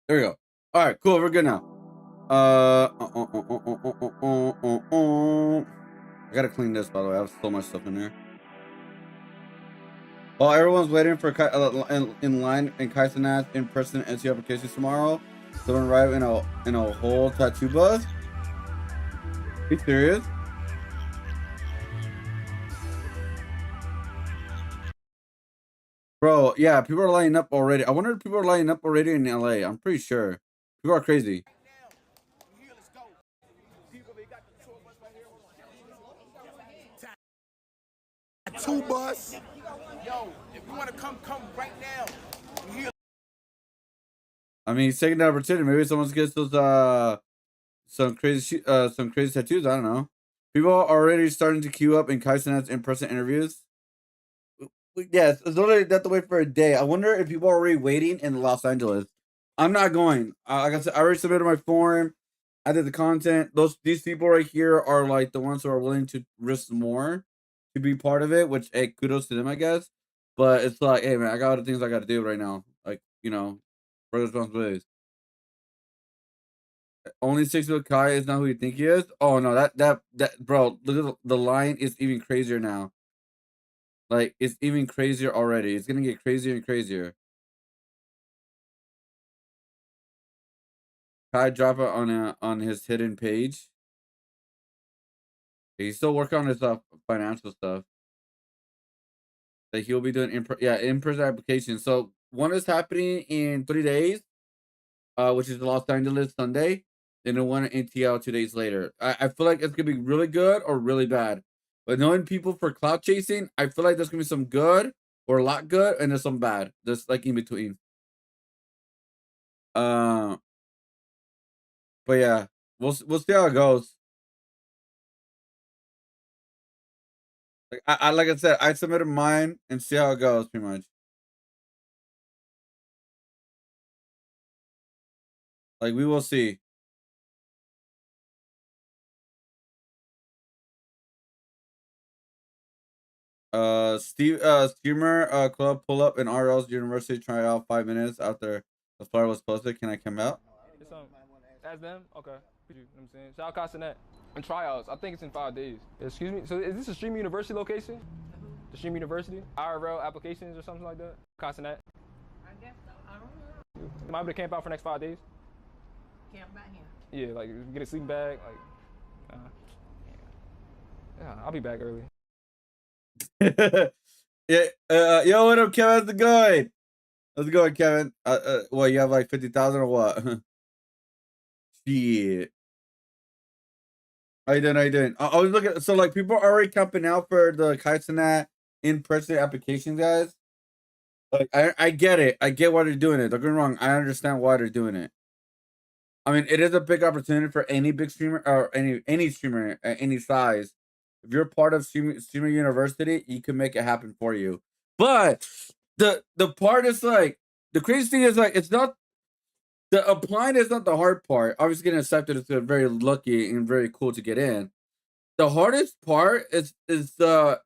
There we go. All right, cool. We're good now. I gotta clean this, by the way. I have so much stuff in there. While everyone's waiting for in line in Kaizenat's in-person NC applications tomorrow, someone arrive in a whole tattoo bus. Be serious? Bro, yeah, people are lining up already. I wonder if people are lining up already in LA. I'm pretty sure. People are crazy. Two bus. Yo, if you want to come right now. I mean, he's taking the opportunity. Maybe someone gets those some crazy tattoos. I don't know. People are already starting to queue up in Kaizenat's in-person interviews. Yes, it's literally they have to wait for a day. I wonder if people are already waiting in Los Angeles. I'm not going. Like I said, I already submitted my form. I did the content. These people right here are like the ones who are willing to risk more to be part of it. Which, hey, kudos to them, I guess. But it's like, hey man, I got other things I got to do right now. Like for responsibilities. Only 6 foot Kai is not who you think he is. Oh no, that bro, look at the line is even crazier now. Like it's even crazier already. It's gonna get crazier and crazier. Kai drop it on his hidden page. He's still working on his financial stuff. Like he'll be doing in-person application. So one is happening in 3 days, which is Los Angeles Sunday. Then the one in TL 2 days later. I feel like it's gonna be really good or really bad. But knowing people for cloud chasing, I feel like there's gonna be some good or a lot good, and there's some bad. There's like in between. Uh, but yeah, we'll see how it goes. Like I said, I submitted mine and see how it goes, pretty much. Like we will see. Streamer club pull up in RL's university try out 5 minutes after the flyer was posted. Can I come out? It's as them? Okay. You know what I'm saying? Shout out Castanet. And tryouts. I think it's in 5 days. Excuse me? So is this a Stream University location? The Stream University? IRL applications or something like that? Castanet? I guess so. I don't know. Am I able to camp out for the next 5 days? Camp back here. Yeah, like get a sleeping bag. Like, yeah, I'll be back early. Yeah. Yo, what up, Kevin? How's it going? How's it going, Kevin? What, you have like 50,000 or what? Shit. How you doing? How you doing? I was looking. So like, people are already camping out for the Kaizenat in-person applications, guys. Like, I get it. I get why they're doing it. Don't get me wrong. I understand why they're doing it. I mean, it is a big opportunity for any big streamer or any streamer at any size. If you're part of streamer university, you can make it happen for you. But the part is like the crazy thing is like it's not the applying is not the hard part. Obviously, getting accepted is very lucky and very cool to get in. The hardest part is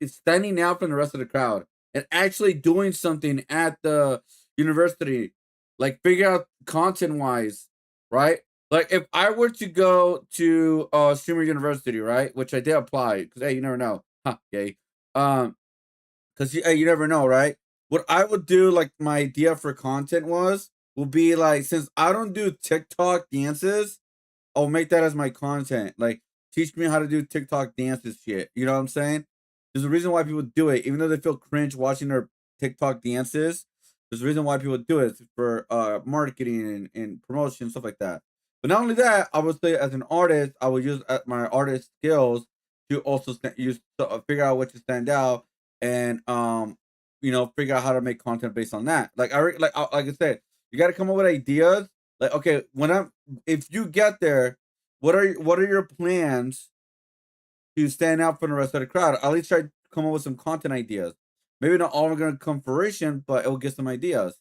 standing out from the rest of the crowd and actually doing something at the university, like figure out content wise, right? Like if I were to go to streamer university, right, which I did apply because hey, you never know, huh? Yay, because you never know, right? What I would do, like my idea for content will be like since I don't do TikTok dances, I'll make that as my content. Like, teach me how to do TikTok dances shit. You know what I'm saying? There's a reason why people do it, even though they feel cringe watching their TikTok dances. There's a reason why people do it for marketing and promotion stuff like that. But not only that, I would say as an artist, I would use my artist skills to also figure out what to stand out and figure out how to make content based on that. Like like I said, you got to come up with ideas. Like okay, if you get there, what are your plans to stand out from the rest of the crowd? At least try to come up with some content ideas. Maybe not all are going to come fruition, but it will get some ideas.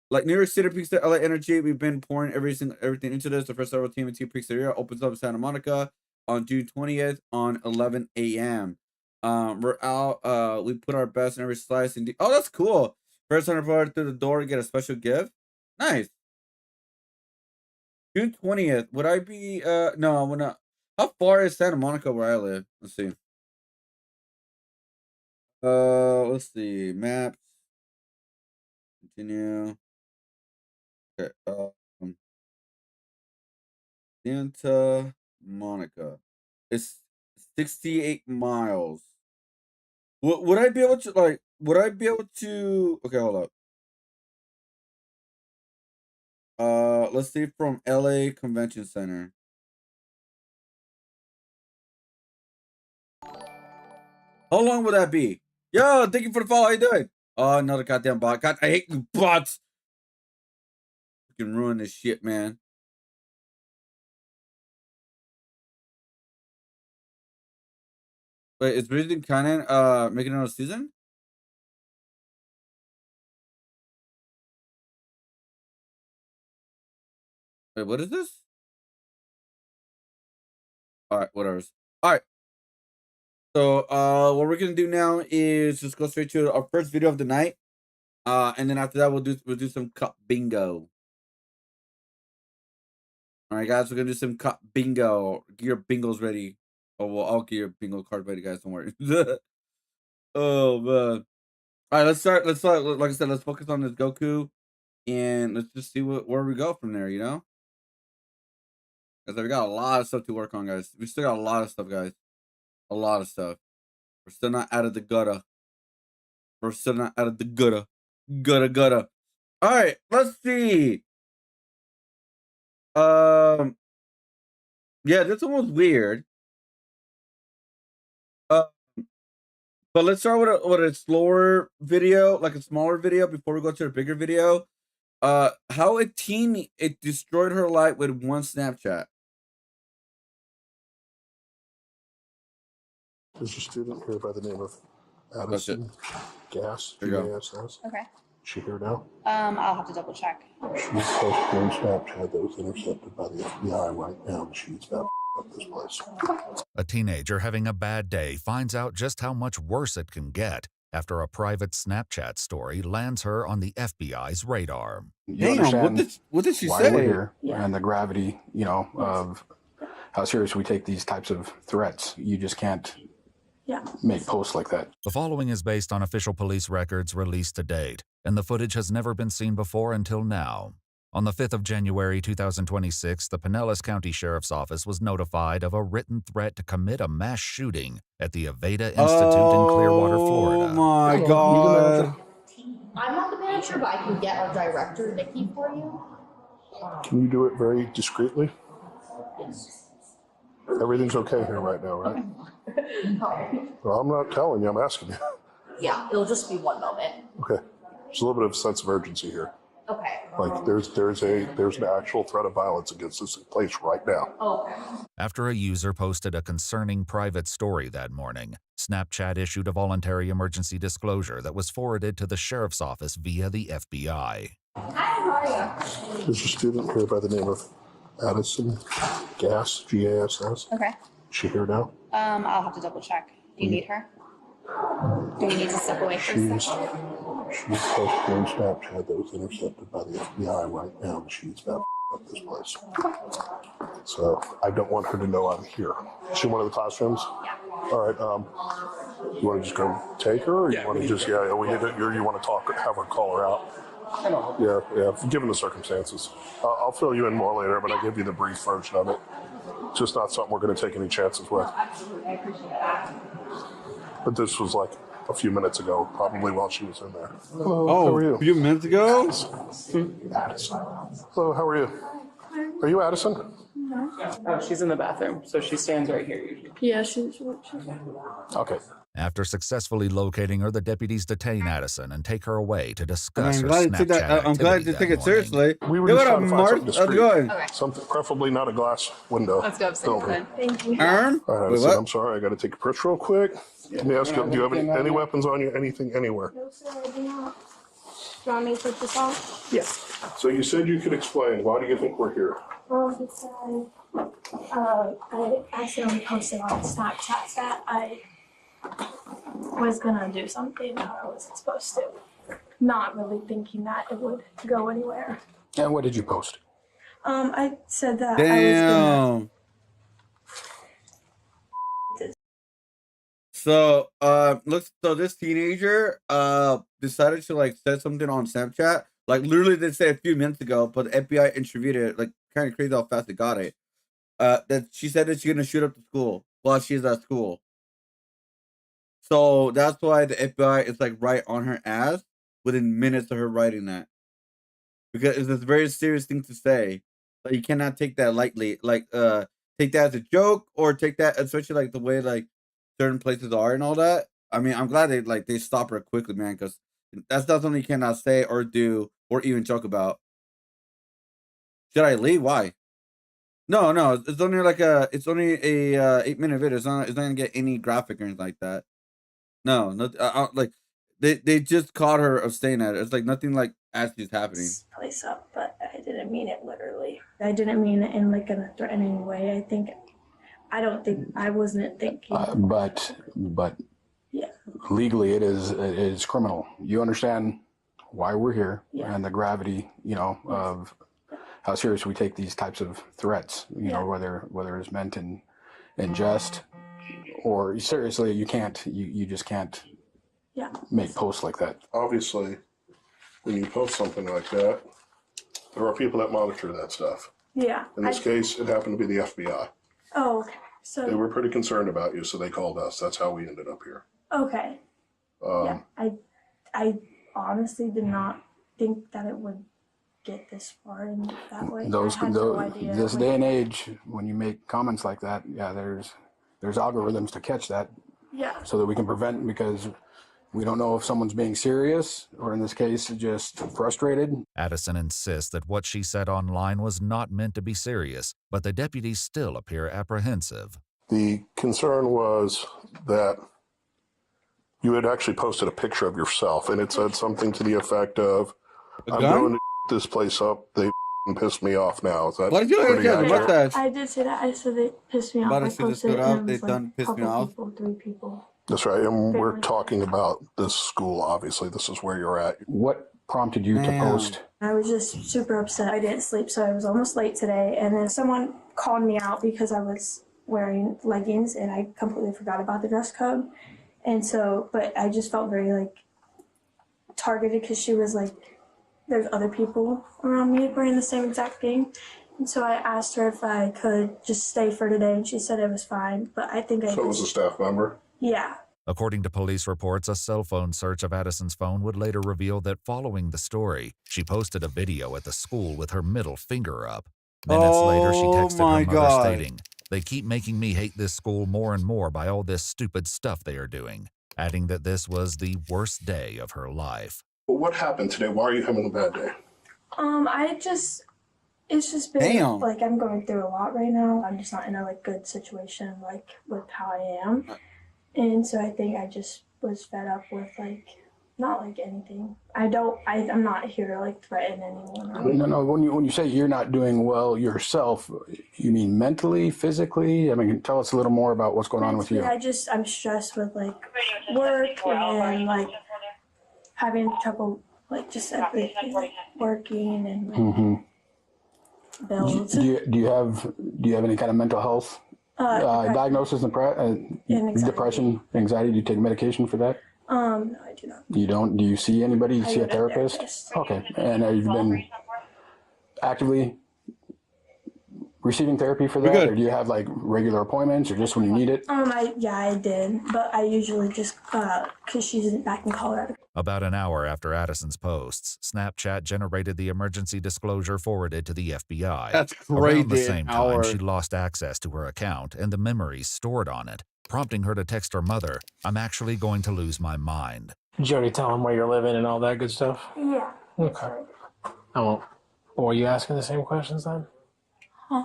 Like New York City Pizza, LA Energy, we've been pouring everything into this. The first ever TMT Pizzeria opens up in Santa Monica on June 20th on 11 a.m. We're out. We put our best in every slice. Oh, that's cool. First 100 through the door, you get a special gift. Nice. June 20th. Would I be no, I'm not. How far is Santa Monica where I live? Let's see. Let's see. Maps. Continue. Okay. Santa Monica. It's 68 miles. Would I be able to like? Would I be able to? Okay, hold up. Let's see from LA Convention Center. How long would that be? Yo, thank you for the follow. How you doing? Oh, another goddamn bot. God, I hate you bots. You can ruin this shit, man. Wait, is Breathing Cannon making another season? Wait, what is this? Alright, whatever. Alright. So what we're gonna do now is just go straight to our first video of the night. And then after that we'll do some cup bingo. Alright guys, we're gonna do some cup bingo. Get your bingos ready. Oh well, I'll get your bingo card ready, guys, don't worry. Oh man. Alright, let's start. Like I said, let's focus on this gOKU and let's just see where we go from there, you know? Because we got a lot of stuff to work on, guys. We still got a lot of stuff, guys. A lot of stuff. We're still not out of the gutter. We're still not out of the gutter. Gutter. Alright, let's see. Yeah, this one was weird. But let's start with a slower video, like a smaller video before we go to a bigger video. How a teen destroyed her life with one Snapchat. There's a student here by the name of Addison Gas, G-A-S-S. Okay. Is she here now? I'll have to double check. She's posted on Snapchat that was intercepted by the FBI right now, and she's about to up this place. A teenager having a bad day finds out just how much worse it can get after a private Snapchat story lands her on the FBI's radar. You understand what did she why say? we're here and the gravity, of how serious we take these types of threats. You just can't make posts like that. The following is based on official police records released to date, and the footage has never been seen before until now. On the 5th of January 2026, the Pinellas County Sheriff's Office was notified of a written threat to commit a mass shooting at the vEGETA Institute in Clearwater, Florida. Oh my God. I'm not the manager, but I can get our director, Nikki, for you. Can you do it very discreetly? Everything's okay here right now, right? Well, I'm not telling you, I'm asking you. Yeah, it'll just be one moment. Okay. There's a little bit of sense of urgency here. Okay. Like there's an actual threat of violence against this place right now. Okay. After a user posted a concerning private story that morning, Snapchat issued a voluntary emergency disclosure that was forwarded to the sheriff's office via the FBI. Hi, how are you? There's a student here by the name of Addison Gas, G-A-S-S. Okay. Is she here now? I'll have to double check. Do you need her? Do you need to step away for a second? She's posted on Snapchat that was intercepted by the FBI right now, and she's about to up this place. So I don't want her to know I'm here. Is she in one of the classrooms? Yeah. All right. You want to just go take her, or you want to just we need to, you want to talk, have her call her out? I know. Yeah. Given the circumstances, I'll fill you in more later, but I'll give you the brief version of it. Just not something we're going to take any chances with. Absolutely, I appreciate that. But this was like a few minutes ago, probably while she was in there. Hello, Oh, how are you? a few minutes ago? Addison. Hello, how are you? Are you Addison? Oh, she's in the bathroom, so she stands right here usually. Yeah, she's Okay. After successfully locating her, the deputies detain Addison and take her away to discuss her I'm glad to take Snapchat that. I'm glad to activity take that it seriously. We were Yo, just what trying up, to find Mark? something How's it discreet. going? Okay. Something, preferably not a glass window. Let's go upstairs Over. then. Thank you. Arm? All right, Wait, Addison, what? I'm sorry. I got to take a purse real quick. Let me ask you, do you have any weapons on you? Anything, anywhere? No, sir, I do not. Do you want me to put this on? Yes. So you said you could explain. Why do you think we're here? Because I accidentally posted on Snapchat that I was gonna do something that I wasn't supposed to. Not really thinking that it would go anywhere. And what did you post? I said that I was gonna. Damn. So, looks so this teenager decided to like say something on Snapchat. Like literally they said a few minutes ago, but the FBI interviewed it. Like kind of crazy how fast they got it. That she said that she's gonna shoot up the school while she's at school. So that's why the FBI is like right on her ass within minutes of her writing that. Because it's a very serious thing to say. Like you cannot take that lightly. Like take that as a joke or take that especially like the way like certain places are and all that. I mean, I'm glad they stop her quickly, man, because that's not something you cannot say or do or even joke about. Should I leave? Why? No, it's only like it's only a 8-minute video. It's not gonna get any graphic or anything like that. No, like they just caught her of saying that. It's like nothing like actually is happening. This place up, but I didn't mean it literally. I didn't mean it in like a threatening way. I wasn't thinking. But yeah, legally it is criminal. You understand why we're here Yeah. and the gravity, of how serious we take these types of threats, Yeah. whether it's meant in jest or seriously, you just can't Yeah. make posts like that. Obviously, when you post something like that, there are people that monitor that stuff. Yeah. In this case, it happened to be the FBI. Oh, okay. They So were pretty concerned about you, so they called us. That's how we ended up here. okay. Yeah. I honestly did not think that it would get this far in that way. I had no idea. This day and age, when you make comments like that, yeah, there's algorithms to catch that Yeah. so that we can prevent, because we don't know if someone's being serious or in this case just frustrated. Addison insists that what she said online was not meant to be serious, but the deputies still appear apprehensive. The concern was that you had actually posted a picture of yourself, and it said something to the effect of, I'm going to this place up. They pissed me off now. Is that Why did you pretty have accurate? mustache? I did say that. I said they pissed me off. About to I see this posted it put and out, it they was done like pissed me couple off. people, 3 people. That's right, and we're talking about this school, obviously. This is where you're at. What prompted you to post? I was just super upset. I didn't sleep, so I was almost late today. And then someone called me out because I was wearing leggings and I completely forgot about the dress code. And so, but I just felt very like targeted because she was like, there's other people around me wearing the same exact thing. And so I asked her if I could just stay for today, and she said it was fine. But I think So it was a staff member? Yeah. According to police reports, a cell phone search of Addison's phone would later reveal that following the story, she posted a video at the school with her middle finger up. Minutes later, she texted her mother stating, "They keep making me hate this school more and more by all this stupid stuff they are doing," adding that this was the worst day of her life. Well, what happened today? Why are you having a bad day? It's just been Damn. like I'm going through a lot right now. I'm just not in a like good situation like with how I am. And so I think I just was fed up with like not like anything. I'm not here to like threaten anyone. No. When you say you're not doing well yourself, you mean mentally, physically? I mean, tell us a little more about what's going on with you. I'm stressed with like work and like having trouble like just everything, like, working and like, bills. Do you have any kind of mental health diagnosis and depression, anxiety? Do you take medication for that? No, I do not. You don't? Do you see anybody? See a go to therapist? Okay. And have you been actively receiving therapy for that, or do you have like regular appointments, or just when you need it? I did, but I usually just because she's back in Colorado. About an hour after Addison's posts, Snapchat generated the emergency disclosure forwarded to the FBI. That's Around the crazy. same time, she lost access to her account and the memories stored on it, prompting her to text her mother, "I'm actually going to lose my mind." Did you already tell him where you're living and all that good stuff? Yeah. Okay. I won't. Were you asking the same questions then? Huh?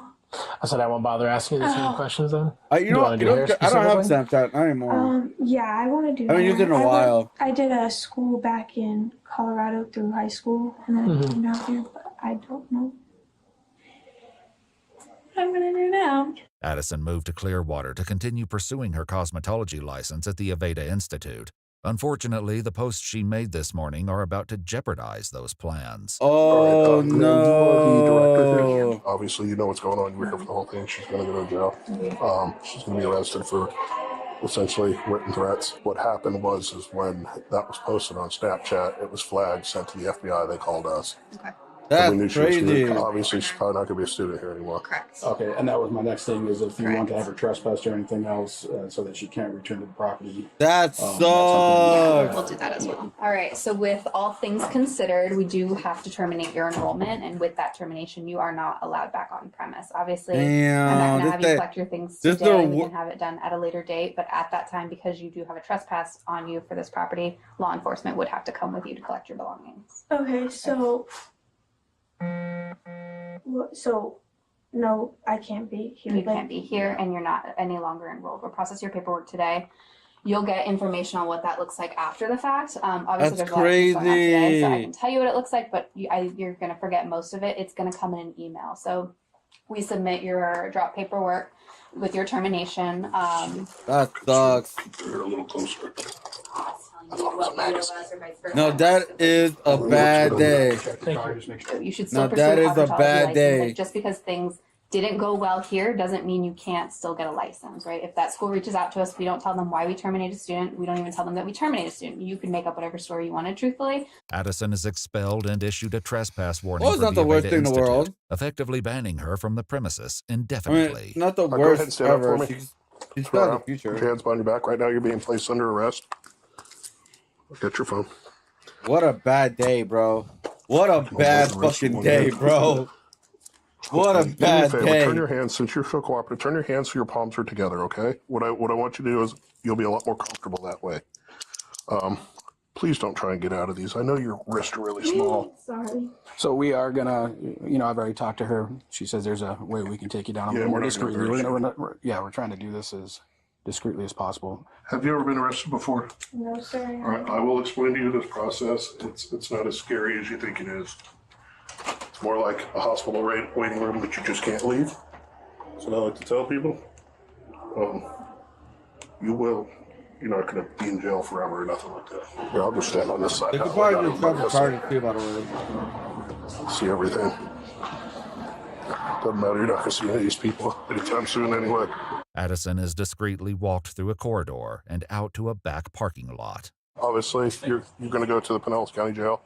I said I won't bother asking you the same questions then. I don't have Snapchat anymore. Yeah, I want to do. I haven't used it in a while. I did a school back in Colorado through high school, and then I came out here, but I don't know what I'm gonna do now. Addison moved to Clearwater to continue pursuing her cosmetology license at the vEGETA Institute. Unfortunately, the posts she made this morning are about to jeopardize those plans. Oh, ma'am, you are the director here. no. Obviously, you know what's going on. You were here for the whole thing. She's going to go to jail. She's going to be arrested for essentially written threats. What happened was is when that was posted on Snapchat, it was flagged, sent to the FBI. They called us. Okay. And we That's knew she was crazy. here. Obviously, she's probably not going to be a student here anymore. Correct. Okay, and that was my next thing is if you want to Correct. have her trespassed or anything else so that she can't return to the property. That something- sucks. We'll do that as well. All right. So with all things considered, we do have to terminate your enrollment, and with that termination, you are not allowed back on premise. Obviously, I'm not Damn. going to have you This collect your things this today. little We wo- can have it done at a later date, but at that time, because you do have a trespass on you for this property, law enforcement would have to come with you to collect your belongings. Okay, so no, I can't be here. You can't be here, and you're not any longer enrolled. We'll process your paperwork today. You'll get information on what that looks like after the fact. Obviously, That's there's a lot of things going on today, so I crazy. can tell you what it looks like, but you're going to forget most of it. It's going to come in an email. So we submit your drop paperwork with your termination. That sucks. You're a little closer. No, that is a bad day. You should still No, pursue that a is a cosmetology bad license. day. Like, just because things didn't go well here doesn't mean you can't still get a license, right? If that school reaches out to us, we don't tell them why we terminate a student. We don't even tell them that we terminate a student. You can make up whatever story you wanted, truthfully. Addison is expelled and issued a trespass warning Well, it's for not the worst vEGETA thing in the Institute, world. effectively banning her from the premises I mean, indefinitely. it's not the Go ahead and worst stand up for ever. me. She's got the future. Put your hands behind your back. Right now, you're being placed under arrest. Get your phone. What a bad day, bro. What a bad fucking day, bro. What a Do me bad favor, day. Turn your hands, since you're so cooperative, turn your hands so your palms are together, okay? What I want you to do is you'll be a lot more comfortable that way. Please don't try and get out of these. I know your wrists are really small. Sorry. So we are gonna, I've already talked to her. She says there's a way we can take you down a Yeah, little more we're not gonna discreetly. embarrass We're trying to do this as discreetly as possible. Have you ever been arrested before? No, sir. All right, I will explain to you this process. It's not as scary as you think it is. It's more like a hospital waiting room that you just can't leave. So I like to tell people, you're not going to be in jail forever or nothing like that. Here, I'll just stand on this side. They could That way I probably got do everybody something else charges too, by the way. see everything. Doesn't matter, you're not going to see any of these people anytime soon anyway. Addison is discreetly walked through a corridor and out to a back parking lot. Obviously, you're going to go to the Pinellas County Jail.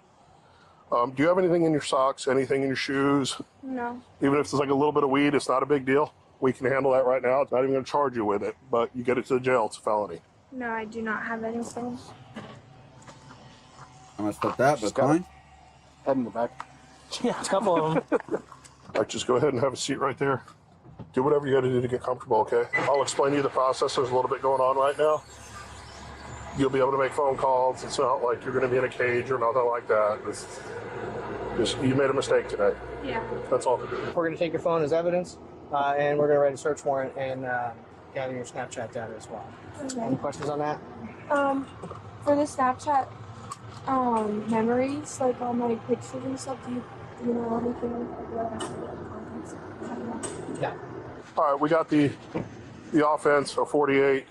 Do you have anything in your socks, anything in your shoes? No. Even if it's like a little bit of weed, it's not a big deal. We can handle that right now. It's not even going to charge you with it, but you get it to the jail, it's a felony. No, I do not have anything. I messed up that, but fine. Head in the back. Yeah, a couple of them. All right, just go ahead and have a seat right there. Do whatever you got to do to get comfortable, okay? I'll explain to you the process. There's a little bit going on right now. You'll be able to make phone calls. It's not like you're going to be in a cage or nothing like that. Just you made a mistake today. Yeah. That's all. We're going to take your phone as evidence, and we're going to write a search warrant and gather your Snapchat data as well. Any Okay. questions on that? For the Snapchat, memories, like all my pictures and stuff, do you know anything like that? Yeah. All right, we got the offense, a 48,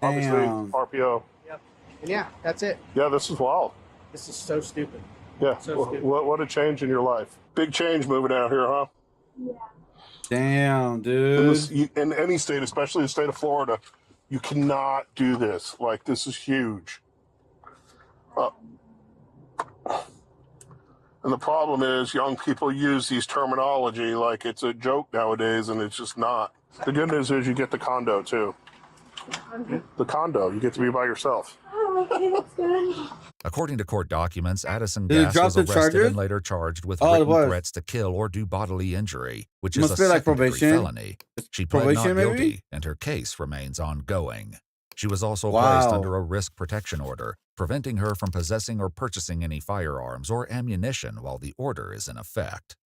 obviously Damn. RPO. Yep. And yeah, that's it. Yeah, this is wild. This is so stupid. Yeah, So stupid. what a change in your life. Big change moving out here, huh? Yeah. Damn, In, dude. in any state, especially the state of Florida, you cannot do this. Like, this is huge. And the problem is young people use these terminology like it's a joke nowadays, and it's just not. The good news is you get the condo, too. The condo, you get to be by yourself. Oh, okay, that's good. According to court documents, Addison Did he Gass drop was the arrested charges? and later charged with Oh, it written was. threats to kill or do bodily injury, which Must is a be like second-degree probation. felony. She pled not Probation, maybe? guilty, and her case remains ongoing. She was also placed Wow. under a risk protection order, preventing her from possessing or purchasing any firearms or ammunition while the order is in effect.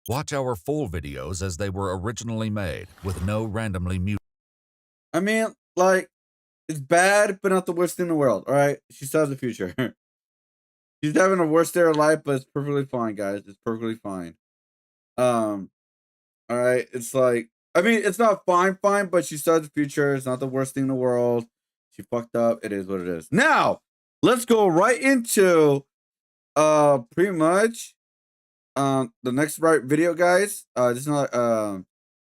Watch our full videos as they were originally made, with no randomly muted. I mean, like, it's bad, but not the worst thing in the world. All right, she still has a future. She's having a worst day of her life, but it's perfectly fine, guys. It's perfectly fine. All right, it's like, I mean, it's not fine, but she still has a future. It's not the worst thing in the world. She fucked up. It is what it is. Now, let's go right into pretty much the next video, guys. This is not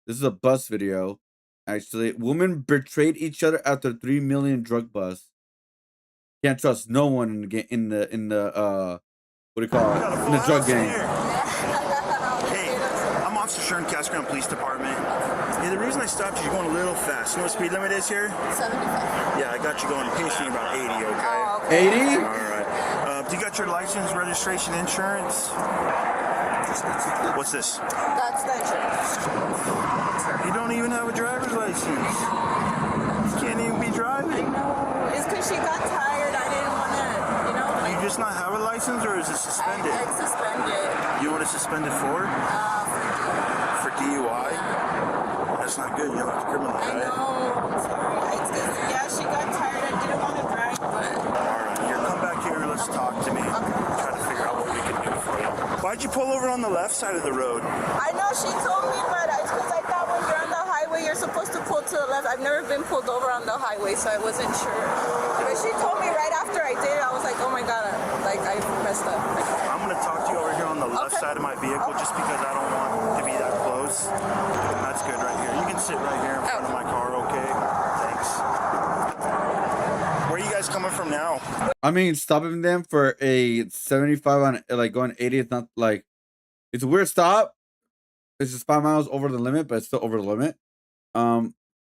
this is a bus video. Actually, women betrayed each other after 3 million drug bust. Can't trust no one in the what do you call it? In the drug gang. Hey, I'm Officer Sharon, Cascaron Police Department. Yeah, the reason I stopped you, you're going a little fast. You know what the speed limit is here? 75. Yeah, I got you going pacing about 80, okay? Oh, okay. 80? All right. Do you got your license, registration, insurance? What's this? That's the insurance. You don't even have a driver's license. You can't even be driving. No, it's because she got tired. I didn't want to, you know. Do you just not have a license, or is it suspended? It's suspended. You want it suspended for? For DUI? That's not good. You have to criminalize it. I know. I'm sorry. It's just, yeah, she got tired. I didn't want to drive, but. Alright, here, come back here. Let's talk to me. Try to figure out what we can do for you. Why'd you pull over on the left side of the road? I know she told me, but it's because I thought when you're on the highway, you're supposed to pull to the left. I've never been pulled over on the highway, so I wasn't sure. But she told me right after I did it, I was like, oh my God, like I messed up. I'm going to talk to you over here on the left side of my vehicle just because I don't want to be that close. That's good right here. You can sit right here in front of my car, okay? Thanks. Where are you guys coming from now? I mean, stopping them for a 75 on like going 80 is not like, it's a weird stop. It's just 5 miles over the limit, but it's still over the limit.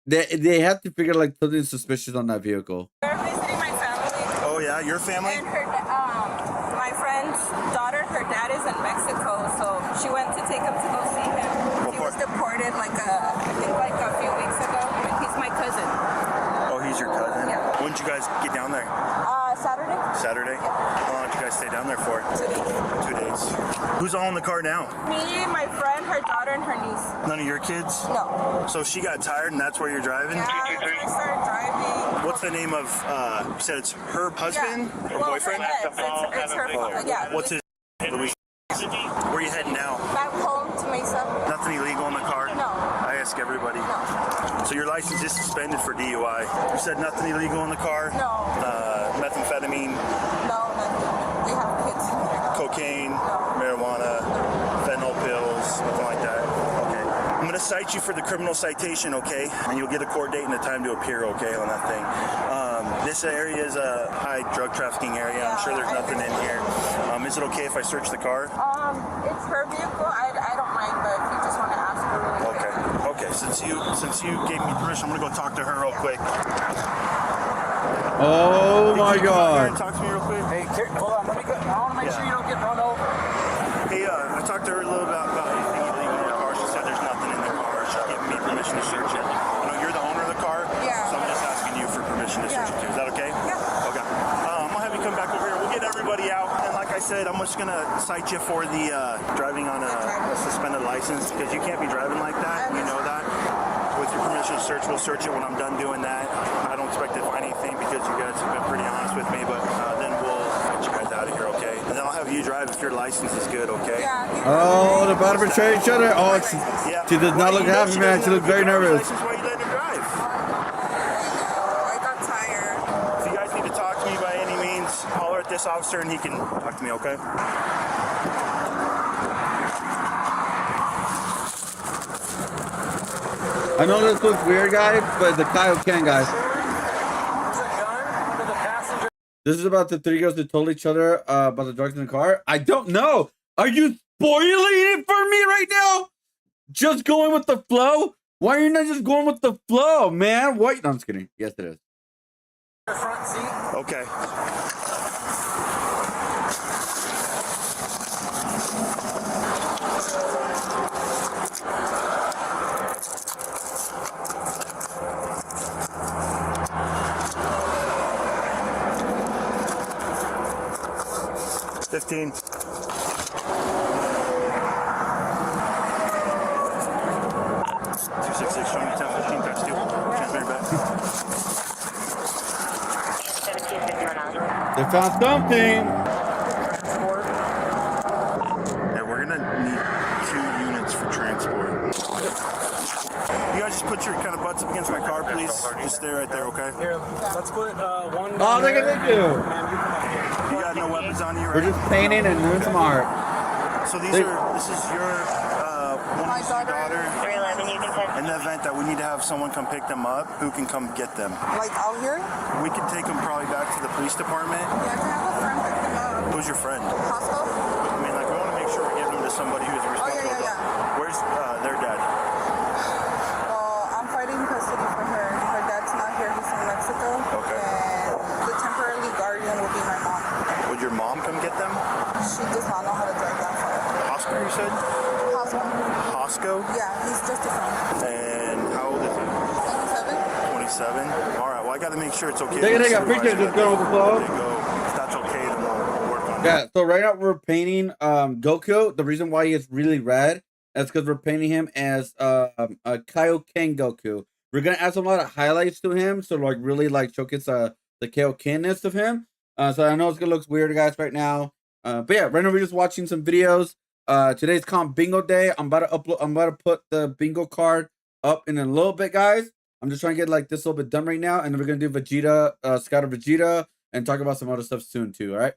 They have to figure like something suspicious on that vehicle. We're visiting my family. Oh yeah, your family? And her, my friend's daughter, her dad is in Mexico, so she went to take him to go see him. He was deported I think like a few weeks ago. He's my cousin. Oh, he's your cousin? Yeah. When did you guys get down there? Saturday. Saturday? How long did you guys stay down there for? 2 days. 2 days. Who's all in the car now? Me, my friend, her daughter, and her niece. None of your kids? No. So she got tired and that's where you're driving? Yeah, I started driving. What's the name of, you said it's her husband or boyfriend? It's her father, yeah. What's his Louis? Where are you heading now? Back home to Mesa. Nothing illegal in the car? No. I ask everybody. No. So your license is suspended for DUI. You said nothing illegal in the car? No. Methamphetamine? No, nothing. We have kids. Cocaine? No. Marijuana? Fentanyl pills? Nothing like that? Okay. I'm going to cite you for the criminal citation, okay? And you'll get a court date and a time to appear, okay, on that thing. This area is a high drug trafficking area. I'm sure there's nothing in here. Is it okay if I search the car? It's her vehicle. I don't mind, but if you just want to ask her really quick. Okay. Since you gave me permission, I'm gonna go talk to her real quick. Oh my God! Talk to me real quick. Hey, hold on. Let me go. I want to make sure you don't get run over. Hey, I talked to her a little about anything illegal in the car. She said there's nothing in the car. She's giving me permission to search it. I know you're the owner of the car. Yeah. So I'm just asking you for permission to search it too. Is that okay? Yeah. Okay. I'm gonna have you come back over here. We'll get everybody out. And like I said, I'm just gonna cite you for the driving on a suspended license because you can't be driving like that. You know that. With your permission to search, we'll search it when I'm done doing that. I don't expect to find anything because you guys have been pretty honest with me, but then we'll get you guys out of here, okay? And then I'll have you drive if your license is good, okay? Yeah. Oh, they're about to betray each other. Oh, she does not look happy, man. She looks very nervous. Why are you letting her drive? I got tired. If you guys need to talk to me by any means, holler at this officer and he can talk to me, okay? I know this looks weird, guys, but the Kyle can, guys. This is about the 3 girls that told each other about the drugs in the car. I don't know. Are you spoiling it for me right now? Just going with the flow? Why are you not just going with the flow, man? What? No, I'm just kidding. Yes, it is. Front seat. Okay. $15. 266, showing me 1015 times 2. Transmitter back. They found something. Yeah, we're gonna need 2 units for transport. You guys just put your kind of butts up against my car, please. Just stay right there, okay? Here, let's put one. Oh, look at this dude. You got no weapons on you, right? We're just painting and doing some art. So this is your one daughter. 311, you can send. In the event that we need to have someone come pick them up, who can come get them? Like out here? We can take them probably back to the police department. Yeah, I can have a friend pick them up. Who's your friend? Costco? I mean, like, we want to make sure we're giving them to somebody who's responsible. yeah. Where's their dad? Well, I'm fighting custody for her. Her dad's not here. He's in Mexico. Okay. And the temporary guardian will be my mom. Would your mom come get them? She does not know how to drive that far. Costco, you said? Costco. Costco? Yeah, he's just a friend. And how old is he? 27. 27? All right, well, I got to make sure it's okay. Take it, appreciate just going with the flow. If that's okay, then we'll work on it. Yeah, so right now we're painting Goku. The reason why he is really red is because we're painting him as a Kaioken Goku. We're gonna add some lot of highlights to him, so like really like showcase the Kaioken-ness of him. So I know it's gonna look weird, guys, right now. But yeah, right now we're just watching some videos. Today's comp bingo day. I'm about to put the bingo card up in a little bit, guys. I'm just trying to get like this a little bit done right now, and then we're gonna do Vegeta, Scout of Vegeta, and talk about some other stuff soon too. All right.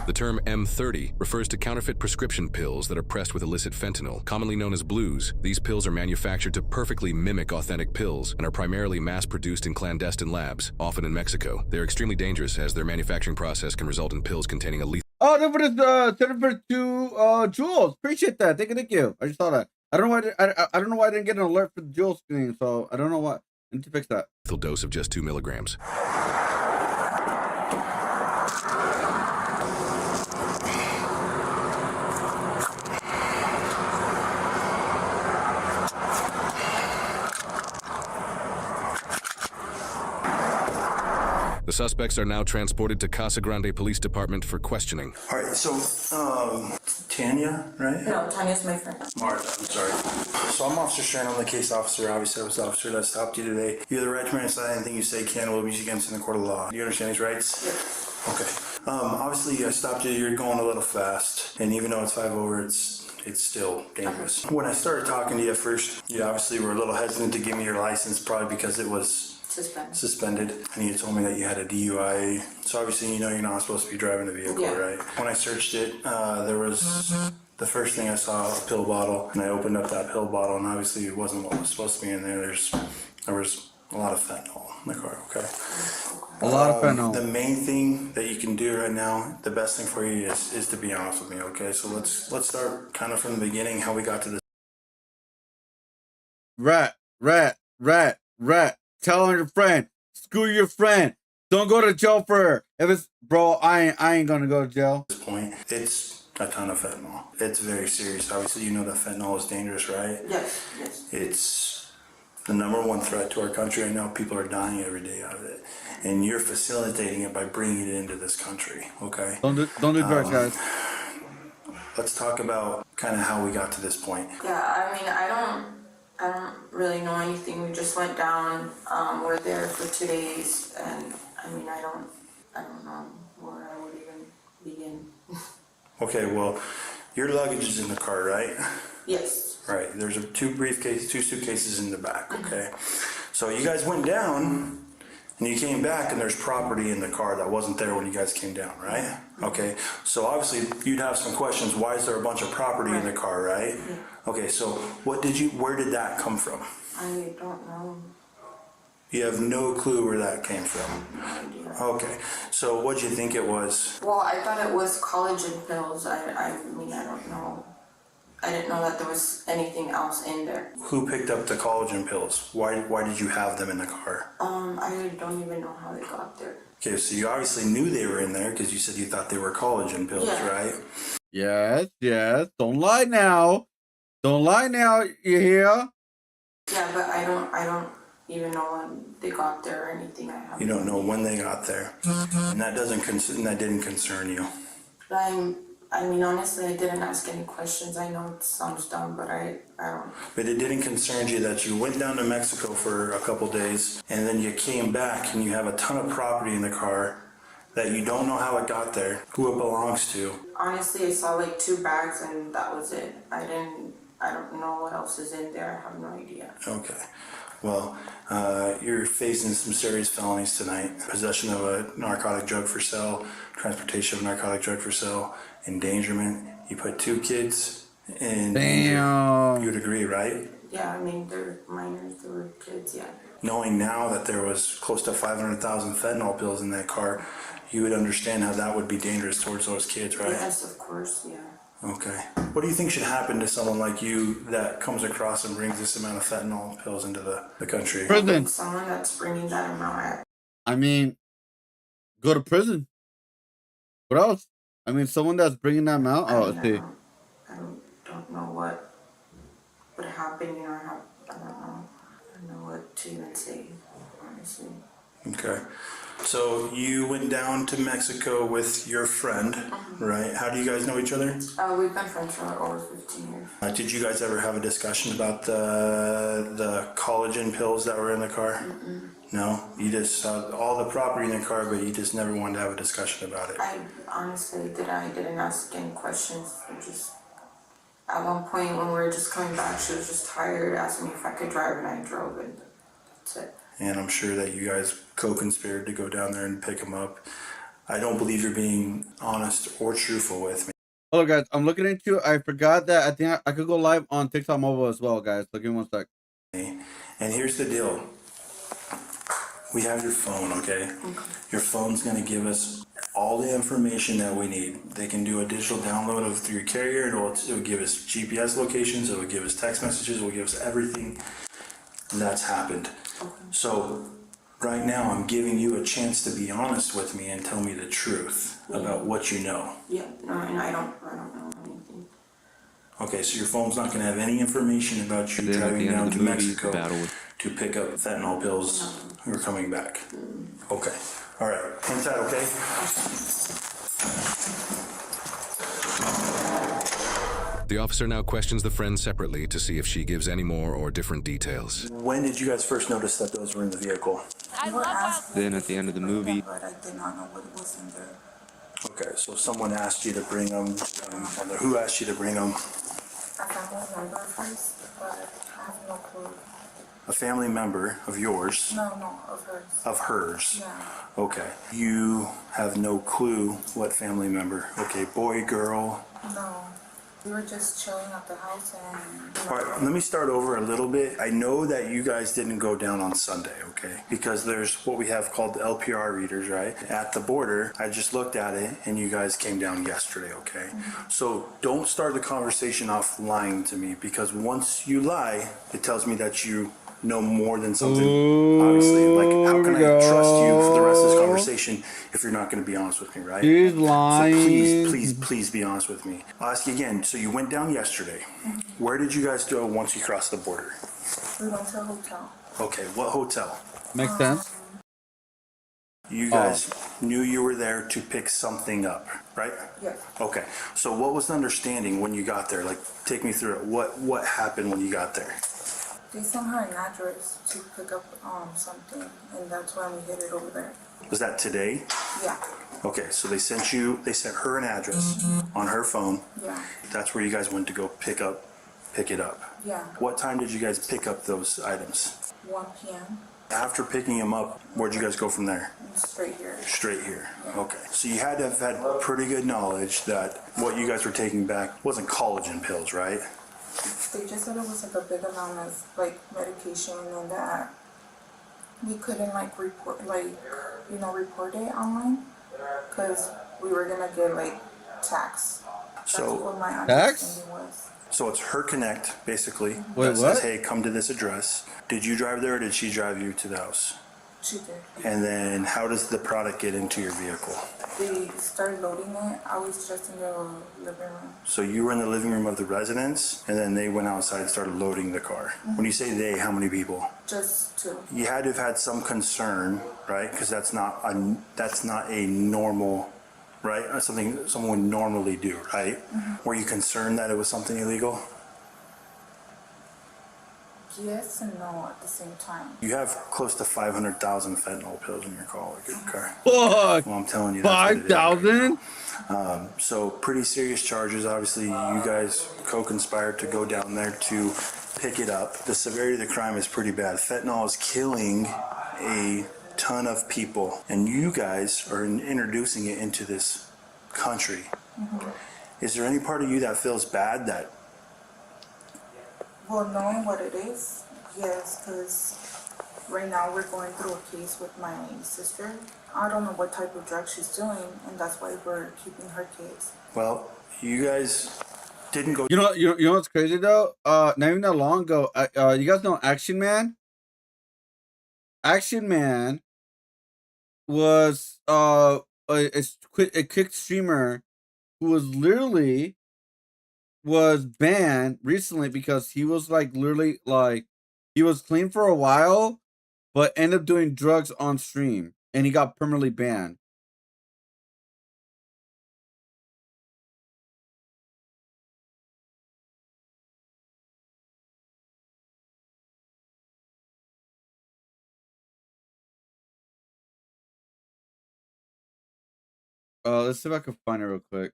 The term M30 refers to counterfeit prescription pills that are pressed with illicit fentanyl, commonly known as blues. These pills are manufactured to perfectly mimic authentic pills and are primarily mass-produced in clandestine labs, often in Mexico. They're extremely dangerous as their manufacturing process can result in pills containing a lethal... Oh, then for this, send it for two Jules. Appreciate that. Thank you. I just saw that. I don't know why I don't know why I didn't get an alert for the Jules screen, so I don't know what. I need to fix that. lethal dose of just 2 milligrams. The suspects are now transported to Casa Grande Police Department for questioning. All right, so Tanya, right? No, Tanya's my friend. Martha, I'm sorry. So I'm Officer Sharon, I'm the case officer. Obviously, I was the officer that stopped you today. You're the right to remain silent. Anything you say can will be used against you in the court of law. Do you understand these rights? Yes. Okay. Obviously, I stopped you. You're going a little fast, and even though it's 5 over, it's still dangerous. When I started talking to you at first, you obviously were a little hesitant to give me your license, probably because it was suspended, and you told me that you had a DUI. So obviously, you know you're not supposed to be driving the vehicle, right? When I searched it, there was the first thing I saw, a pill bottle, and I opened up that pill bottle, and obviously it wasn't what was supposed to be in there. There was a lot of fentanyl in the car. Okay. A lot of fentanyl. The main thing that you can do right now, the best thing for you is to be honest with me. Okay, so let's start kind of from the beginning, how we got to this. Rat. Tell on your friend. Screw your friend. Don't go to jail for her. If it's, bro, I ain't gonna go to jail. At this point, it's a ton of fentanyl. It's very serious. Obviously, you know that fentanyl is dangerous, right? Yes. It's the #1 threat to our country right now. People are dying every day out of it, and you're facilitating it by bringing it into this country. Okay. Don't do drugs, guys. Let's talk about kind of how we got to this point. Yeah, I mean, I don't really know anything. We just went down. We're there for 2 days, and I mean, I don't know where I would even begin. Okay, well, your luggage is in the car, right? Yes. Right. There's two suitcases in the back. Okay. So you guys went down, and you came back, and there's property in the car that wasn't there when you guys came down, right? Okay. So obviously you'd have some questions. Why is there a bunch of property in the car, right? Yeah. Okay. So where did that come from? I don't know. You have no clue where that came from. No idea. Okay. So what'd you think it was? Well, I thought it was collagen pills. I mean, I don't know. I didn't know that there was anything else in there. Who picked up the collagen pills? Why did you have them in the car? I don't even know how they got there. Okay, so you obviously knew they were in there because you said you thought they were collagen pills, right? Yes. Don't lie now. You hear? Yeah, but I don't even know when they got there or anything. You don't know when they got there, and that didn't concern you. I mean, honestly, I didn't ask any questions. I know it sounds dumb, but I don't. But it didn't concern you that you went down to Mexico for a couple days, and then you came back, and you have a ton of property in the car that you don't know how it got there, who it belongs to. Honestly, I saw like 2 bags and that was it. I don't know what else is in there. I have no idea. Okay. Well, you're facing some serious felonies tonight. Possession of a narcotic drug for sale, transportation of a narcotic drug for sale, endangerment. You put 2 kids in danger. You'd agree, right? Yeah, I mean, they're minors, they were kids, yeah. Knowing now that there was close to 500,000 fentanyl pills in that car, you would understand how that would be dangerous towards those kids, right? Yes, of course, yeah. Okay. What do you think should happen to someone like you that comes across and brings this amount of fentanyl pills into the country? Prison. Someone that's bringing that amount. I mean, go to prison. What else? I mean, someone that's bringing that amount. Oh, let's see. I don't know what would happen, you know, I don't know. I don't know what to even say, honestly. Okay. So you went down to Mexico with your friend, right? How do you guys know each other? We've been friends for over 15 years. Did you guys ever have a discussion about the collagen pills that were in the car? No? You just saw all the property in the car, but you just never wanted to have a discussion about it? I honestly didn't ask any questions. Just at one point when we were just coming back, she was just tired, asked me if I could drive, and I drove, and that's it. And I'm sure that you guys co-conspired to go down there and pick him up. I don't believe you're being honest or truthful with me. Hello, guys. I'm looking into. I forgot that I think I could go live on TikTok mobile as well, guys. So give me 1 sec. And here's the deal. We have your phone, okay? Your phone's going to give us all the information that we need. They can do a digital download of through your carrier. It will give us GPS locations. It will give us text messages. It will give us everything that's happened. So right now I'm giving you a chance to be honest with me and tell me the truth about what you know. Yeah, no, and I don't know anything. Okay, so your phone's not going to have any information about you driving down to Mexico to pick up fentanyl pills who are coming back. Okay, all right. Inside, okay? The officer now questions the friend separately to see if she gives any more or different details. When did you guys first notice that those were in the vehicle? Then at the end of the movie. But I did not know what was in there. Okay, so someone asked you to bring them. Who asked you to bring them? I can't remember first, but I have no clue. A family member of yours? No, of hers. Of hers? Yeah. Okay. You have no clue what family member? Okay, boy, girl? No. We were just chilling at the house and... All right, let me start over a little bit. I know that you guys didn't go down on Sunday, okay? Because there's what we have called the LPR readers, right? At the border, I just looked at it and you guys came down yesterday, okay? So don't start the conversation off lying to me, because once you lie, it tells me that you know more than something, obviously. Like, how can I trust you for the rest of this conversation if you're not going to be honest with me, right? She's lying. So please be honest with me. I'll ask you again. So you went down yesterday. Where did you guys go once you crossed the border? We went to a hotel. Okay, what hotel? Makes sense. You guys knew you were there to pick something up, right? Yes. Okay, so what was the understanding when you got there? Like, take me through it. What happened when you got there? They sent her an address to pick up something, and that's why we hit it over there. Was that today? Yeah. Okay, so they sent her an address on her phone. Yeah. That's where you guys went to go pick it up. Yeah. What time did you guys pick up those items? 1 p.m. After picking them up, where'd you guys go from there? Straight here. Straight here. Okay. So you had to have had pretty good knowledge that what you guys were taking back wasn't collagen pills, right? They just said it was like a big amount of like medication, and that we couldn't like report it online because we were gonna get like tax. That's what my understanding was. So it's her connect basically. Wait, that says, hey, come to this address. Did you drive there or did she drive you to the house? She did. And then how does the product get into your vehicle? They started loading it. I was just in the living room. So you were in the living room of the residence, and then they went outside and started loading the car. When you say they, how many people? Just 2. You had to have had some concern, right? Because that's not a normal, right? That's something someone would normally do, right? Were you concerned that it was something illegal? Yes and no at the same time. You have close to 500,000 fentanyl pills in your car. Fuck. Well, I'm telling you, that's 5,000? So pretty serious charges. Obviously, you guys co-conspired to go down there to pick it up. The severity of the crime is pretty bad. Fentanyl is killing a ton of people, and you guys are introducing it into this country. Is there any part of you that feels bad that? Well, knowing what it is, yes, because right now we're going through a case with my sister. I don't know what type of drug she's doing, and that's why we're keeping her kids. Well, you guys didn't go. You know what's crazy though? Not even that long ago, you guys know Action Man? Action Man was a quick streamer who was literally banned recently because he was literally he was clean for a while, but ended up doing drugs on stream, and he got permanently banned. Let's see if I can find it real quick.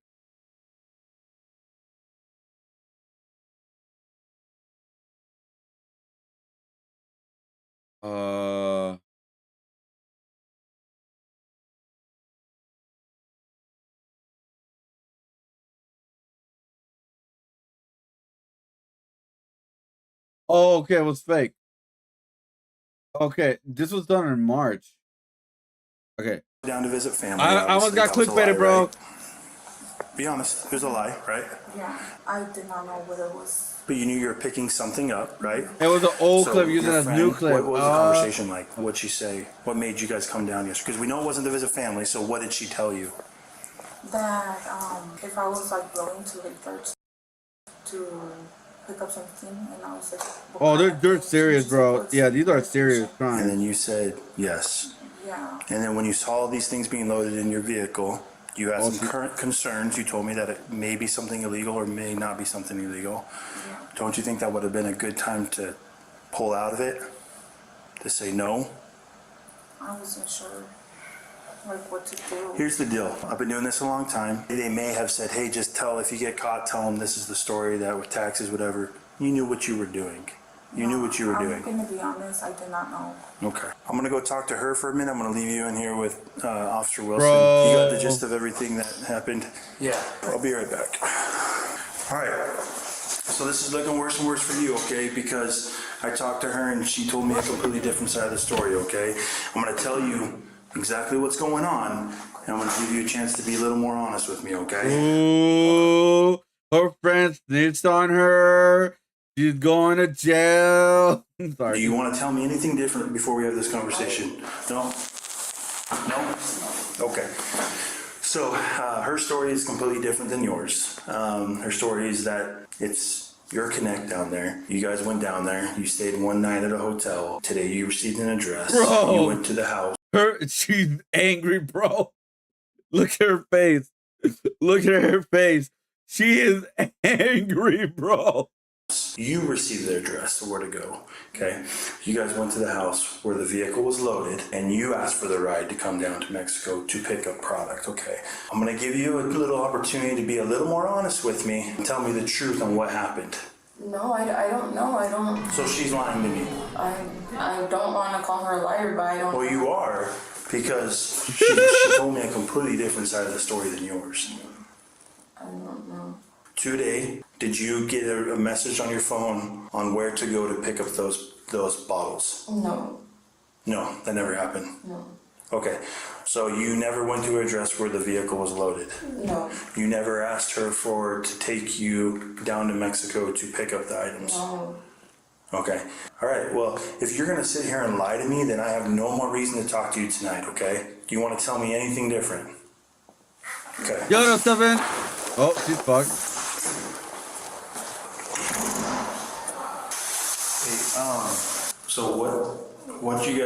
Oh, okay, it was fake. Okay, this was done in March. Okay. Down to visit family. I almost got clickbaited, bro. Right? Be honest, it was a lie, right? Yeah, I did not know what it was. But you knew you were picking something up, right? It was an old So clip using your as friend, new clip. What was the conversation like? What'd she say? What made you guys come down yesterday? Because we know it wasn't to visit family, so what did she tell you? That if I was willing to to pick up something, and I was like, Oh, they're serious, bro. Yeah, these are serious crimes. And then you said yes. Yeah. And then when you saw these things being loaded in your vehicle, you had some current concerns. You told me that it may be something illegal or may not be something illegal. Yeah. Don't you think that would have been a good time to pull out of it? To say no? I wasn't sure what to do. Here's the deal. I've been doing this a long time. They may have said, hey, just if you get caught, tell them this is the story, that with taxes, whatever. You knew what you were doing. You knew what you were doing. I'm going to be honest, I did not know. Okay. I'm going to go talk to her for a minute. I'm going to leave you in here with Officer Wilson. Bro. You got the gist of everything that happened? Yeah. I'll be right back. All right. So this is looking worse and worse for you, okay? Because I talked to her and she told me a completely different side of the story, okay? I'm going to tell you exactly what's going on, and I'm going to give you a chance to be a little more honest with me, okay? Ooh, her friend snitched on her. She's going to jail. Sorry. Do you want to tell me anything different before we have this conversation? No? No? Okay. So her story is completely different than yours. Her story is that it's your connect down there. You guys went down there. You stayed one night at a hotel. Today you received an address. Bro. You went to the house. She's angry, bro. Look at her face. Look at her face. She is angry, bro. You received the address of where to go, okay? You guys went to the house where the vehicle was loaded, and you asked for the ride to come down to Mexico to pick up product, okay? I'm gonna give you a little opportunity to be a little more honest with me and tell me the truth on what happened. No, I don't know. I don't. So she's lying to me. I don't want to call her a liar, but I don't. Well, you are, because she told me a completely different side of the story than yours. I don't know. Today, did you get a message on your phone on where to go to pick up those bottles? No. No, that never happened. No. Okay, so you never went to an address where the vehicle was loaded? No. You never asked her to take you down to Mexico to pick up the items? No. Okay, all right, well, if you're gonna sit here and lie to me, then I have no more reason to talk to you tonight, okay? Do you wanna tell me anything different? Okay. Yo, no, Stefan. Oh, she's fucked. Hey, so what do you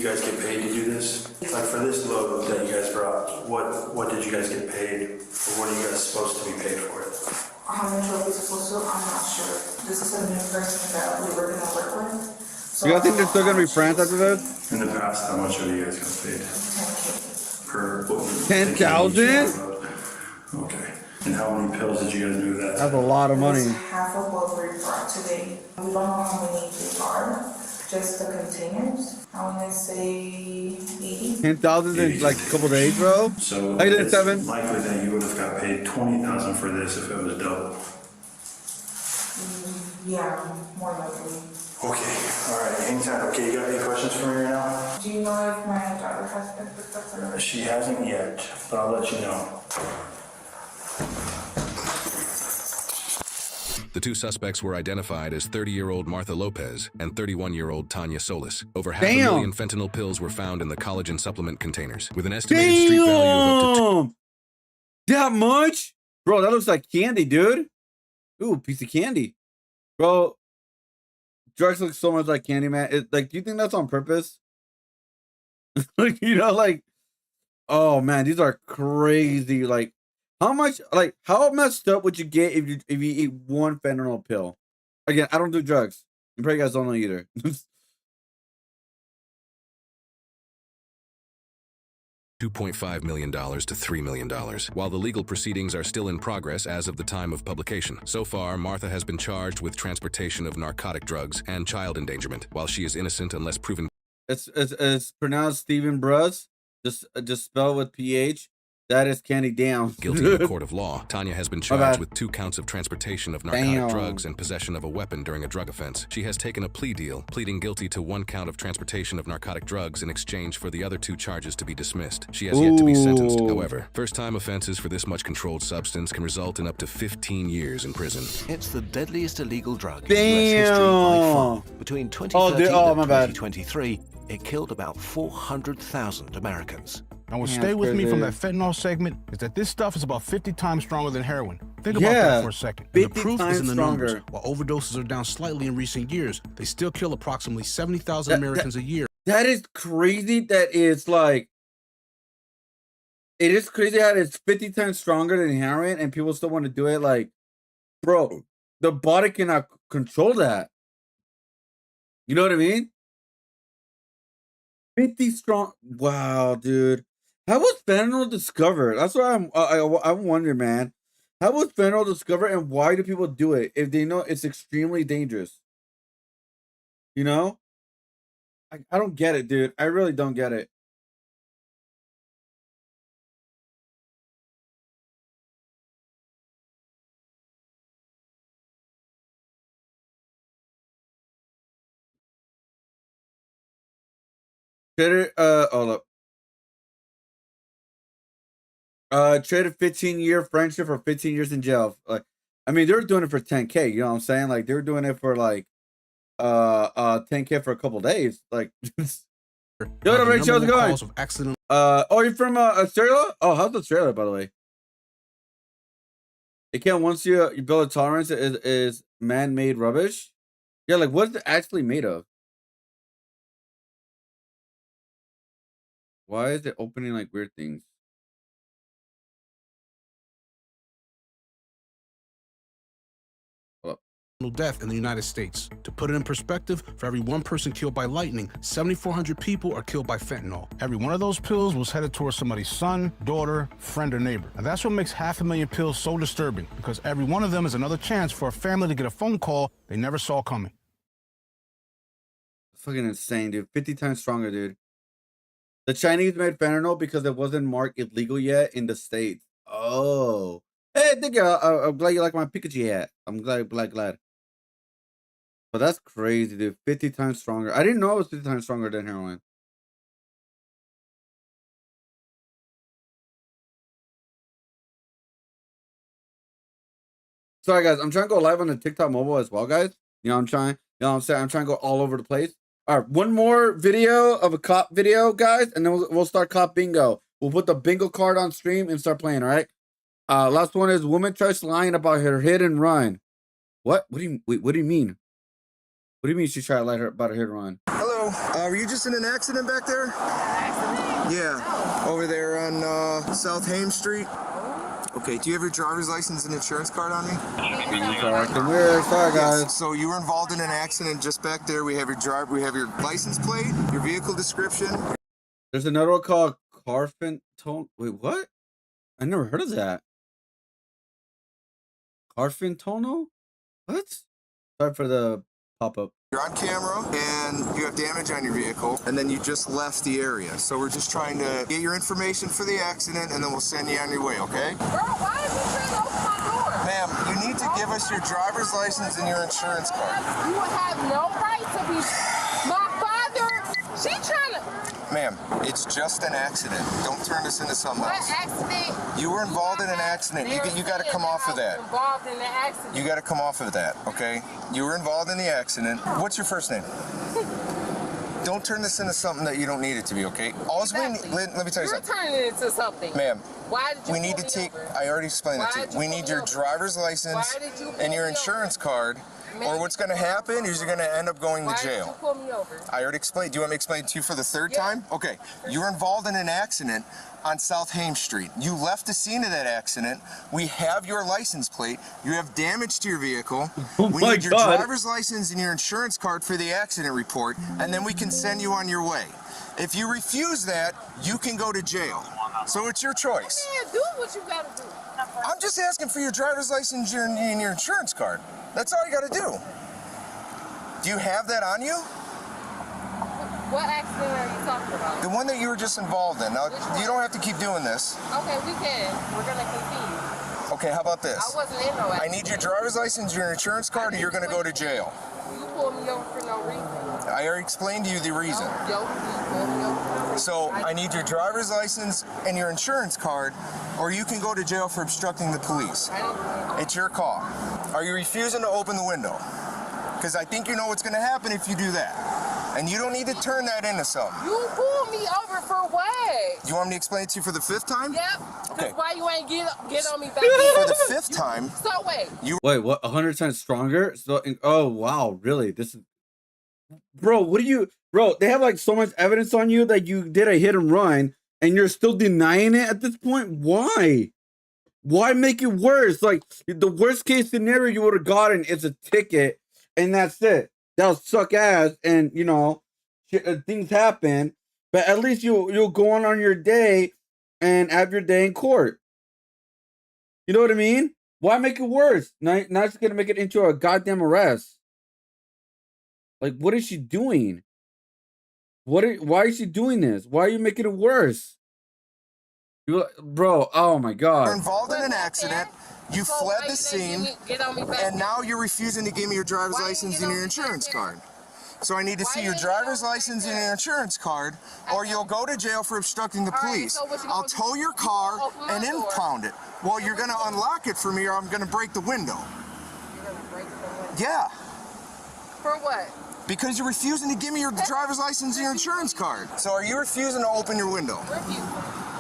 guys get paid to do this? like for this load that you guys brought, what did you guys get paid? Or what are you guys supposed to be paid for it? How much are we supposed to? I'm not sure. This is a new person that we were gonna work with. So You guys think they're still gonna be friends after this? In the past, how much have you guys got paid? 10K. Per 10,000? Okay. And how many pills did you guys do that? That's a lot of money. Half of what we brought today. We don't know how many they are, just the containers. I wanna say 80. 10,000 in like a couple days, bro. So I did it's 7. likely that you would have got paid 20,000 for this if it was double. Yeah, more likely. Okay, all right, hang tight. Okay, you got any questions for me right now? Do you know if my daughter has been picked up or not? She hasn't yet, but I'll let you know. The two suspects were identified as 30-year-old Martha Lopez and 31-year-old Tanya Solis. Over half a million fentanyl pills were found in the collagen supplement containers, with an estimated street value of up to that much? Bro, that looks like candy, dude. Ooh, piece of candy. Bro, drugs look so much like candy, man. Like, do you think that's on purpose? Like, you know, like, oh man, these are crazy. Like, how much, like, how messed up would you get if you eat one fentanyl pill? Again, I don't do drugs. I'm probably you guys don't know either. $2.5 million to $3 million. While the legal proceedings are still in progress as of the time of publication, so far Martha has been charged with transportation of narcotic drugs and child endangerment, while she is innocent unless proven. It's pronounced Stephen Bruss, just spelled with PH. That is candy down. Guilty in a court of law. Tanya has been charged with 2 counts of transportation of narcotic drugs and possession of a weapon during a drug offense. She has taken a plea deal, pleading guilty to 1 count of transportation of narcotic drugs in exchange for the other 2 charges to be dismissed. She has yet to be sentenced. However, first-time offenses for this much controlled substance can result in up to 15 years in prison. It's the deadliest illegal drug in US history by far. Between 2013 and 2023, it killed about 400,000 Americans. And what stay with me from that fentanyl segment is that this stuff is about 50 times stronger than heroin. Think about that for a second. And the proof is in the numbers. While overdoses are down slightly in recent years, they still kill approximately 70,000 Americans a year. That is crazy. That is like, it is crazy how it's 50 times stronger than heroin and people still want to do it. Like, bro, the body cannot control that. You know what I mean? 50 strong. Wow, dude. How was fentanyl discovered? That's what I'm wondering, man. How was fentanyl discovered and why do people do it if they know it's extremely dangerous? You know? I don't get it, dude. I really don't get it. Hold up. Traded 15-year friendship for 15 years in jail. Like, I mean, they were doing it for 10K. You know what I'm saying? Like, they were doing it for like 10K for a couple days. Like, yo, Rachel, how's it going? Oh, you're from Australia? Oh, how's Australia, by the way? It can't once you build a tolerance is man-made rubbish. Yeah, like what's it actually made of? Why is it opening like weird things? Death in the United States. To put it in perspective, for every 1 person killed by lightning, 7,400 people are killed by fentanyl. Every one of those pills was headed towards somebody's son, daughter, friend, or neighbor. And that's what makes 500,000 pills so disturbing, because every one of them is another chance for a family to get a phone call they never saw coming. Fucking insane, dude. 50 times stronger, dude. The Chinese made fentanyl because it wasn't marked illegal yet in the States. Oh. Hey, thank you. I'm glad you like my Pikachu hat. I'm glad. But that's crazy, dude. 50 times stronger. I didn't know it was 50 times stronger than heroin. Sorry, guys. I'm trying to go live on the TikTok mobile as well, guys. You know what I'm trying? You know what I'm saying? I'm trying to go all over the place. All right, one more video of a cop video, guys, and then we'll start cop bingo. We'll put the bingo card on stream and start playing, all right? Last one is woman tries lying about her hit and run. What? What do you mean? What do you mean she tried to lie about her hit and run? Hello. Were you just in an accident back there? Yeah, over there on South Haim Street. Okay, do you have your driver's license and insurance card on me? Sorry, guys. So you were involved in an accident just back there. We have your license plate, your vehicle description. There's another one called Carfin Tone. Wait, what? I never heard of that. Carfin Tono? What? Sorry for the pop-up. You're on camera and you have damage on your vehicle, and then you just left the area. So we're just trying to get your information for the accident, and then we'll send you on your way, okay? Bro, why is you trying to open my door? Ma'am, you need to give us your driver's license and your insurance card. You would have no right to be. My father, she trying to. Ma'am, it's just an accident. Don't turn this into something else. What accident? You were involved in an accident. You got to come off of that. Involved in the accident. You got to come off of that, okay? You were involved in the accident. What's your first name? Don't turn this into something that you don't need it to be, okay? Let me tell you something. You're turning it into something. Ma'am, why did you we need to take, I already explained it to you. We need your driver's license and your insurance card, or what's going to happen is you're going to end up going to jail. Why did you pull me over? I already explained. Do you want me to explain it to you for the third time? Okay. You were involved in an accident on South Haim Street. You left the scene of that accident. We have your license plate. You have damage to your vehicle. We need your driver's license and your insurance card for the accident report, and then we can send you on your way. If you refuse that, you can go to jail. So it's your choice. Yeah, do what you gotta do. I'm just asking for your driver's license and your insurance card. That's all you gotta do. Do you have that on you? What accident are you talking about? The one that you were just involved in. Now, you don't have to keep doing this. Okay, we can. We're gonna continue. Okay, how about this? I wasn't in no accident. I need your driver's license, your insurance card, or you're gonna go to jail. You pulled me over for no reason. I already explained to you the reason. Yo, you pulled me over for no reason. So I need your driver's license and your insurance card, or you can go to jail for obstructing the police. It's your call. Are you refusing to open the window? Because I think you know what's going to happen if you do that. And you don't need to turn that into something. You pulled me over for what? You want me to explain it to you for the fifth time? Yep. Okay. Why you ain't get on me back For the fifth time. So wait. Wait, what? 100% stronger? So, oh wow, really? This is, bro. What do you, bro? They have like so much evidence on you that you did a hit and run, and you're still denying it at this point. Why? Why make it worse? Like the worst case scenario you would have gotten is a ticket, and that's it. That'll suck ass, and you know, things happen. But at least you'll go on your day and have your day in court. You know what I mean? Why make it worse? Now it's gonna make it into a goddamn arrest. Like, what is she doing? Why is she doing this? Why are you making it worse? Bro, oh my god. You're involved in an accident. You fled the scene, and now you're refusing to give me your driver's license and your insurance card. So I need to see your driver's license and your insurance card, or you'll go to jail for obstructing the police. I'll tow your car and impound it. Well, you're going to unlock it for me, or I'm going to break the window. You're gonna break the window? Yeah. For what? Because you're refusing to give me your driver's license and your insurance card. So are you refusing to open your window?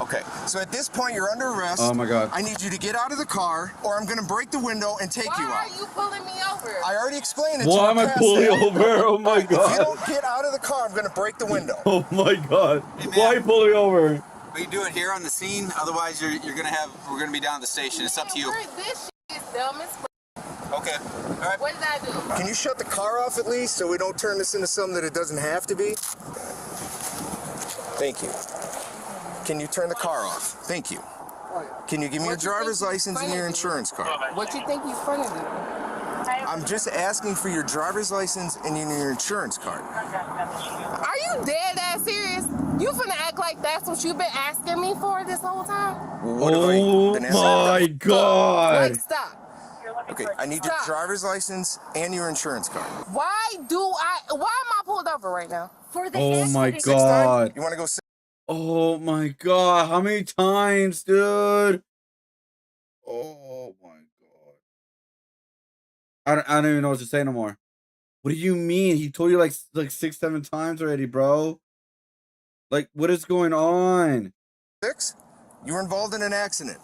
Okay, so at this point, you're under arrest. Oh my god. I need you to get out of the car, or I'm going to break the window and take you out. Why are you pulling me over? I already explained it. Why am I pulling over? Oh my god. If you don't get out of the car, I'm going to break the window. Oh my god. Why are you pulling me over? We do it here on the scene. Otherwise, we're gonna be down at the station. It's up to you. This shit is dumb as fuck. Okay. All right. What did I do? Can you shut the car off at least, so we don't turn this into something that it doesn't have to be? Thank you. Can you turn the car off? Thank you. Can you give me your driver's license and your insurance card? What you think he's funny to? I'm just asking for your driver's license and your insurance card. Are you dead ass serious? You finna act like that's what you've been asking me for this whole time? Oh my god. Like, stop. Okay, I need your driver's license and your insurance card. Why am I pulled over right now? For the Oh my god. You want to go sit? Oh my god. How many times, dude? Oh my god. I don't even know what to say no more. What do you mean? He told you like 6-7 times already, bro. Like, what is going on? 6? You were involved in an accident.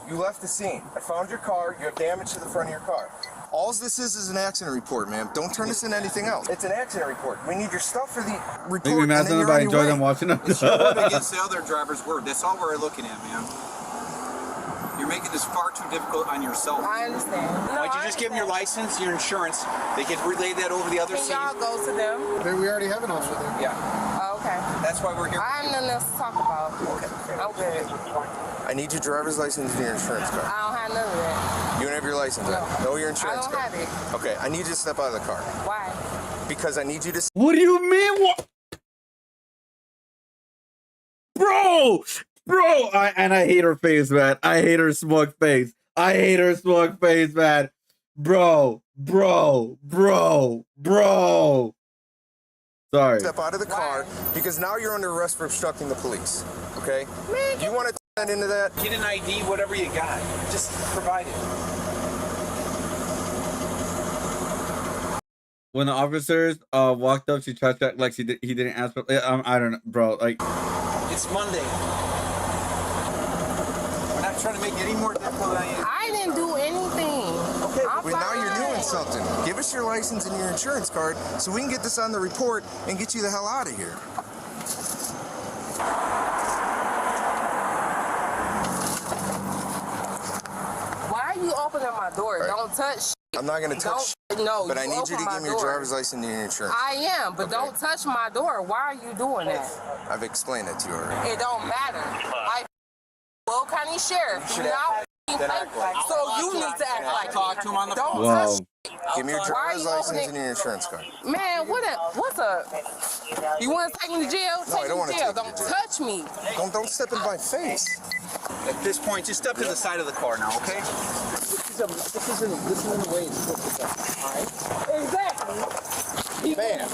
You left the scene. I found your car. You have damage to the front of your car. All this is an accident report, ma'am. Don't turn this into anything else. It's an accident report. We need your stuff for the report. Make me mad if I enjoy them watching them. It's your word against the other driver's word. That's all we're looking at, ma'am. You're making this far too difficult on yourself. I understand. Why don't you just give them your license, your insurance? They can relay that over the other Can seat. y'all go to them? We already have an officer there. Yeah. Oh, okay. That's why we're here. I have nothing else to talk about. Okay. I'm good. I need your driver's license and your insurance card. I don't have none of that. You don't have your license, right? No, your I insurance don't card. have it. Okay, I need you to step out of the car. Why? Because I need you to... What do you mean? What? Bro! Bro! I hate her face, man. I hate her smug face. I hate her smug face, man. Bro. Sorry. Step out of the car because now you're under arrest for obstructing the police. Okay? Man, you want to turn into that? Get an ID, whatever you got. Just provide it. When the officers walked up, she tried to act like he didn't ask for. I don't know, bro. Like, It's Monday. We're not trying to make it any more difficult than I didn't do anything. Okay, well, now you're doing something. Give us your license and your insurance card so we can get this on the report and get you the hell out of here. Why are you opening my door? Right. Don't touch. I'm not going to touch. No, but I need you to give me your driver's license and your insurance. I am, but don't touch my door. Why are you doing that? I've explained it to you already. It don't matter. I Will County Sheriff. So you need to act like talk to him on the phone. Wow. Touch. Give me your driver's license and your insurance card. Man, what's up? You want to take me to jail? No, I don't want to take you to Don't jail. touch me. Don't step in my face. At this point, just step to the side of the car now, okay? This isn't the way it's supposed to go. All right? Exactly. Bam.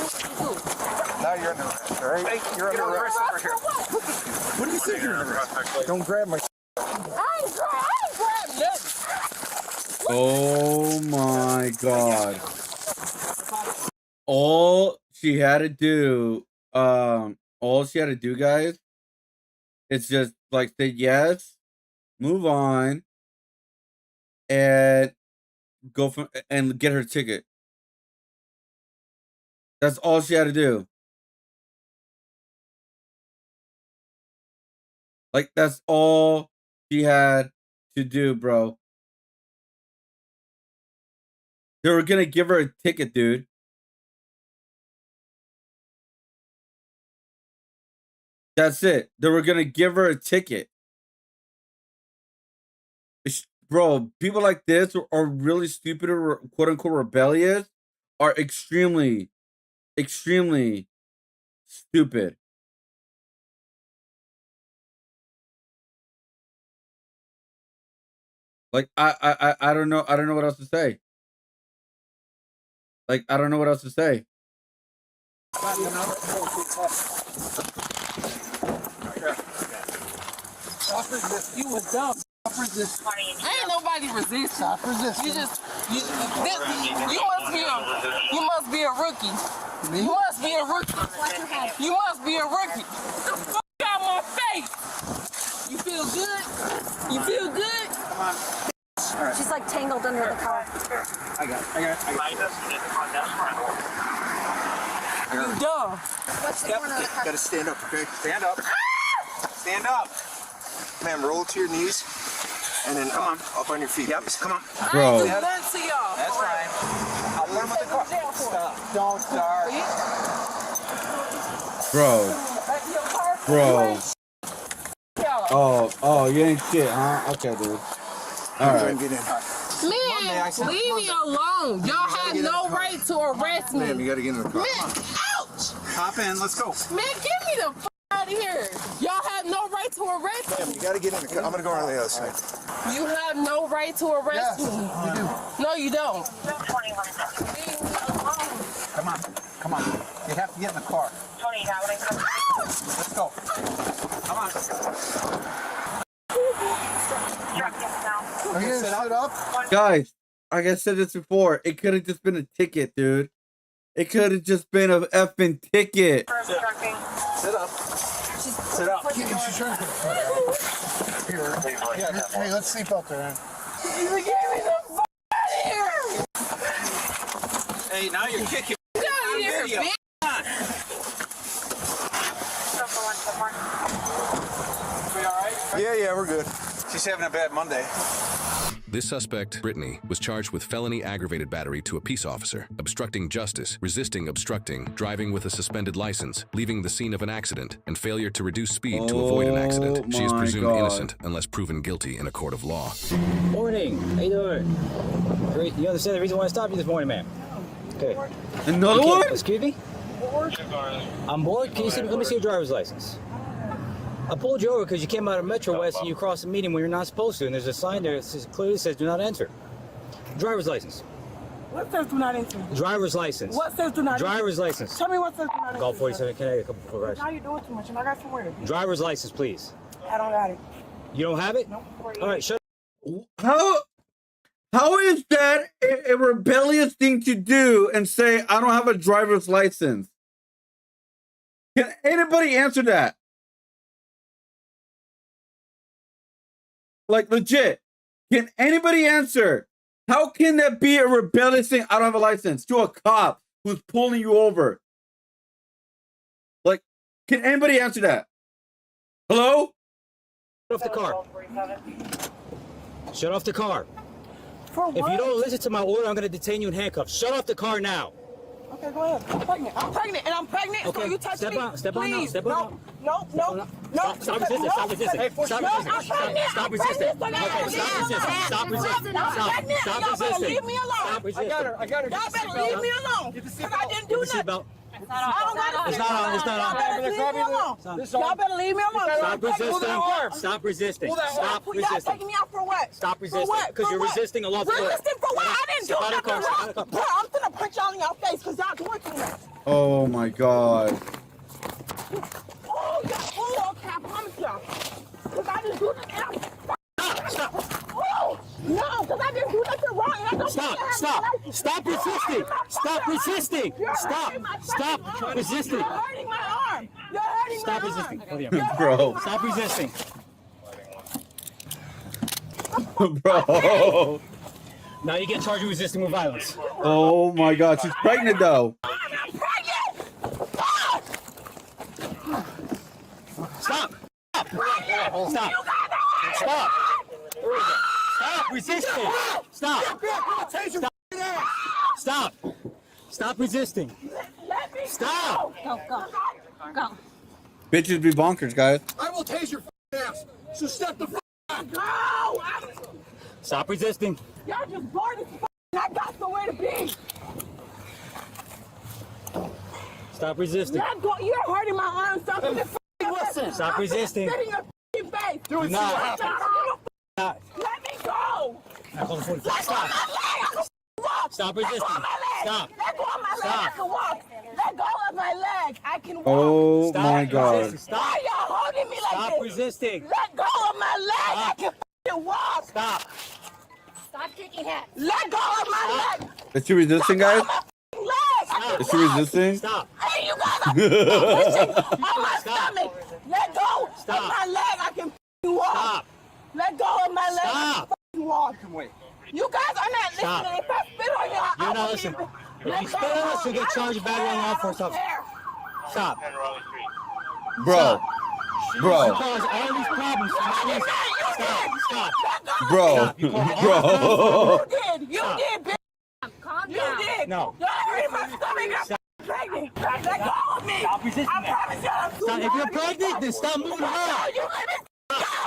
Now you're under arrest, all right? Hey, you're under arrest over here. What are you thinking of? Don't grab my... I ain't grab nothing. oh my god! All she had to do, guys, is just like say yes, move on, and go from and get her ticket. That's all she had to do. Like, that's all she had to do, bro. They were gonna give her a ticket, dude. That's it. They were gonna give her a ticket. Bro, people like this are really stupid or quote unquote rebellious are extremely stupid. Like I don't know what else to say. Like I don't know what else to say. You was dumb. Ain't nobody resist. Stop resisting. You must be a rookie. You must be a rookie. You must be a rookie. The fuck out my face. You feel good? You feel good? Come on. All right. She's like tangled under the car. I got You dumb. Gotta stand up, okay? Stand up. Stand up. Ma'am, roll to your knees. And then come on, up on your feet. Yep, please. come on. Bro. I ain't do nothing to y'all. That's right. I'll put him in the car. Stop. Don't start. Bro. Oh, you ain't shit, huh? Okay, dude. All right. Man, leave me alone. Y'all have no right to arrest me. Ma'am, you gotta get in the car. Man, ouch. Hop in, let's go. Man, get me the fuck out of here. Y'all have no right to arrest me. Ma'am, you gotta get in the car. I'm gonna go around the other side. You have no right to arrest me. You do. No, you don't. Come on. You have to get in the car. Let's go. Come on. Are you gonna sit up? Guys, like I said this before, it could have just been a ticket, dude. It could have just been a effing ticket. Sit up. Sit up. She's trying to Here. Hey, let's sleep out there, man. You get me the fuck out of here. Hey, now you're kicking. Video. Yeah, we're good. She's having a bad Monday. This suspect, Brittany, was charged with felony aggravated battery to a peace officer, obstructing justice, resisting obstructing, driving with a suspended license, leaving the scene of an accident, and failure to reduce speed to avoid an accident. She is presumed innocent unless proven guilty in a court of law. Morning. How you doing? Great. You understand the reason why I stopped you this morning, ma'am? Okay. Another one? Excuse me? I'm bored. Can you see, let me see your driver's license. I pulled you over because you came out of Metro West and you crossed the median when you're not supposed to, and there's a sign there that clearly says do not enter. Driver's license. What says do not enter? Driver's license. What says do not enter? Driver's license. Tell me what says do not enter. Golf 47 Connecticut, a couple for rides. Now you're doing too much, and I got somewhere to be. Driver's license, please. I don't got it. You don't have it? No. All right, shut How is that a rebellious thing to do and say, I don't have a driver's license? Can anybody answer that? Like, legit. Can anybody answer? How can that be a rebellious thing? I don't have a license to a cop who's pulling you over. Like, can anybody answer that? Hello? off the car. Shut off the car. For what? If you don't listen to my order, I'm going to detain you in handcuffs. Shut off the car now. Okay, go ahead. I'm pregnant. I'm pregnant, and I'm pregnant. Okay. So you touch Step me. on. Step on now. Please. Step on No. Stop resisting. Stop resisting. Hey, Stop no, resisting. I'm pregnant. Stop I'm resisting. pregnant. Okay, stop resisting. Stop resisting. I'm pregnant. Stop Y'all better resisting. leave me alone. Stop resisting. I got her. Y'all better leave me alone. Because I didn't do nothing. It's not on. It's not on. Y'all better leave me alone. Y'all better leave me alone. Stop resisting. Stop resisting. Stop Y'all resisting. taking me out for what? Stop resisting. For what? Because you're resisting a lawful order. Resisting for what? I didn't do Step out of the nothing car. wrong. Bro, I'm gonna punch y'all in your face because y'all doing too much. Oh my God. Oh, okay, I promise y'all. Because I didn't do nothing. Stop. Oh, no, because I didn't do nothing wrong. And I don't Stop resisting. Stop resisting. Stop resisting. You're hurting my arm. You're hurting Stop my resisting. arm. Bro. Stop resisting. Bro. Now you get charged with resisting with violence. Oh my God. She's pregnant though. Stop. Stop resisting. Stop resisting. Stop. Go. Bitches be bonkers, guys. I will tase your ass. So step the go. Stop resisting. Y'all just bored as I got somewhere to be. Stop resisting. You're hurting my arm. Stop listen. Stop resisting. Sit in your face. Do not. Let me go. Let go of my leg. Stop resisting. Stop. Let go of my leg. I can walk. Let go of my leg. I can walk. Oh my God. Why y'all holding me like this? Stop resisting. Let go of my leg. I can walk. Stop. Stop kicking hats. Let go of my leg. Is she resisting, guys? Leg. Is she resisting? Stop. Hey, you got on my stomach. Let go of my leg. I can walk. Stop. Let go of my leg. Stop. I can walk. You guys are not Stop. listening. If I spit on y'all, You're not listening. If you spit on us, you'll get charged with battery on law enforcement officer. Stop. Bro. You Bro. cause all these problems for no reason. Stop. Bro. Bro. You did, bitch. Calm You down. did. No. Y'all hurt my stomach. I'm pregnant. Let go of me. Stop resisting I that. promise y'all. Stop. If you're pregnant, then stop moving around. You let me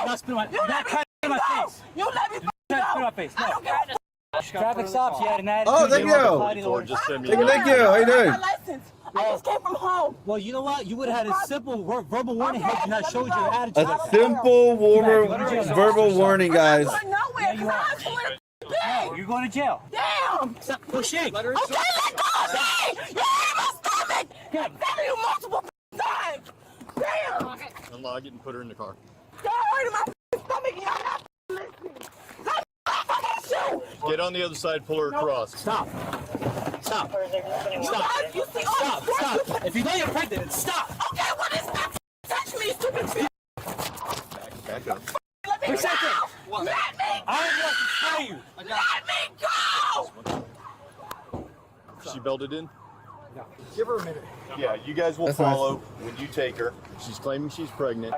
Not spit on my, not cut in my face. You let me Not spit on my face. I don't No. care. Traffic stops. You had an attitude. Oh, thank You didn't you. apply to the order. Thank you. How you doing? My license. I just came from home. Well, you know what? You would have had a simple verbal warning had you not showed your attitude. A simple verbal warning, guys. I'm going nowhere. Yeah, you are. I'm somewhere No, big. you're going to jail. Damn. Stop pushing. Okay, let go of me. You're in my stomach. I'm telling you multiple times. Damn. Unlock it and put her in the car. Y'all hurting my stomach. Y'all not listening. Let me fucking shoot. Get on the other side, pull her across. Stop. Stop. Stop. You see all Stop. the Stop. If you know you're pregnant, then stop. Okay, what is that? Touch me, stupid bitch. Back up. Let me Protect go. her. Let me I don't want to spray you. Let me go. She belted in? No. Give her a minute. Yeah, you guys will That's follow when you take her. She's claiming she's pregnant.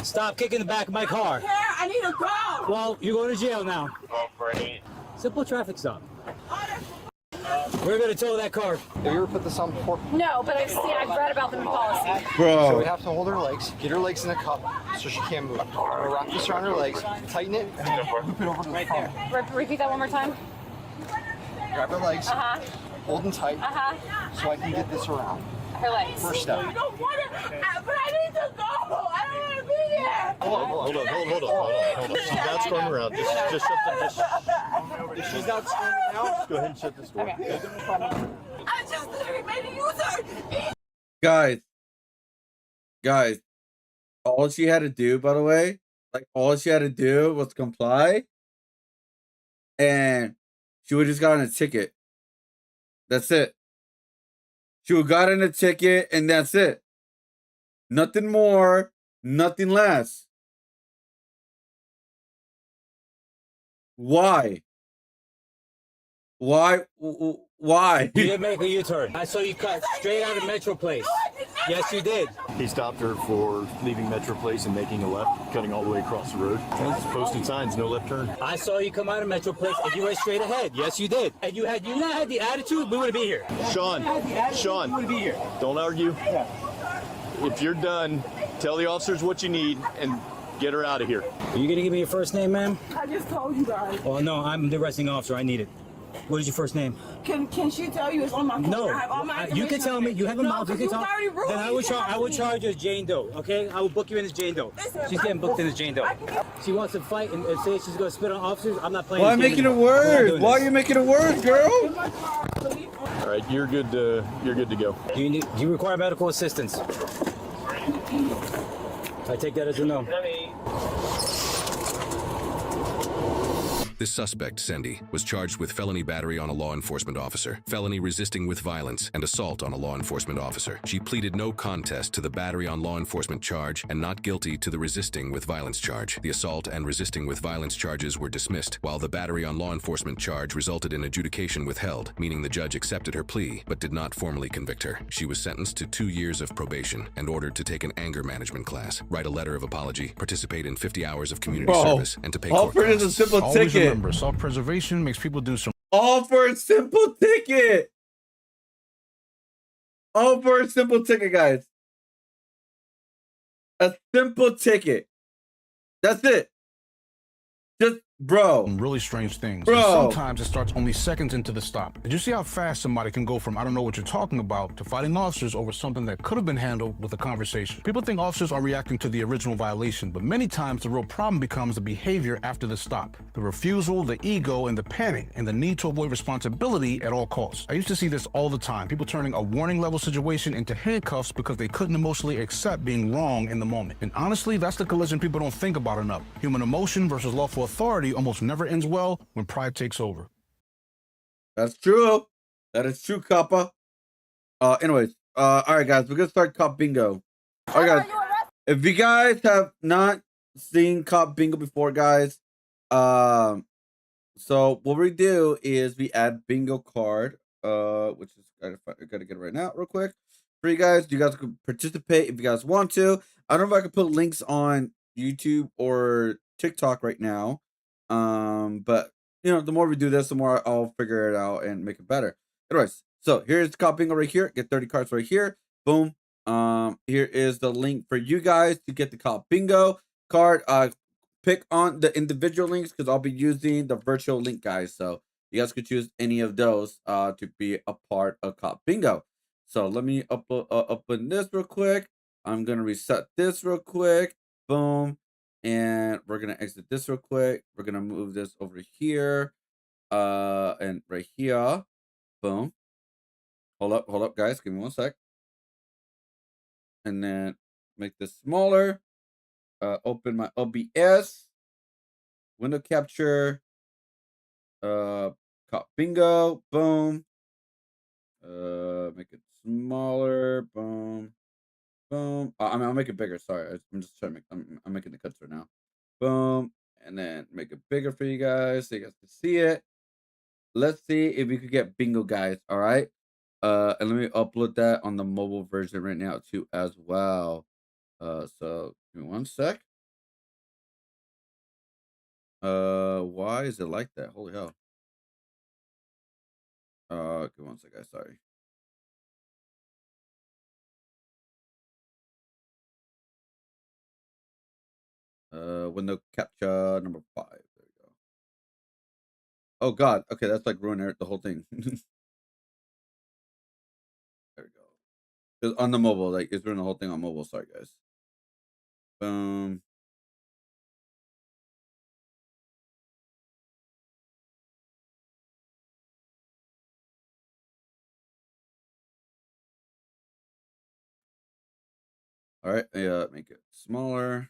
Stop kicking the back of my car. I need to go. Well, you're going to jail now. Simple traffic stop. We're going to tow that car. Have you ever put this on before? No, but I've read about them in policy. Bro. So we have to hold her legs, get her legs in a cup so she can't move. We're wrap this around her legs, tighten it, and then loop it over to the front. Repeat that one more time. Grab her legs, Uh-huh. hold them tight, Uh-huh. so I can get this around. Her legs. First step. I don't want to, but I need to go. I don't want to be here. Hold on. She's not storming around. Just shut the. If she's not screaming out, Go ahead and shut this door. I just literally made a U-turn. Guys, all she had to do, by the way, like all she had to do was comply, and she would just gotten a ticket. That's it. She would gotten a ticket, and that's it. Nothing more, nothing less. Why? Why? Why? You didn't make a U-turn. I saw you cut straight out of Metro Place. Yes, you did. He stopped her for leaving Metro Place and making a left, cutting all the way across the road. There's posted signs, no left turn. I saw you come out of Metro Place and you went straight ahead. Yes, you did. And you not had the attitude, we wouldn't be here. Sean, We wouldn't be here. don't argue. If you're done, tell the officers what you need and get her out of here. Are you gonna give me your first name, ma'am? I just told you guys. Oh no, I'm the arresting officer. I need it. What is your first name? Can she tell you it's on my phone? No, I have all my you can tell me. You have a mouth. You can tell. already ruled Then I would charge you as Jane Doe. Okay, I will book you in as Jane Doe. She's getting booked in as Jane Doe. She wants to fight and say she's gonna spit on officers. I'm not playing. Why making it worse? Why are you making it worse, girl? All right, you're good to go. Do you require medical assistance? I take that as a no. This suspect, Cindy, was charged with felony battery on a law enforcement officer, felony resisting with violence, and assault on a law enforcement officer. She pleaded no contest to the battery on law enforcement charge and not guilty to the resisting with violence charge. The assault and resisting with violence charges were dismissed, while the battery on law enforcement charge resulted in adjudication withheld, meaning the judge accepted her plea but did not formally convict her. She was sentenced to 2 years of probation and ordered to take an anger management class, write a letter of apology, participate in 50 hours of community service, and to pay court Offer is a costs. simple Always ticket. remember, self-preservation makes people do some. All for a simple ticket. All for a simple ticket, guys. A simple ticket. That's it. Just, bro. Really strange things. Bro. And sometimes it starts only seconds into the stop. Did you see how fast somebody can go from I don't know what you're talking about to fighting officers over something that could have been handled with a conversation? People think officers are reacting to the original violation, but many times the real problem becomes the behavior after the stop. The refusal, the ego, and the panic, and the need to avoid responsibility at all costs. I used to see this all the time. People turning a warning level situation into handcuffs because they couldn't emotionally accept being wrong in the moment. And honestly, that's the collision people don't think about enough. Human emotion versus lawful authority almost never ends well when pride takes over. That's true. That is true, Kappa. Anyways, all right, guys, we're gonna start Cop Bingo. All right, guys, if you guys have not seen Cop Bingo before, guys, so what we do is we add bingo card, which is I gotta get it right now, real quick. For you guys can participate if you guys want to. I don't know if I can put links on YouTube or TikTok right now. But you know, the more we do this, the more I'll figure it out and make it better. Anyways, so here's the Cop Bingo right here. Get 30 cards right here. Boom. Here is the link for you guys to get the Cop Bingo card. Pick on the individual links because I'll be using the virtual link, guys. So you guys could choose any of those to be a part of Cop Bingo. So let me open this real quick. I'm gonna reset this real quick. Boom. And we're gonna exit this real quick. We're gonna move this over here, and right here. Boom. Hold up, guys. Give me 1 sec. And then make this smaller. Open my OBS. Window capture. Cop Bingo. Boom. Make it smaller. Boom. Boom. I'll make it bigger. Sorry, I'm just trying to make. I'm making the cuts right now. Boom, and then make it bigger for you guys so you guys can see it. let's see if we could get bingo, guys. All right. And let me upload that on the mobile version right now too as well. So give me one sec. Why is it like that? Holy hell. Give me one sec, guys. Sorry. Window capture number 5. There we go. Oh God. Okay, that's like ruining the whole thing. There we go. Just on the mobile, like it's ruining the whole thing on mobile. Sorry, guys. Boom. All right. Yeah, make it smaller.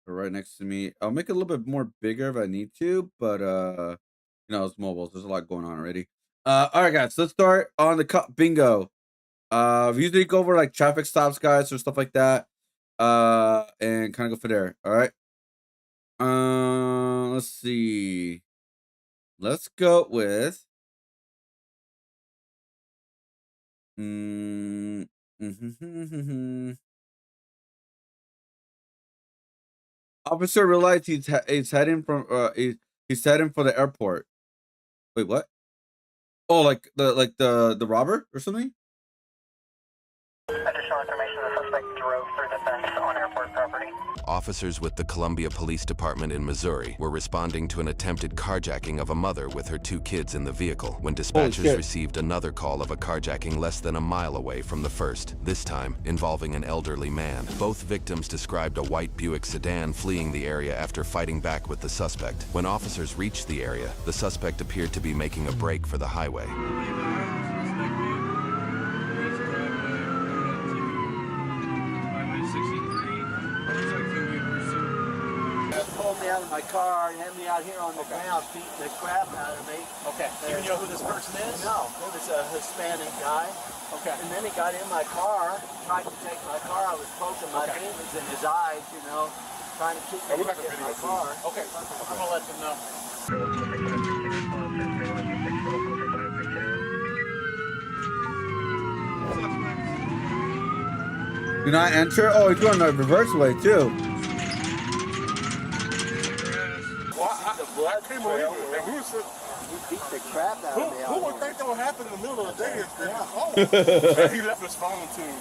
Right next to me. I'll make it a little bit more bigger if I need to, but you know, it's mobile. So there's a lot going on already. All right, guys. Let's start on the cup bingo. We usually go over like traffic stops, guys, or stuff like that. And kind of go for there. All right. Let's see. Let's go with. Officer realized he's heading from he's heading for the airport. Wait, what? Oh, like the robber or something? Additional information: the suspect drove through the fence on airport property. Officers with the Columbia Police Department in Missouri were responding to an attempted carjacking of a mother with her 2 kids in the vehicle when dispatchers received another call of a carjacking less than a mile away from the first, this time involving an elderly man. Both victims described a white Buick sedan fleeing the area after fighting back with the suspect. When officers reached the area, the suspect appeared to be making a break for the highway. Out of my car and had me out here on the ground beating the crap out of me. Okay. Do you know who this person is? No, it was a Hispanic guy. Okay. And then he got in my car, tried to take my car. I was poking my fingers in his eyes, you know, trying to keep me from getting my car. Okay. I'm gonna let them know. Do not enter. Oh, he's going the reverse way too. He beat the crap out of me. Who would think that would happen in the middle of the day? He left his phone too.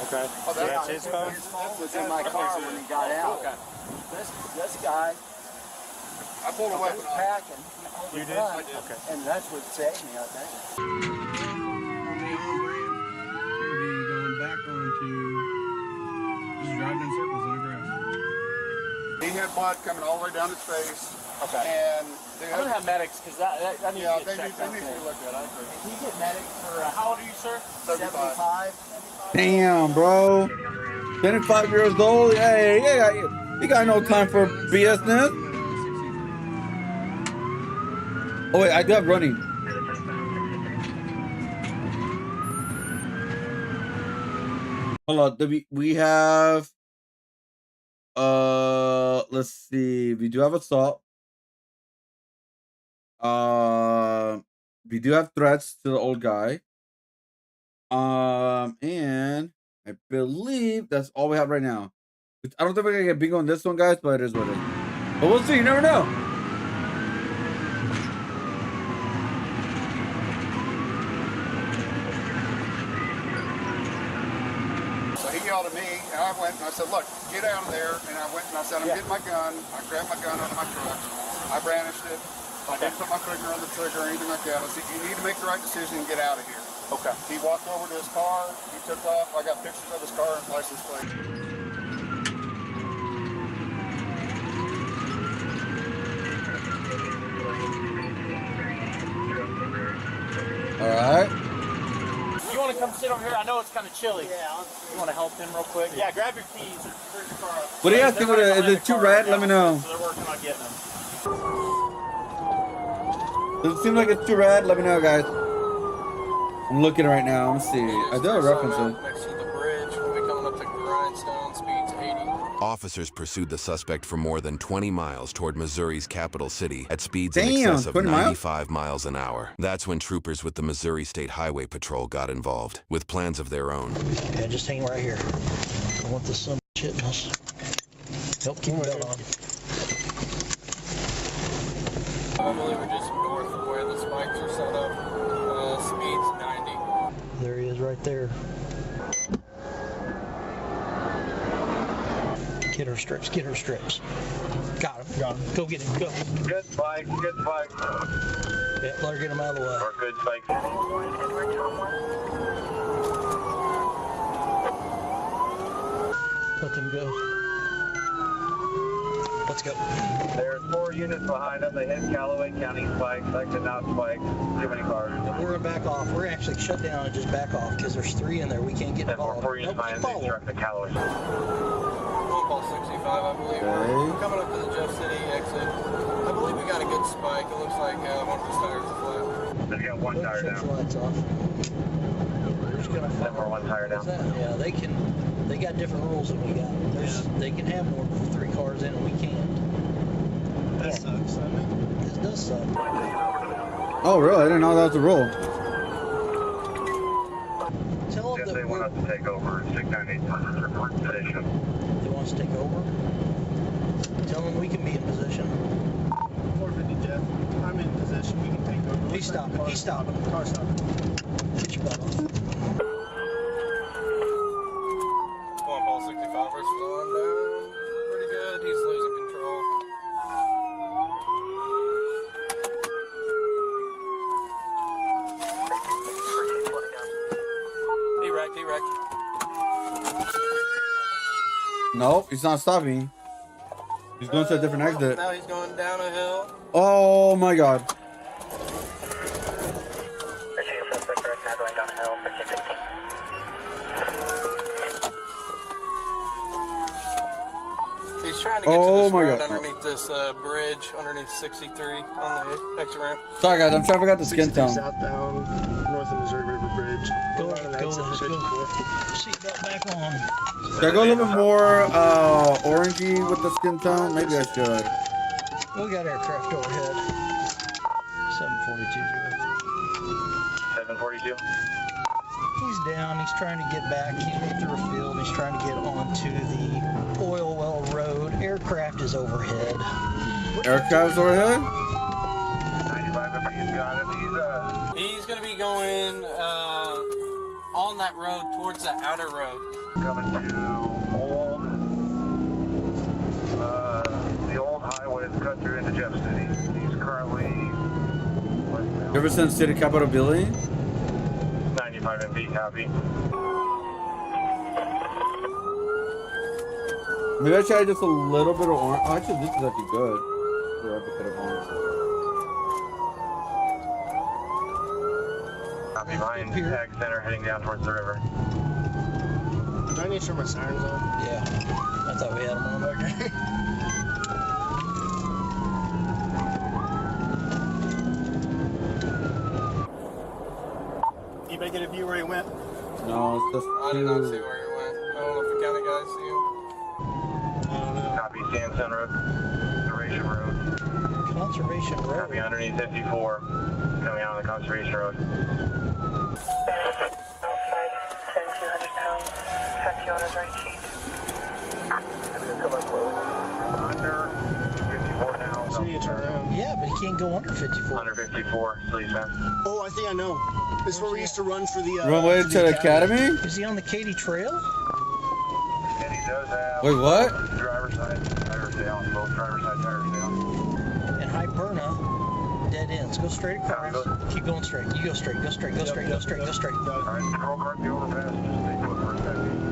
Okay. Oh, that's his phone? That was in my car when he got out. Okay. This guy, I pulled away. Was packing. You did? I did. Okay. And that's what saved me, I think. Going back onto just driving in circles in the grass. He had blood coming all the way down his face. Okay. And I'm gonna have medics because that needs to get checked out. They need to be looked at. I agree. Can you get medics for how old are you, sir? 75. Damn, bro. 25 years old. Hey, yeah, you got no time for BSness. Oh wait, I do have running. Hold on. We have. Let's see. We do have assault. We do have threats to the old guy. And I believe that's all we have right now. I don't think we're gonna get bingo on this one, guys, but it is what it is. But we'll see. You never know. So he yelled at me, and I went and I said, "Look, get out of there!" And I went and I said, "I'm getting my gun." I grabbed my gun out of my truck. I brandished it. I didn't put my finger on the trigger or anything like that. I said, "You need to make the right decision and get out of here." Okay. He walked over to his car. He took off. I got pictures of his car and license plate. All right. You want to come sit over here? I know it's kind of chilly. Yeah. You want to help him real quick? Yeah, grab your keys. What do you think? Is it too red? Let me know. So they're working on getting them. Does it seem like it's too red? Let me know, guys. I'm looking right now. Let's see. I do have references. Next to the bridge, we'll be coming up to Grindstone, speeds 80. Officers pursued the suspect for more than 20 miles toward Missouri's capital city at speeds in Damn, excess of 20 miles? 95 miles an hour. That's when troopers with the Missouri State Highway Patrol got involved, with plans of their own. Yeah, just hang right here. I want this son of shit in us. Help keep the belt on. I believe we're just north of where the spikes are set up. Speed's 90. There he is right there. Get her strips, get her strips. Got him, got him. Go get him, go. Good spike, good spike. Yeah, let her get him out of the way. Or good spike. Let them go. Let's go. There's 4 units behind them. They hit Callaway County spikes. I could not spike too many cars. We're gonna back off. We're actually shut down and just back off because there's 3 in there. We can't get involved. 4 units behind them. They struck the Callaway. Ball 65, I believe. We're coming up to the Jeff City exit. I believe we got a good spike. It looks like one of the tires is flat. They got 1 tire down. Lights off. We're just gonna follow. 1 tire down. Yeah, they can. They got different rules than we got. They can have more than 3 cars in, and we can't. That sucks. I mean, this does suck. Oh, really? I didn't know that was a rule. Tell them that they want us to take over. 698 report position. They want us to take over. Tell them we can be in position. 450 Jeff. I'm in position. We can take over. He's stopping. He's stopping. Car stopping. Get your butt off. Ball 65 is slowing down. Pretty good. He's losing control. He wrecked. Nope, he's not stopping. He's going to a different exit. Now he's going down a hill. Oh my god. He's trying to get to this road underneath this bridge, underneath 63 on the exit ramp. Sorry guys, I'm trying to figure out the skin tone. Southbound, north of Missouri River Bridge. Go, seatbelt back on. Should I go a little bit more orangey with the skin tone? Maybe I should. We got aircraft overhead. 742. 742. He's down. He's trying to get back. He's moved through a field. He's trying to get onto the oil well road. Aircraft is overhead. Aircraft's overhead? 95, he's got him. He's going to be going on that road towards the outer road. Coming to the old highway that's cut through into Jeff City. He's currently Jefferson City Capital Building? 95 MB, copy. Maybe I try just a little bit of orange. Oh, actually, this is actually good. For a bit of orange. Copy, line tag center heading down towards the river. Do I need to turn my sirens on? Yeah. I thought we had them on. Okay. Anybody get a view where he went? No, it's just. I did not see where he went. I don't know if the county guys see him. Copy, Sandstone Road, Conservation Road. Conservation Road? Copy, underneath 54, coming out on the Conservation Road. Outside, 200 pounds. Check you on his right cheek. Under 54 now. So you turn around. Yeah, but he can't go under 54. Under 54, please, man. Oh, I think I know. This is where we used to run for the. Run away to the academy? Is he on the Katy Trail? And he does have. Wait, what? Driver's side tires down. Both driver's side tires down. And Hiberna, dead ends. Go straight across. Keep going straight. You go straight. Go straight. Go straight. Go straight. Go straight. All right, control car, the overpass. Just stay put for a second.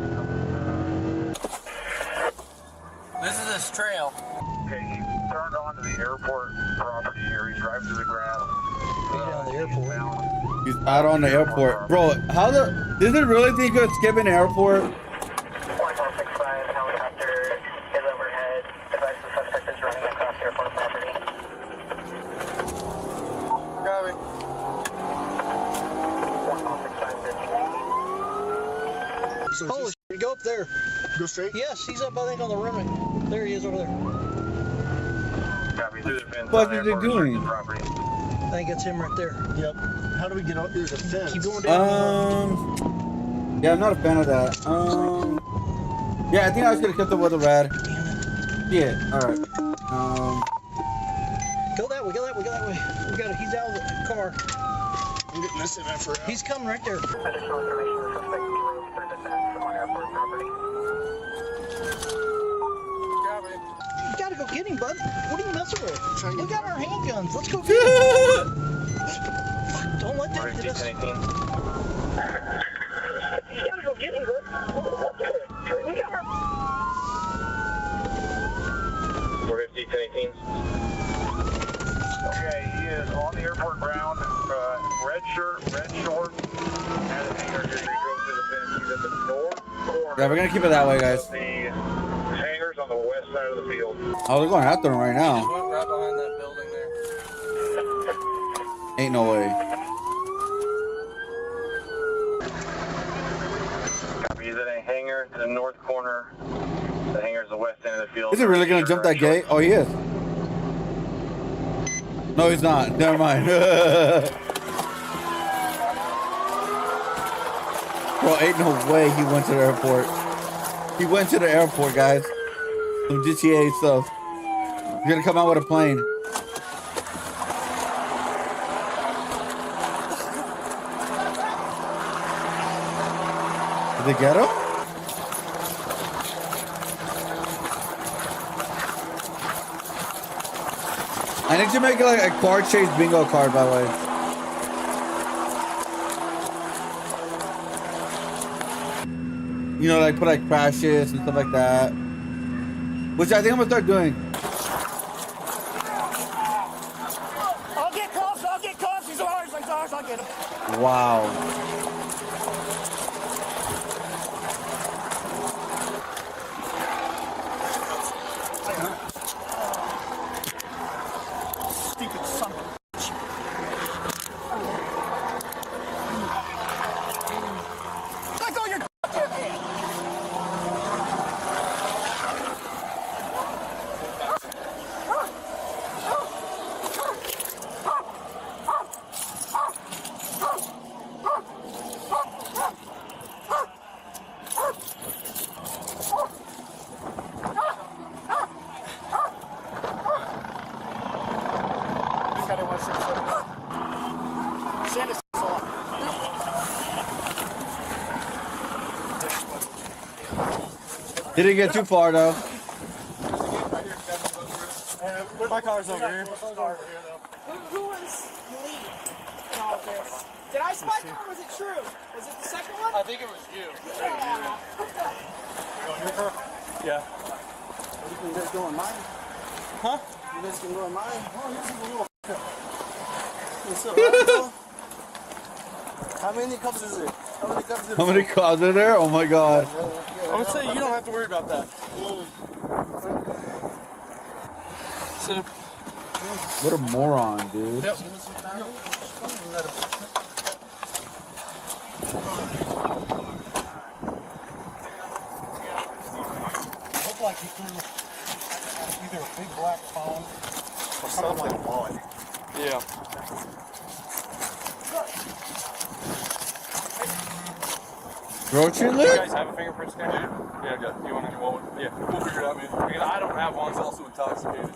This is his trail. Okay, he turned onto the airport property here. He's driving through the grass. He's down the airport. He's out on the airport. Bro, how the. Does it really think you could skip an airport? 1465, helicopter is overhead. Advise the suspect is running across airport property. Copy. 1465, Holy shit, go up there. there. Go straight? Yes, he's up, I think, on the runway. There he is over there. What is he doing? I think it's him right there. Yep. How do we get out? There's a fence. Keep going down. Yeah, I'm not a fan of that. Yeah, I think I was gonna keep up with the red. Yeah, alright. Go that way, go that way, go that way. We got it. He's out of the car. I'm getting this in for He's coming right there. Additional information, the suspect roads for defense on airport property. You gotta go get him, bud. What are you messing with? We got our handguns. Let's go get him. Don't let them get us. You gotta go get him, bud. We got our... 450, 1018. Okay, he is on the airport ground, red shirt, red shorts, and a hanger here. He goes to the fence. He's at the north corner. Yeah, we're gonna keep it that way, guys. The hangars on the west side of the field. Oh, they're going after him right now. Right behind that building there. Ain't no way. Copy. He's at a hangar to the north corner. The hangar's the west end of the field. Is he really gonna jump that gate? Oh, he is. No, he's not. Never mind. Bro, ain't no way he went to the airport. He went to the airport, guys. Some GTA stuff. He's gonna come out with a plane. Did they get him? I need to make like a car chase bingo card, by the way. You know, like put like crashes and stuff like that. Which I think I'm gonna start doing. I'll get cuffs. He's ours. I'll get him. Wow. Stupid son of a bitch. Let go of your goddamn hand. Didn't get too far though. My car's over here. Who was lead in all of this? Did I spy car or was it true? Was it the second one? I think it was you. Yeah. Yeah. You guys go in mine? Huh? You guys can go in mine? How many cups is it? How many cars are there? Oh my god. I would say you don't have to worry about that. What a moron, dude. Yep. Looked like he threw either a big black phone or something like a wallet. Yeah. Roach in You there? guys have a fingerprint scanner? Yeah, I got. You want to do one? Yeah, we'll figure it out, man. Because I don't have one. It's also intoxicated.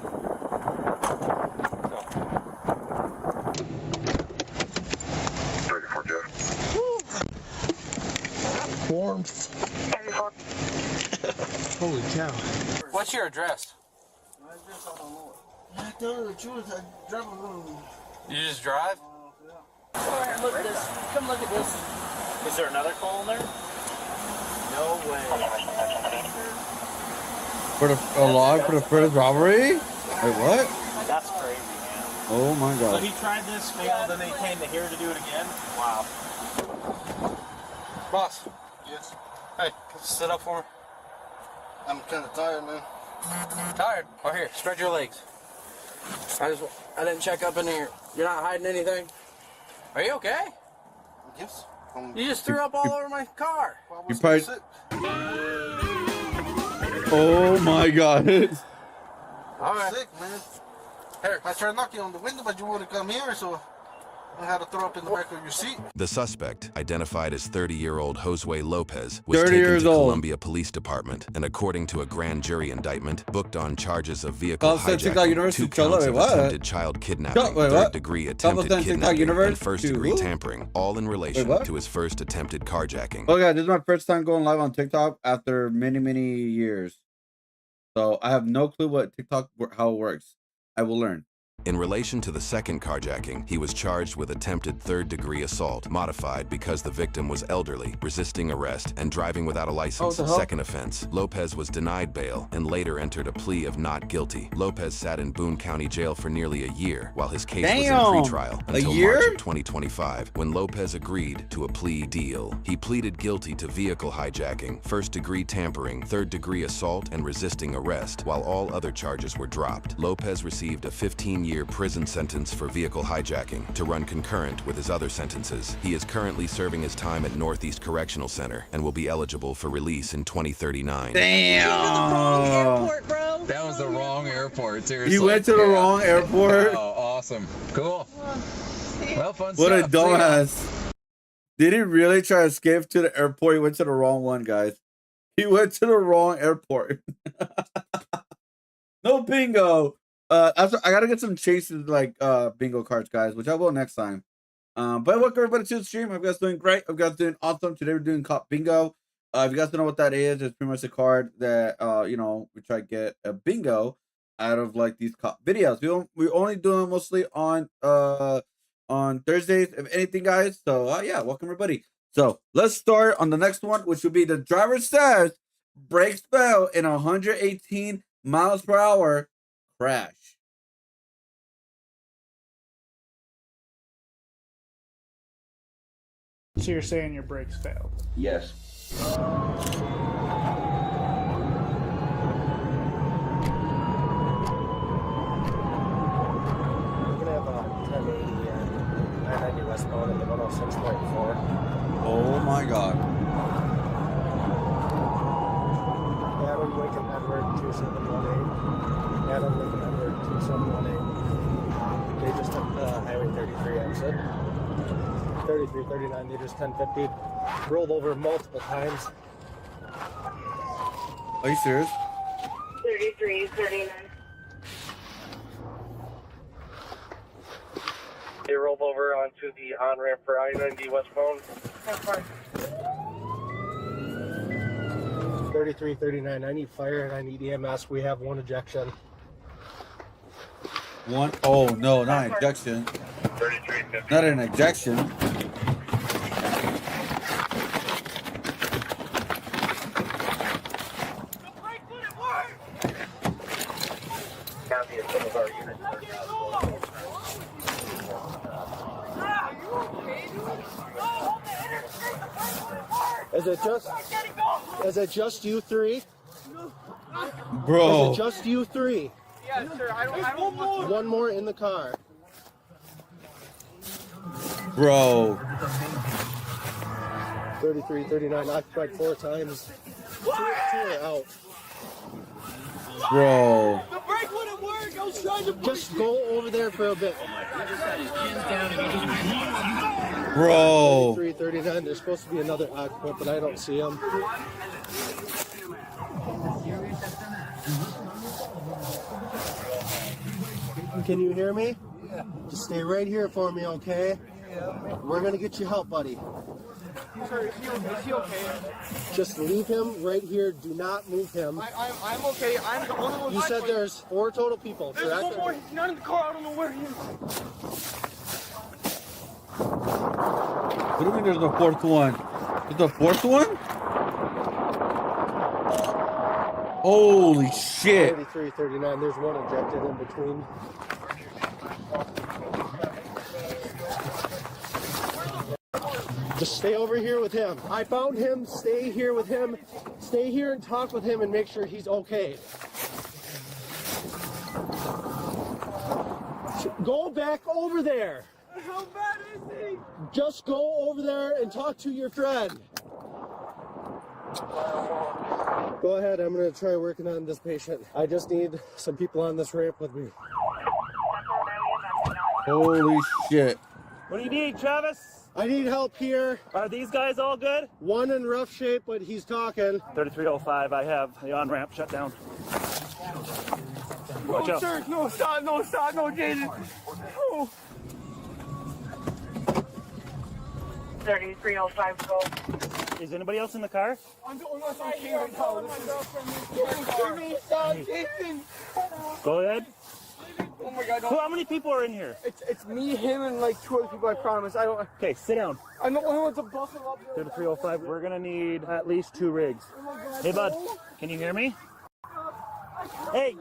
Warmth. Holy cow. What's your address? I tell you the truth, I drive a little. You just drive? Alright, look at this. Come look at this. Is there another call in there? No way. For a log for the first robbery? Wait, what? That's crazy, man. Oh my So god. he tried this, failed, then they came to here to do it again? Wow. Boss. Yes. Hey, sit up for me. I'm kind of tired, man. Tired? Oh, here, spread your legs. I didn't check up in here. You're not hiding anything? Are you okay? Yes. You just threw up all over my car. You probably Oh my god. All right. Sick, man. Here, I tried knocking on the window, but you wouldn't come here, so I had to throw up in the back of your seat. The suspect, identified as 30-year-old Josue Lopez, was 30 taken years to old. Columbia Police Department and, according to a grand jury indictment, booked on charges of vehicle hijacking, 2 counts of attempted child kidnapping, third-degree attempted kidnapping, and first-degree tampering, all in relation to his first attempted carjacking. Oh yeah, this is my first time going live on TikTok after many years. So I have no clue what TikTok, how it works. I will learn. In relation to the second carjacking, he was charged with attempted third-degree assault, modified because the victim was elderly, resisting arrest, and driving without a license. Second offense, Lopez was denied bail and later entered a plea of not guilty. Lopez sat in Boone County Jail for nearly a year, while his case was in pretrial until March of 2025, when Lopez agreed to a plea deal. He pleaded guilty to vehicle hijacking, first-degree tampering, third-degree assault, and resisting arrest, while all other charges were dropped. Lopez received a 15-year prison sentence for vehicle hijacking to run concurrent with his other sentences. He is currently serving his time at Northeast Correctional Center and will be eligible for release in 2039. Damn! That was the wrong airport, seriously. He went to the wrong airport? Oh, awesome. Cool. Well, fun What stuff. a dumbass. Did he really try to escape to the airport? He went to the wrong one, guys. He went to the wrong airport. No bingo. I gotta get some chases like bingo cards, guys, which I will next time. But welcome everybody to the stream. Hope you guys doing great. Hope you guys doing awesome. Today we're doing cop bingo. If you guys don't know what that is, it's pretty much a card that you know, we try to get a bingo out of like these cop videos. We only do them mostly on Thursdays, if anything, guys. So yeah, welcome everybody. So let's start on the next one, which will be the driver says brakes fail in 118 miles per hour crash. So you're saying your brakes failed? Yes. We're gonna have a 1080 and 990 westbound and the 106.4. Oh my god. Adam Lincoln Edward 2718. Adam Lincoln Edward 2718. They just took the Highway 33 exit. 33, 39, they just 1050. Rolled over multiple times. Are you serious? 33, 39. They rolled over onto the on-ramp for I-90 westbound. 33, 39, I need fire and I need EMS. We have one ejection. One? Oh no, not an ejection. Not an ejection. Is it just you three? Bro. Is it just you three? Yeah, sure. I don't One more in the car. Bro. 33, 39, occupied 4 times. Two are out. Bro. The brake wouldn't work. I was trying to just go over there for a bit. Bro. 33, 39, there's supposed to be another occupant, but I don't see him. Can you hear me? Yeah. Just stay right here for me, okay? Yeah. We're gonna get you help, buddy. Sir, is he okay? Just leave him right here. Do not move him. I'm okay. I'm the only one. You said there's 4 total people, There's correct? one more. He's not in the car. I don't know where he is. What do you mean there's the 4th one? There's the 4th one? Holy shit. 33, 39, there's one ejected in between. Just stay over here with him. I found him. Stay here with him. Stay here and talk with him and make sure he's okay. Go back over there. How bad is he? Just go over there and talk to your friend. Go ahead, I'm gonna try working on this patient. I just need some people on this ramp with me. Holy shit. What do you need, Travis? I need help here. Are these guys all good? One in rough shape, but he's talking. 3305, I have the on-ramp shut down. Watch out. Sir, no, stop, no, Jaden. Oh. 3305, go. Is anybody else in the car? I'm the only one from Kingdom Town. Go ahead. Oh my God. How many people are in here? It's me, him, and like 2 other people, I promise. I don't. Okay, sit down. I'm the only one to bustle up there. 3305, we're gonna need at least 2 rigs. Hey, bud, can you hear me? Hey,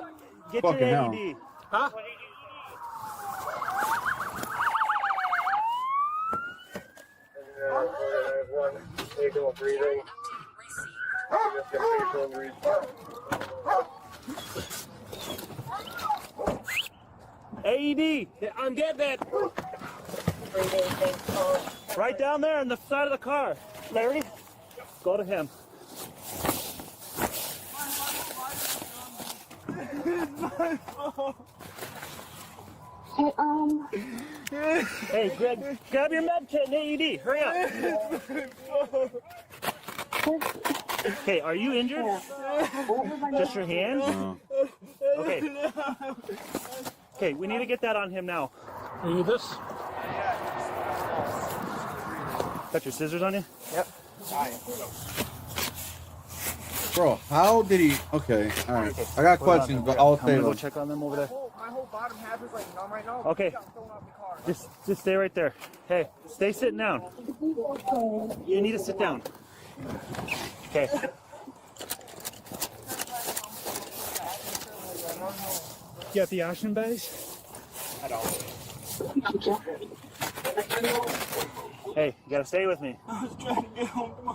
get Fucking your hell. AED. Huh? AED. I'm getting it. Right down there on the side of the car. Larry, go to him. Hey, Greg, grab your med kit and AED. Hurry up. Okay, are you injured? Just your hand? No. Okay. Okay, we need to get that on him now. You need this? Got your scissors on you? Yep. Bro, how did he? Okay, all right. I got questions, but I'll I'm gonna save go them. check on them over there. My whole bottom half is like numb right now. Okay. Just stay right there. Hey, stay sitting down. You need to sit down. Okay. You got the action badge? I don't. Hey, you gotta stay with me. I was trying to get home to my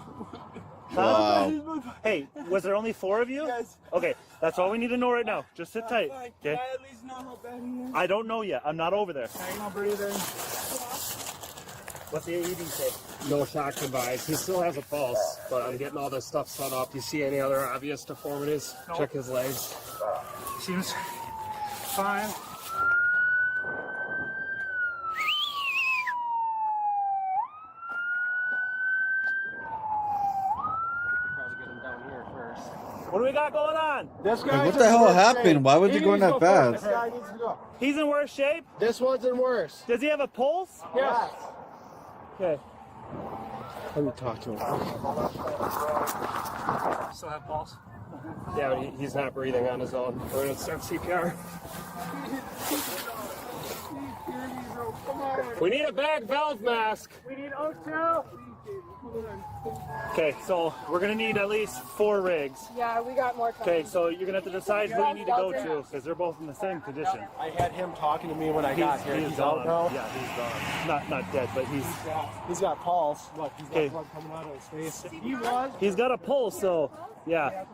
Wow. Hey, was there only 4 of you? Yes. Okay, that's all we need to know right now. Just sit tight. Can Okay. I at least know how bad he is? I don't know yet. I'm not over there. I'm not breathing. What's the AED say? No shock device. He still has a pulse, but I'm getting all this stuff set up. You see any other obvious deformities? No. Check his legs. Seems fine. What do we got going on? This Like, guy's what the in hell worse happened? shape. Why was he going needs that to go first. fast? This guy needs to go. He's in worse shape? This one's in worse. Does he have a pulse? Yes. Okay. Let me talk to him. Still have pulse? Yeah, but he's not breathing on his own. We're going to start CPR. We need a bag valve mask. We need O2. Okay, so we're gonna need at least 4 rigs. Yeah, we got more time. Okay, so you're gonna have to decide who you need to go to because they're both in the same condition. I had him talking to me when I got here. He's out gone. now. Yeah, he's gone. Not dead, but He's got pulse. Look, he's got Okay. blood coming out of his face. He was. he's got a pulse, so yeah.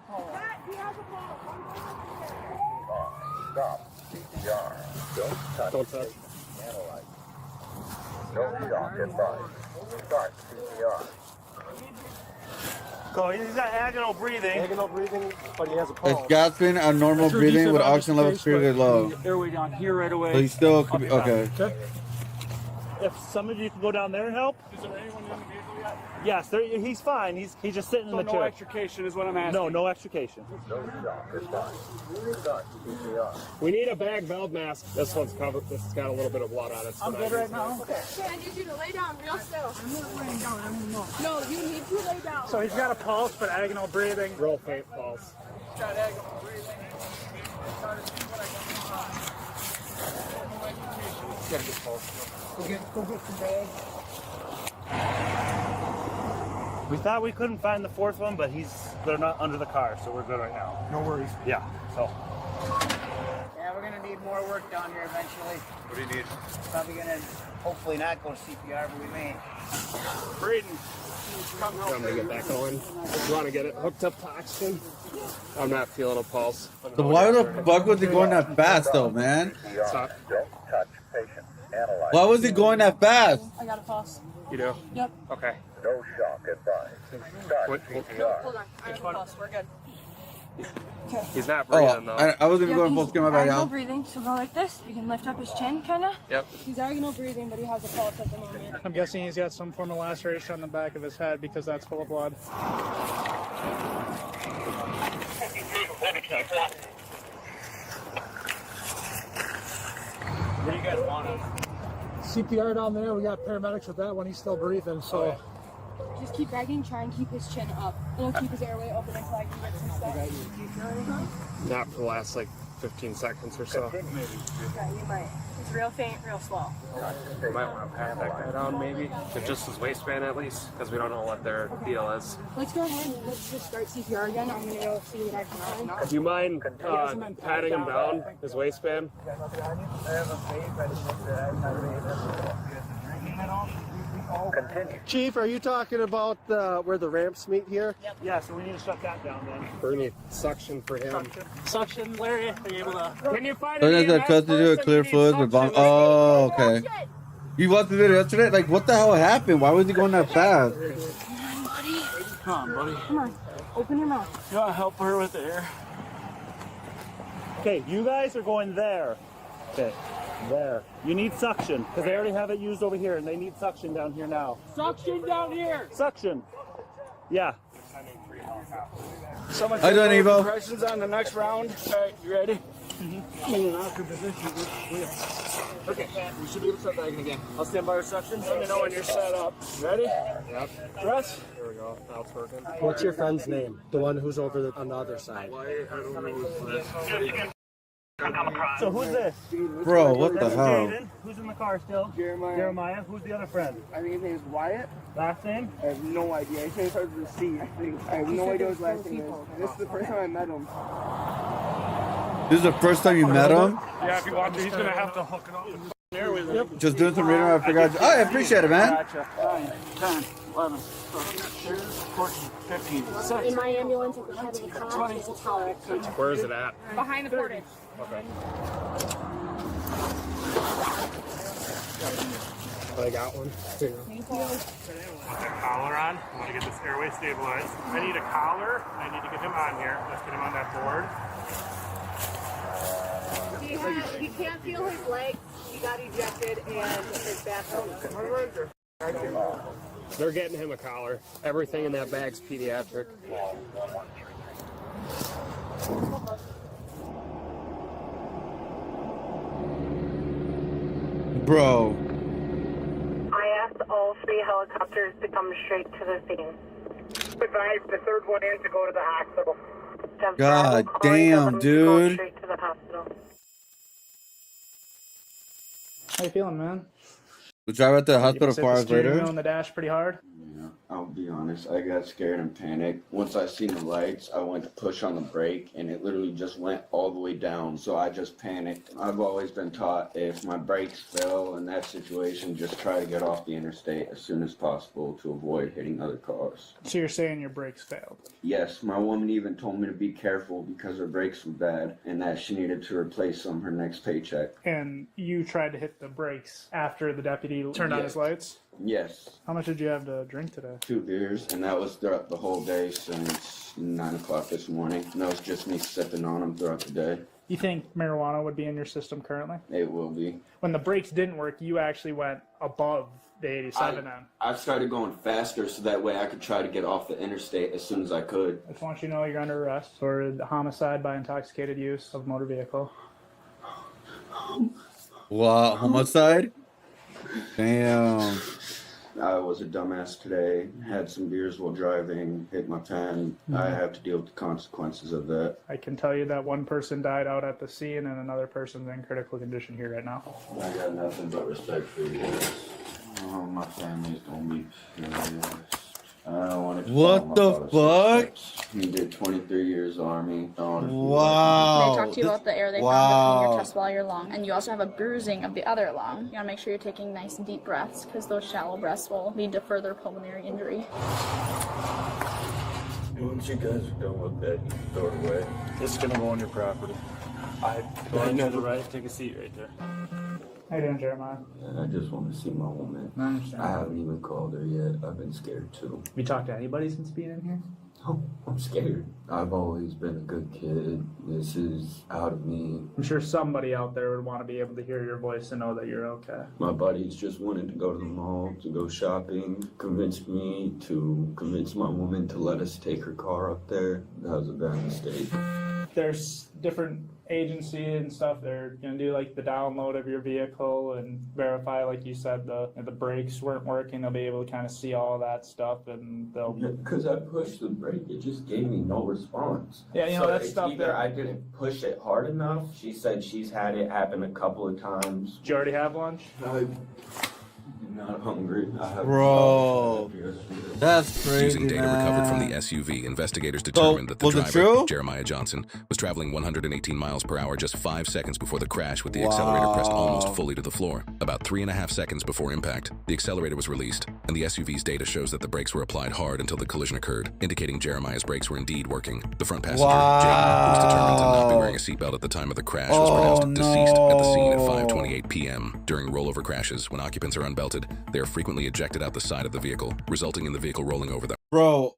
Stop. CPR. Don't touch. Don't touch. Analyze. No shock advised. Start CPR. So he's got agonal breathing. Agonal breathing, but he has a pulse. It's gasping and normal breathing with oxygen levels pretty low. Airway down here right away. So he still could be okay. If some of you can go down there and help. Is there anyone in the vehicle yet? Yes, he's fine. He's just sitting in the no chair. extrication is what I'm asking. No, no extrication. No shock advised. Start CPR. We need a bag valve mask. This one's covered. This has got a little bit of blood on it. I'm good right now. Okay, I need you to lay down real still. I'm not laying down. I'm not. No, you need to lay down. So he's got a pulse, but agonal breathing. Real faint pulse. Got agonal breathing. Get a good pulse. Go get the bag. We thought we couldn't find the 4th one, but they're not under the car, so we're good right now. No worries. Yeah. So Yeah, we're gonna need more work down here eventually. What do you need? Probably gonna, hopefully not go to CPR, but we may. Breathing. I'm going to get that going. You want to get it hooked up to oxygen? I'm not feeling a pulse. So why the fuck was he going that fast though, man? Don't touch patient. Analyze. Why was he going that fast? I got a pulse. You do? Yep. Okay. No shock advised. Start CPR. Hold on. I'm close. We're good. Okay. He's not breathing though. I wasn't even going full skin, my bad, Diagonal y'all. breathing, so go like this. You can lift up his chin, kind of. Yep. He's diagonal breathing, but he has a pulse at the moment. I'm guessing he's got some form of laceration on the back of his head because that's full of blood. What do you guys want? CPR down there. We got paramedics with that one. He's still breathing, so. Just keep dragging, try and keep his chin up. It'll keep his airway open until I can get some stuff. Not for the last like 15 seconds or so. Yeah, you might. It's real faint, real slow. We might want to pat that guy down maybe. But just his waistband at least, because we don't know what their deal is. Let's go ahead and let's just start CPR again. I'm going to go see what I can find. Do you mind patting him down, his waistband? Continue. Chief, are you talking about where the ramps meet here? Yep. Yeah, so we need to shut that down then. Or need suction for him. Suction, Larry, are you able to? Can you find So that's to do a clear fluids with bomb. Oh, okay. You watched the video yesterday? Like, what the hell happened? Why was he going that fast? Come on, buddy. Come on. Open your mouth. You want to help her with the air? Okay, you guys are going there. Okay, there. You need suction, because they already have it used over here, and they need suction down here now. Suction down here. Suction. Yeah. So much How you doing, Evo? Compressions on the next round. All right, you ready? In an awkward position. Okay, we should be able to start bagging again. I'll stand by your suction. Let me know when you're set up. Ready? Yep. Press. There we go. Now it's working. What's your friend's name? The one who's over on the other side. So who's this? Bro, what the That's hell? Jaden. Who's in the car still? Jeremiah. Who's the other friend? I think his name is Wyatt. Last name? I have no idea. He starts with a C, I think. I have no idea what his last name is. And this is the first time I met him. This is the first time you met him? Yeah, if you want to, he's going to have to hook it up. There with him. Just doing some reading. I forgot. Oh, I appreciate it, man. Gotcha. 9, 10, 11, 14, 15, 16. In my ambulance at the head of the car, there's a tower. Where is it at? Behind the portage. Okay. I got one. Here you go. Thank you. Want that collar on? I want to get this airway stabilized. I need a collar. I need to get him on here. Let's get him on that board. He can't feel his legs. He got ejected and his bathroom. They're getting him a collar. Everything in that bag's pediatric. Bro. I asked all 3 helicopters to come straight to the scene. Advise the third one in to go to the hospital. God damn, dude. Straight to the hospital. How you feeling, man? We drive at the hospital You 4 hours steering later. wheel on the dash pretty hard. Yeah, I'll be honest. I got scared and panicked. Once I seen the lights, I went to push on the brake, and it literally just went all the way down. So I just panicked. I've always been taught if my brakes fail in that situation, just try to get off the interstate as soon as possible to avoid hitting other cars. So you're saying your brakes failed? Yes, my woman even told me to be careful because her brakes were bad, and that she needed to replace them her next paycheck. And you tried to hit the brakes after the deputy turned on his lights? Yes. How much did you have to drink today? 2 beers, and that was throughout the whole day since 9 o'clock this morning. And that was just me sipping on them throughout the day. You think marijuana would be in your system currently? It will be. When the brakes didn't work, you actually went above the 87 then. I started going faster so that way I could try to get off the interstate as soon as I could. I just want you to know you're under arrest for homicide by intoxicated use of motor vehicle. What? Homicide? Damn. I was a dumbass today, had some beers while driving, hit my pen. I have to deal with the consequences of that. I can tell you that one person died out at the scene and another person's in critical condition here right now. I got nothing but respect for you guys. Oh, my family's gonna be furious. I don't want to. What the fuck? He did 23 years Army. Wow. They talk to you about the air they found between your chest while you're lung, and you also have a bruising of the other lung. You gotta make sure you're taking nice deep breaths, because those shallow breaths will lead to further pulmonary injury. Once you guys are done with that, you can throw it away. It's gonna go on your property. I know the right. Take a seat right there. How you doing, Jeremiah? I just want to see my woman. I understand. I haven't even called her yet. I've been scared too. Have you talked to anybody since being in here? No, I'm scared. I've always been a good kid. This is out of me. I'm sure somebody out there would want to be able to hear your voice and know that you're okay. My buddies just wanted to go to the mall, to go shopping, convince me to convince my woman to let us take her car up there. That was a bad mistake. There's different agency and stuff. They're gonna do like the download of your vehicle and verify, like you said, the brakes weren't working. They'll be able to kind of see all that stuff, and they'll. Because I pushed the brake, it just gave me no response. Yeah, you know, that's stuff either that I didn't push it hard enough. She said she's had it happen a couple of times. Did you already have lunch? I'm not hungry. Bro, that's crazy. Using data recovered from the SUV, investigators determined that the driver, Jeremiah Johnson, was traveling 118 miles per hour just 5 seconds before the crash, with the accelerator pressed almost fully to the floor. About 3.5 seconds before impact, the accelerator was released, and the SUV's data shows that the brakes were applied hard until the collision occurred, indicating Jeremiah's brakes were indeed working. The front passenger, Jake, who was determined to not be wearing a seatbelt at the time of the crash, was pronounced deceased at the scene at 5:28 p.m. During rollover crashes, when occupants are unbelted, they are frequently ejected out the side of the vehicle, resulting in the vehicle rolling over them. Bro,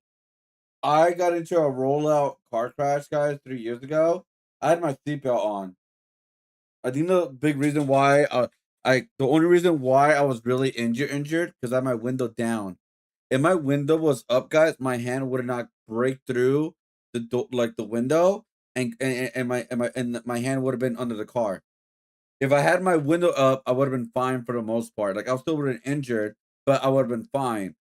I got into a rollout car crash, guys, 3 years ago. I had my seatbelt on. I think the big reason why, the only reason why I was really injured, because I had my window down. If my window was up, guys, my hand would not break through the window, and my hand would have been under the car. If I had my window up, I would have been fine for the most part. Like, I still would have been injured, but I would have been fine.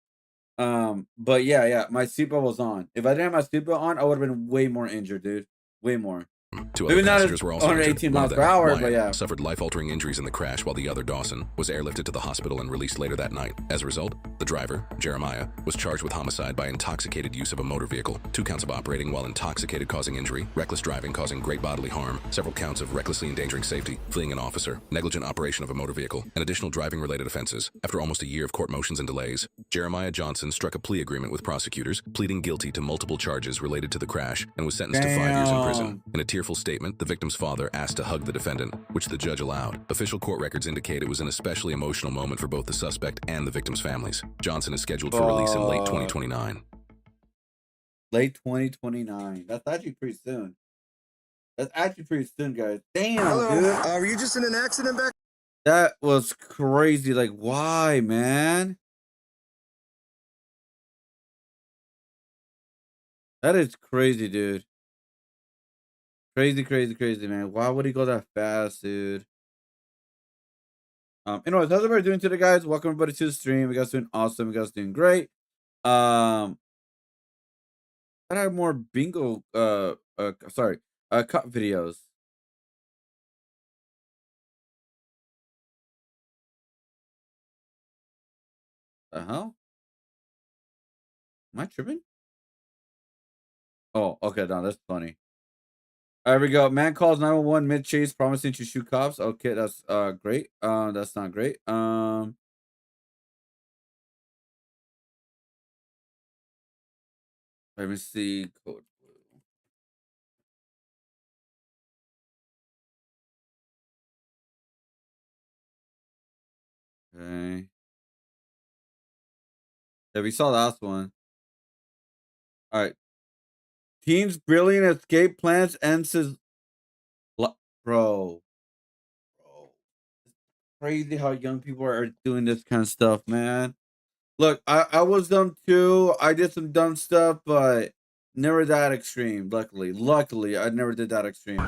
But yeah, my seatbelt was on. If I didn't have my seatbelt on, I would have been way more injured, dude. Way more. Two other passengers were also injured. 118 miles per hour, but yeah. Suffered life-altering injuries in the crash, while the other, Dawson, was airlifted to the hospital and released later that night. As a result, the driver, Jeremiah, was charged with homicide by intoxicated use of a motor vehicle, 2 counts of operating while intoxicated causing injury, reckless driving causing great bodily harm, several counts of recklessly endangering safety, fleeing an officer, negligent operation of a motor vehicle, and additional driving-related offenses. After almost a year of court motions and delays, Jeremiah Johnson struck a plea agreement with prosecutors, pleading guilty to multiple charges related to the crash, and was sentenced to 5 years in prison. In a tearful statement, the victim's father asked to hug the defendant, which the judge allowed. Official court records indicate it was an especially emotional moment for both the suspect and the victim's families. Johnson is scheduled for release in late 2029. Late 2029. That's actually pretty soon. That's actually pretty soon, guys. Damn, dude. Were you just in an accident back? That was crazy. Like, why, man? That is crazy, dude. Crazy, man. Why would he go that fast, dude? Anyways, how's everybody doing today, guys? Welcome everybody to the stream. You guys doing awesome. You guys doing great. I have more bingo cut videos. The hell? Am I tripping? Oh, okay, no, that's funny. There we go. Man calls 911 mid chase, promising to shoot cops. Okay, that's great. That's not great. Let me see. Code blue. Okay. Yeah, we saw last one. All right. Team's brilliant escape plans ends his... Bro. Crazy how young people are doing this kind of stuff, man. Look, I was dumb too. I did some dumb stuff, but never that extreme. Luckily, I never did that extreme.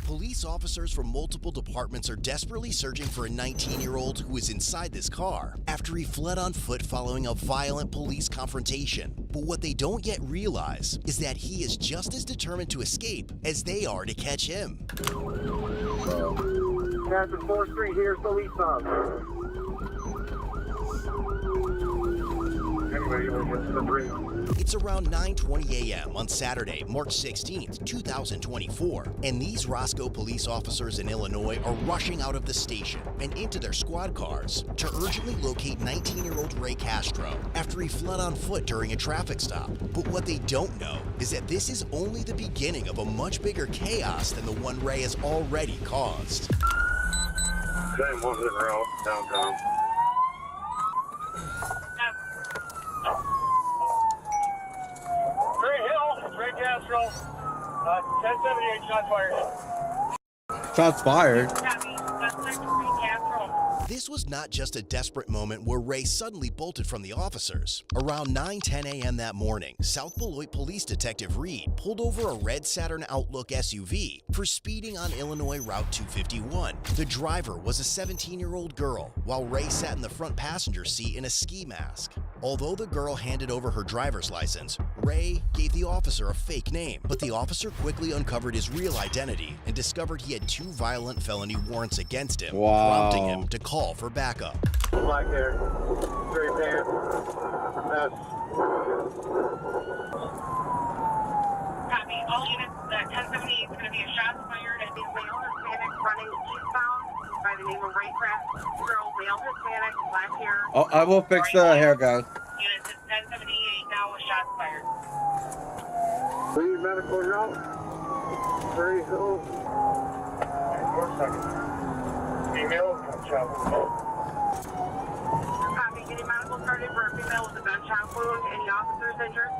Police officers from multiple departments are desperately searching for a 19-year-old who was inside this car after he fled on foot following a violent police confrontation. But what they don't yet realize is that he is just as determined to escape as they are to catch him. Captain 4th Street, here's the lead stop. Anyway, It's around 9:20 a.m. on Saturday, March 16th, 2024, and these Roscoe police officers in Illinois are rushing out of the station and into their squad cars to urgently locate 19-year-old Ray Castro after he fled on foot during a traffic stop. But what they don't know is that this is only the beginning of a much bigger chaos than the one Ray has already caused. Same ones in route downtown. Ray Hill, Ray Castro, 1078, shots fired. Shots fired. This was not just a desperate moment where Ray suddenly bolted from the officers. Around 9:10 a.m. that morning, South Beloit Police Detective Reed pulled over a red Saturn Outlook SUV for speeding on Illinois Route 251. The driver was a 17-year-old girl, while Ray sat in the front passenger seat in a ski mask. Although the girl handed over her driver's license, Ray gave the officer a fake name, but the officer quickly uncovered his real identity and discovered he had 2 violent felony warrants against him, prompting him to call for backup. Black hair, gray pants, vest. Copy. All units, 1078 is going to be a shot fired at the male Hispanic running eastbound by the name of Ray Castro, male Hispanic, black hair. Oh, I will fix the hair, guys. Units at 1078 now with shots fired. Please, medical route. Very cool. 1 second. Female, gunshot wound. Copy. Getting medical started for a female with a gunshot wound. Any officers injured?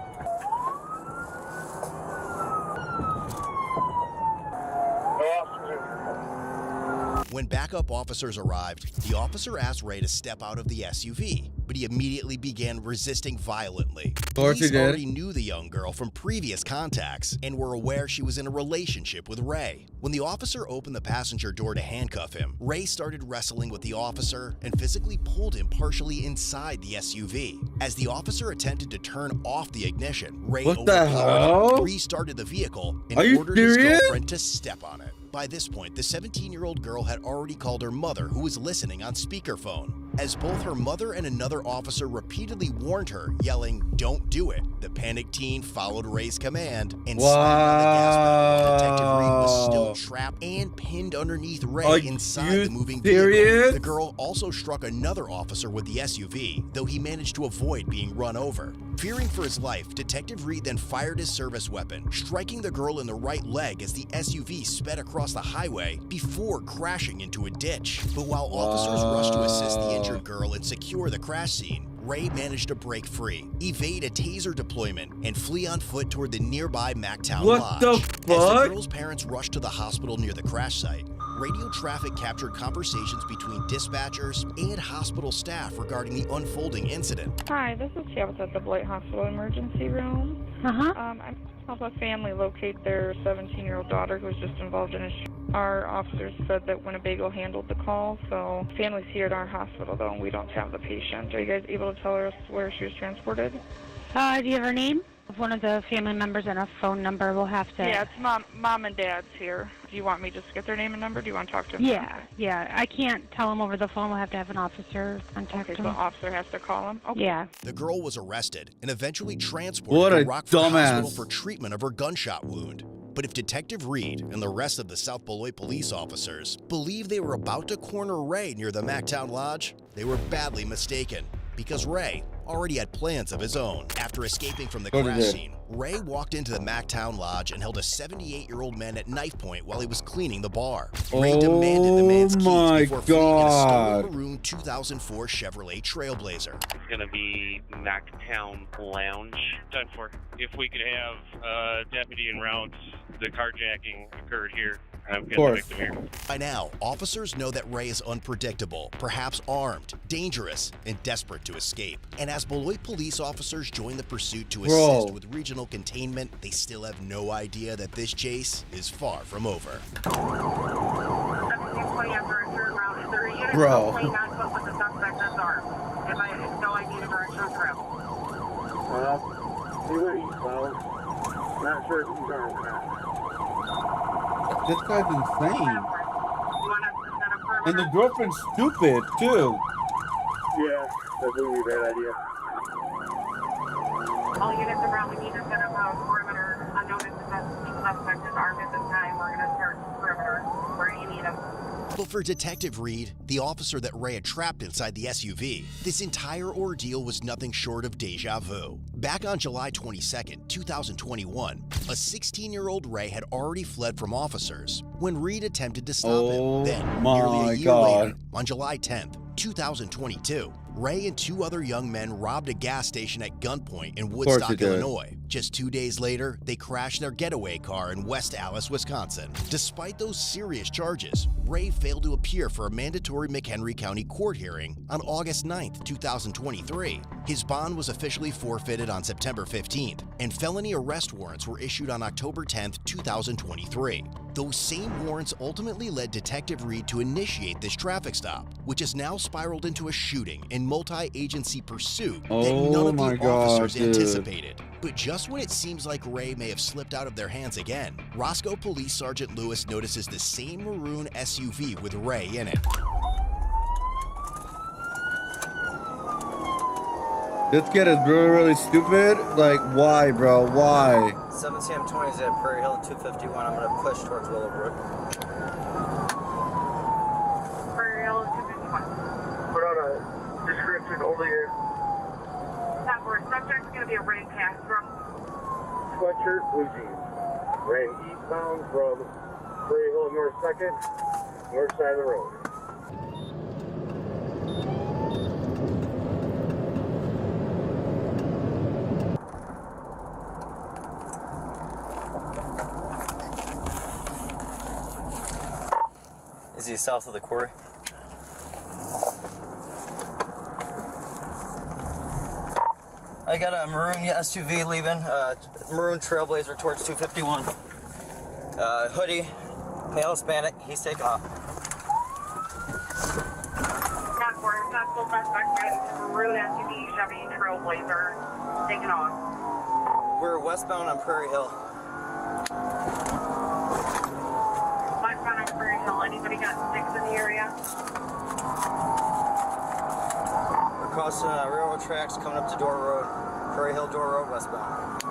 No officers injured. When backup officers arrived, the officer asked Ray to step out of the SUV, but he immediately began resisting violently. Police already knew the young girl from previous contacts and were aware she was in a relationship with Ray. When the officer opened the passenger door to handcuff him, Ray started wrestling with the officer and physically pulled him partially inside the SUV. As the officer attempted to turn off the ignition, Ray overpowered him, restarted the vehicle, and ordered his girlfriend to step on it. By this point, the 17-year-old girl had already called her mother, who was listening on speakerphone. As both her mother and another officer repeatedly warned her, yelling, "Don't do it," the panicked teen followed Ray's command and slammed on the gas pedal while Detective Reed was still trapped and pinned underneath Ray inside the moving vehicle. The girl also struck another officer with the SUV, though he managed to avoid being run over. Fearing for his life, Detective Reed then fired his service weapon, striking the girl in the right leg as the SUV sped across the highway before crashing into a ditch. But while officers rushed to assist the injured girl and secure the crash scene, Ray managed to break free, evade a taser deployment, and flee on foot toward the nearby Mactown Lodge. The fuck? As the girl's parents rushed to the hospital near the crash site, radio traffic captured conversations between dispatchers and hospital staff regarding the unfolding incident. Hi, this is Tabitha at the Beloit Hospital Emergency Room. I'm help a family locate their 17-year-old daughter who was just involved in a shooting. Our officers said that Winnebago handled the call, so family's here at our hospital, though, and we don't have the patient. Are you guys able to tell us where she was transported? Do you have her name? If one of the family members and a phone number, we'll have to... Yeah, it's mom and dad's here. Do you want me to just get their name and number? Do you want to talk to them? Yeah. I can't tell them over the phone. We'll have to have an officer contact them. So the officer has to call them? Okay. Yeah. The girl was arrested and eventually transported to Rockford Hospital for treatment of her gunshot wound. But if Detective Reed and the rest of the South Beloit police officers believed they were about to corner Ray near the Mactown Lodge, they were badly mistaken, because Ray already had plans of his own. After escaping from the crash scene, Ray walked into the Mactown Lodge and held a 78-year-old man at knife point while he was cleaning the bar. Ray demanded the man's keys before fleeing in a stolen maroon 2004 Chevrolet Trailblazer. It's going to be Mactown Lounge. Done for. If we could have a deputy en route, the carjacking occurred here. Of course. By now, officers know that Ray is unpredictable, perhaps armed, dangerous, and desperate to escape. And as Beloit police officers join the pursuit to assist with regional containment, they still have no idea that this chase is far from over. Not sure if he's armed or not. This guy's insane. And the girlfriend's stupid, too. Yeah, that would be a bad idea. All units around, we need to set up a perimeter. Unnoticed suspect is armed at this time. We're going to start perimeter where you need them. But for Detective Reed, the officer that Ray had trapped inside the SUV, this entire ordeal was nothing short of deja vu. Back on July 22nd, 2021, a 16-year-old Ray had already fled from officers when Reed attempted to stop him. Then, nearly a year later, on July 10th, 2022, Ray and two other young men robbed a gas station at gunpoint in Woodstock, Illinois. Just 2 days later, they crashed their getaway car in West Allis, Wisconsin. Despite those serious charges, Ray failed to appear for a mandatory McHenry County court hearing on August 9th, 2023. His bond was officially forfeited on September 15th, and felony arrest warrants were issued on October 10th, 2023. Those same warrants ultimately led Detective Reed to initiate this traffic stop, which has now spiraled into a shooting and multi-agency pursuit that none of the officers anticipated. But just when it seems like Ray may have slipped out of their hands again, Roscoe Police Sergeant Lewis notices the same maroon SUV with Ray in it. This kid is really stupid. Like, why, bro? Why? 7 CM20 is at Prairie Hill 251. I'm going to push towards Willowbrook. Prairie Hill 251. Put out a description over here. That word subject is going to be a red Castro. Sweatshirt, blue jeans. Ran eastbound from Prairie Hill North 2nd, north side of the road. Is he south of the quarry? I got a maroon SUV leaving, maroon Trailblazer towards 251. Hoodie, pale Hispanic, he's taking off. Not for successful suspect, maroon SUV, Chevy Trailblazer, taking off. We're westbound on Prairie Hill. Westbound on Prairie Hill, anybody got sticks in the area? We're crossing railroad tracks, coming up to Door Road, Prairie Hill Door Road, westbound.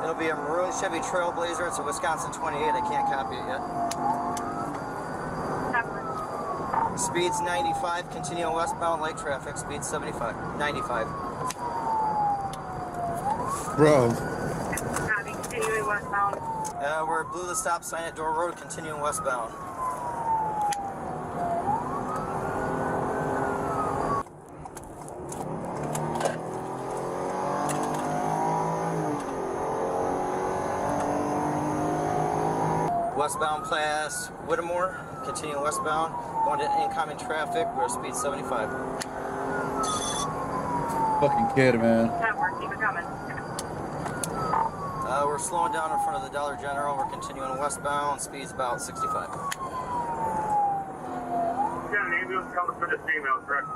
It'll be a maroon Chevy Trailblazer. It's a Wisconsin 28. I can't copy it yet. Speed's 95. Continue westbound. Light traffic. Speed 75. 95. Bro. Continuing westbound. We're blue the stop sign at Door Road. Continuing westbound. Westbound past Whittemore, continuing westbound, going to incoming traffic, we're at speed 75. Fucking kid, man. That works, keep it coming. We're slowing down in front of the Dollar General, we're continuing westbound, speed's about 65. You got an ambulance coming for this female, correct?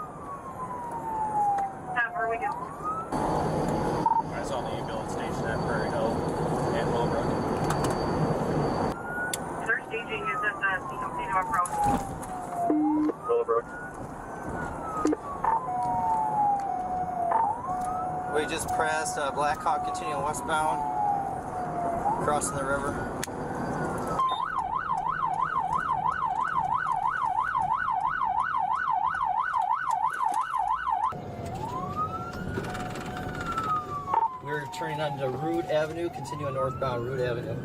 Where we go? I saw the ambulance station at Prairie Hill and Willowbrook. Their staging is at the Casino approach. Willowbrook. We just pressed Blackhawk, continuing westbound, crossing the river. We're turning onto Root Avenue, continuing northbound Root Avenue.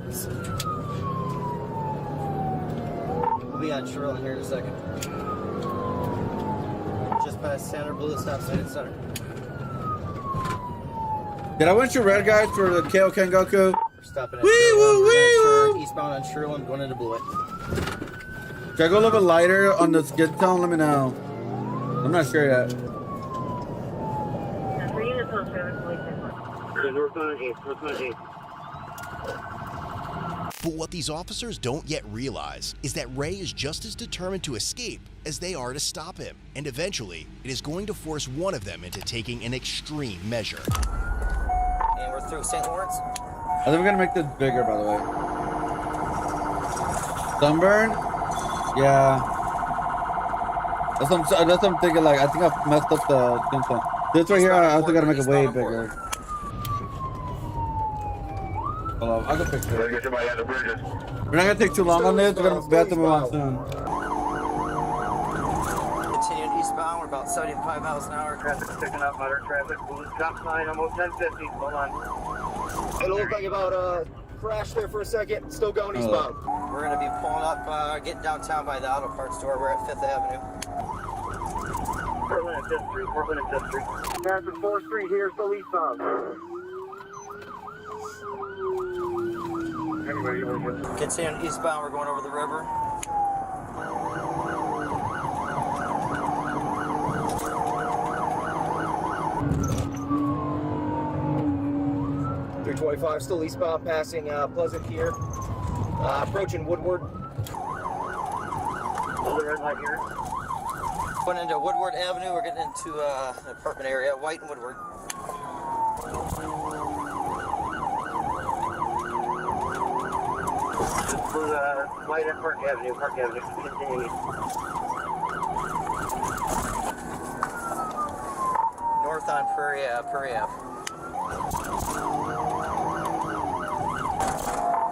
We'll be on Shirley here in a second. Just past Center, blue stop sign at Center. Did I want your red guys for the gOKU? We're stopping at Sherwin. Eastbound on Sherwin, going into Blewett. Should I go a little bit lighter on this get down? Let me know. I'm not sure yet. But what these officers don't yet realize is that Ray is just as determined to escape as they are to stop him. And eventually, it is going to force one of them into taking an extreme measure. And we're through St. Lawrence. I think we're gonna make this bigger, by the way. Sunburn? Yeah. That's what I'm thinking. Like, I think I messed up the skin tone. This right here, I also gotta make it way Eastbound on bigger. Hold on, I'll go fix it. Get somebody on the bridges. We're not gonna take too long on this. We're gonna have to move on soon. Continuing eastbound, we're about 75 miles an hour. Traffic's picking up, moderate traffic. Stop sign, almost 1050. Hold on. It'll look like about crash there for a second. Still going eastbound. We're going to be pulling up, getting downtown by the auto parts store. We're at 5th Avenue. Portland and 5th Street, Portland and 5th Street. Passing 4th Street here, still eastbound. Anyway, you want to Continuing eastbound, we're going over the river. .325 still eastbound, passing Pleasant here, approaching Woodward. the red light here. Going into Woodward Avenue, we're getting into an apartment area, White and Woodward. This is White and Park Avenue, continuing. North on Prairie Ave.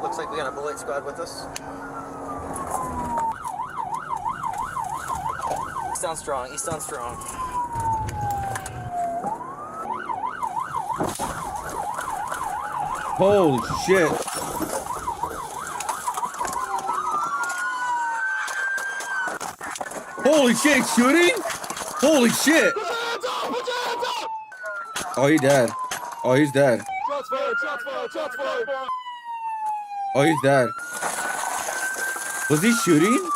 Looks like we got a bullet squad with us. East on strong, east on strong. Holy shit. Holy shit, shooting? Holy shit. Oh, he dead. Oh, he's dead. Shots fired, shots fired, shots fired. Oh, he's dead. Was he shooting?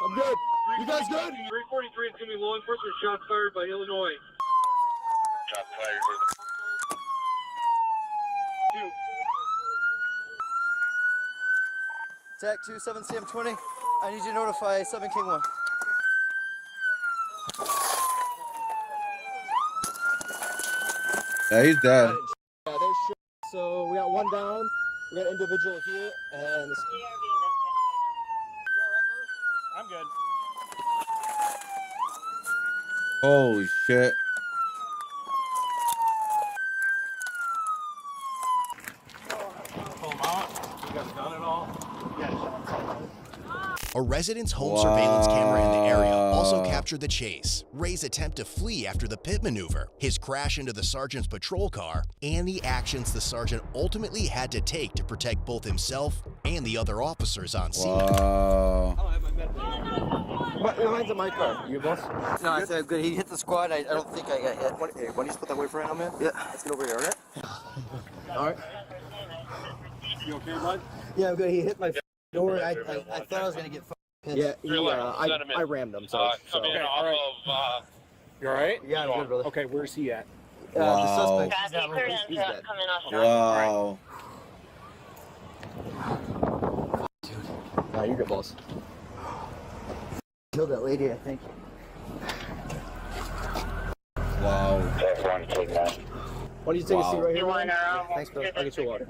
I'm good. You guys good? 343 is going to be law enforcement. Shots fired by Illinois. Shots fired. TAC 27 CM20. I need you to notify 7 King 1. Yeah, he's dead. Yeah, there's shit. So we got one down. We got an individual here, and this. I'm good. Holy shit. Pull them out. You guys done it all? Yes. A resident's home surveillance camera in the area also captured the chase, Ray's attempt to flee after the pit maneuver, his crash into the sergeant's patrol car, and the actions the sergeant ultimately had to take to protect both himself and the other officers on scene. Wow. Mine's in my car. You boss? No, I said good. He hit the squad. I don't think I got hit. Why don't you put that way for right now, man? Yeah. Let's get over here, alright? Alright. You okay, bud? Yeah, I'm good. He hit my door. I thought I was going to get hit. Yeah, I rammed him, so. Okay, all right. You alright? Yeah, I'm good, brother. Okay, where's he at? The Wow. suspect, he's dead. Wow. Nah, you're good, boss. Killed that lady, I think. Wow. Why don't you take a seat right here? want Thanks, bro. I'll get you water.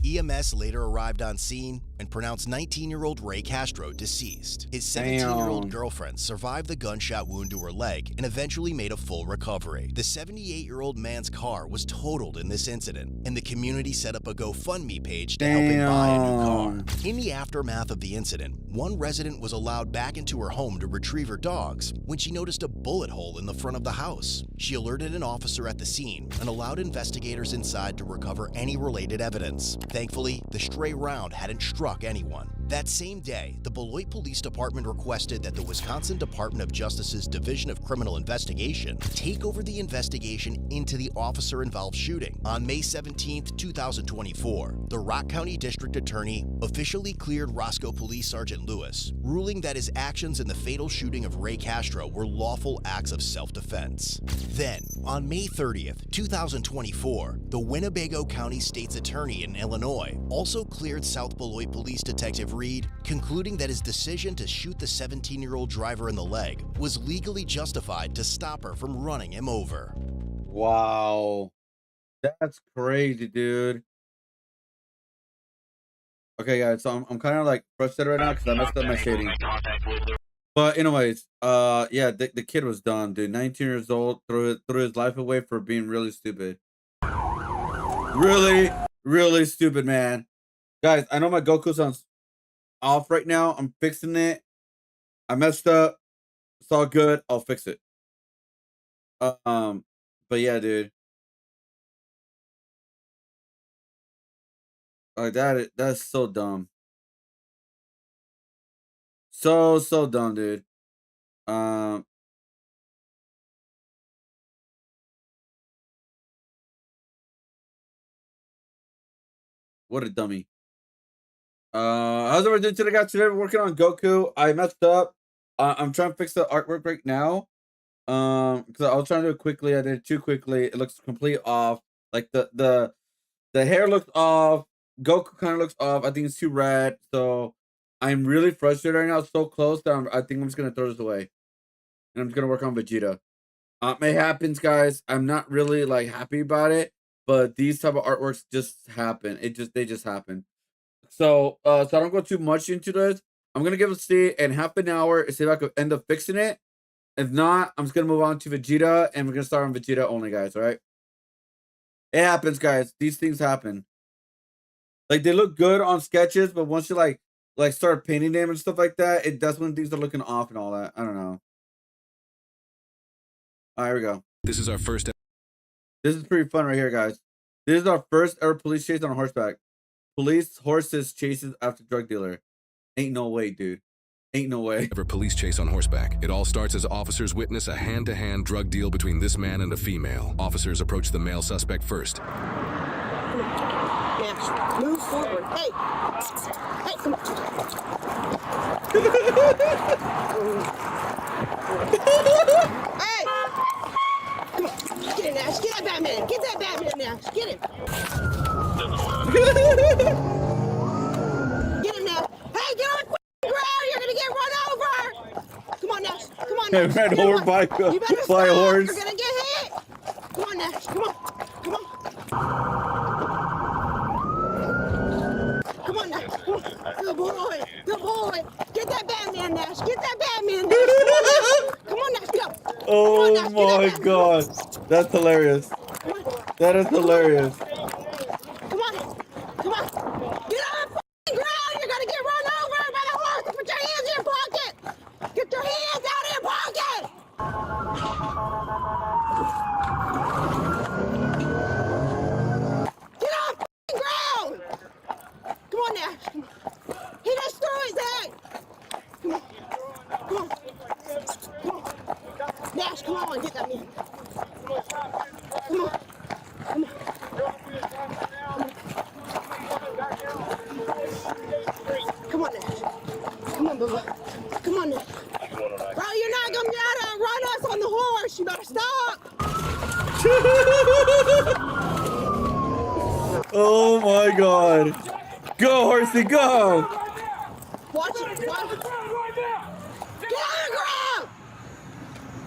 EMS later arrived on scene and pronounced 19-year-old Ray Castro deceased. His 17-year-old girlfriend survived the gunshot wound to her leg and eventually made a full recovery. The 78-year-old man's car was totaled in this incident, and the community set up a GoFundMe page to help him buy a new car. In the aftermath of the incident, one resident was allowed back into her home to retrieve her dogs when she noticed a bullet hole in the front of the house. She alerted an officer at the scene and allowed investigators inside to recover any related evidence. Thankfully, the stray round hadn't struck anyone. That same day, the Beloit Police Department requested that the Wisconsin Department of Justice's Division of Criminal Investigation take over the investigation into the officer-involved shooting. On May 17, 2024, the Rock County District Attorney officially cleared Roscoe Police Sergeant Lewis, ruling that his actions in the fatal shooting of Ray Castro were lawful acts of self-defense. Then, on May 30th, 2024, the Winnebago County State's Attorney in Illinois also cleared South Beloit Police Detective Reed, concluding that his decision to shoot the 17-year-old driver in the leg was legally justified to stop her from running him over. Wow. That's crazy, dude. Okay, guys, so I'm kind of like frustrated right now because I messed up my shading. But anyways, yeah, the kid was dumb, dude. 19 years old, threw his life away for being really stupid. Really, really stupid, man. Guys, I know my gOKU sounds off right now. I'm fixing it. I messed up. It's all good. I'll fix it. But yeah, dude. Like that's so dumb. So dumb, dude. What a dummy. How's everyone doing today, guys? Today we're working on gOKU. I messed up. I'm trying to fix the artwork right now. Because I was trying to do it quickly. I did it too quickly. It looks completely off. Like the hair looks off. gOKU kind of looks off. I think it's too red. So I'm really frustrated right now. It's so close that I think I'm just gonna throw this away, and I'm just gonna work on Vegeta. It happens, guys. I'm not really like happy about it, but these type of artworks just happen. They just happen. So so I don't go too much into this. I'm gonna give it a see in half an hour and see if I could end up fixing it. If not, I'm just gonna move on to Vegeta, and we're gonna start on Vegeta only, guys. All right? It happens, guys. These things happen. Like they look good on sketches, but once you like start painting them and stuff like that, that's when things are looking off and all that. I don't know. All right, here we go. This is our first. This is pretty fun right here, guys. This is our first ever police chase on horseback. Police horses chases after drug dealer. Ain't no way, dude. Ain't no way. Ever police chase on horseback. It all starts as officers witness a hand-to-hand drug deal between this man and a female. Officers approach the male suspect first. Yeah, move forward. Hey, come on. Hey, come on. Get in, Nash. Get that Batman. Get that Batman, Nash. Get him. Get him, Nash. Hey, get on the ground. You're gonna get run over. Come on, Nash. Come on, Nash. Red horse by You better fly stop. horse. You're gonna get hit. Come on, Nash. Come on. Come on. Come on, Nash. Come on. Good boy. Good boy. Get that Batman, Nash. Get that Batman, Nash. Come on, Nash. Go. Oh Nash, my god. That's hilarious. That is hilarious. Come on. Come on. Get on the ground. You're gonna get run over by the horse. Put your hands in your pocket. Get your hands out of your pocket. Get off the ground. Come on, Nash. He just threw his head. Come on. Come on. Come on. Nash, come on. Get that man. Come on. Come on. Come on, Nash. Come on, Bubba. Come on, Nash. Bro, you're not gonna be able to run us on the horse. You better stop. Oh my god. Go, horsey, go. Watch it. Watch it. Get on the ground.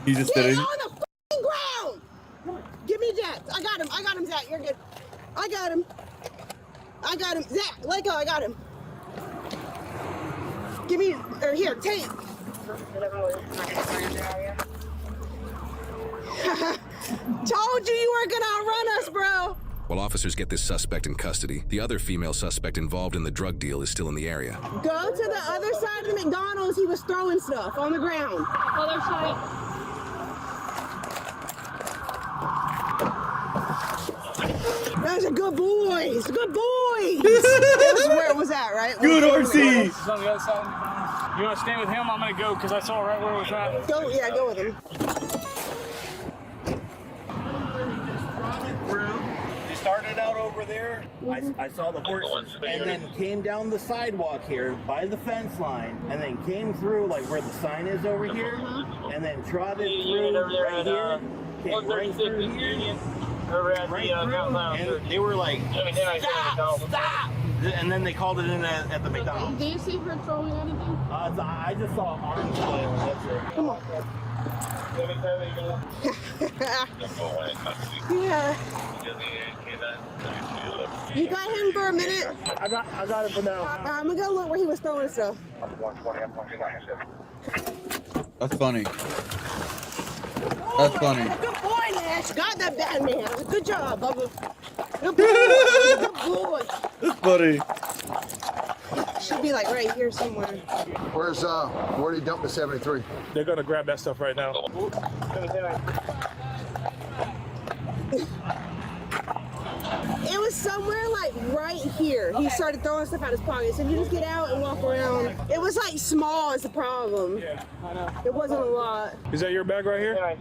He's just Get sitting. on the f***ing ground. Give me Zach. I got him. I got him, Zach. You're good. I got him. I got him. Zach, let go. I got him. Give me, or here, take. Told you were gonna outrun us, bro. While officers get this suspect in custody, the other female suspect involved in the drug deal is still in the area. Go to the other side of the McDonald's. He was throwing stuff on the ground. Other side. Those are good boys. Good boys. That's where it was at, right? Good horsey. It's on the other side. You want to stay with him? I'm going to go because I saw right where it was at. Go, yeah, go with him. They started out over there. I saw the horses and then came down the sidewalk here by the fence line and then came through like where the sign is over here and then trotted through right here. Came right through here. Right through, and they were like, stop, stop! And then they called it in at the McDonald's. Do you see her throwing anything? I just saw arms flailing. That's it. Come on. Yeah. You got him for a minute? I got it for now. I'm gonna go look where he was throwing stuff. That's funny. That's funny. Good boy, Nash. Got that bad man. Good job, Bubba. Good boy. Good boy. That's funny. Should be like right here somewhere. Where did he dump the 73? They're gonna grab that stuff right now. It was somewhere like right here. He started throwing stuff out his pocket. So you just get out and walk around. It was like small is the problem. Yeah, I know. It wasn't a lot. Is that your bag right here? Let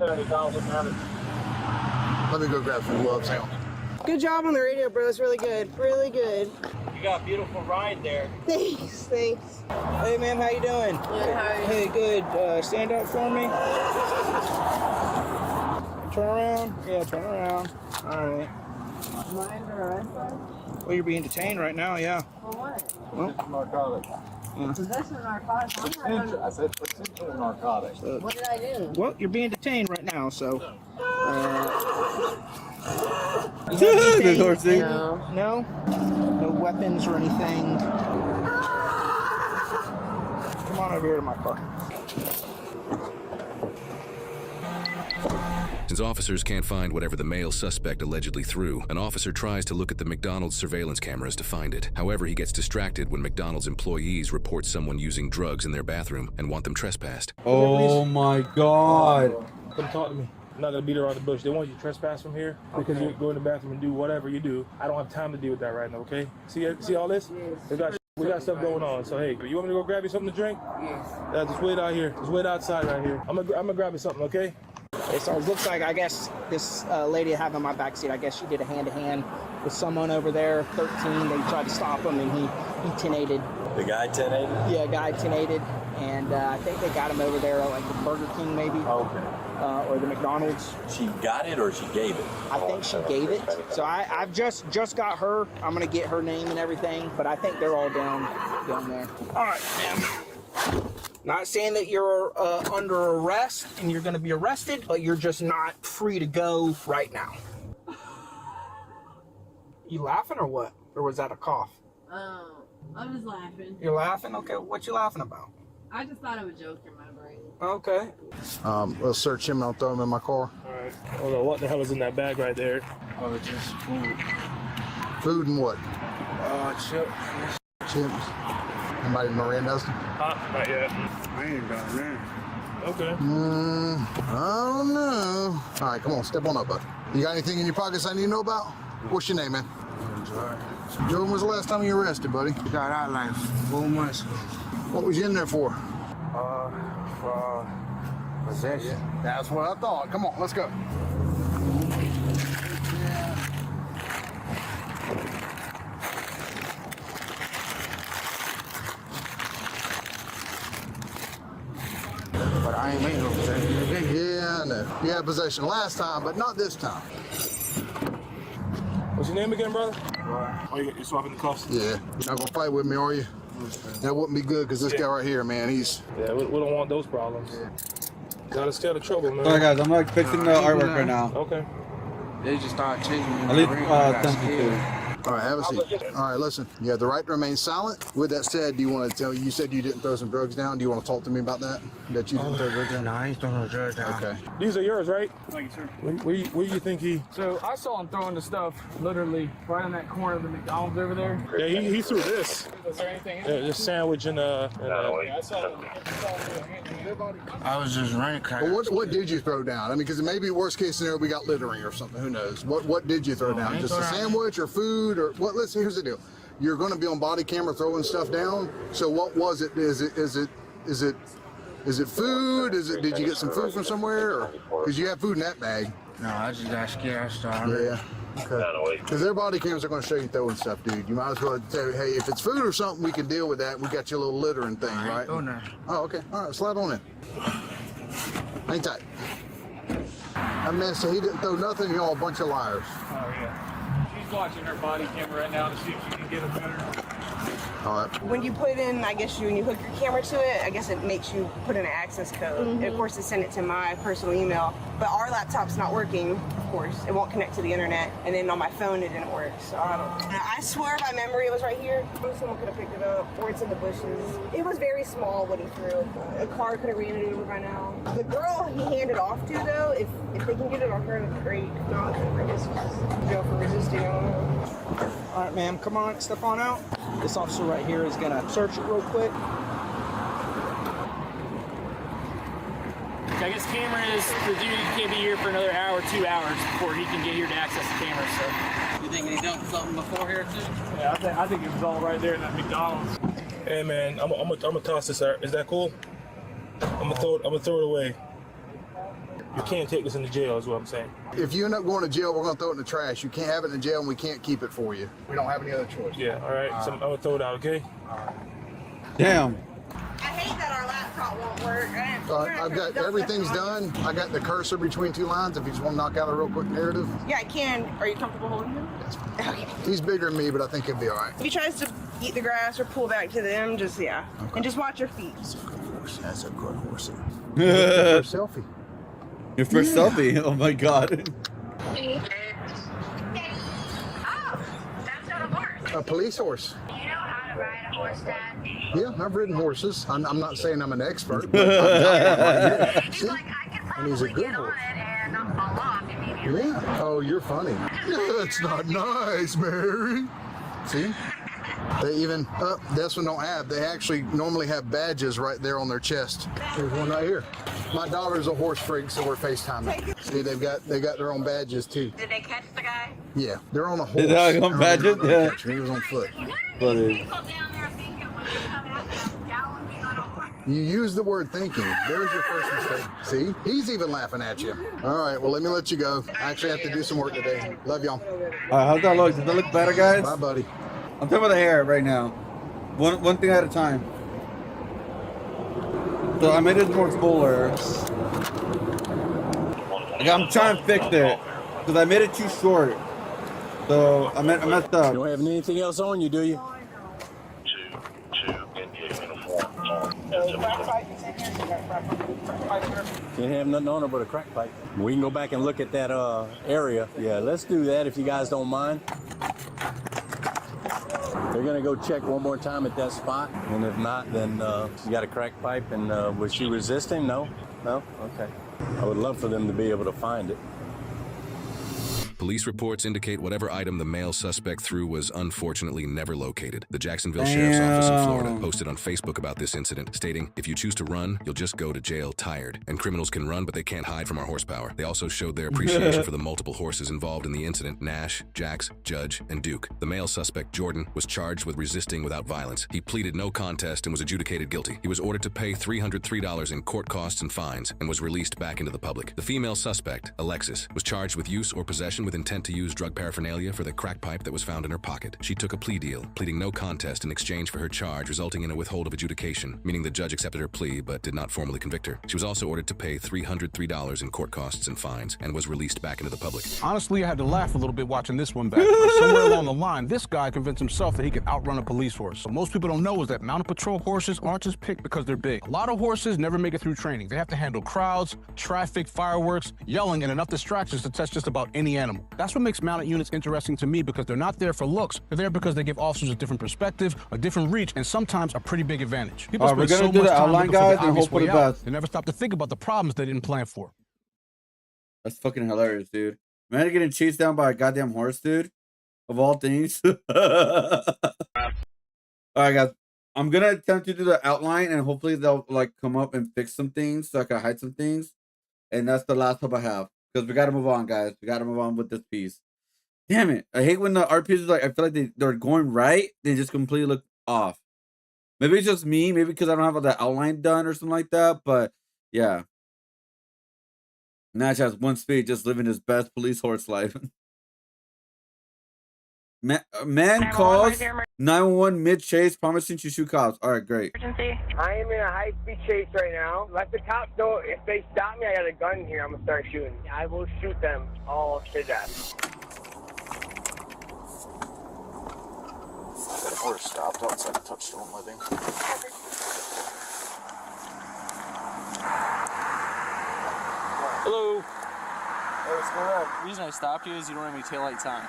me go grab some gloves. Hang on. Good job on the radio, bro. It's really good. Really good. You got a beautiful ride there. Thanks, thanks. Hey, ma'am, how you doing? Good, how are you? Hey, good. Stand up for me. Turn around. Yeah, turn around. All right. Am I under arrest? Well, you're being detained right now, yeah. For what? Well, narcotics. Possession of narcotics. I said potential narcotics. What did I do? Well, you're being detained right now, so. The horse thing. No. No? No weapons or anything. Come on over here to my car. Since officers can't find whatever the male suspect allegedly threw, an officer tries to look at the McDonald's surveillance cameras to find it. However, he gets distracted when McDonald's employees report someone using drugs in their bathroom and want them trespassed. Oh my God. Come talk to me. I'm not gonna beat around the bush. They want you to trespass from here because you go in the bathroom and do whatever you do. I don't have time to deal with that right now, okay? See all this? We got stuff going on. So hey, you want me to go grab you something to drink? Yes. Just wait out here. Just wait outside right here. I'm gonna grab you something, okay? Okay, so it looks like, I guess, this lady I have in my backseat, I guess she did a hand-to-hand with someone over there, 13. They tried to stop him, and he 10-8'd. The guy 10-8'd? Yeah, guy 10-8'd. And I think they got him over there at, like, the Burger King, maybe. Okay. Or the McDonald's. She got it or she gave it? I think she gave it. So I've just got her. I'm going to get her name and everything, but I think they're all down there. All right, ma'am. Not saying that you're under arrest and you're going to be arrested, but you're just not free to go right now. You laughing or what? Or was that a cough? I'm just laughing. You're laughing? Okay, what you laughing about? I just thought of a joke in my brain. Okay. Let's search him and I'll throw him in my car. All right. I don't know what the hell is in that bag right there. Oh, it's just food. Food and what? Chips. Chips. Anybody Miranda's? Not yet. I ain't got that. Okay. I don't know. All right, come on, step on up, bud. You got anything in your pockets I need to know about? What's your name, man? Joe, when was the last time you were arrested, buddy? Got out like 4 months ago. What was you in there for? For possession. That's what I thought. Come on, let's go. But I ain't made no possession today. Yeah, I know. You had possession last time, but not this time. What's your name again, brother? Oh, you're swapping the cuffs? Yeah. You're not gonna fight with me, are you? That wouldn't be good, because this guy right here, man, he's... Yeah, we don't want those problems. Gotta stay out of trouble, man. Sorry guys, I'm like fixing the artwork right now. Okay. They just started chasing me. At least 10 people. All right, have a seat. All right, listen, you have the right to remain silent. With that said, do you want to tell, you said you didn't throw some drugs down. Do you want to talk to me about that? That you didn't throw drugs down? No, I ain't throwing no drugs down. Okay. These are yours, right? Thank you, sir. Where do you think he... So I saw him throwing the stuff literally right in that corner of the McDonald's over there. Yeah, he threw this. Was there anything in Yeah, this sandwich and I saw him. I was just running. Well, what did you throw down? I mean, because maybe worst case scenario, we got littering or something. Who knows? What did you throw down? Just a sandwich or food or what? Let's see. Here's the deal. You're going to be on body camera throwing stuff down. So what was it? Is it food? Did you get some food from somewhere? Or because you have food in that bag? No, I just got scared. I started. Yeah. Okay. Because their body cams are going to show you throwing stuff, dude. You might as well say, hey, if it's food or something, we can deal with that. We got your little littering thing, right? Oh, no. Oh, okay. All right, slide on in. Hang tight. That man said he didn't throw nothing. Y'all a bunch of liars. Oh, yeah. She's watching her body camera right now to see if she can get a better. When you put in, I guess when you hook your camera to it, I guess it makes you put in an access code. And of course, it sent it to my personal email. But our laptop's not working, of course. It won't connect to the internet. And then on my phone, it didn't work. So I don't know. I swear by memory it was right here. Someone could have picked it up, or it's in the bushes. It was very small what he threw. A car could have ran it over by now. The girl he handed off to, though, if they can get it on her, that's great. If not, I guess just go for resisting. I don't know. All right, ma'am, come on, step on out. This officer right here is gonna search it real quick. I guess cameras, the dude can't be here for another hour, 2 hours before he can get here to access the cameras. So. You think he dumped something before here too? Yeah, I think it was all right there in that McDonald's. Hey man, I'm gonna toss this out. Is that cool? I'm gonna throw it away. You can't take this into jail, is what I'm saying. If you end up going to jail, we're going to throw it in the trash. You can't have it in jail, and we can't keep it for you. We don't have any other choice. Yeah, all right. So I'm going to throw it out, okay? Damn. I hate that our laptop won't work. I've got everything's done. I got the cursor between two lines if you just want to knock out a real quick narrative. Yeah, I can. Are you comfortable holding him? That's fine. Okay. He's bigger than me, but I think he'll be all right. If he tries to eat the grass or pull back to them, just, yeah. Okay. And just watch your feet. That's a good horse. That's a good horse. Selfie. Your first selfie? Oh my god. A police horse. Do you know how to ride a horse, Dad? Yeah, I've ridden horses. I'm not saying I'm an expert, but I've got one. See? And he's a good horse. And not fall off immediately. Yeah. Oh, you're funny. That's not nice, Mary. See? They even, this one don't have. They actually normally have badges right there on their chest. There's one right here. My daughter's a horse freak, so we're FaceTiming. See, they got their own badges too. Did they catch the guy? Yeah, they're on a horse. Did they have on badges? Yeah. He was on foot. Funny. You use the word thinking. There's your first mistake. See? He's even laughing at you. All right, well, let me let you go. I actually have to do some work today. Love y'all. All right, how's that look? Does that look better, guys? Bye, buddy. I'm talking about the hair right now. One thing at a time. So I made it more fuller. Like, I'm trying to fix it because I made it too short. So I messed up. You don't have anything else on you, do you? Can't have nothing on her but a crack pipe. We can go back and look at that area. Yeah, let's do that if you guys don't mind. They're gonna go check one more time at that spot, and if not, then you got a crack pipe. And was she resisting? No? No? Okay. I would love for them to be able to find it. Police reports indicate whatever item the male suspect threw was unfortunately never located. The Jacksonville Sheriff's Office in Florida posted on Facebook about this incident, stating, "If you choose to run, you'll just go to jail tired. And criminals can run, but they can't hide from our horsepower." They also showed their appreciation for the multiple horses involved in the incident: Nash, Jax, Judge, and Duke. The male suspect, Jordan, was charged with resisting without violence. He pleaded no contest and was adjudicated guilty. He was ordered to pay $303 in court costs and fines and was released back into the public. The female suspect, Alexis, was charged with use or possession with intent to use drug paraphernalia for the crack pipe that was found in her pocket. She took a plea deal, pleading no contest in exchange for her charge, resulting in a withhold of adjudication, meaning the judge accepted her plea but did not formally convict her. She was also ordered to pay $303 in court costs and fines and was released back into the public. Honestly, I had to laugh a little bit watching this one back. Somewhere along the line, this guy convinced himself that he could outrun a police horse. What most people don't know is that mounted patrol horses aren't just picked because they're big. A lot of horses never make it through training. They have to handle crowds, traffic, fireworks, yelling, and enough distractions to test just about any animal. That's what makes mounted units interesting to me, because they're not there for looks. They're there because they give officers a different perspective, a different reach, and sometimes a pretty big advantage. People spend so much time looking for the obvious way out. They never stop to think about the problems they didn't plan for. That's fucking hilarious, dude. Man, getting chased down by a goddamn horse, dude. Of all things. All right, guys. I'm gonna attempt to do the outline, and hopefully they'll like come up and fix some things so I can hide some things. And that's the last hope I have, because we gotta move on, guys. We gotta move on with this piece. Damn it! I hate when the art pieces, like, I feel like they're going right, they just completely look off. Maybe it's just me, maybe because I don't have the outline done or something like that. But yeah, Nash has one speed, just living his best police horse life. Man calls 911 mid chase, promising to shoot cops. All right, great. Emergency. I am in a high-speed chase right now. Let the cops know if they stop me, I got a gun here. I'm gonna start shooting. I will shoot them all to death. We're stopped outside the Touchstone Living. Hello. Hey, what's going on? The reason I stopped you is you don't have any taillights on.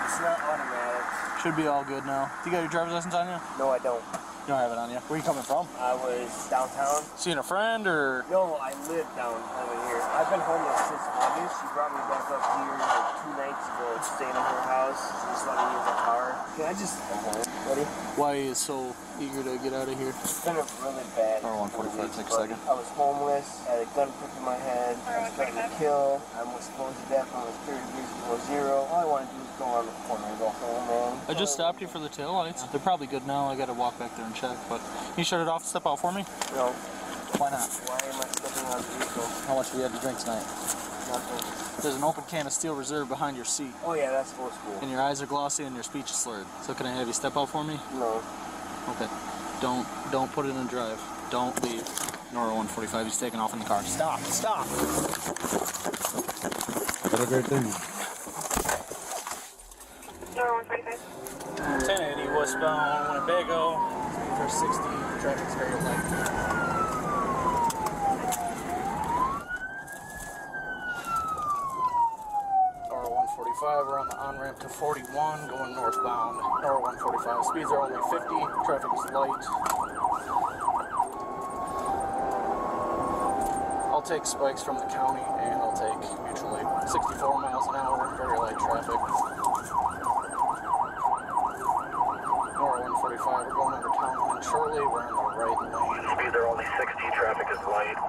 It's not automatic. Should be all good now. Do you got your driver's license on you? No, I don't. You don't have it on you. Where are you coming from? I was downtown. Seeing a friend or? No, I live down over here. I've been homeless since August. She brought me back up here like 2 nights ago, staying at her house. Just let me use the car. Can I just go home, buddy? Why are you so eager to get out of here? It's been a really bad. R145, take a second. I was homeless. I had a gun put in my head. I was threatened to kill. I was stoned to death when I was 30 years below zero. All I want to do is go around the corner and go home, man. I just stopped you for the taillights. They're probably good now. I gotta walk back there and check, but can you shut it off and step out for me? No. Why not? Why am I stepping out of the vehicle? How much have you had to drink tonight? Nothing. There's an open can of Steel Reserve behind your seat. Oh yeah, that's full school. And your eyes are glossy and your speech is slurred. So can I have you step out for me? No. Okay. Don't put it in drive. Don't leave. Nora 145, he's taking off in the car. Stop. Stop. What a great thing. Nora 145. 1080 westbound Winnebago. For 60, traffic's very light. We're on the on-ramp to 41, going northbound. Nora 145, speeds are only 50, traffic is light. I'll take spikes from the county and I'll take mutual aid. 64 miles an hour, very light traffic. Nora 145, we're going under town line shortly, we're in the right lane. Speeds are only 60, traffic is light.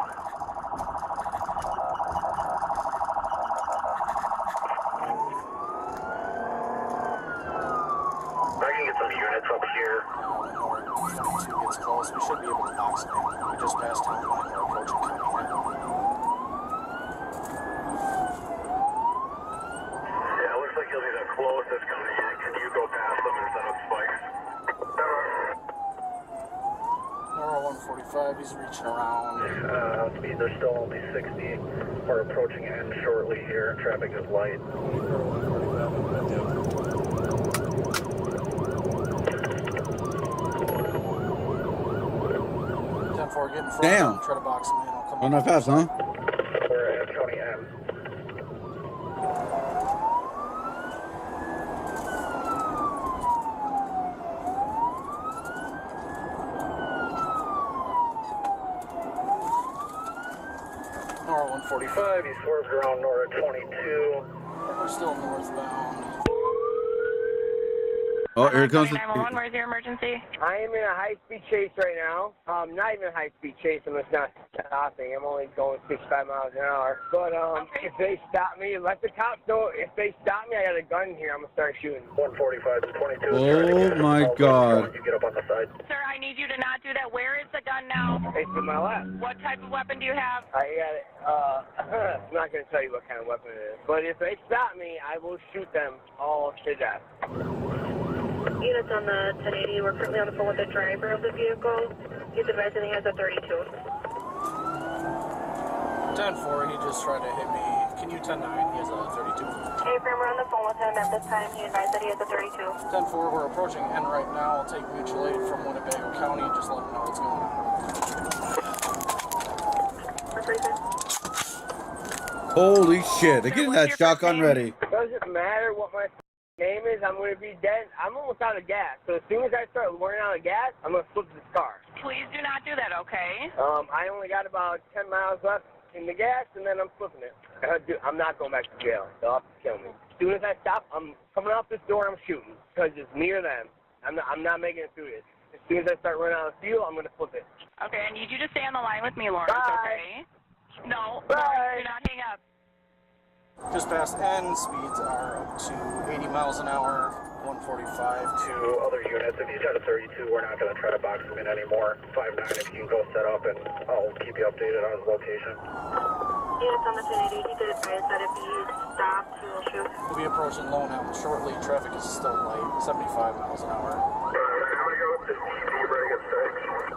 Up here. Nora 22 gets close. We should be able to box it in. We just passed town line. We're approaching county now. Yeah, it looks like you'll be the closest coming in. Can you go past them and set up spikes? Nora 145, he's reaching around. Speeds are still only 60. We're approaching end shortly here. Traffic is light. Get in front. Damn. Try to box him in. I'll come Not fast, huh? We're at County M. Nora 145. He swerved around Nora 22. We're still northbound. Oh, here it comes. 911, where's your emergency? I am in a high-speed chase right now. Not even a high-speed chase. I'm just not stopping. I'm only going 65 miles an hour. But if they stop me, let the cops know. If they stop me, I got a gun here. I'm gonna start shooting. 145 to 22. Oh my God. You get up on the side. Sir, I need you to not do that. Where is the gun now? It's in my lap. What type of weapon do you have? I got it. I'm not gonna tell you what kind of weapon it is. But if they stop me, I will shoot them all to death. Units on the 1080, we're currently on the phone with the driver of the vehicle. He's advising he has a 32. 10-4, he just tried to hit me. Can you 10-9? He has a 32. Hey, Fram, we're on the phone with him. At this time, he advised that he has a 32. 10-4, we're approaching N right now. I'll take mutual aid from Winnebago County. Just let him know what's going on. Holy shit. They're getting that shotgun ready. It doesn't matter what my name is, I'm going to be dead. I'm almost out of gas. So as soon as I start running out of gas, I'm going to flip this car. Please do not do that, okay? I only got about 10 miles left in the gas, and then I'm flipping it. I'm not going back to jail. They'll have to kill me. As soon as I stop, I'm coming out this door, I'm shooting. Because it's near them. I'm not making it through this. As soon as I start running out of fuel, I'm going to flip it. Okay, I need you to stay on the line with me, Lawrence, okay? No, Bye. Lawrence, do not hang up. Just past N, speeds are up to 80 miles an hour, 145. To other units, if he's at a 32, we're not going to try to box him in anymore. 5-9, if you can go set up, and I'll keep you updated on his location. Units on the 1080, he did advise that if he stops, he will shoot. We'll be approaching Lone Mountain shortly. Traffic is still light, 75 miles an hour.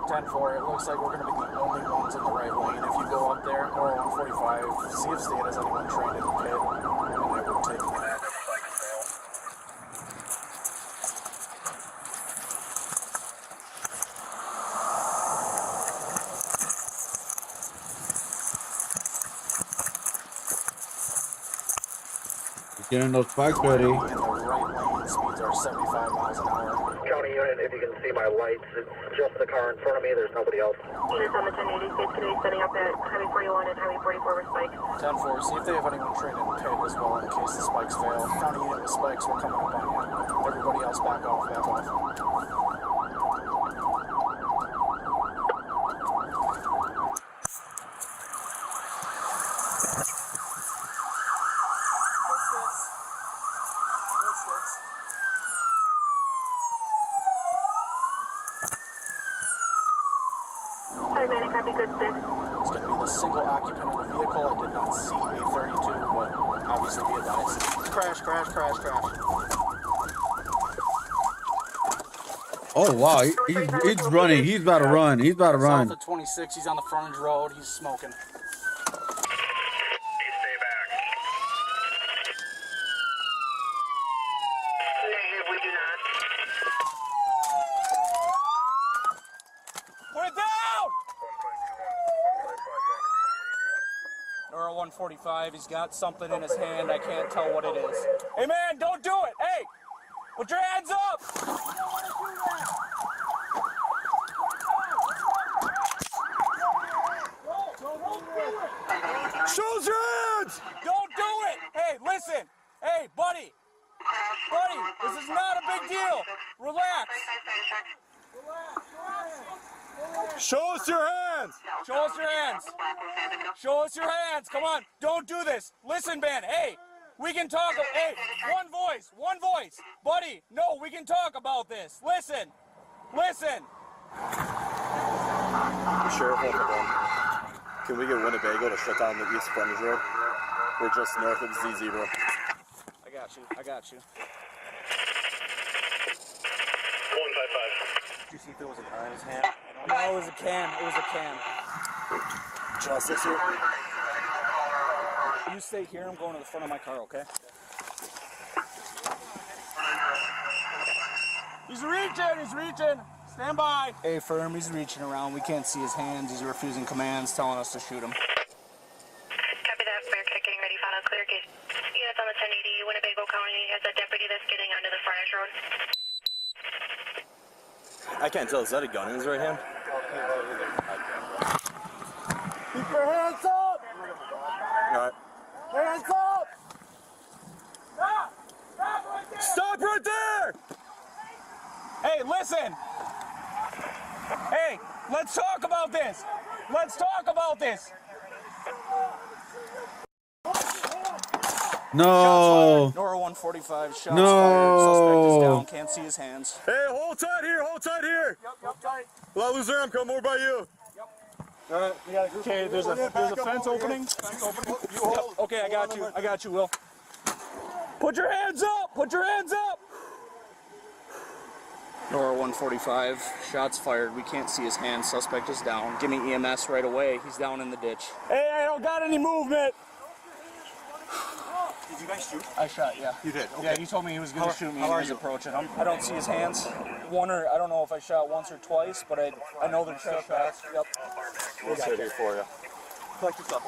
10-4, it looks like we're going to be the only ones in the right lane. If you go up there, or 145, see if State has anyone trained in the pit, and they were taking that. Getting those spikes ready. In the right lane, speeds are 75 miles an hour. County unit, if you can see my lights, it's just the car in front of me. There's nobody else. Units on the 1080 states going to be setting up at Highway 41 and Highway 44 with spikes. 10-4, see if they have anyone trained and paid as well in case the spikes fail. County unit with spikes, we're coming up on you. Everybody else back off, back off. Paramedic, copy, good 6. It's going to be the single occupant of the vehicle. I did not see a 32, but obviously be advised. Crash, crash, crash, crash. Oh wow, he's running. He's about to run. He's about to run. South of 26, he's on the frontage road. He's smoking. Negative, we do not. Put it down! Nora 145, he's got something in his hand. I can't tell what it is. Hey man, don't do it! Hey! Put your hands up! Shows your hands! Don't do it! Hey, listen! Hey, buddy! Buddy, this is not a big deal! Relax! Show us your hands! Show us your hands! Show us your hands! Come on! Don't do this! Listen, man! Hey! We can talk. Hey! One voice! One voice! Buddy! No, we can talk about this! Listen! Listen! Sheriff Oklahoma. Can we get Winnebago to shut down the East Frontage Road? We're just north of Z Zebra. I got you. I got you. 155. Did you see if there was an eye in his hand? No, it was a can. It was a can. Justice here? You stay here. I'm going to the front of my car, okay? He's reaching. He's reaching. Stand by. Hey, firm. He's reaching around. We can't see his hands. He's refusing commands, telling us to shoot him. Copy that. Fire check getting ready. Final clear case. Units on the 1080, Winnebago County has a deputy that's getting onto the frontage road. I can't tell. Is that a gun in his right hand? Keep your hands up! All right. Hands up! Stop! Stop right there! Stop right there! Hey, listen! Hey, let's talk about this! Let's talk about this! No. Nora 145, shots fired. No. Suspect is down, can't see his hands. Hey, hold tight here. Hold tight here. Yep, tight. La Luzerne, come over by you. All right, we got a group. Okay, there's a fence opening. Yep. Okay, I got you. I got you, Will. Put your hands up! Put your hands up! Nora 145, shots fired. We can't see his hands. Suspect is down. Give me EMS right away. He's down in the ditch. Hey, I don't got any movement. Did you guys shoot? I shot, yeah. You did? Okay. Yeah, he told me he was going to shoot me how and are he was you? approaching him. I don't see his hands. I don't know if I shot once or twice, but I know they're shots. Yep. We'll sit here for you. Collect yourself.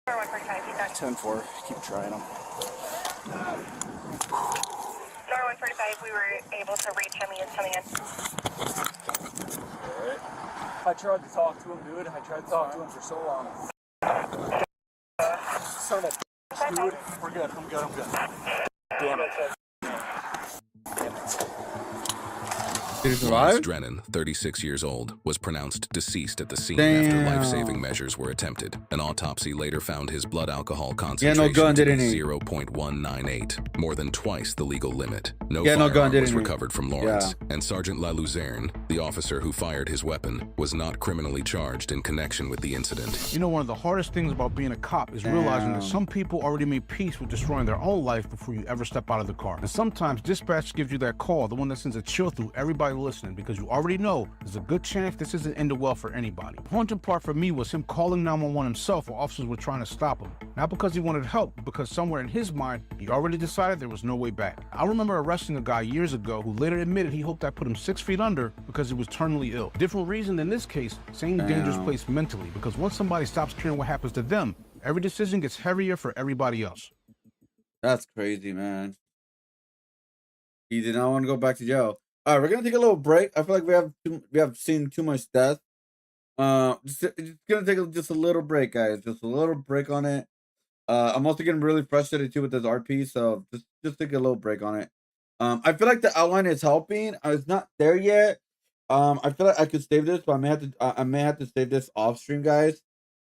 10-4, keep trying him. Nora 145, we were able to reach him. He is coming in. I tried to talk to him, dude. I tried to talk to him for so long. Son of a dude. We're good. I'm good. I'm good. Damn it. Did he survive? Drennan, 36 years old, was pronounced deceased at the scene Damn. after life-saving measures were attempted. An autopsy later found his blood alcohol Yeah, concentration no gun, to be didn't he? 0.198, more than twice the legal limit. No Yeah, no gun, firearm was didn't he? recovered from Lawrence, and Sergeant La Luzerne, the officer who fired his weapon, was not criminally charged in connection with the incident. You know, one of the hardest things about being a cop is realizing that some people already made peace with destroying their own life before you ever step out of the car. And sometimes dispatch gives you that call, the one that sends a chill through everybody listening, because you already know there's a good chance this isn't ending well for anybody. The haunting part for me was him calling 911 himself while officers were trying to stop him. Not because he wanted help, but because somewhere in his mind, he already decided there was no way back. I remember arresting a guy years ago who later admitted he hoped I put him 6 feet under because he was terminally ill. Different reason than this case, same dangerous place mentally, because once somebody stops caring what happens to them, every decision gets heavier for everybody else. That's crazy, man. He did not want to go back to jail. All right, we're gonna take a little break. I feel like we have seen too much death. Just gonna take just a little break, guys. Just a little break on it. I'm also getting really frustrated too with this RP, so just take a little break on it. I feel like the outline is helping. It's not there yet. I feel like I could save this, but I may have to save this off stream, guys.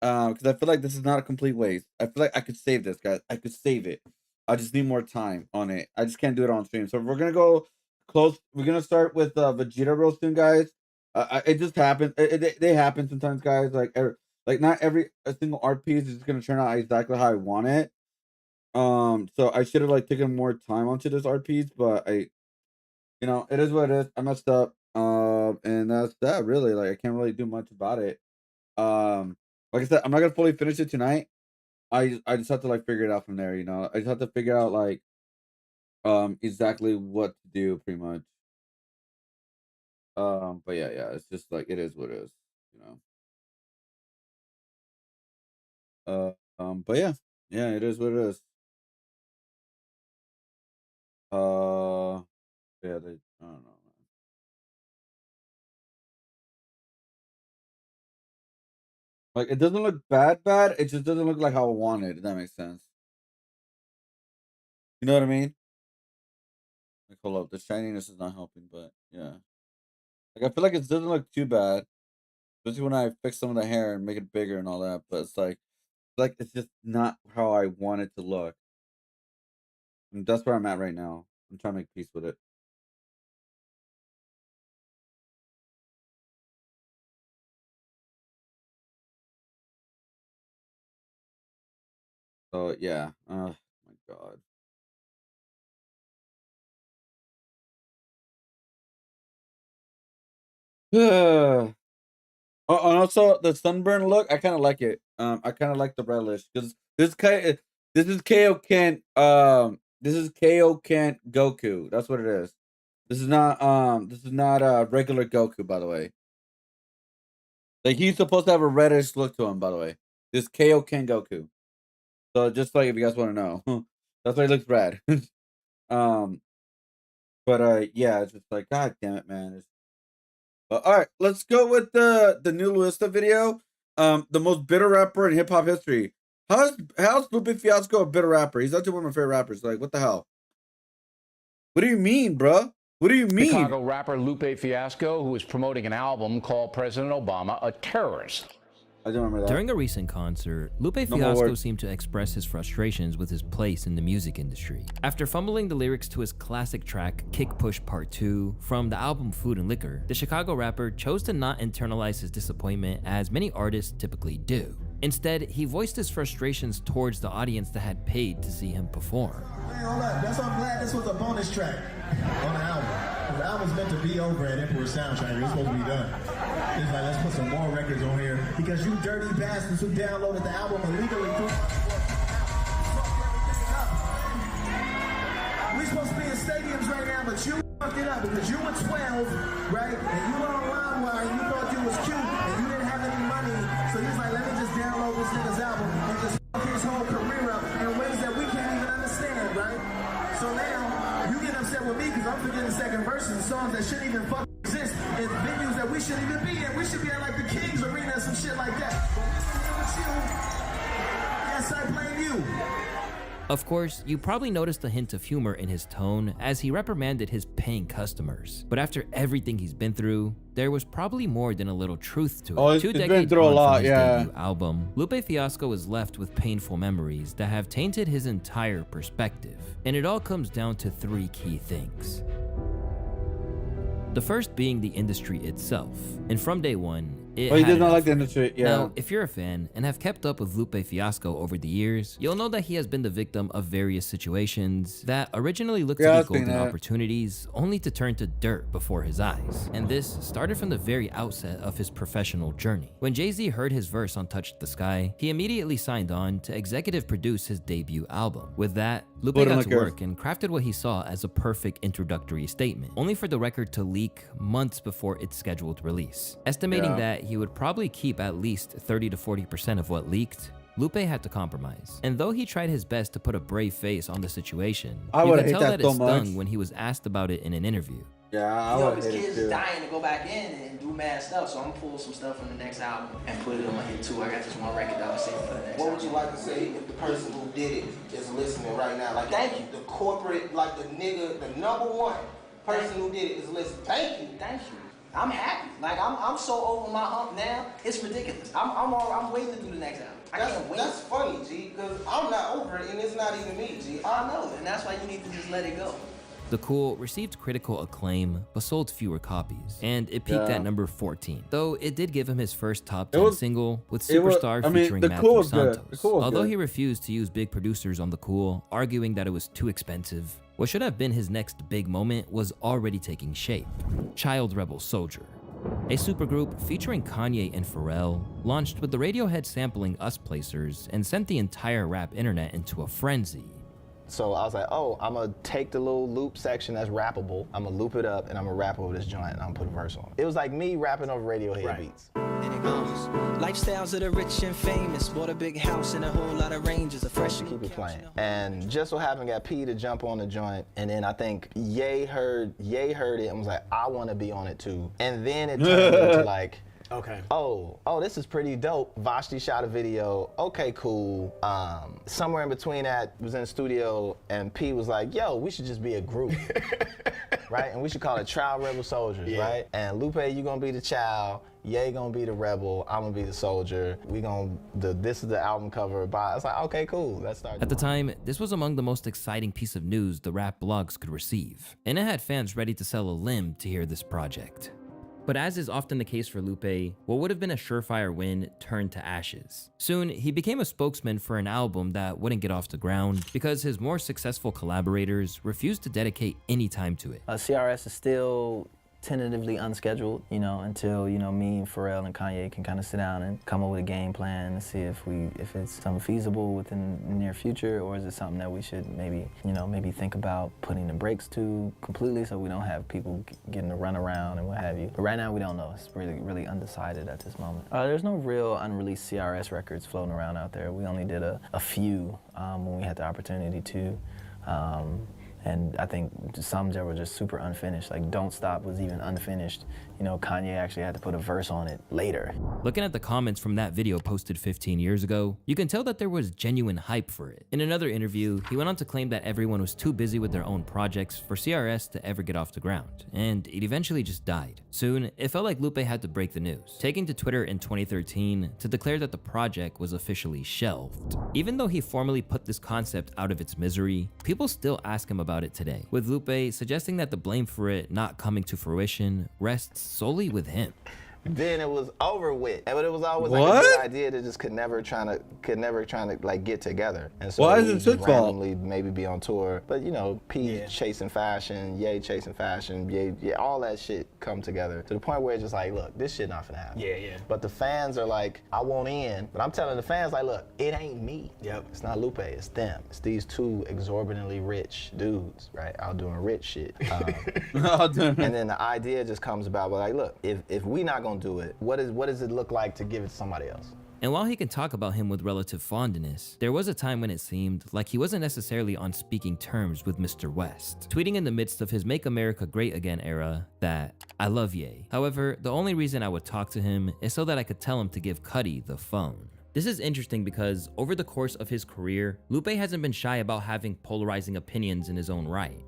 Because I feel like this is not a complete waste. I feel like I could save this, guys. I could save it. I just need more time on it. I just can't do it on stream. So we're gonna go close. We're gonna start with Vegeta real soon, guys. It just happens. They happen sometimes, guys. Like not every a single RP is just gonna turn out exactly how I want it. So I should have like taken more time onto this RPs, but it is what it is. I messed up. And that's that. Really, like I can't really do much about it. Like I said, I'm not gonna fully finish it tonight. I just have to like figure it out from there. I just have to figure out like exactly what to do, pretty much. But yeah, it's just like it is what it is. But yeah, it is what it is. Yeah, I don't know. Like it doesn't look bad. It just doesn't look like how I want it. If that makes sense. You know what I mean? Like hold up, the shininess is not helping, but yeah. Like I feel like it doesn't look too bad, especially when I fix some of the hair and make it bigger and all that. But it's like it's just not how I want it to look. And that's where I'm at right now. I'm trying to make peace with it. So yeah. Oh my god. Oh, and also the sunburn look, I kind of like it. I kind of like the relish because this is this is Kaioken Goku. That's what it is. This is not regular Goku, by the way. Like he's supposed to have a reddish look to him, by the way. This Kaioken Goku. So just like if you guys want to know, that's why he looks red. um, but yeah, it's just like God damn it, man. All right, let's go with the new Luista video. The most bitter rapper in hip hop history. How's Lupe Fiasco a bitter rapper? He's actually one of my favorite rappers. Like, what the hell? What do you mean, bro? What do you mean? Chicago rapper Lupe Fiasco, who is promoting an album called President Obama a terrorist. I don't remember that. During a recent concert, Lupe Fiasco seemed to express his frustrations with his place in the music industry. After fumbling the lyrics to his classic track, Kick Push Part 2, from the album Food and Liquor, the Chicago rapper chose to not internalize his disappointment as many artists typically do. Instead, he voiced his frustrations towards the audience that had paid to see him perform. Hey, hold up. That's why I'm glad this was a bonus track on the album. The album's meant to be over at Emperor Soundtrack. It's supposed to be done. It's like, let's put some more records on here because you dirty bastards who downloaded the album illegally. We're supposed to be in stadiums right now, but you fucked it up because you were 12, right? And you were on LimeWire and you thought you was cute and you didn't have any money. So he's like, let me just download this nigga's album and just fuck his whole career up in ways that we can't even understand, right? So now, you get upset with me because I'm forgetting second verses of songs that shouldn't even fucking exist in venues that we shouldn't even be in. We should be at like the Kings Arena or some shit like that. But with you, yes, I blame you. Of course, you probably noticed a hint of humor in his tone as he reprimanded his paying customers. But after everything he's been through, there was probably more than a little truth to it. Oh, he's been through a lot, from his yeah. debut album, Lupe Fiasco is left with painful memories that have tainted his entire perspective. And it all comes down to three key things. The first being the industry itself. And from day one, he did not like the industry, yeah. Now, if you're a fan and have kept up with Lupe Fiasco over the years, you'll know that he has been the victim of various situations that originally looked to be golden opportunities, only to turn to dirt before his eyes. And this started from the very outset of his professional journey. When Jay-Z heard his verse on Touch the Sky, he immediately signed on to executive produce his debut album. With that, Lupe got to work and crafted what he saw as a perfect introductory statement, only for the record to leak months before its scheduled release. Estimating that he would probably keep at least 30 to 40% of what leaked, Lupe had to compromise. And though he tried his best to put a brave face on the situation, I you would could hate tell that that so it stung much. when he was asked about it in an interview. Yeah, I Yo, would his hate it kids too. is dying to go back in and do mad stuff, so I'm gonna pull some stuff from the next album and put it on my hit too. I got this one record that I was saving for the next What album. would you like to say if the person who did it is listening right now? Like, thank you. The corporate, like the nigga, the number one person who did it is listening. Thank you. Thank you. I'm happy. Like I'm so over my hump now. It's ridiculous. I'm waiting to do the next album. I can't wait. That's funny, G, because I'm not over it and it's not even me, G. I know, and that's why you need to just let it go. The Cool received critical acclaim, but sold fewer copies, and it peaked at number 14. Though it did give him his first top 10 single with Superstar featuring Matthew Santos. Although he refused to use big producers on The Cool, arguing that it was too expensive, what should have been his next big moment was already taking shape. Child Rebel Soldier, a supergroup featuring Kanye and Pharrell, launched with the Radiohead sampling Us Placers and sent the entire rap internet into a frenzy. So I was like, oh, I'm gonna take the little loop section that's rappable, I'm gonna loop it up, and I'm gonna rap over this joint, and I'm gonna put a verse on. It was like me rapping over Radiohead beats. And it goes, lifestyles of the rich and famous, bought a big house and a whole lot of ranges, a fresh To keep it playing. And just so happened got P to jump on the joint, and then I think Ye heard it and was like, I wanna be on it too. And then it turned into like, okay. Oh, this is pretty dope. Vashti shot a video. Okay, cool. Somewhere in between that, was in the studio, and P was like, yo, we should just be a group. Right? And we should call it Child Rebel Soldiers, right? And Lupe, you gonna be the child. Ye gonna be the rebel. I'm gonna be the soldier. This is the album cover. I was like, okay, cool. Let's start. At the time, this was among the most exciting piece of news the rap blogs could receive, and it had fans ready to sell a limb to hear this project. But as is often the case for Lupe, what would have been a surefire win turned to ashes. Soon, he became a spokesman for an album that wouldn't get off the ground because his more successful collaborators refused to dedicate any time to it. CRS is still tentatively unscheduled, until, me and Pharrell and Kanye can kind of sit down and come up with a game plan and see if it's something feasible within the near future, or is it something that we should maybe think about putting the brakes to completely so we don't have people getting to run around and what have you. But right now we don't know. It's really, really undecided at this moment. There's no real unreleased CRS records floating around out there. We only did a few when we had the opportunity to. And I think some that were just super unfinished. Like Don't Stop was even unfinished. Kanye actually had to put a verse on it later. Looking at the comments from that video posted 15 years ago, you can tell that there was genuine hype for it. In another interview, he went on to claim that everyone was too busy with their own projects for CRS to ever get off the ground, and it eventually just died. Soon, it felt like Lupe had to break the news, taking to Twitter in 2013 to declare that the project was officially shelved. Even though he formally put this concept out of its misery, people still ask him about it today, with Lupe suggesting that the blame for it not coming to fruition rests solely with him. Then it was over with. But it was always like a good idea that just could never trying to like get together. And so why we is it just his fault? randomly maybe be on tour. But P chasing fashion, Ye chasing fashion, Ye, all that shit come together to the point where it's just like, look, this shit not finna happen. Yeah. But the fans are like, I want in. But I'm telling the fans like, look, it ain't me. Yep. It's not Lupe, it's them. It's these two exorbitantly rich dudes, right? Out doing rich shit. And then the idea just comes about, like, look, if we not gonna do it, what does it look like to give it to somebody else? And while he can talk about him with relative fondness, there was a time when it seemed like he wasn't necessarily on speaking terms with Mr. West, tweeting in the midst of his Make America Great Again era that, I love Ye. However, the only reason I would talk to him is so that I could tell him to give Cuddy the phone. This is interesting because over the course of his career, Lupe hasn't been shy about having polarizing opinions in his own right.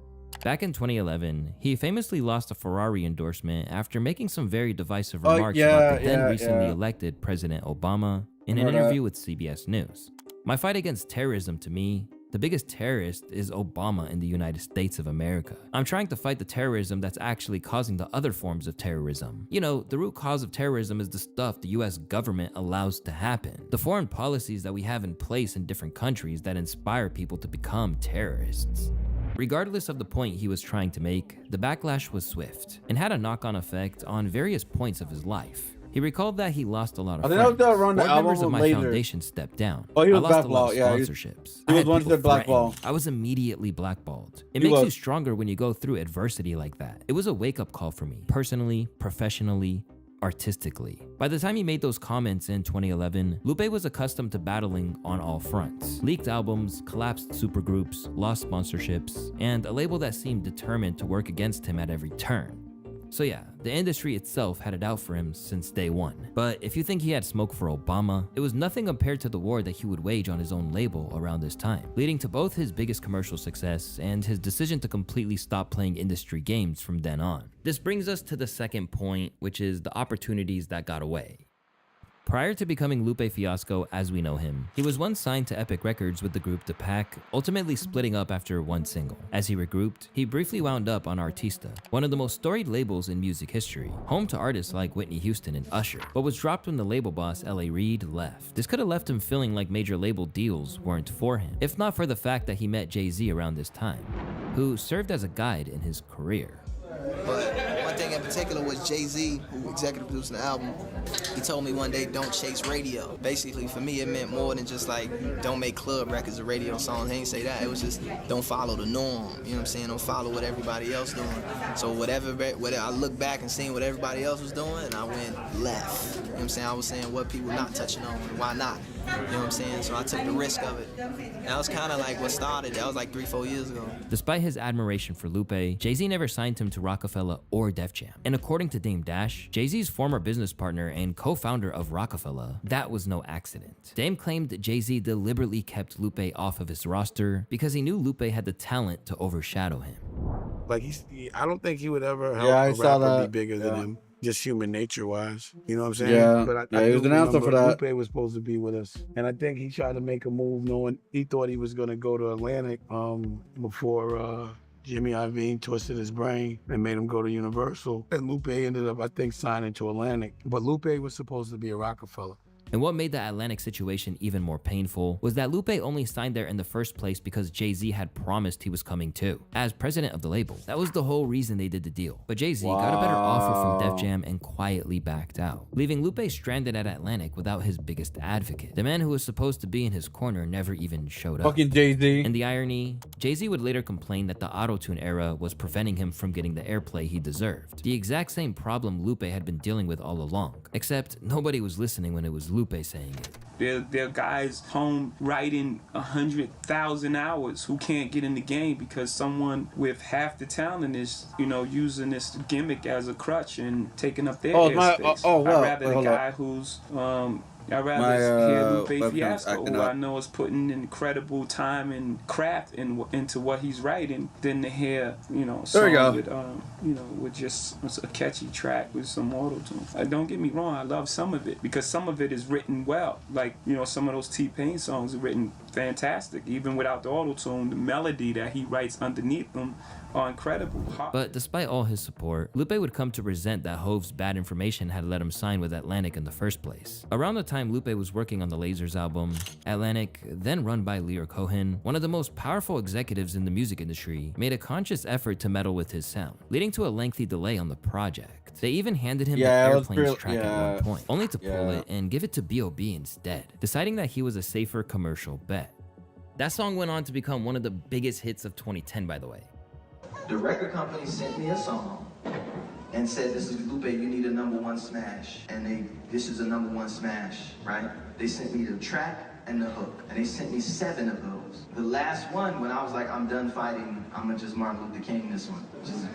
Back in 2011, he famously lost a Ferrari endorsement after making some very divisive remarks about the then recently elected President Obama in an interview with CBS News. My fight against terrorism, to me, the biggest terrorist is Obama in the United States of America. I'm trying to fight the terrorism that's actually causing the other forms of terrorism. The root cause of terrorism is the stuff the US government allows to happen. The foreign policies that we have in place in different countries that inspire people to become terrorists. Regardless of the point he was trying to make, the backlash was swift and had a knock-on effect on various points of his life. He recalled that he lost a lot of friends. Board members of my foundation stepped down. Oh, he was I lost a lot blackballed. of Yeah, sponsorships. he I was had one people to blackball. threaten me. I was immediately blackballed. It makes you stronger when you go through adversity like that. It was a wake-up call for me, personally, professionally, artistically. By the time he made those comments in 2011, Lupe was accustomed to battling on all fronts. Leaked albums, collapsed supergroups, lost sponsorships, and a label that seemed determined to work against him at every turn. So yeah, the industry itself had it out for him since day one. But if you think he had smoke for Obama, it was nothing compared to the war that he would wage on his own label around this time, leading to both his biggest commercial success and his decision to completely stop playing industry games from then on. This brings us to the second point, which is the opportunities that got away. Prior to becoming Lupe Fiasco as we know him, he was once signed to Epic Records with the group Deepak, ultimately splitting up after one single. As he regrouped, he briefly wound up on Artista, one of the most storied labels in music history, home to artists like Whitney Houston and Usher, but was dropped when the label boss L.A. Reid left. This could have left him feeling like major label deals weren't for him, if not for the fact that he met Jay-Z around this time, who served as a guide in his career. But one thing in particular was Jay-Z, who executive produced the album. He told me one day, don't chase radio. Basically, for me, it meant more than just like, don't make club records or radio songs. He didn't say that. It was just, don't follow the norm. You know what I'm saying? Don't follow what everybody else doing. So whatever I look back and seeing what everybody else was doing, and I went left. You know what I'm saying? I was saying what people not touching on, and why not? You know what I'm saying? So I took the risk of it. And that was kind of like what started. That was like 3-4 years ago. Despite his admiration for Lupe, Jay-Z never signed him to Rockefeller or Def Jam. And according to Dame Dash, Jay-Z's former business partner and co-founder of Rockefeller, that was no accident. Dame claimed that Jay-Z deliberately kept Lupe off of his roster because he knew Lupe had the talent to overshadow him. Like I don't think he would ever help a rapper be bigger than him. Just human nature wise, you know what I'm saying? Yeah, but he was an answer for that. Lupe was supposed to be with us, and I think he tried to make a move knowing he thought he was gonna go to Atlantic before Jimmy Iovine twisted his brain and made him go to Universal. And Lupe ended up, I think, signing to Atlantic. But Lupe was supposed to be a Rockefeller. And what made the Atlantic situation even more painful was that Lupe only signed there in the first place because Jay-Z had promised he was coming too, as president of the label. That was the whole reason they did the deal. But Jay-Z got a better offer from Def Jam and quietly backed out, leaving Lupe stranded at Atlantic without his biggest advocate. The man who was supposed to be in his corner never even showed up. Fucking Jay-Z. And the irony, Jay-Z would later complain that the auto-tune era was preventing him from getting the airplay he deserved. The exact same problem Lupe had been dealing with all along, except nobody was listening when it was Lupe saying it. There are guys home writing 100,000 hours who can't get in the game because someone with half the talent is, using this gimmick as a crutch and taking up their airspace. I'd rather the guy who's I'd rather hear Lupe Fiasco, who I know is putting incredible time and craft into what he's writing, than to hear, a song with just a catchy track with some auto-tune. Don't get me wrong, I love some of it because some of it is written well. Like, some of those T-Pain songs are written fantastic. Even without the auto-tune, the melody that he writes underneath them are incredible. But despite all his support, Lupe would come to resent that Hove's bad information had let him sign with Atlantic in the first place. Around the time Lupe was working on the Lasers album, Atlantic, then run by Lear Cohen, one of the most powerful executives in the music industry, made a conscious effort to meddle with his sound, leading to a lengthy delay on the project. They even handed him the Airplanes track at one point, only to pull it and give it to B.O.B. instead, deciding that he was a safer commercial bet. That song went on to become one of the biggest hits of 2010, by the way. The record company sent me a song and said, this is Lupe, you need a #1 smash. And this is a #1 smash, right? They sent me the track and the hook, and they sent me 7 of those. The last one, when I was like, I'm done fighting, I'm gonna just Martin Luther King this one.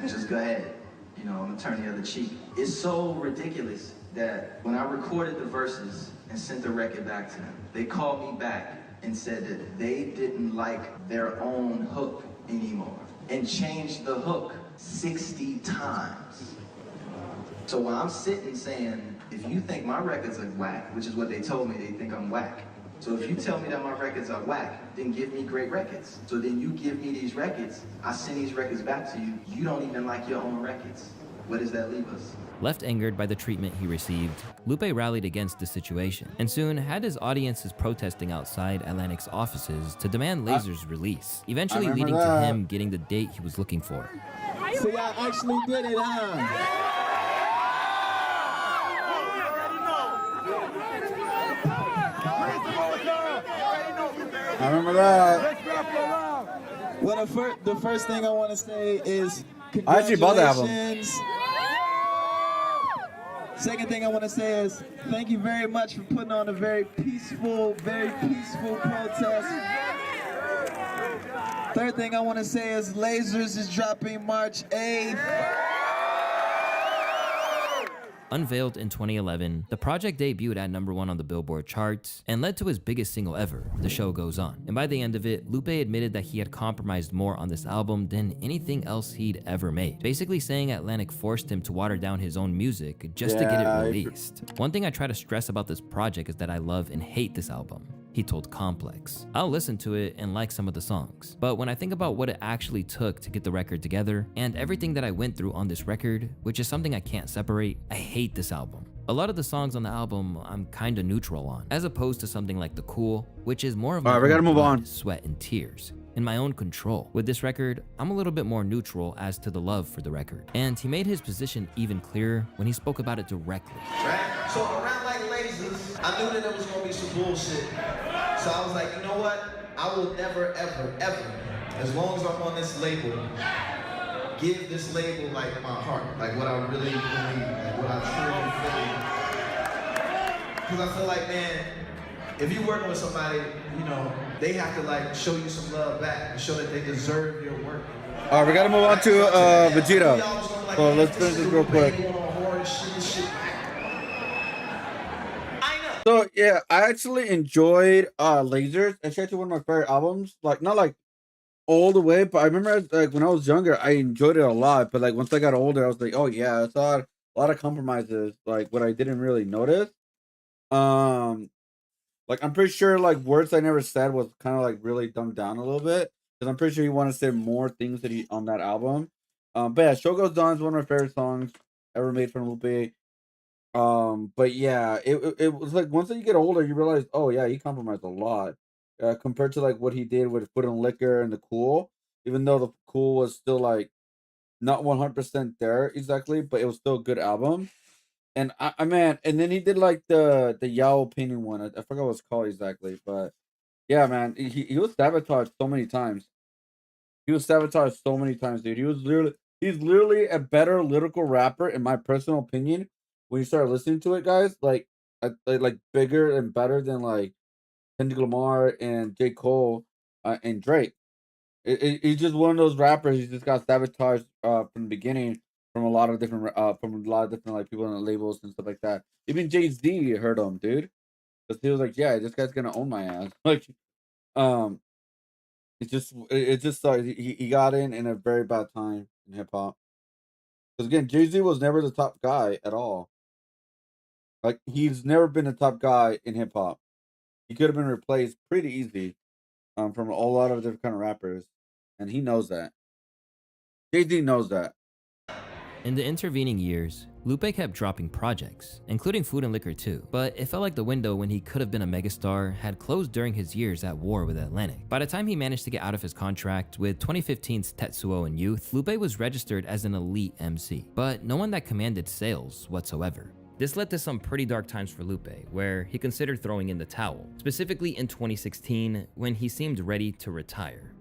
Just go ahead. I'm gonna turn the other cheek. It's so ridiculous that when I recorded the verses and sent the record back to them, they called me back and said that they didn't like their own hook anymore, and changed the hook 60 times. So when I'm sitting saying, if you think my records are whack, which is what they told me, they think I'm whack. So if you tell me that my records are whack, then give me great records. So then you give me these records, I send these records back to you, you don't even like your own records. Where does that leave us? Left angered by the treatment he received, Lupe rallied against the situation, and soon had his audiences protesting outside Atlantic's offices to demand Lasers' release, eventually leading to him getting the date he was looking for. So y'all actually did it, huh? I remember that. Well, the first thing I want to say is I actually bought the album. Second thing I want to say is thank you very much for putting on a very peaceful protest. Third thing I want to say is Lasers is dropping March 8th. Unveiled in 2011, the project debuted at #1 on the Billboard charts and led to his biggest single ever, The Show Goes On. And by the end of it, Lupe admitted that he had compromised more on this album than anything else he'd ever made, basically saying Atlantic forced him to water down his own music just to get it released. One thing I try to stress about this project is that I love and hate this album. He told Complex. I'll listen to it and like some of the songs, but when I think about what it actually took to get the record together and everything that I went through on this record, which is something I can't separate, I hate this album. A lot of the songs on the album I'm kinda neutral on, as opposed to something like The Cool, which is more of my we gotta move on. Sweat and tears, in my own control. With this record, I'm a little bit more neutral as to the love for the record. And he made his position even clearer when he spoke about it directly. Right? So around like Lasers, I knew that there was gonna be some bullshit. So I was like, you know what? I will never, ever, ever, as long as I'm on this label, give this label like my heart, like what I really believe, like what I truly feel. Because I feel like, man, if you're working with somebody, you know, they have to like show you some love back and show that they deserve your work. All right, we gotta move on to Vegeta. So let's finish this real quick. So yeah, I actually enjoyed Lasers. It's actually one of my favorite albums. Like not like all the way, but I remember like when I was younger, I enjoyed it a lot. But like once I got older, I was like, oh yeah, it's a lot of compromises. Like what I didn't really notice. Like I'm pretty sure like Words I Never Said was kind of like really dumbed down a little bit because I'm pretty sure he wanted to say more things that he on that album. But yeah, Show Goes On is one of my favorite songs ever made from Lupe. But yeah, it was like once you get older, you realize, oh yeah, he compromised a lot compared to like what he did with Food and Liquor and The Cool. Even though The Cool was still like not 100% there exactly, but it was still a good album. And I man, and then he did like the Yao painting one. I forgot what it's called exactly, but yeah, man, he was sabotaged so many times. He was sabotaged so many times, dude. He's literally a better lyrical rapper in my personal opinion. When you start listening to it, guys, like bigger and better than like Kendrick Lamar and J. Cole and Drake. He's just one of those rappers. He just got sabotaged from the beginning from a lot of different like people on the labels and stuff like that. Even Jay-Z heard him, dude, because he was like, "Yeah, this guy's gonna own my ass." Like, it's just he got in a very bad time in hip hop. Because again, Jay-Z was never the top guy at all. Like he's never been a top guy in hip hop. He could have been replaced pretty easy from a lot of different kind of rappers, and he knows that. Jay-Z knows that. In the intervening years, Lupe kept dropping projects, including Food and Liquor too, but it felt like the window when he could have been a megastar had closed during his years at war with Atlantic. By the time he managed to get out of his contract with 2015's Tetsuo and Youth, Lupe was registered as an elite MC, but no one that commanded sales whatsoever. This led to some pretty dark times for Lupe, where he considered throwing in the towel, specifically in 2016 when he seemed ready to retire.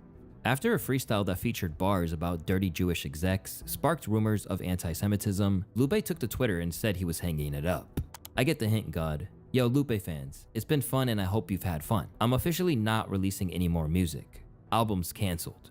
After a freestyle that featured bars about dirty Jewish execs sparked rumors of anti-Semitism, Lupe took to Twitter and said he was hanging it up. I get the hint, God. Yo, Lupe fans, it's been fun and I hope you've had fun. I'm officially not releasing any more music. Albums canceled.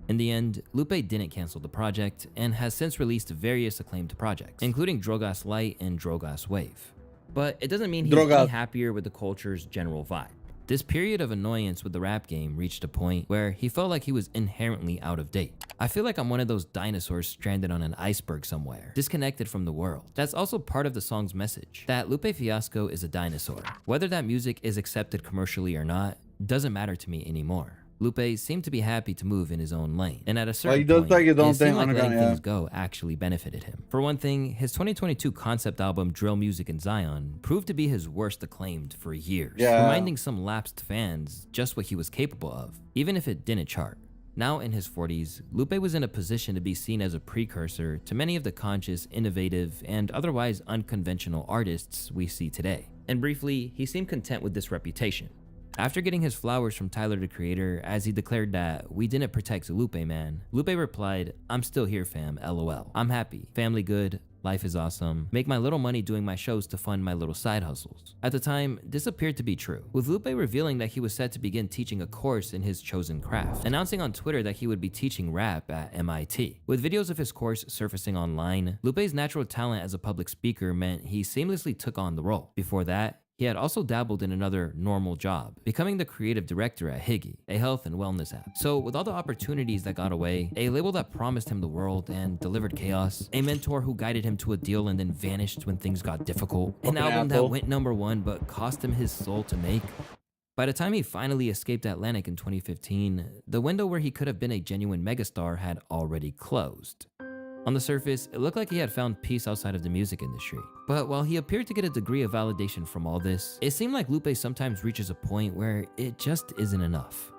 In the end, Lupe didn't cancel the project and has since released various acclaimed projects, including Drogas Light and Drogas Wave. But it doesn't mean he's any happier with the culture's general vibe. This period of annoyance with the rap game reached a point where he felt like he was inherently out of date. I feel like I'm one of those dinosaurs stranded on an iceberg somewhere, disconnected from the world. That's also part of the song's message, that Lupe Fiasco is a dinosaur. Whether that music is accepted commercially or not, doesn't matter to me anymore. Lupe seemed to be happy to move in his own lane, and at a certain point, it seemed like letting things go actually benefited him. For one thing, his 2022 concept album Drill Music in Zion proved to be his worst acclaimed for years, reminding some lapsed fans just what he was capable of, even if it didn't chart. Now in his 40s, Lupe was in a position to be seen as a precursor to many of the conscious, innovative, and otherwise unconventional artists we see today. And briefly, he seemed content with this reputation. After getting his flowers from Tyler the Creator as he declared that we didn't protect Lupe, man, Lupe replied, "I'm still here fam, LOL. I'm happy, family good, life is awesome, make my little money doing my shows to fund my little side hustles. At the time, this appeared to be true, with Lupe revealing that he was set to begin teaching a course in his chosen craft, announcing on Twitter that he would be teaching rap at MIT. With videos of his course surfacing online, Lupe's natural talent as a public speaker meant he seamlessly took on the role. Before that, he had also dabbled in another normal job, becoming the creative director at Higgy, a health and wellness app. So with all the opportunities that got away, a label that promised him the world and delivered chaos, a mentor who guided him to a deal and then vanished when things got difficult, an album that went #1 but cost him his soul to make. By the time he finally escaped Atlantic in 2015, the window where he could have been a genuine megastar had already closed. On the surface, it looked like he had found peace outside of the music industry. But while he appeared to get a degree of validation from all this, it seemed like Lupe sometimes reaches a point where it just isn't enough.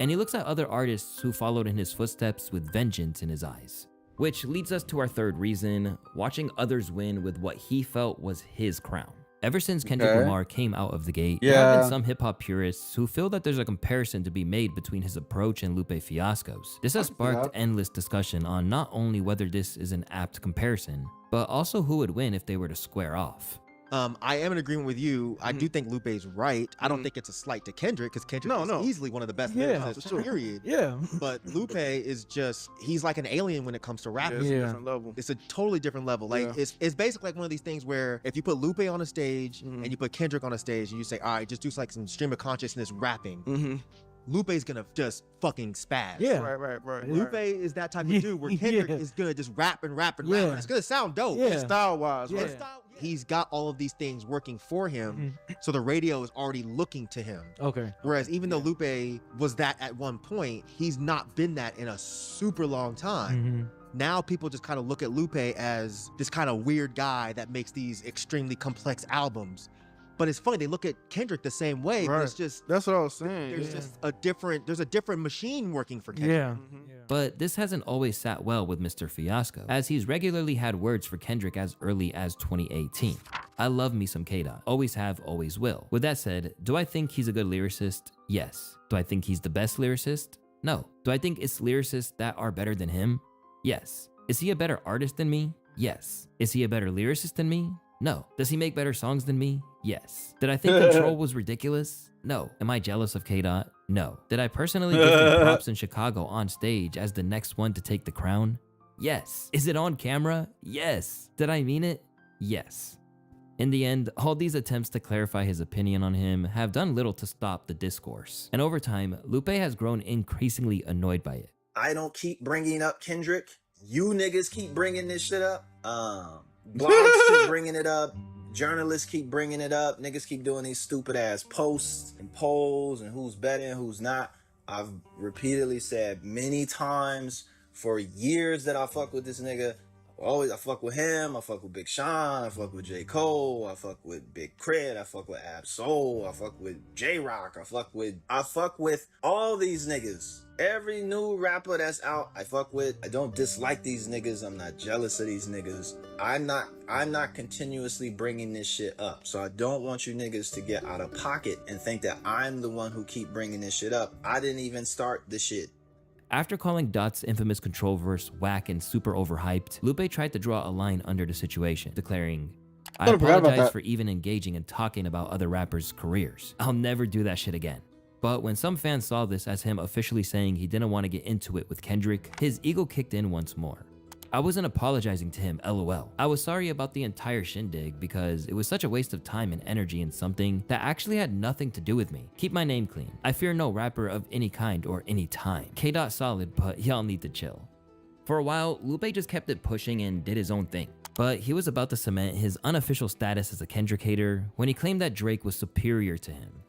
And he looks at other artists who followed in his footsteps with vengeance in his eyes. Which leads us to our third reason, watching others win with what he felt was his crown. Ever since Kendrick Lamar came out of the gate, there have been some hip-hop purists who feel that there's a comparison to be made between his approach and Lupe Fiasco's. This has sparked endless discussion on not only whether this is an apt comparison, but also who would win if they were to square off. I am in agreement with you. I do think Lupe's right. I don't think it's a slight to Kendrick, because Kendrick is easily one of the best lyricists, period. Yeah. But Lupe is just, he's like an alien when it comes to rapping. It's a different level. It's a totally different level. Like, it's basically like one of these things where if you put Lupe on a stage and you put Kendrick on a stage and you say, all right, just do like some stream of consciousness rapping. Lupe's gonna just fucking spaz. Yeah. Right. Lupe is that type of dude where Kendrick is gonna just rap and rap and rap. It's gonna sound dope. Style-wise. He's got all of these things working for him, so the radio is already looking to him. Okay. Whereas even though Lupe was that at one point, he's not been that in a super long time. Now people just kind of look at Lupe as this kind of weird guy that makes these extremely complex albums. But it's funny, they look at Kendrick the same way, but it's just, that's what I was saying. There's just there's a different machine working for Kendrick. But this hasn't always sat well with Mr. Fiasco, as he's regularly had words for Kendrick as early as 2018. I love me some K-Dot. Always have, always will. With that said, do I think he's a good lyricist? Yes. Do I think he's the best lyricist? No. Do I think it's lyricists that are better than him? Yes. Is he a better artist than me? Yes. Is he a better lyricist than me? No. Does he make better songs than me? Yes. Did I think Control was ridiculous? No. Am I jealous of K-Dot? No. Did I personally give him props in Chicago on stage as the next one to take the crown? Yes. Is it on camera? Yes. Did I mean it? Yes. In the end, all these attempts to clarify his opinion on him have done little to stop the discourse. And over time, Lupe has grown increasingly annoyed by it. I don't keep bringing up Kendrick. You niggas keep bringing this shit up. Blogs keep bringing it up. Journalists keep bringing it up. Niggas keep doing these stupid ass posts and polls and who's better and who's not. I've repeatedly said many times for years that I fuck with this nigga. I fuck with him. I fuck with Big Sean. I fuck with J. Cole. I fuck with Big Crit. I fuck with Ab Soul. I fuck with J Rock. I fuck with all these niggas. Every new rapper that's out, I fuck with. I don't dislike these niggas. I'm not jealous of these niggas. I'm not continuously bringing this shit up. So I don't want you niggas to get out of pocket and think that I'm the one who keep bringing this shit up. I didn't even start the shit. After calling Dot's infamous Control verse whack and super overhyped, Lupe tried to draw a line under the situation, declaring, I apologize for even engaging and talking about other rappers' careers. I'll never do that shit again. But when some fans saw this as him officially saying he didn't want to get into it with Kendrick, his ego kicked in once more. I wasn't apologizing to him, LOL. I was sorry about the entire shindig because it was such a waste of time and energy in something that actually had nothing to do with me. Keep my name clean. I fear no rapper of any kind or any time. K-Dot solid, but y'all need to chill. For a while, Lupe just kept it pushing and did his own thing. But he was about to cement his unofficial status as a Kendrick hater when he claimed that Drake was superior to him.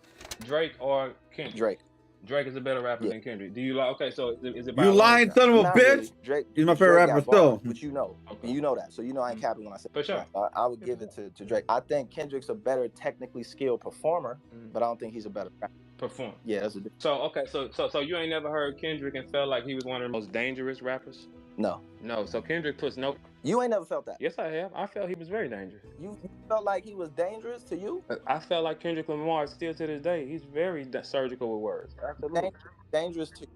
Drake or Kendrick? Drake is a better rapper than Kendrick. Do you like? Okay, so is it? You lying son of a bitch! Really. Drake, he's my favorite rapper still. But you know, you know that. So you know I ain't capping when I say. For sure. I would give it to Drake. I think Kendrick's a better technically skilled performer, but I don't think he's a better rapper. Performer. Yeah, that's so okay. So you ain't never heard Kendrick and felt like he was one of the most dangerous rappers? No. No, so Kendrick puts no. You ain't never felt that. Yes, I have. I felt he was very dangerous. You felt like he was dangerous to you? I felt like Kendrick Lamar still to this day. He's very surgical with words. Absolutely. Dangerous to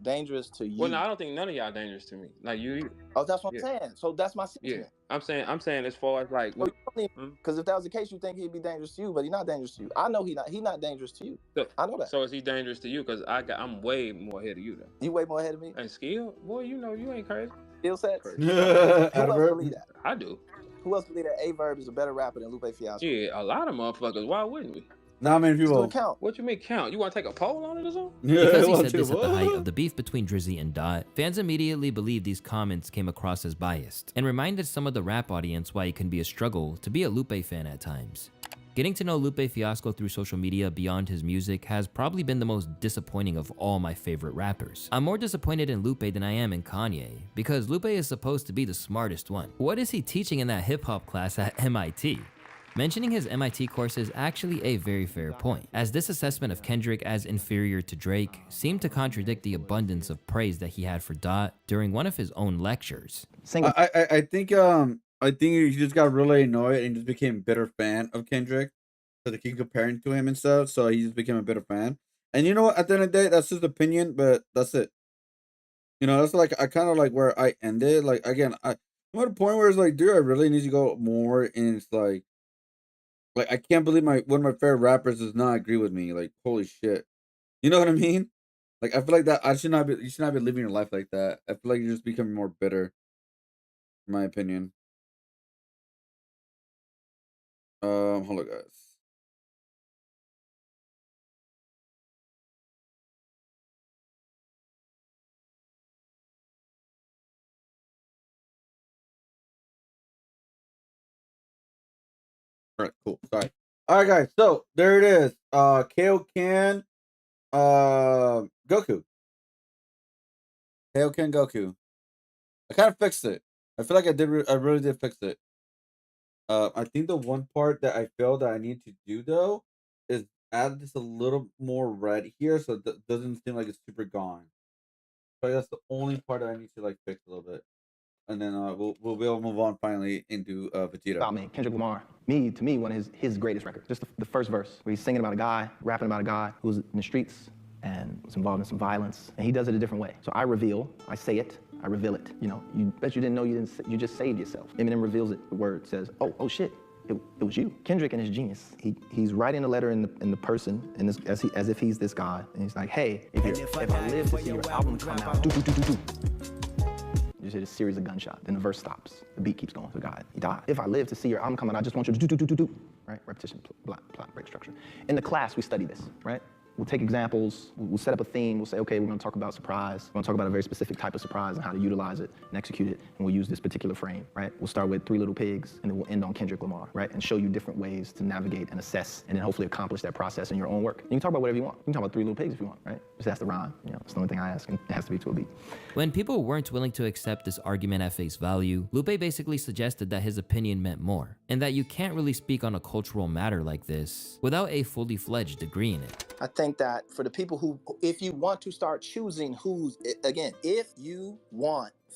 dangerous to you. Well, no, I don't think none of y'all dangerous to me. Like you. Oh, that's what I'm saying. So that's my sentiment. Yeah, I'm saying as far as like. Because if that was the case, you think he'd be dangerous to you, but he's not dangerous to you. I know he's not dangerous to you. So, I know that. So is he dangerous to you? Because I'm way more ahead of you though. You way more ahead of me? And skill? Boy, you know you ain't crazy. Skill sets? Who else believe that? I do. Who else believe that A-Verb is a better rapper than Lupe Fiasco? Yeah, a lot of motherfuckers. Why wouldn't we? Not many people. Count. What you mean count? You want to take a poll on it or something? Because he said this at the height of the beef between Drizzy and Dot, fans immediately believed these comments came across as biased, and reminded some of the rap audience why it can be a struggle to be a Lupe fan at times. Getting to know Lupe Fiasco through social media beyond his music has probably been the most disappointing of all my favorite rappers. I'm more disappointed in Lupe than I am in Kanye, because Lupe is supposed to be the smartest one. What is he teaching in that hip-hop class at MIT? Mentioning his MIT course is actually a very fair point, as this assessment of Kendrick as inferior to Drake seemed to contradict the abundance of praise that he had for Dot during one of his own lectures. I think he just got really annoyed and just became a bitter fan of Kendrick, so they keep comparing to him and stuff. So he just became a bitter fan. And you know what? At the end of the day, that's his opinion, but that's it. You know, that's like I kind of like where I ended. Like again, I'm at a point where it's like, dude, I really need to go more, and it's like I can't believe one of my favorite rappers does not agree with me. Like, holy shit. You know what I mean? Like, I feel like that you should not be living your life like that. I feel like you're just becoming more bitter, in my opinion. Hold on, guys. All right, cool. Sorry. All right, guys. So there it is. Kaioken, Goku. Kaioken Goku. I kind of fixed it. I feel like I really did fix it. I think the one part that I feel that I need to do though is add just a little more red here, so it doesn't seem like it's super gone. So that's the only part that I need to like fix a little bit, and then we'll be able to move on finally into Vegeta. About me, Kendrick Lamar. To me, one of his greatest records. Just the first verse where he's singing about a guy, rapping about a guy who's in the streets and was involved in some violence, and he does it a different way. So I say it, I reveal it. You know, you bet you didn't know you just saved yourself. Eminem reveals it. The word says, oh shit, it was you. Kendrick and his genius. He's writing a letter in the person, as if he's this guy, and he's like, hey, if I live to see your album come out, You just hit a series of gunshots. Then the verse stops. The beat keeps going. The guy, he died. If I live to see your album come out, I just want you to do. Right? Repetition, plot, break structure. In the class, we study this, right? We'll take examples, we'll set up a theme, we'll say, okay, we're gonna talk about surprise. We're gonna talk about a very specific type of surprise and how to utilize it and execute it, and we'll use this particular frame, right? We'll start with 3 Little Pigs, and then we'll end on Kendrick Lamar, right? And show you different ways to navigate and assess, and then hopefully accomplish that process in your own work. You can talk about whatever you want. You can talk about 3 Little Pigs if you want, right? Just ask the rhyme, you know, it's the only thing I ask, and it has to be to a beat. When people weren't willing to accept this argument at face value, Lupe basically suggested that his opinion meant more, and that you can't really speak on a cultural matter like this without a fully fledged degree in it. I think that for the people who, if you want to start choosing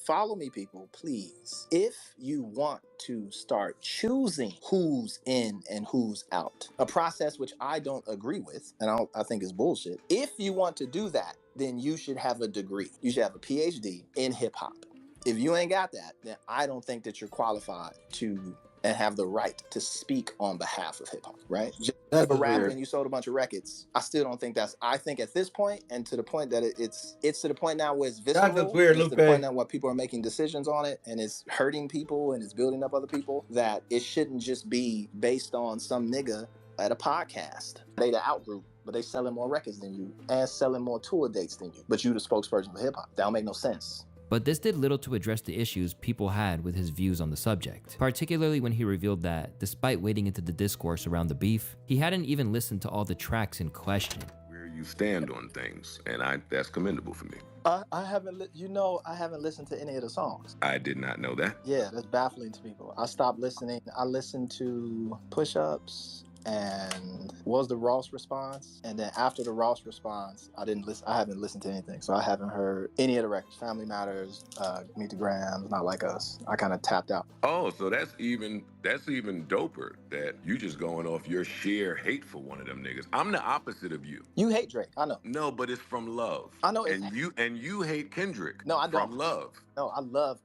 follow me people, please. If you want to start choosing who's in and who's out, a process which I don't agree with, and I think is bullshit. If you want to do that, then you should have a degree. You should have a PhD in hip hop. If you ain't got that, then I don't think that you're qualified to and have the right to speak on behalf of hip hop, right? Just a rapper and you sold a bunch of records. I still don't think I think at this point, and to the point that it's to the point now where it's visceral. That's weird, it's to the point now where people are making decisions on it, and it's hurting people and it's building up other people, that it shouldn't just be based on some nigga at a podcast. They the out group, but they selling more records than you and selling more tour dates than you. But you the spokesperson for hip hop. That don't make no sense. But this did little to address the issues people had with his views on the subject, particularly when he revealed that, despite wading into the discourse around the beef, he hadn't even listened to all the tracks in question. Where you stand on things, and that's commendable for me. I haven't listened to any of the songs. I did not know that. Yeah, that's baffling to people. I stopped listening. I listened to Push Ups And what was the Ross response? And then after the Ross response, I haven't listened to anything. So I haven't heard any of the records. Family Matters, Meet the Grams, Not Like Us. I kind of tapped out. Oh, so that's even doper that you just going off your sheer hate for one of them niggas. I'm the opposite of you. You hate Drake, I know. No, but it's from love. I know. And you hate Kendrick. No, I don't. From love. No, I love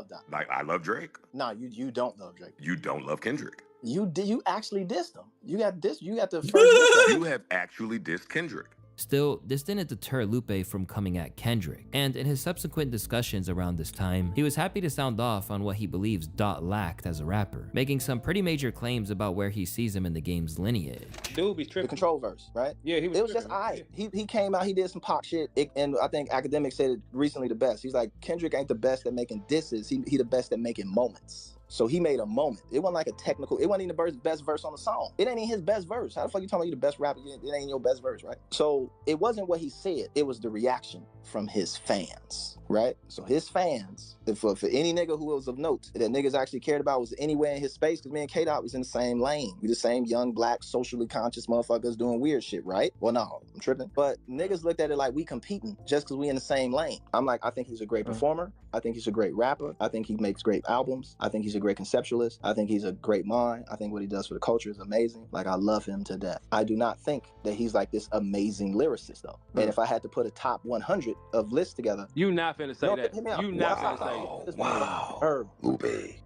that. Like I love Drake. No, you don't love Drake. You don't love Kendrick. You actually dissed him. You got the first diss. You have actually dissed Kendrick. Still, this didn't deter Lupe from coming at Kendrick, and in his subsequent discussions around this time, he was happy to sound off on what he believes Dot lacked as a rapper, making some pretty major claims about where he sees him in the game's lineage. Dude be tripping. The control verse, right? Yeah, it was just alright. He came out, he did some pop shit, and I think Academic said it recently the best. He's like, Kendrick ain't the best at making disses, he the best at making moments. So he made a moment. It wasn't like a technical, it wasn't even the best verse on the song. It ain't even his best verse. How the fuck you talking about you the best rapper? It ain't your best verse, right? So it wasn't what he said, it was the reaction from his fans, right? So his fans, for any nigga who was of note, that niggas actually cared about was anywhere in his space, because me and K-Dot was in the same lane. We the same young, black, socially conscious motherfuckers doing weird shit, right? Well, no, I'm tripping. But niggas looked at it like we competing just because we in the same lane. I'm like, I think he's a great performer. I think he's a great rapper. I think he makes great albums. I think he's a great conceptualist. I think he's a great mind. I think what he does for the culture is amazing. Like, I love him to death. I do not think that he's like this amazing lyricist, though. And if I had to put a top 100 of lists together, you not finna say that. You not finna say that. Wow.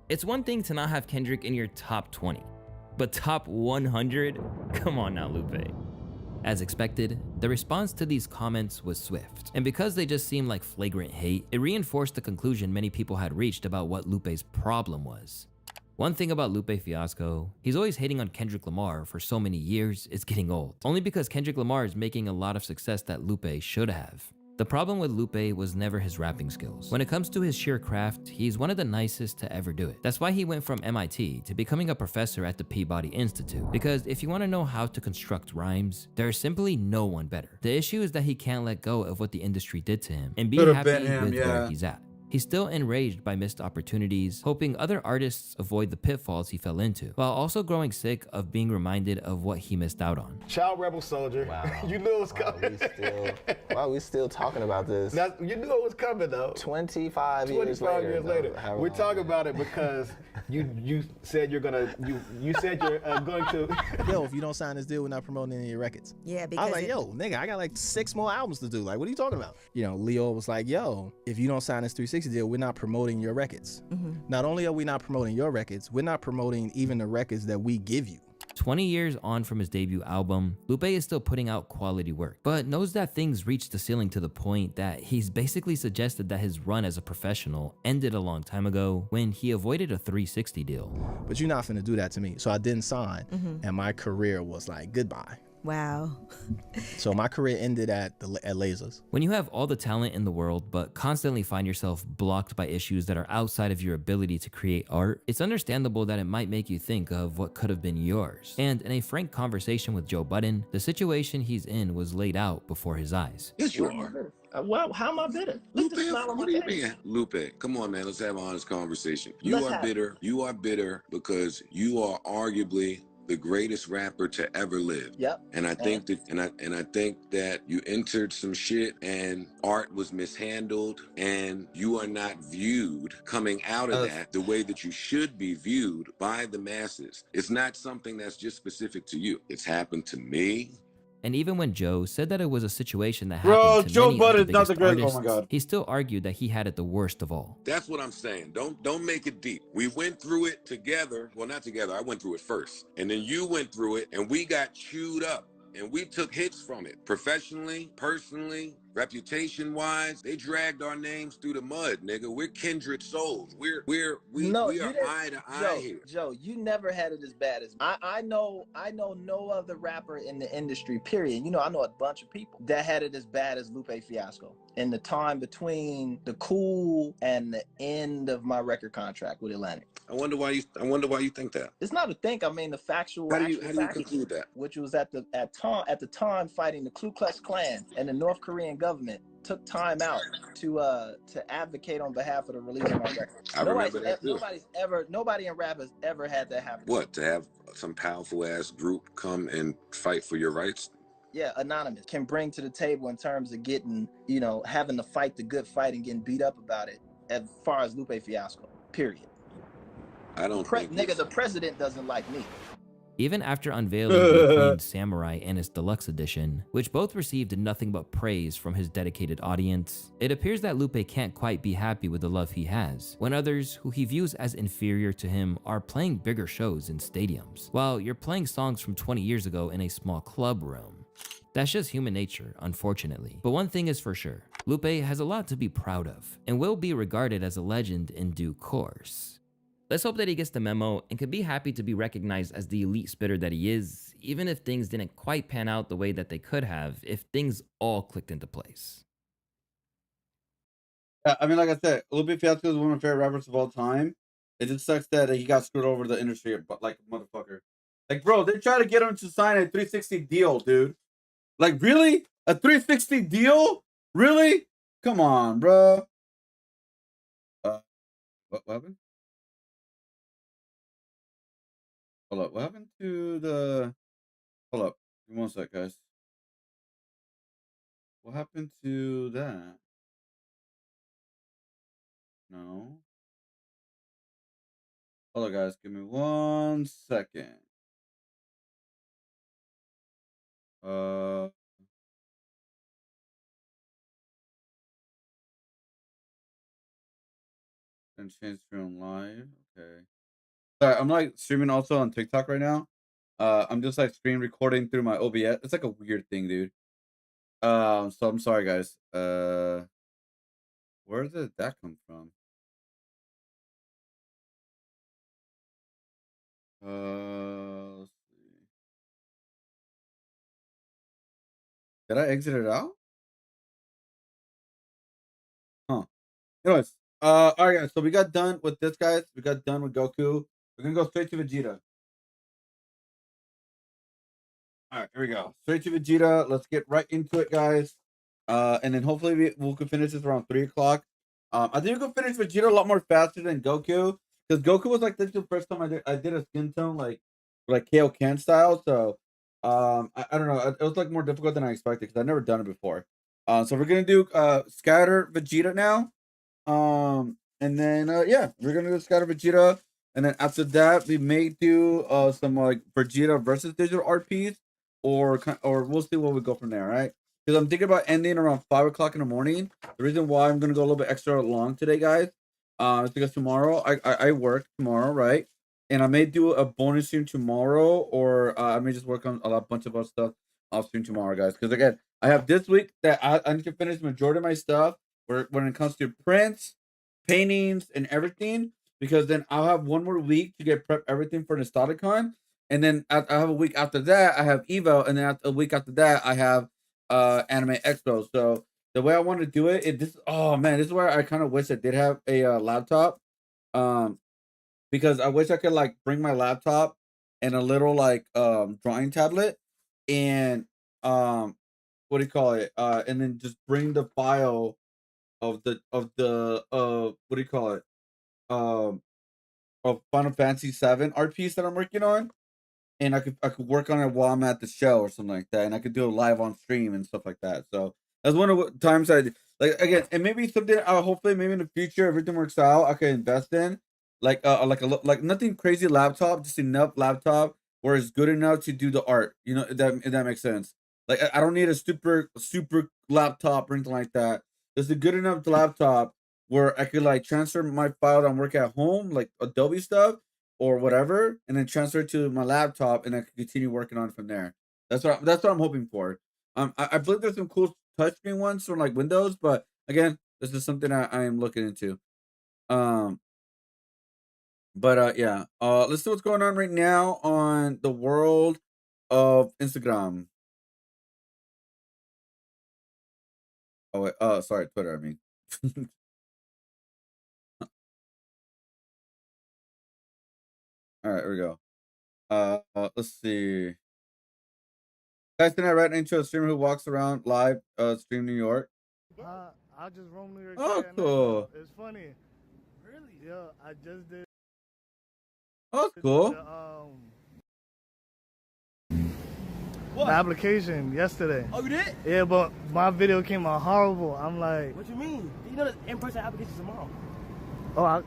It's one thing to not have Kendrick in your top 20, but top 100? Come on now, Lupe. As expected, the response to these comments was swift, and because they just seemed like flagrant hate, it reinforced the conclusion many people had reached about what Lupe's problem was. One thing about Lupe Fiasco, he's always hating on Kendrick Lamar for so many years, it's getting old. Only because Kendrick Lamar is making a lot of success that Lupe should have. The problem with Lupe was never his rapping skills. When it comes to his sheer craft, he's one of the nicest to ever do it. That's why he went from MIT to becoming a professor at the Peabody Institute. Because if you want to know how to construct rhymes, there's simply no one better. The issue is that he can't let go of what the industry did to him and be happy with where he's at. He's still enraged by missed opportunities, hoping other artists avoid the pitfalls he fell into, while also growing sick of being reminded of what he missed out on. Child rebel soldier. Wow. You knew it was coming. We still talking about this. Now, you knew it was coming though. 25 years later. We're talking about it because you said you're gonna you said you're going to. Yo, if you don't sign this deal, we're not promoting any of your records. Yeah, because I was like, yo, nigga, I got like 6 more albums to do. Like, what are you talking about? You know, Leo was like, yo, if you don't sign this 360 deal, we're not promoting your records. Not only are we not promoting your records, we're not promoting even the records that we give you. 20 years on from his debut album, Lupe is still putting out quality work, but knows that things reached the ceiling to the point that he's basically suggested that his run as a professional ended a long time ago when he avoided a 360 deal. But you're not finna do that to me. So I didn't sign, and my career was like, goodbye. Wow. So my career ended at Lasers. When you have all the talent in the world, but constantly find yourself blocked by issues that are outside of your ability to create art, it's understandable that it might make you think of what could have been yours. And in a frank conversation with Joe Budden, the situation he's in was laid out before his eyes. Yes, you are. Well, how am I bitter? Lupe, what do you mean? Lupe, come on, man. Let's have an honest conversation. You are bitter. You are bitter because you are arguably the greatest rapper to ever live. Yep. And I think that and I think that you entered some shit and art was mishandled and you are not viewed coming out of that the way that you should be viewed by the masses. It's not something that's just specific to you. It's happened to me. And even when Joe said that it was a situation that happened to Joe many Budden's of the not the biggest greatest. artists, Oh my God. he still argued that he had it the worst of all. That's what I'm saying. Don't make it deep. We went through it together. Well, not together. I went through it first. And then you went through it and we got chewed up. And we took hits from it. Professionally, personally, reputation-wise, they dragged our names through the mud, nigga. We're kindred souls. We are eye to eye here. Joe, you never had it as bad as me. I know no other rapper in the industry, period. You know, I know a bunch of people that had it as bad as Lupe Fiasco. In the time between the Cool and the end of my record contract with Atlantic. I wonder why you think that. It's not a think. I mean, the factual. How do you conclude that? Which was at the time fighting the Ku Klux Klan and the North Korean government took time out to advocate on behalf of the release of my record. Nobody in rap has ever had that happen. What, to have some powerful ass group come and fight for your rights? Yeah, anonymous can bring to the table in terms of getting, you know, having to fight the good fight and getting beat up about it. As far as Lupe Fiasco, period. I don't think the president doesn't like me. Even after unveiling the acclaimed Samurai and its deluxe edition, which both received nothing but praise from his dedicated audience, it appears that Lupe can't quite be happy with the love he has, when others, who he views as inferior to him, are playing bigger shows in stadiums, while you're playing songs from 20 years ago in a small club room. That's just human nature, unfortunately. But one thing is for sure, Lupe has a lot to be proud of, and will be regarded as a legend in due course. Let's hope that he gets the memo and can be happy to be recognized as the elite spitter that he is, even if things didn't quite pan out the way that they could have if things all clicked into place. Yeah, I mean, like I said, Lupe Fiasco is one of my favorite rappers of all time. It just sucks that he got screwed over the industry, but like a motherfucker. Like, bro, they try to get him to sign a 360 deal, dude. Like, really? A 360 deal? Really? Come on, bro. What happened? Hold up. What happened to the... Hold up. Give me one sec, guys. What happened to that? No. Hold on, guys. Give me 1 second. And change stream live. Okay. Sorry, I'm like streaming also on TikTok right now. I'm just like screen recording through my OBS. It's like a weird thing, dude. So I'm sorry, guys. Where did that come from? Let's see. Did I exit it out? Huh. Anyways, all right, guys. So we got done with this, guys. We got done with Goku. We're gonna go straight to Vegeta. All right, here we go. Straight to Vegeta. Let's get right into it, guys. And then hopefully we can finish this around 3 o'clock. I think we can finish Vegeta a lot more faster than Goku, because Goku was like this is the first time I did a skin tone like Kaioken style. So I don't know. It was like more difficult than I expected because I've never done it before. So we're gonna do Scatter Vegeta now. And then yeah, we're gonna do Scatter Vegeta, and then after that we may do some like Vegeta versus digital RPs, or we'll see where we go from there, right? Because I'm thinking about ending around 5 o'clock in the morning. The reason why I'm gonna go a little bit extra long today, guys, is because tomorrow I work tomorrow, right? And I may do a bonus stream tomorrow, or I may just work on a bunch of other stuff off stream tomorrow, guys. Because again, I have this week that I need to finish the majority of my stuff when it comes to prints, paintings, and everything. Because then I'll have one more week to get prep everything for Nostalgicon, and then I have a week after that I have Evo, and then a week after that I have Anime Expo. So the way I want to do oh man, this is where I kind of wish I did have a laptop, because I wish I could like bring my laptop and a little like drawing tablet, and what do you call it, and then just bring the file of the what do you call it, um of Final Fantasy 7 art piece that I'm working on, and I could work on it while I'm at the show or something like that, and I could do it live on stream and stuff like that. So that's one of the times like again, and maybe something hopefully maybe in the future everything works out I can invest in, like like nothing crazy laptop, just enough laptop where it's good enough to do the art. You know, if that makes sense. Like I don't need a super laptop or anything like that. Just a good enough laptop where I could like transfer my file that I'm working at home, like Adobe stuff or whatever, and then transfer it to my laptop, and I can continue working on it from there. That's what I'm hoping for. I believe there's some cool touchscreen ones from like Windows, but again, this is something I am looking into. But yeah, let's see what's going on right now on the world of Instagram. Oh wait, sorry, Twitter. I mean. All right, here we go. Let's see. Guys, tonight right into a streamer who walks around live, stream New York. I just roam New York Oh, City at night, cool. It's funny. Really? Yeah, I just did. Oh, cool. The application yesterday. Oh, you did? Yeah, but my video came out horrible. I'm like, What you mean? You know the in-person application tomorrow. oh,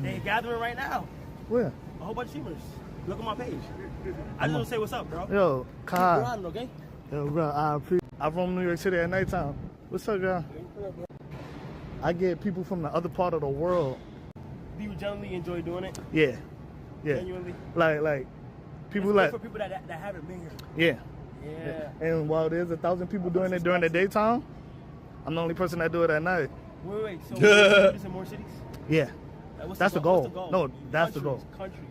They gathering right now. where? A whole bunch of streamers. Look on my page. I just want to say what's up, bro. Yo, Keep Kai. grinding, okay? Yo, bro, I roam New York City at nighttime. What's up, girl? I get people from the other part of the world. Do you generally enjoy doing it? Yeah, yeah. Genuinely? Like people It's like, good for people that haven't been here. yeah. Yeah. And while there's 1,000 people doing it during the daytime, I'm the only person that do it at night. Wait. So, will you do this in more cities? Yeah. Like, what's That's the What's goal. No, that's the goal. Countries.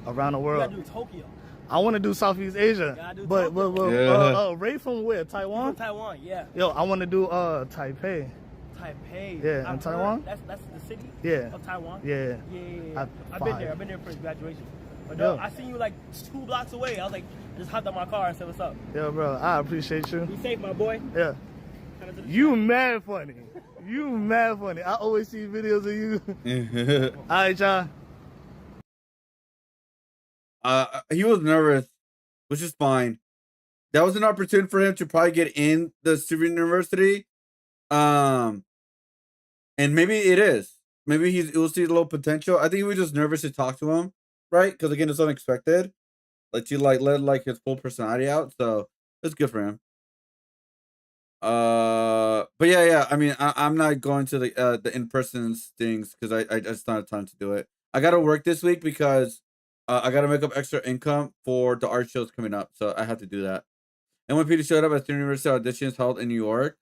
Around the You world. gotta do Tokyo. I want to do Southeast Asia. Gotta do But Tokyo. Ray from where? From Taiwan? Taiwan, yeah. Yo, I want to do Taipei. Taipei. Yeah, in I've Taiwan? heard That's the city Yeah. of Taiwan? Yeah. Yeah. I've Five. been there for his graduation. But Yo. no, I seen you like 2 blocks away. I was like, I just hopped out my car and said, what's up? Yo, bro, I appreciate you. Be safe, my boy. Yeah. You mad funny. You mad funny. I always see videos of you. All right, y'all. He was nervous, which is fine. That was an opportunity for him to probably get in the super university. And maybe it is. Maybe he'll see a little potential. I think he was just nervous to talk to him, right? Because again, it's unexpected. Like you let his full personality out, so it's good for him. But yeah. I mean, I'm not going to the in-person things because I just don't have time to do it. I got to work this week because I got to make up extra income for the art shows coming up, so I have to do that. And when Peter showed up at the University auditions held in New York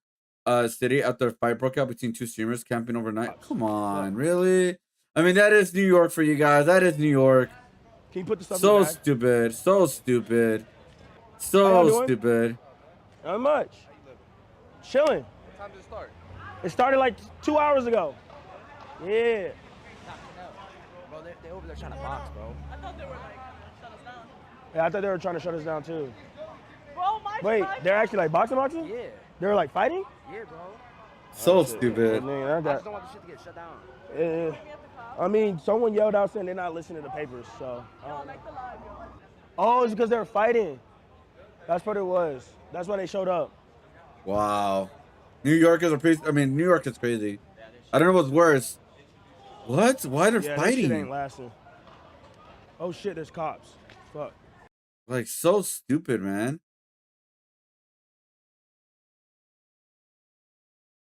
City after a fight broke out between 2 streamers camping overnight. Come on, really? I mean, that is New York for you guys. That is New York. Can you put the stuff So in the bag? stupid. So stupid. How So y'all doing? stupid. Not much. Chilling. What time did it start? It started like 2 hours ago. Yeah. Bro, they over there trying to box, bro. I thought they were like shut us down. Yeah, I thought they were trying to shut us down too. Bro, my Wait, they're actually like boxing? Yeah. They were like fighting? Yeah, bro. So shit. stupid. Man, I just don't want the shit to get shut down. Yeah. I mean, someone yelled out saying they're not listening to the papers, so. Oh, it's because they were fighting. That's what it was. That's why they showed up. Wow. New York is New York is crazy. I don't know what's worse. What? Why they're Yeah, fighting? That shit ain't lasting. Oh shit, there's cops. Fuck. Like, so stupid, man.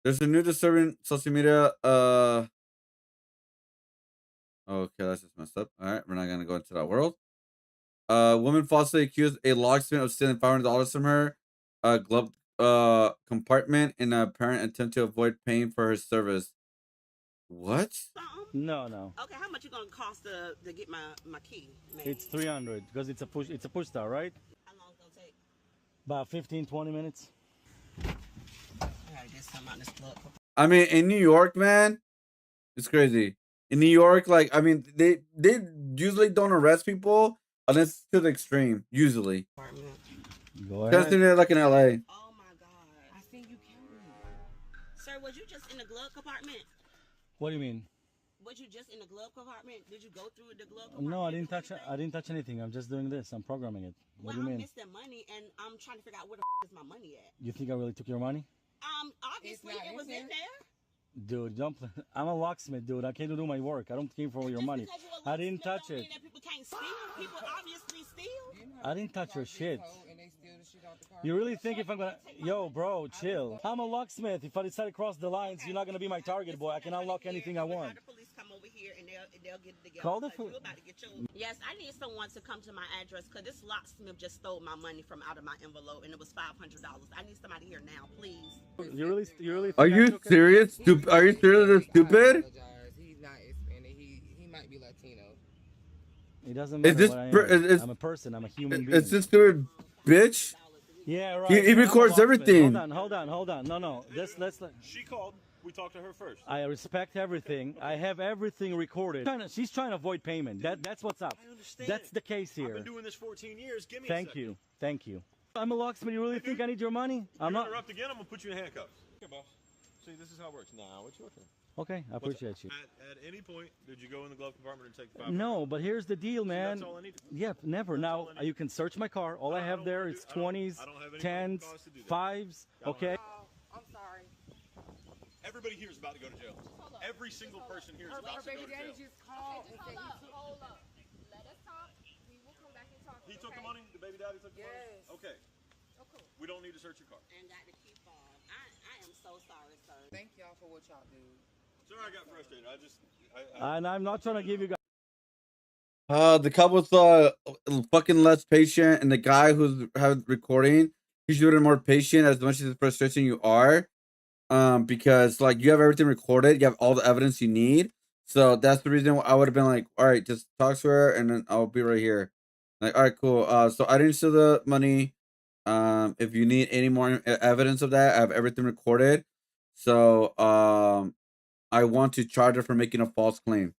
There's a new disturbing social media. Okay, that's just messed up. All right, we're not gonna go into that world. Woman falsely accused a locksmith of stealing $500 from her glove compartment in an apparent attempt to avoid paying for her service. What? No. Okay, how much you gonna cost to get my key? Man? It's 300 because it's a push start, right? How long it's gonna take? About 15-20 minutes. I gotta get some out this club. I mean, in New York, man, it's crazy. In New York, like, I mean, they usually don't arrest people unless to the extreme. Usually. Go ahead. That's like in LA. Oh my God! I see you counting. Sir, was you just in the glove compartment? What do you mean? Was you just in the glove compartment? Did you go through the glove compartment? No, I didn't touch anything. I'm just doing this. I'm programming it. What do you I'm mean? missing money, and I'm trying to figure out where the is my money at. You think I really took your money? Obviously it was in there. Dude, don't play. I'm a locksmith, dude. I can't do my work. I don't care for your money. I didn't touch it. People can't steal. People obviously steal. I didn't touch your shit. You really think if I'm gonna... Yo, bro, chill. I'm a locksmith. If I decide to cross the lines, you're not gonna be my target, boy. I can unlock anything I want. Come over here and they'll get it together. Call the police. Yes, I need someone to come to my address because this locksmith just stole my money from out of my envelope and it was $500. I need somebody here now, please. You really Are you serious? Stupid? Are you serious? They're stupid? He's not Hispanic. He might be Latino. It doesn't matter what I am. I'm a person. I'm a human being. It's this stupid bitch. Yeah, right. He records everything. Hold on. No. Let's. She called. We talked to her first. I respect everything. I have everything recorded. She's trying to avoid payment. That's what's up. I understand. That's the case here. I've been doing this 14 years. Give me Thank a second. you. I'm a locksmith. You really think I need your money? I'm not. Interrupt again. I'm gonna put you in handcuffs. Okay, boss. See, this is how it works. Now it's your turn. Okay, I appreciate you. At any point, did you go in the glove compartment and take the $500? No, but here's the deal, man. that's all I needed. Yeah, never. Now you can search my car. All I have there is 20s, 10s, 5s. Okay. I'm sorry. Everybody here is about to go to jail. Every single person here is about to go to jail. Just called and said hold up. Let us talk. We will come back and talk. He took the money? The baby daddy took the money? Okay. Okay. We don't need to search your car. And got to keep on. I am so sorry, sir. Thank y'all for what y'all do. Sorry, I got frustrated. And I'm not trying to give you guys. The couple's fucking less patient, and the guy who's recording, he should have been more patient as much as frustration you are. Because like you have everything recorded, you have all the evidence you need. So that's the reason I would have been like, all right, just talk to her, and then I'll be right here. Like, all right, cool. So I didn't steal the money. If you need any more evidence of that, I have everything recorded. So I want to charge her for making a false claim.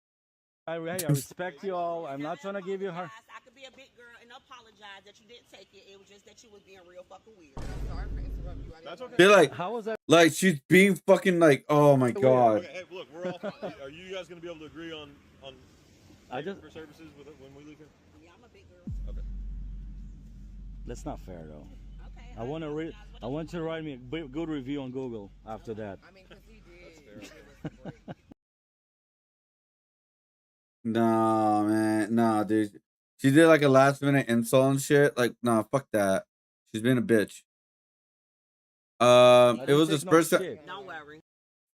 I respect you all. I'm not trying to give you her. I could be a big girl and apologize that you didn't take it. It was just that you was being real fucking weird. I'm sorry for interrupting you. That's okay. They're like, how was that? Like she's being fucking like, oh my god. Okay, hey, look, we're all. Are you guys going to be able to agree on for services when we leave here? Yeah, I'm a big girl. Okay. That's not fair though. Okay. I want you to write me a good review on Google after that. I mean, because he did. Nah, man, nah, dude. She did like a last minute insult and shit. Like, nah, fuck that. She's being a bitch. It was this person. Don't worry.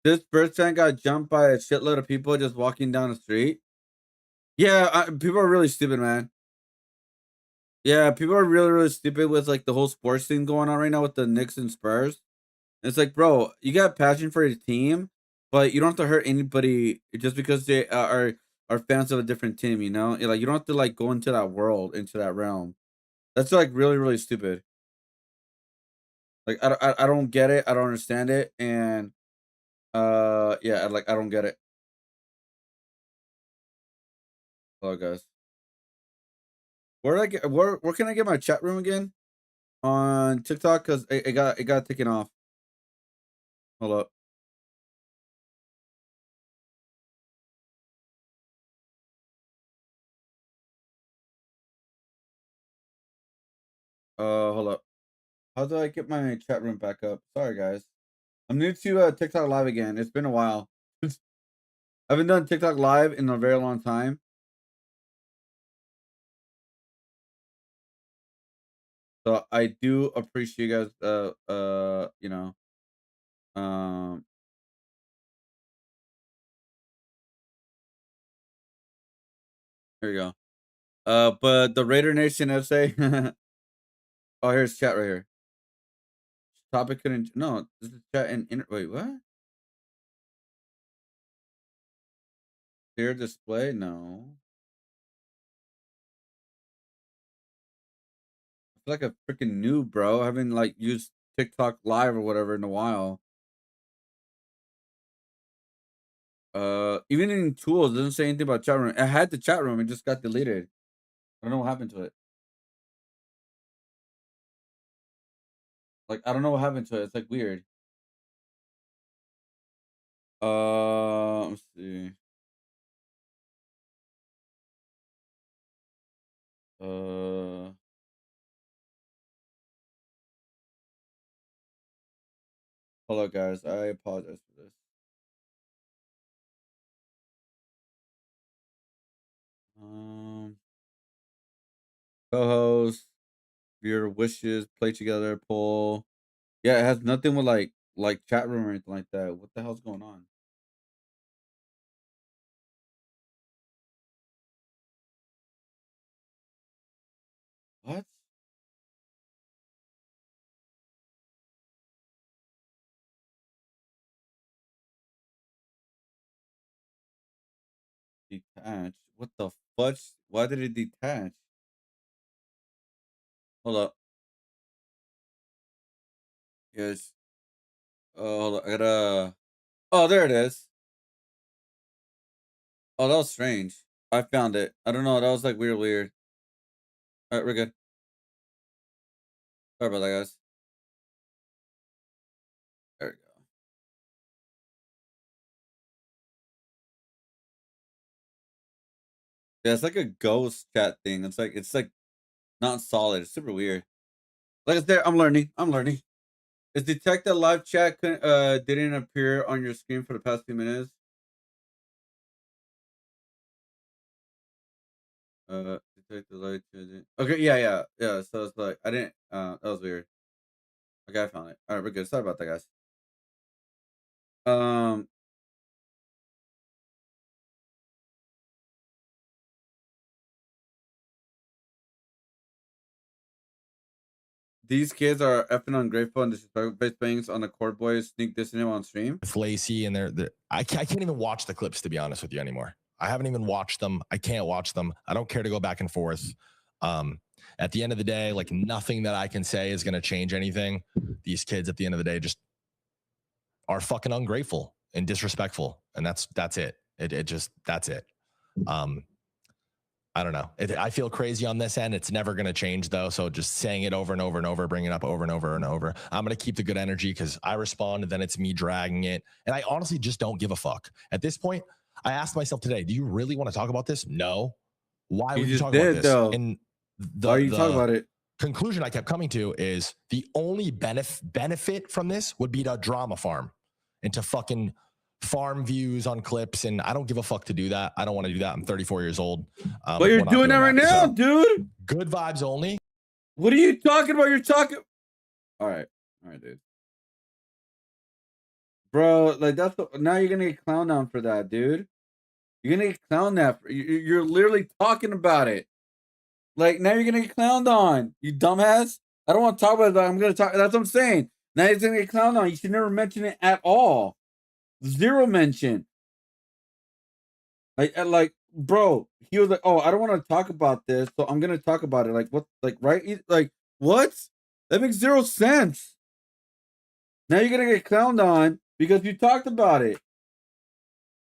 This person got jumped by a shitload of people just walking down the street. Yeah, people are really stupid, man. Yeah, people are really, really stupid with like the whole sports thing going on right now with the Knicks and Spurs. It's like, bro, you got passion for your team, but you don't have to hurt anybody just because they are fans of a different team. You know, like you don't have to like go into that world, into that realm. That's like really, really stupid. Like I don't get it. I don't understand it, and yeah, I don't get it. Hello, guys. Where can I get my chat room again? On TikTok, because it got taken off. Hold up. Hold up. How do I get my chat room back up? Sorry, guys. I'm new to TikTok Live again. It's been a while. I haven't done TikTok Live in a very long time. So I do appreciate you guys. You know, here we go. But the Raider Nation essay. Oh, here's chat right here. Topic couldn't. No, this is chat and wait, what? Clear display? No. I feel like a freaking noob, bro. I haven't like used TikTok Live or whatever in a while. Even in tools, it doesn't say anything about chat room. I had the chat room, it just got deleted. I don't know what happened to it. Like, I don't know what happened to it. It's like weird. Let's see. Hello, guys. I apologize for this. Co-host, your wishes, play together, poll. Yeah, it has nothing with like chat room or anything like that. What the hell's going on? What? Detach? What the fudge? Why did it detach? Hold up. Yes. Oh, hold up. I gotta. Oh, there it is. Oh, that was strange. I found it. I don't know. That was like weird. All right, we're good. Sorry about that, guys. There we go. Yeah, it's like a ghost chat thing. It's like not solid. It's super weird. Like I said, I'm learning. Is detect that live chat didn't appear on your screen for the past few minutes? Detect the live chat. Okay, yeah. So it's like I didn't. That was weird. Okay, I found it. All right, we're good. Sorry about that, guys. These kids are effing ungrateful and disrespectful based bangs on the court boys sneak dissing him on stream. It's Lacey and I can't even watch the clips, to be honest with you, anymore. I haven't even watched them. I can't watch them. I don't care to go back and forth. At the end of the day, like nothing that I can say is going to change anything. These kids at the end of the day just are fucking ungrateful and disrespectful. And that's it. That's it. I don't know. I feel crazy on this end. It's never going to change, though. So just saying it over and over and over, bringing it up over and over and over. I'm going to keep the good energy because I respond and then it's me dragging it. And I honestly just don't give a fuck. At this point, I asked myself today, do you really want to talk about this? No. Why would you talk about this? Though. And why are you talking about it? Conclusion I kept coming to is the only benefit from this would be to drama farm and to fucking farm views on clips, and I don't give a fuck to do that. I don't want to do that. I'm 34 years old. But you're doing that right now, dude. Good vibes only. What are you talking about? You're talking. All right, dude. Bro, like now you're gonna get clowned on for that, dude. You're gonna get clowned at. You're literally talking about it. Like now you're gonna get clowned on, you dumbass. I don't want to talk about it, but I'm gonna talk. That's what I'm saying. Now you're gonna get clowned on. You should never mention it at all. Zero mention. Like, bro, he was like, "Oh, I don't want to talk about this, so I'm gonna talk about it." Like, what? Like, right? Like, what? That makes zero sense. Now you're gonna get clowned on because you talked about it.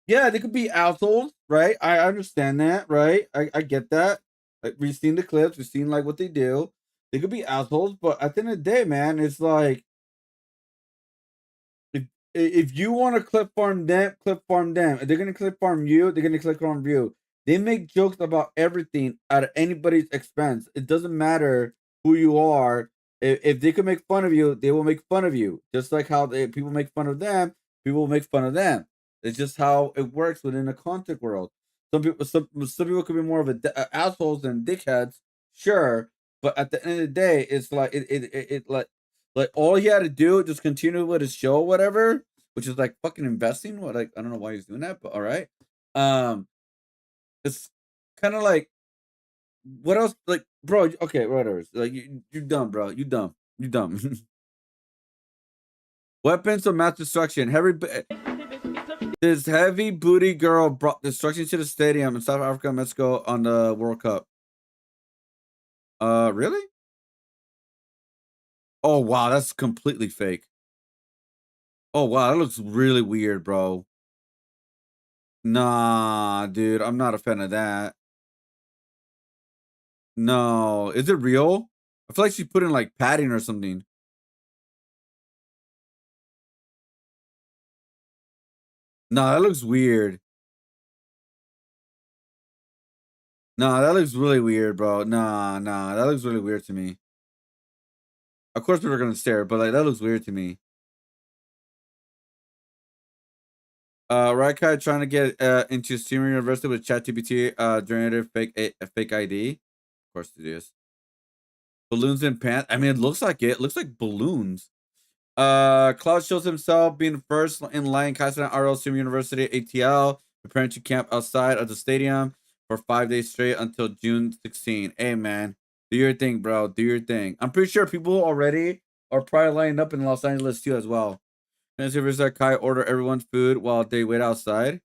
Yeah, they could be assholes, right? I understand that, right? I get that. Like, we've seen the clips, we've seen like what they do. They could be assholes, but at the end of the day, man, it's like if you want to clip farm them, clip farm them. If they're gonna clip farm you, they're gonna clip farm you. They make jokes about everything at anybody's expense. It doesn't matter who you are. If they can make fun of you, they will make fun of you. Just like how people make fun of them, people will make fun of them. It's just how it works within the content world. Some people could be more of assholes than dickheads, sure. But at the end of the day, it's like it like all he had to do just continue with his show, or whatever, which is like fucking investing. What, like, I don't know why he's doing that, but all right. It's kind of like what else? Like, bro, okay, whatever. Like you're dumb, bro. You dumb. You dumb. Weapons of mass destruction. This heavy booty girl brought destruction to the stadium in South Africa and Mexico on the World Cup. Really? Oh wow, that's completely fake. Oh wow, that looks really weird, bro. Nah, dude, I'm not a fan of that. No, is it real? I feel like she put in like padding or something. Nah, that looks weird. Nah, that looks really weird, bro. Nah, that looks really weird to me. Of course we were gonna stare, but like that looks weird to me. Raikai trying to get into Streamer University with ChatGPT generated fake ID. Of course it is. Balloons and pants. I mean, it looks like it. It looks like balloons. Cloud shows himself being first in line Kaizen RL Streamer University ATL, preparing to camp outside of the stadium for 5 days straight until June 16. Hey man, do your thing, bro. Do your thing. I'm pretty sure people already are probably lining up in Los Angeles too as well. And so Kai order everyone's food while they wait outside.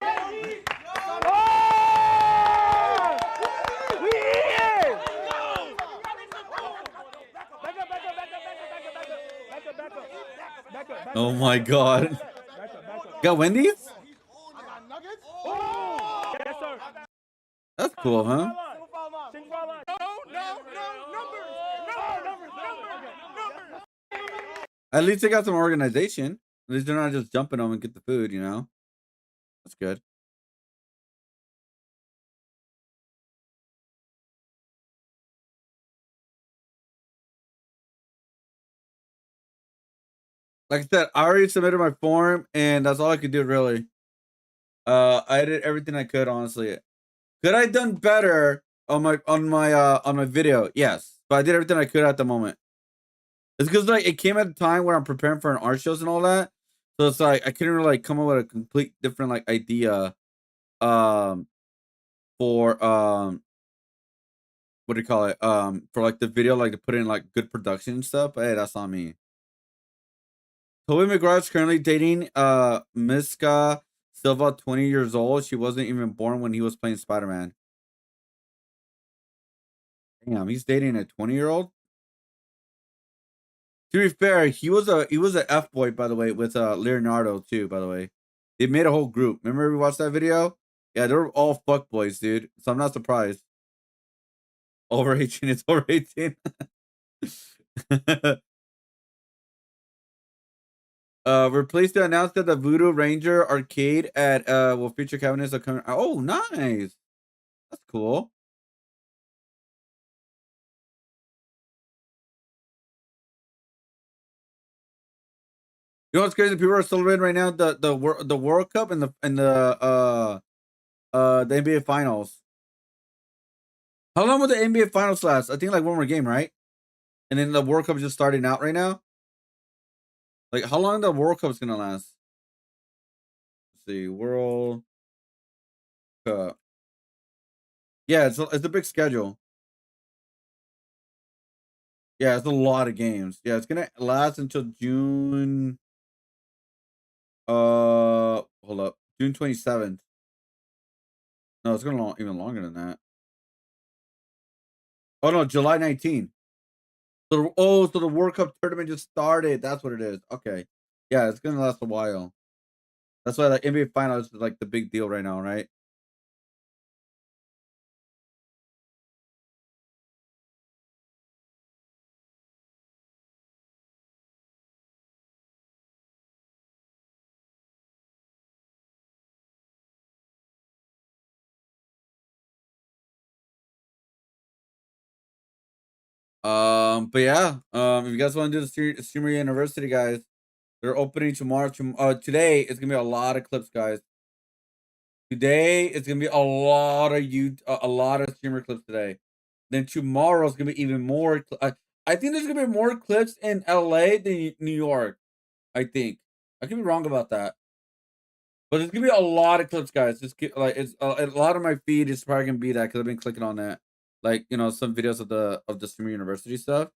Oh my god. Got Wendy's? That's cool, huh? At least they got some organization. At least they're not just jumping on and get the food, you know? That's good. like I said, I already submitted my form, and that's all I could do really. I did everything I could, honestly. Could I done better on my video? Yes, but I did everything I could at the moment. It's because like it came at a time where I'm preparing for an art shows and all that, so it's like I couldn't really like come up with a complete different like idea, for what do you call it? For like the video, like to put in like good production and stuff. But hey, that's not me. Tobey McGuire's currently dating Miska Silva, 20 years old. She wasn't even born when he was playing Spider-Man. Damn, he's dating a 20-year-old. To be fair, he was a F boy, by the way, with Leonardo too. By the way, they made a whole group. Remember we watched that video? Yeah, they're all fuck boys, dude. So I'm not surprised. Over 18, it's over 18. We're pleased to announce that the Voodoo Ranger arcade at will feature cabinets that come. Oh, nice. That's cool. You know what's crazy? People are celebrating right now the World Cup and the NBA Finals. How long will the NBA Finals last? I think like one more game, right? And then the World Cup is just starting out right now. Like how long the World Cup is gonna last? Let's see, World Cup. Yeah, it's a big schedule. Yeah, it's a lot of games. Yeah, it's gonna last until June. Hold up, June 27th. No, it's gonna even longer than that. Oh no, July 19th. So the World Cup tournament just started. That's what it is. Okay, yeah, it's gonna last a while. That's why the NBA Finals is like the big deal right now, right? But yeah, if you guys want to do the streamer university, guys, they're opening tomorrow. Today it's gonna be a lot of clips, guys. Today it's gonna be a lot of streamer clips today. Then tomorrow is gonna be even more. I think there's gonna be more clips in LA than New York. I think I could be wrong about that, but there's gonna be a lot of clips, guys. Just like it's a lot of my feed is probably gonna be that because I've been clicking on that, like some videos of the streamer university stuff.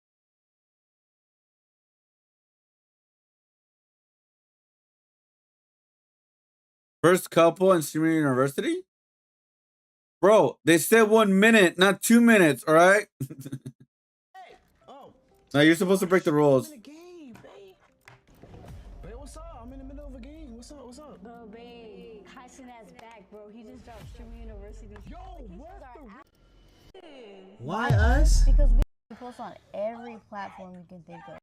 First couple in streamer university, bro. They said 1 minute, not 2 minutes. All right. Now you're supposed to break the rules. Wait, what's up? I'm in the middle of a game. What's up? What's up? Bro, babe, Tyson ass back, bro. He just dropped Streamer University. Yo, what the? Why us? Because we post on every platform you can think of.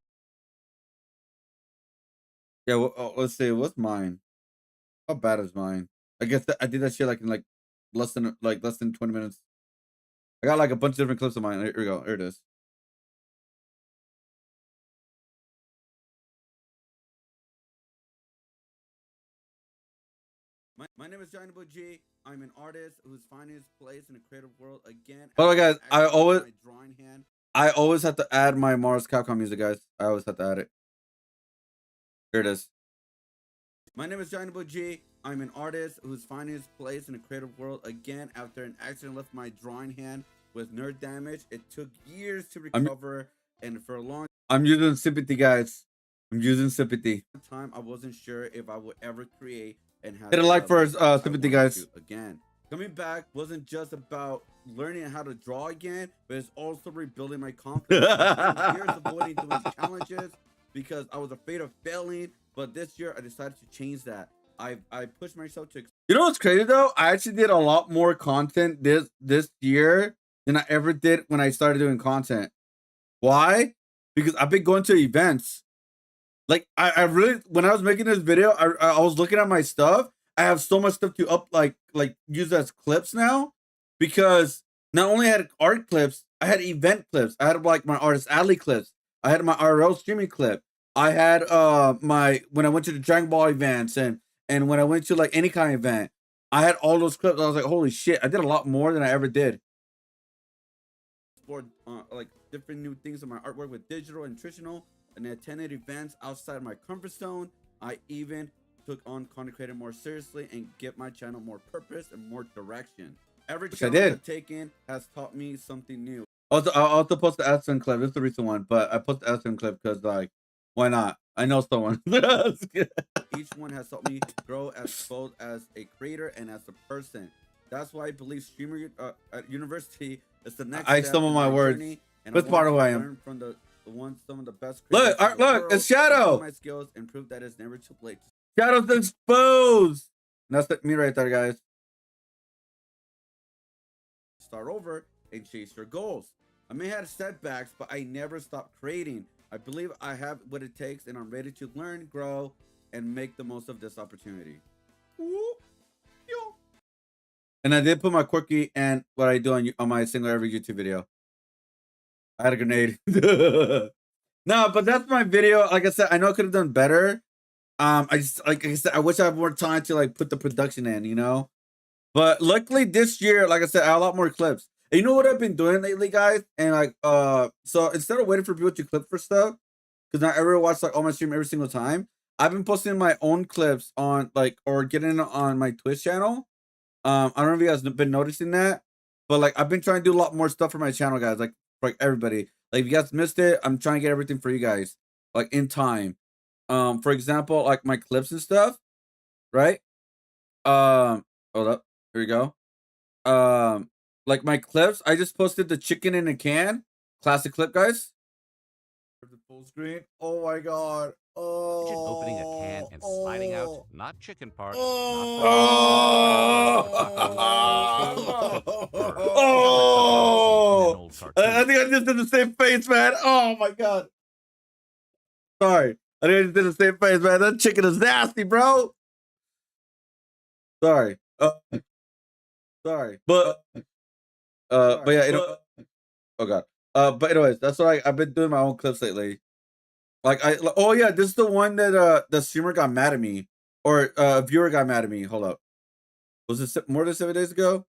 Yeah, well, let's see. What's mine? How bad is mine? I guess I did that shit like in less than 20 minutes. I got like a bunch of different clips of mine. Here we go. Here it is. My name is JonnyboiG. I'm an artist whose finest place in the creative world again. By the way, guys, I always have to add my Mars Capcom music, guys. I always have to add it. Here it is. My name is JonnyboiG. I'm an artist whose finest place in the creative world again after an accident left my drawing hand with nerve damage. It took years to recover, and for a long I'm using sympathy, guys. I'm using sympathy. Time I wasn't sure if I would ever create and have hit a like for sympathy, guys. Again, coming back wasn't just about learning how to draw again, but it's also rebuilding my confidence. I spent years avoiding doing challenges because I was afraid of failing, but this year I decided to change that. I pushed myself to. You know what's crazy though? I actually did a lot more content this year than I ever did when I started doing content. Why? Because I've been going to events. Like I really, when I was making this video, I was looking at my stuff. I have so much stuff to like use as clips now, because not only I had art clips, I had event clips. I had like my artist alley clips. I had my RL streaming clip. I had when I went to the Dragon Ball events and when I went to like any kind of event, I had all those clips. I was like, holy shit, I did a lot more than I ever did. For like different new things in my artwork with digital and traditional, and I attended events outside my comfort zone. I even took on content creating more seriously and give my channel more purpose and more direction. Every challenge I've taken has taught me something new. Also, I'll also post the Aston clip. This is the recent one, but I post the Aston clip because, like, why not? I know someone. Each one has helped me grow as both as a creator and as a person. That's why I believe streamer at university is the next step in my words. That's part of who I am. From some of the best. Look, it's Shadow. My skills and prove that it's never too late. Shadow's exposed. And that's me right there, guys. Start over and chase your goals. I may have setbacks, but I never stop creating. I believe I have what it takes, and I'm ready to learn, grow, and make the most of this opportunity. And I did put my quirky and what I do on my single every YouTube video. I had a grenade. No, but that's my video. Like I said, I know I could have done better. I just, like I said, I wish I had more time to like put the production in, you know. But luckily this year, like I said, I have a lot more clips. And you know what I've been doing lately, guys? And like, so instead of waiting for people to clip for stuff, because not everyone watch like all my stream every single time, I've been posting my own clips on like, or getting it on my Twitch channel. I don't know if you guys have been noticing that, but like I've been trying to do a lot more stuff for my channel, guys. Like everybody, like if you guys missed it, I'm trying to get everything for you guys, like in time. For example, like my clips and stuff, right? Hold up, here we go. Like my clips, I just posted the chicken in a can, classic clip, guys. The full screen. Oh my god. Oh. Just opening a can and sliding out, not chicken parts. Oh. I think I just did the same face, man. Oh my god. Sorry. I think I just did the same face, man. That chicken is nasty, bro. Sorry. Sorry. But yeah, you know, oh god. But anyways, that's why I've been doing my own clips lately. Like oh yeah, this is the one that the streamer got mad at me, or a viewer got mad at me. Hold up, was this more than 7 days ago?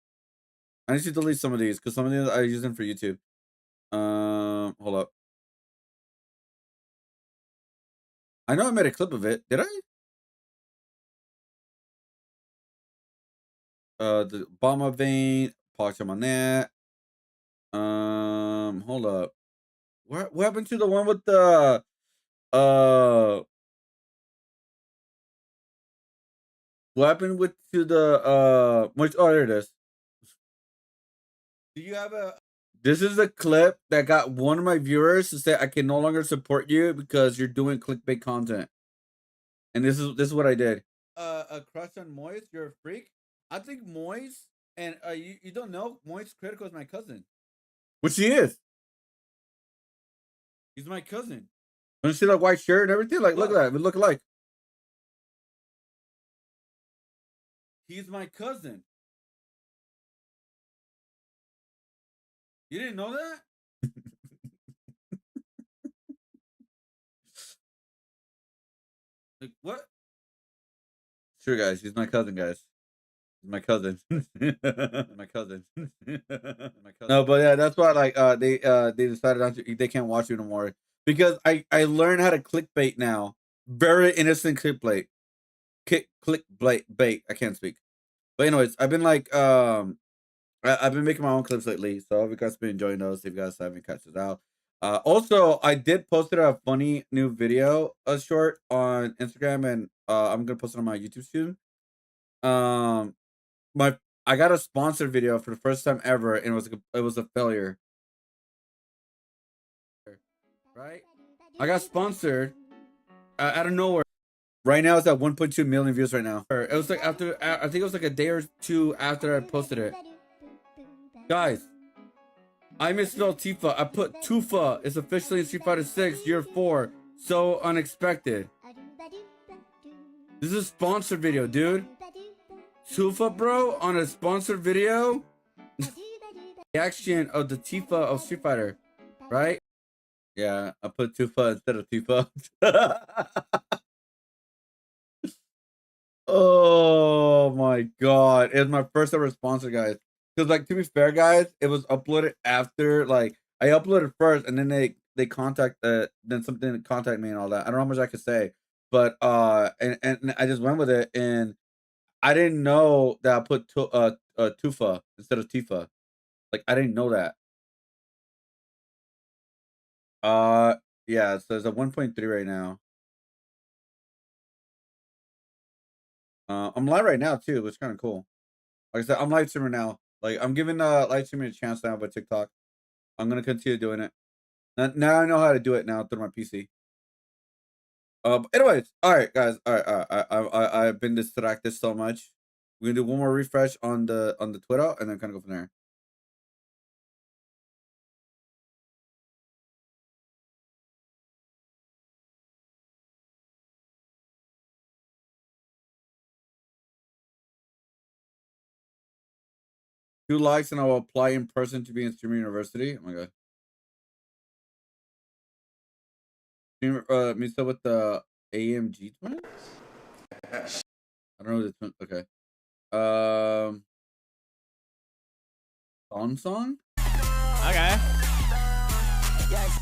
I need to delete some of these because some of these I use them for YouTube. Hold up. I know I made a clip of it. Did I? The Obama vein, polish on that. Hold up. What happened to the one with the what happened with to the which oh there it is. Do you have a This is a clip that got one of my viewers to say I can no longer support you because you're doing clickbait content. And this is what I did. A crush on Moise, you're a freak. I think Moise and you don't know Moise Critical is my cousin. Which he is. He's my cousin. Don't you see that white shirt and everything? Like, look at that. We look alike. He's my cousin. You didn't know that? Like, what? Sure, guys. He's my cousin, guys. He's my cousin. My cousin. My cousin. No, but yeah, that's why like they decided not to, they can't watch you no more. Because I learned how to clickbait now. Very innocent clickbait. Clickbait. I can't speak. But anyways, I've been like I've been making my own clips lately, so if you guys been enjoying those, if you guys haven't catch it out. Also, I did post a funny new video, a short on Instagram, and I'm gonna post it on my YouTube soon. I got a sponsored video for the first time ever, and it was a failure. Right? I got sponsored out of nowhere. Right now, it's at 1.2 million views right now. It was like after, I think it was like a day or two after I posted it. Guys, I misspelled Tifa. I put Tufa. It's officially in Street Fighter 6 Year 4. So unexpected. This is a sponsored video, dude. Tufa, bro, on a sponsored video. Reaction of the Tifa of Street Fighter, right? Yeah, I put Tufa instead of Tifa. Oh my god. It's my first ever sponsor, guys. Because like to be fair, guys, it was uploaded after like I uploaded first and then they contact then something contact me and all that. I don't know how much I could say. But and I just went with it and I didn't know that I put Tufa instead of Tifa. Like I didn't know that. Uh yeah, so it's a 1.3 right now. I'm live right now too, which is kind of cool. Like I said, I'm live streaming now. Like I'm giving live streaming a chance now with TikTok. I'm gonna continue doing it. Now I know how to do it now through my PC. But anyways, all right, guys. All right, I've been distracted so much. We're gonna do one more refresh on the Twitter and then kind of go from there. Two likes and I will apply in person to be in Streamer University. Oh my god. Meets up with the AMG twins. I don't know the twin. Okay. Song. Okay. Yes.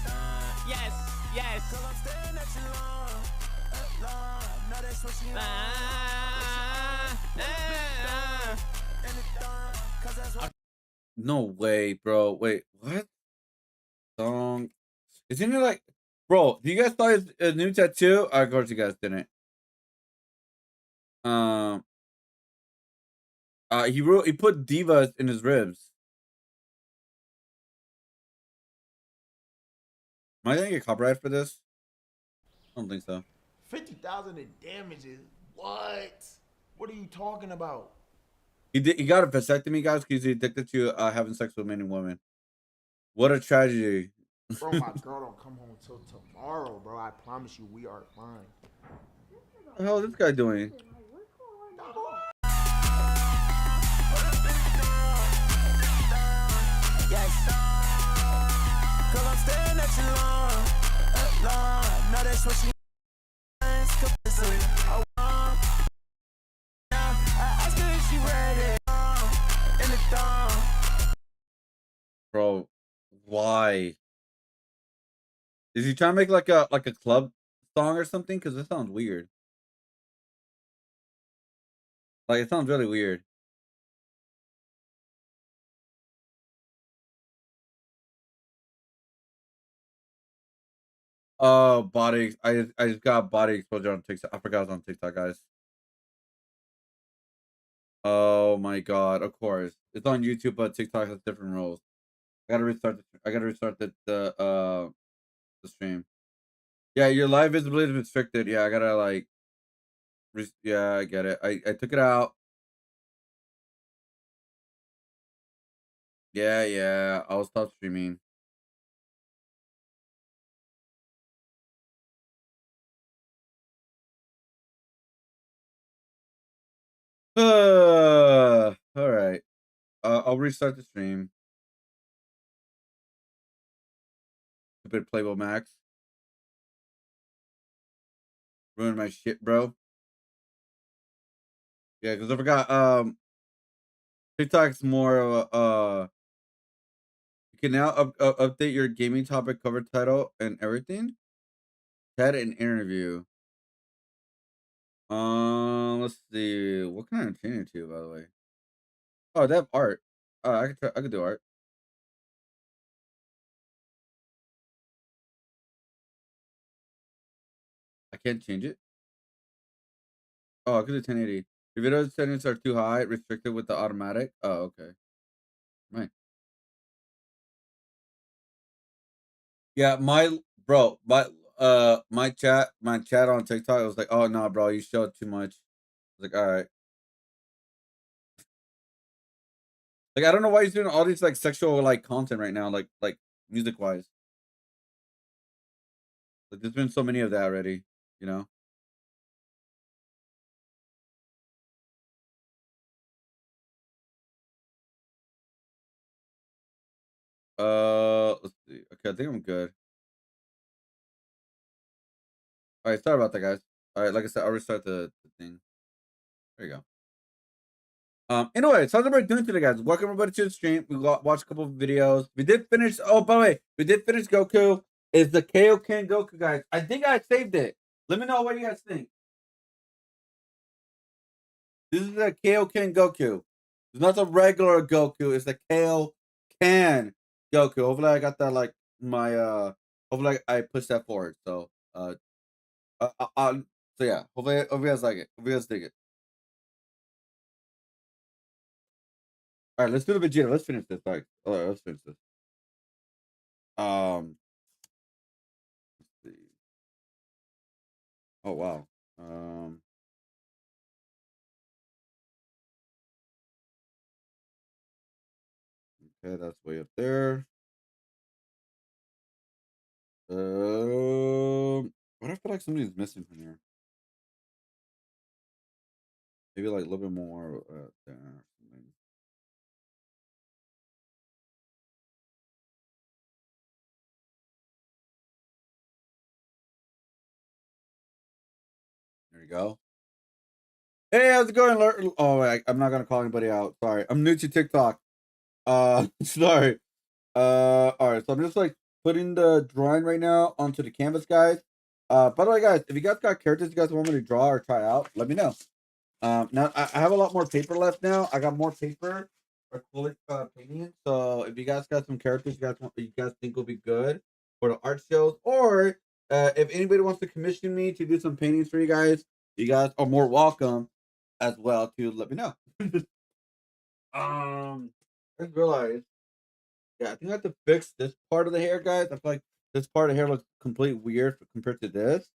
Yes. No way, bro. Wait, what? Song. Isn't it like, bro? Do you guys saw his new tattoo? Of course, you guys didn't. He put divas in his ribs. Am I gonna get copyright for this? I don't think so. 50,000 in damages. What? What are you talking about? He got a vasectomy, guys, because he's addicted to having sex with men and women. What a tragedy. Bro, my girl don't come home until tomorrow, bro. I promise you, we are fine. What the hell is this guy doing? Yes. Cause I'm staying at you long. Now that's what she Bro, why? Is he trying to make like a club song or something? Because this sounds weird. Like it sounds really weird. Oh, body! I just got body exposure on TikTok. I forgot I was on TikTok, guys. Oh my god! Of course, it's on YouTube, but TikTok has different rules. I gotta restart. I gotta restart the stream. Yeah, your live visibility is restricted. Yeah, I gotta like. Yeah, I get it. I took it out. Yeah. I'll stop streaming. All right. I'll restart the stream. Stupid Playboy Max. Ruined my shit, bro. Yeah, because I forgot. TikTok's more of a. You can now update your gaming topic cover title and everything. Chat and interview. Let's see. What can I change it to, by the way? Oh, they have art. I could do art. I can't change it. Oh, I could do 1080. Your video settings are too high, restricted with the automatic. Oh, okay. Right. Yeah, my chat on TikTok, it was like, oh no, bro, you showed too much. I was like, all right. Like I don't know why he's doing all these like sexual like content right now, like music wise. Like there's been so many of that already, you know. Let's see. Okay, I think I'm good. All right, sorry about that, guys. All right, like I said, I'll restart the thing. There you go. Anyway, so how's everybody doing today, guys? Welcome everybody to the stream. We watched a couple of videos. We did finish. Oh, by the way, we did finish Goku. Is the Kaioken Goku, guys? I think I saved it. Let me know what you guys think. This is the Kaioken Goku. It's not the regular Goku. It's the Kaioken Goku. Hopefully, I got that like my Hopefully, I pushed that forward. So so yeah. Hopefully you guys like it. Hope you guys dig it. All right, let's do the Vegeta. Let's finish this. All right, let's finish this. Let's see. Oh wow. Okay, that's way up there. What I feel like somebody's missing from here. Maybe like a little bit more there. Or something. There you go. Hey, how's it going? Oh, I'm not gonna call anybody out. Sorry, I'm new to TikTok. Sorry. All right. So I'm just like putting the drawing right now onto the canvas, guys. By the way, guys, if you guys got characters you guys want me to draw or try out, let me know. Now I have a lot more paper left now. I got more paper for acrylic painting. So if you guys got some characters you guys think will be good for the art shows, or if anybody wants to commission me to do some paintings for you guys are more welcome as well to let me know. I just realized, yeah, I think I have to fix this part of the hair, guys. I feel like this part of the hair looks completely weird compared to this.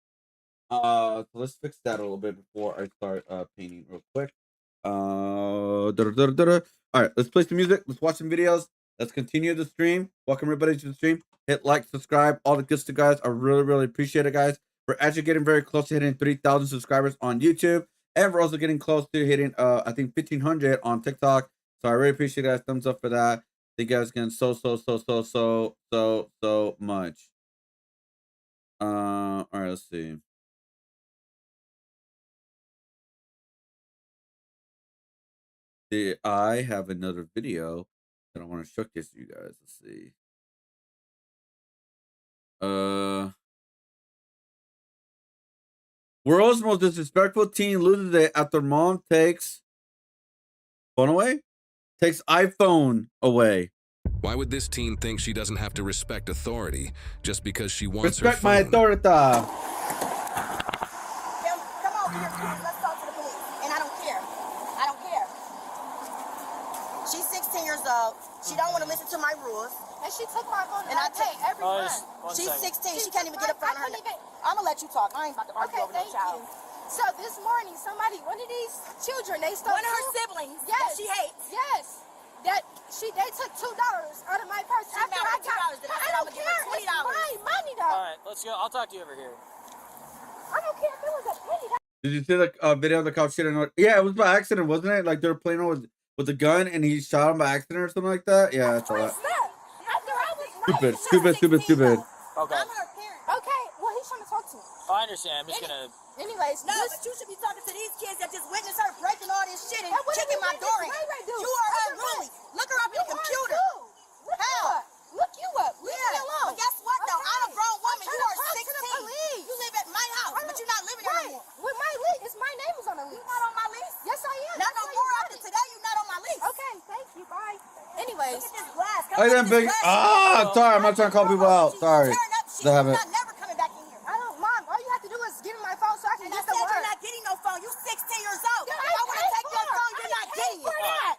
So let's fix that a little bit before I start painting real quick. All right, let's play some music. Let's watch some videos. Let's continue the stream. Welcome everybody to the stream. Hit like, subscribe, all the good stuff, guys. I really, really appreciate it, guys. We're actually getting very close to hitting 3,000 subscribers on YouTube, and we're also getting close to hitting I think 1,500 on TikTok. So I really appreciate you guys. Thumbs up for that. Thank you guys again so much. All right, let's see. I have another video that I want to showcase to you guys. Let's see. World's most disrespectful teen loses it after mom takes phone away? Takes iPhone away. Why would this teen think she doesn't have to respect authority just because she wants Respect her phone? my authority. Come over here, please. Let's talk to the police. And I don't care. I don't care. She's 16 years old. She don't want to listen to my rules. And she took my phone and I pay every month. She's 16. She can't even get a phone. I'm going to let you talk. I ain't about to argue over no child. So this morning, one of these children, they stole one of her siblings that she hates. Yes. They took $2 out of my purse after I got $2. I don't care. It's my money though. All right, let's go. I'll talk to you over here. I don't care if it was a penny. Did you see the video of the cop shooting? Yeah, it was by accident, wasn't it? Like they were playing with the gun and he shot him by accident or something like that. Yeah, that's all that. Stupid. Okay. Okay, well he's trying to talk to me. Oh, I understand. I'm just gonna. Anyways, no, but you should be talking to these kids that just witnessed her breaking all this shit and kicking my door in. You are unruly. Look her up in the computer. How? Look you up. Leave me alone. But guess what though? I'm a grown woman. You are 16. 16. You live at my house, but you're not living there anymore. With my lease, it's my name is on the lease. You're not on my lease? Yes, I am. Not no more after today. You're not on my lease. Okay, thank you. Bye. Anyways. Look at this glass. I didn't big. Sorry, I'm not trying to call people out. Sorry. You're not never coming back in here. I don't, Mom. All you have to do is give me my phone so I can get to work. You're not getting no phone. You 16 years old. If I want to take your phone, you're not getting it.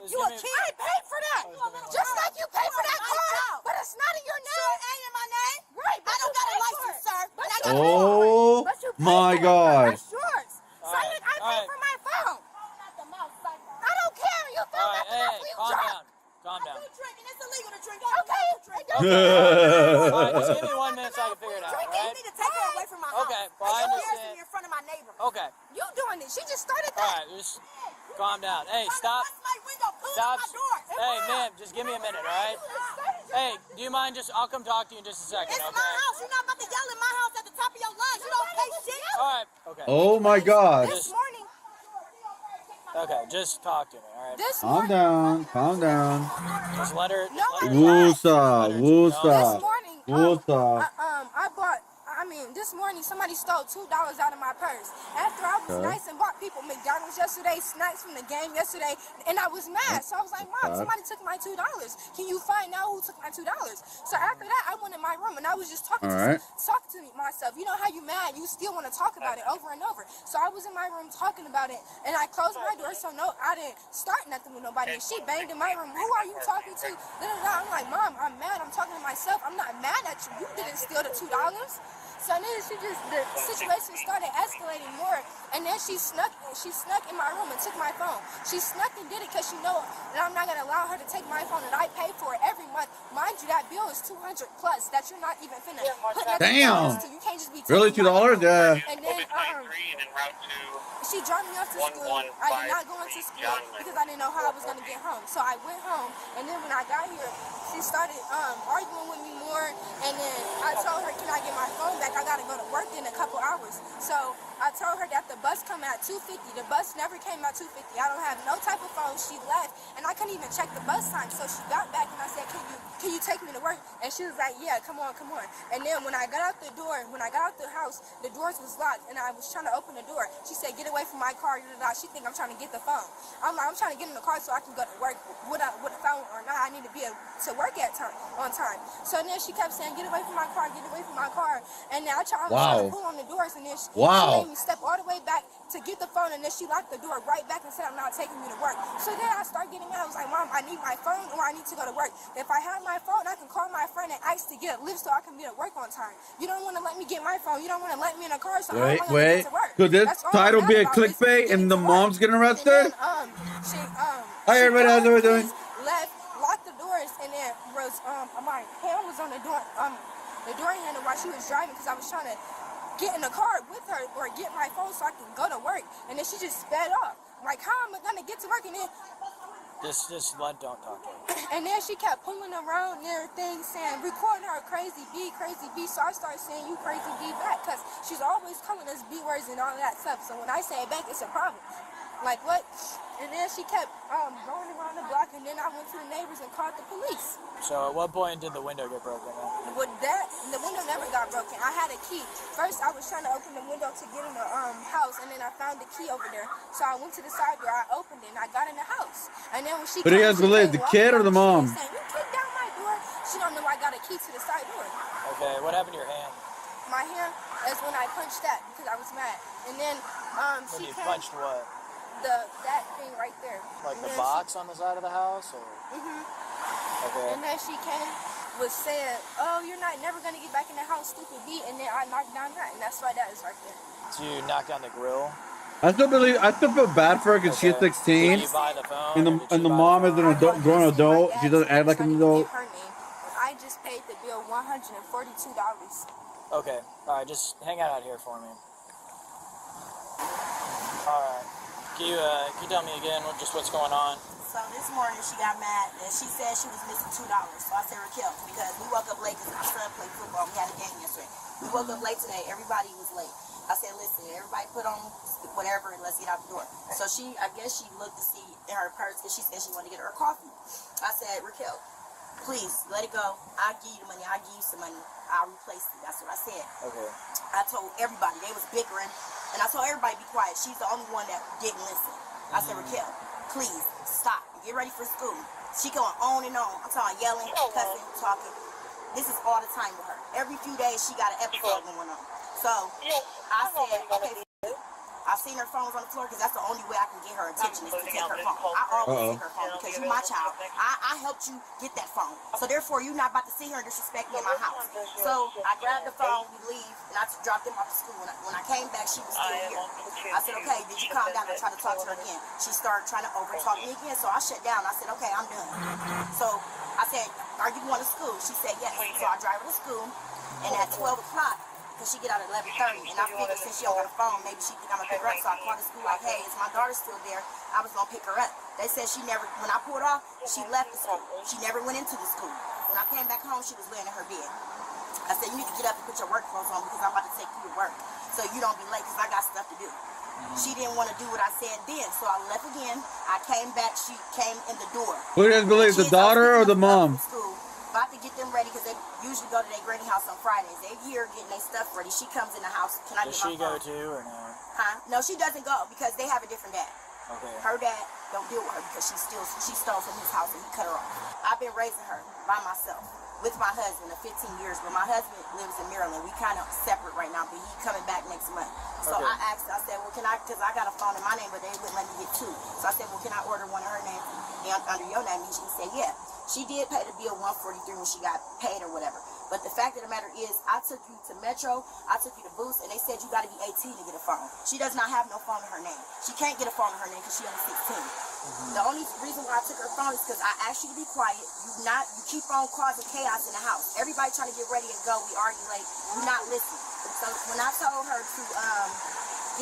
You a kid. I paid for that. Just like you paid for that car, but it's not in your name. Sure, it ain't in my name. Right. I don't got a license, sir. But I got Oh my God. That's yours. So I paid for my phone. I don't care. You feel that? Calm down. I'm drinking. It's illegal to drink. Okay. All right, just give me 1 minute so I can figure it out. You need to take her away from my house. Okay, well, I understand. In front of my neighbor. Okay. You doing it. She just started that. All right, just calm down. Hey, stop. Stop. Hey, ma'am, just give me a minute, all right? Hey, do you mind I'll come talk to you in just a second, It's okay? my house. You're not about to yell in my house at the top of your lungs. You don't pay shit. All Okay. Oh my God. This morning. Okay, just talk to me, all right? This Calm morning. down. Calm down. Just let her. No, I Woosa. This Woosa. morning, Woosa. I bought. I mean, this morning somebody stole $2 out of my purse. After I was Okay. nice and bought people McDonald's yesterday, snacks from the game yesterday, and I was mad. So I was like, Mom, somebody took my $2. Can you find out who took my $2? So after that, I went in my room and I was just talking to myself. You know how you mad? You still want to talk about it over and over. So I was in my room talking about it, and I closed my door so I didn't start nothing with nobody. And she banged in my room. Who are you talking to? I'm like, Mom, I'm mad. I'm talking to myself. I'm not mad at you. You didn't steal the $2. So then the situation started escalating more, and then she snuck in my room and took my phone. She snuck and did it because she know that I'm not gonna allow her to take my phone, and I pay for it every month. Mind you, that bill is $200 plus that you're not even finna put nothing Damn. to. You can't just be Really taking $2? Yeah. And then she dropped me off to school. I did not go into school because I didn't know how I was gonna get home. So I went home, and then when I got here, she started arguing with me more, and then I told her, can I get my phone back? I gotta go to work in a couple hours. So I told her that the bus come at 2:50. The bus never came at 2:50. I don't have no type of phone. She left, and I couldn't even check the bus time. So she got back, and I said, can you take me to work? And she was like, yeah, come on. And then when I got out the house, the doors was locked, and I was trying to open the door. She said, get away from my car. She think I'm trying to get the phone. I'm like, I'm trying to get in the car so I can go to work with a phone or not. I need to be able to work on time. So then she kept saying, get away from my car. And then I tried to pull on the doors, and then she made me step all the way back to get the phone, and then she locked the door right back and said, I'm not taking you to work. So then I started getting mad. I was like, Mom, I need my phone or I need to go to work. If I have my phone, I can call my friend and ask to get a lift so I can be at work on time. You don't want to let me get my phone. You don't want to let me in a car, so I don't want to get to work. Could this title be a clickbait and the mom's getting arrested? Hi everybody, how's everybody doing? Locked the doors, and then my hand was on the door handle while she was driving because I was trying to get in the car with her or get my phone so I can go to work. And then she just sped off. Like, how am I gonna get to work? And then don't talk to her. And then she kept pulling around and everything, saying, recording her crazy B. So I started saying you crazy B back because she's always calling us B words and all that stuff. So when I say it back, it's a problem. Like, what? And then she kept going around the block, and then I went to the neighbors and called the police. So at what point did the window get broken? With that, the window never got broken. I had a key. First, I was trying to open the window to get in the house, and then I found the key over there. So I went to the side door, I opened it, and I got in the house. And then when she Who do you guys believe, the kid or the mom? Saying, you kicked down my door. She don't know I got a key to the side door. Okay, what happened to your hand? My hand is when I punched that because I was mad. And then When you punched what? That thing right there. Like the box on the side of the house, or? Okay. And then she was saying, oh, you're never gonna get back in the house, stupid B. And then I knocked down that, and that's why that is right there. So you knocked down the grill? I still feel bad for her because she's 16. Did you buy the phone? And the mom is an adult, grown adult. She doesn't act like an adult. Her name. I just paid the bill $142. Okay. All right. Just hang out here for me. All right. Can you tell me again what's going on? So this morning she got mad and she said she was missing $2. So I said, Raquel, because we woke up late because my son played football. We had a game yesterday. We woke up late today. Everybody was late. I said, listen, everybody put on whatever and let's get out the door. So I guess she looked to see in her purse because she said she wanted to get her coffee. I said, Raquel, please let it go. I'll give you the money. I'll give you some money. I'll replace it. That's what I said. Okay. I told everybody. They was bickering. And I told everybody be quiet. She's the only one that didn't listen. I said, Raquel, please stop. Get ready for school. She going on and on. I'm talking yelling, cussing, talking. This is all the time with her. Every few days she got an episode going on. So I said, okay, I've seen her phones on the floor because that's the only way I can get her attention is to take her phone. I always take her phone because you're my child. I helped you get that phone. So therefore, you're not about to sit here and disrespect me in my house. So I grabbed the phone, we leave, and I dropped them off to school. When I came back, she was still here. I said, okay, did you calm down and try to talk to her again? She started trying to overtalk me again, so I shut down. I said, okay, I'm done. So I said, are you going to school? She said, yes. So I drive her to school, and at 12 o'clock, because she get out at 11:30, and I figured since she don't got a phone, maybe she think I'm gonna pick her up. So I called the school like, hey, is my daughter still there? I was gonna pick her up. They said she never, when I pulled off, she left the school. She never went into the school. When I came back home, she was laying in her bed. I said, you need to get up and put your work clothes on because I'm about to take you to work. So you don't be late because I got stuff to do. She didn't want to do what I said then, so I left again. I came back, she came in the door. Who do you guys believe, the daughter or the mom? School, about to get them ready because they usually go to their granny house on Fridays. They here getting their stuff ready. She comes in the house. Can I Does get my she go phone? too or no? Huh? No, she doesn't go because they have a different dad. Okay. Her dad don't deal with her because she stole from his house and he cut her off. I've been raising her by myself with my husband of 15 years, but my husband lives in Maryland. We kind of separate right now, but he's coming back next month. So Okay. I asked her, I said, well, can I, because I got a phone in my name, but they wouldn't let me get two. So I said, well, can I order one of her names under your name? And she said, yeah. She did pay the bill $143 when she got paid or whatever. But the fact of the matter is, I took you to Metro, I took you to Boost, and they said you got to be 18 to get a phone. She does not have no phone in her name. She can't get a phone in her name because she's only 16. The only reason why I took her phone is because I asked you to be quiet. You keep on causing chaos in the house. Everybody trying to get ready and go. We argue late. You not listening. So when I told her to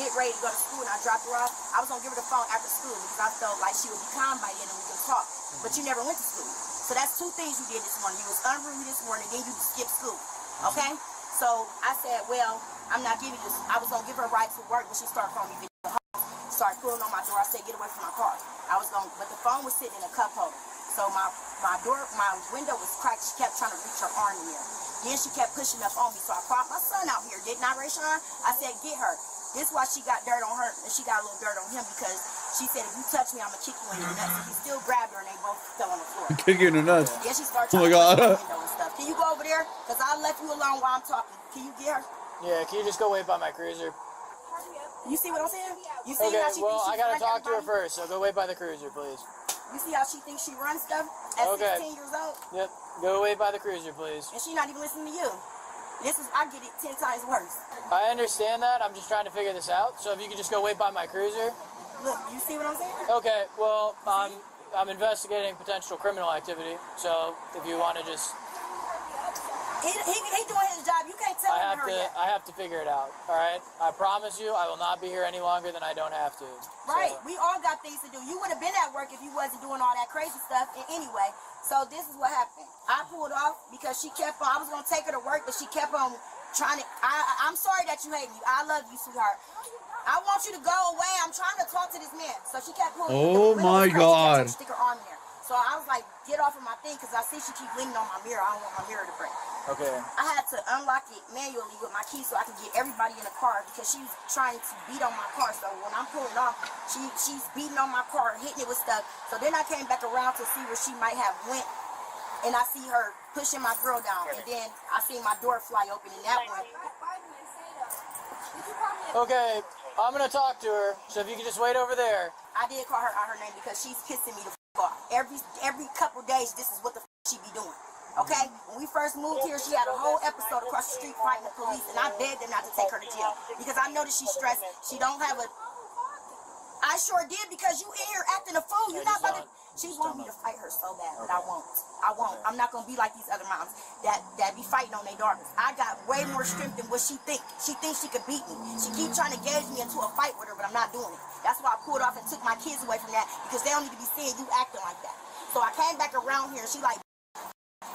get ready to go to school and I dropped her off, I was gonna give her the phone after school because I felt like she would be calm by then and we could talk. But you never went to school. So that's two things you did this morning. You was unruly this morning, then you skipped school. Okay? So I said, well, I'm not giving you this. I was gonna give her a ride to work when she started calling me video. Started pulling on my door. I said, get away from my car. But the phone was sitting in a cup holder. So my window was cracked. She kept trying to reach her arm in there. Then she kept pushing up on me. So I called my son out here. Didn't I, Rayshawn? I said, get her. This is why she got dirt on her, and she got a little dirt on him because she said, if you touch me, I'm going to kick you in your nuts. And he still grabbed her, and they both fell on the floor. Kick you in the nuts. Yeah, she started Oh my trying to God. the window and stuff. Can you go over there? Because I left you alone while I'm talking. Can you get her? Yeah, can you just go wait by my cruiser? You see what I'm saying? You see Okay, how she well, thinks I she gotta runs talk to her everybody? first, so go wait by the cruiser, please. You see how she thinks she runs stuff at Okay. 16 years old? Yep, go wait by the cruiser, please. And she not even listening to you. I get it 10 times worse. I understand that, I'm just trying to figure this out, so if you could just go wait by my cruiser. Look, you see what I'm saying? Okay, well, I'm investigating potential criminal activity, so if you want to just... He doing his job. You can't tell him to hurry up. I have to figure it out, all right? I promise you I will not be here any longer than I don't have to. Right, So, we all got things to do. You would have been at work if you wasn't doing all that crazy stuff. And anyway, so this is what happened. I pulled off because she kept on, I was going to take her to work, but she kept on trying to, I'm sorry that you hate me. I love you, sweetheart. I want you to go away. I'm trying to talk to this man. So she kept pulling. Oh my God. Stick her arm in there. So I was like, get off of my thing because I see she keep leaning on my mirror. I don't want my mirror to break. okay. I had to unlock it manually with my key so I could get everybody in the car because she was trying to beat on my car. So when I'm pulling off, she's beating on my car, hitting it with stuff. So then I came back around to see where she might have went, and I see her pushing my girl down. And then I see my door fly open, and that one. Okay, I'm going to talk to her, so if you could just wait over there. I did call her out her name because she's pissing me the f off. Every couple days, this is what the f she be doing. Okay? When we first moved here, she had a whole episode across the street fighting the police, and I begged them not to take her to jail because I know that she's stressed. She don't have a... I sure did because you in here acting a fool. You're not about to... She wanted me to fight her so bad, but I won't. I won't. I'm not going to be like these other moms that be fighting on their daughters. I got way more strength than what she thinks. She thinks she could beat me. She keeps trying to gauge me into a fight with her, but I'm not doing it. That's why I pulled off and took my kids away from that because they don't need to be seeing you acting like that. So I came back around here and she like,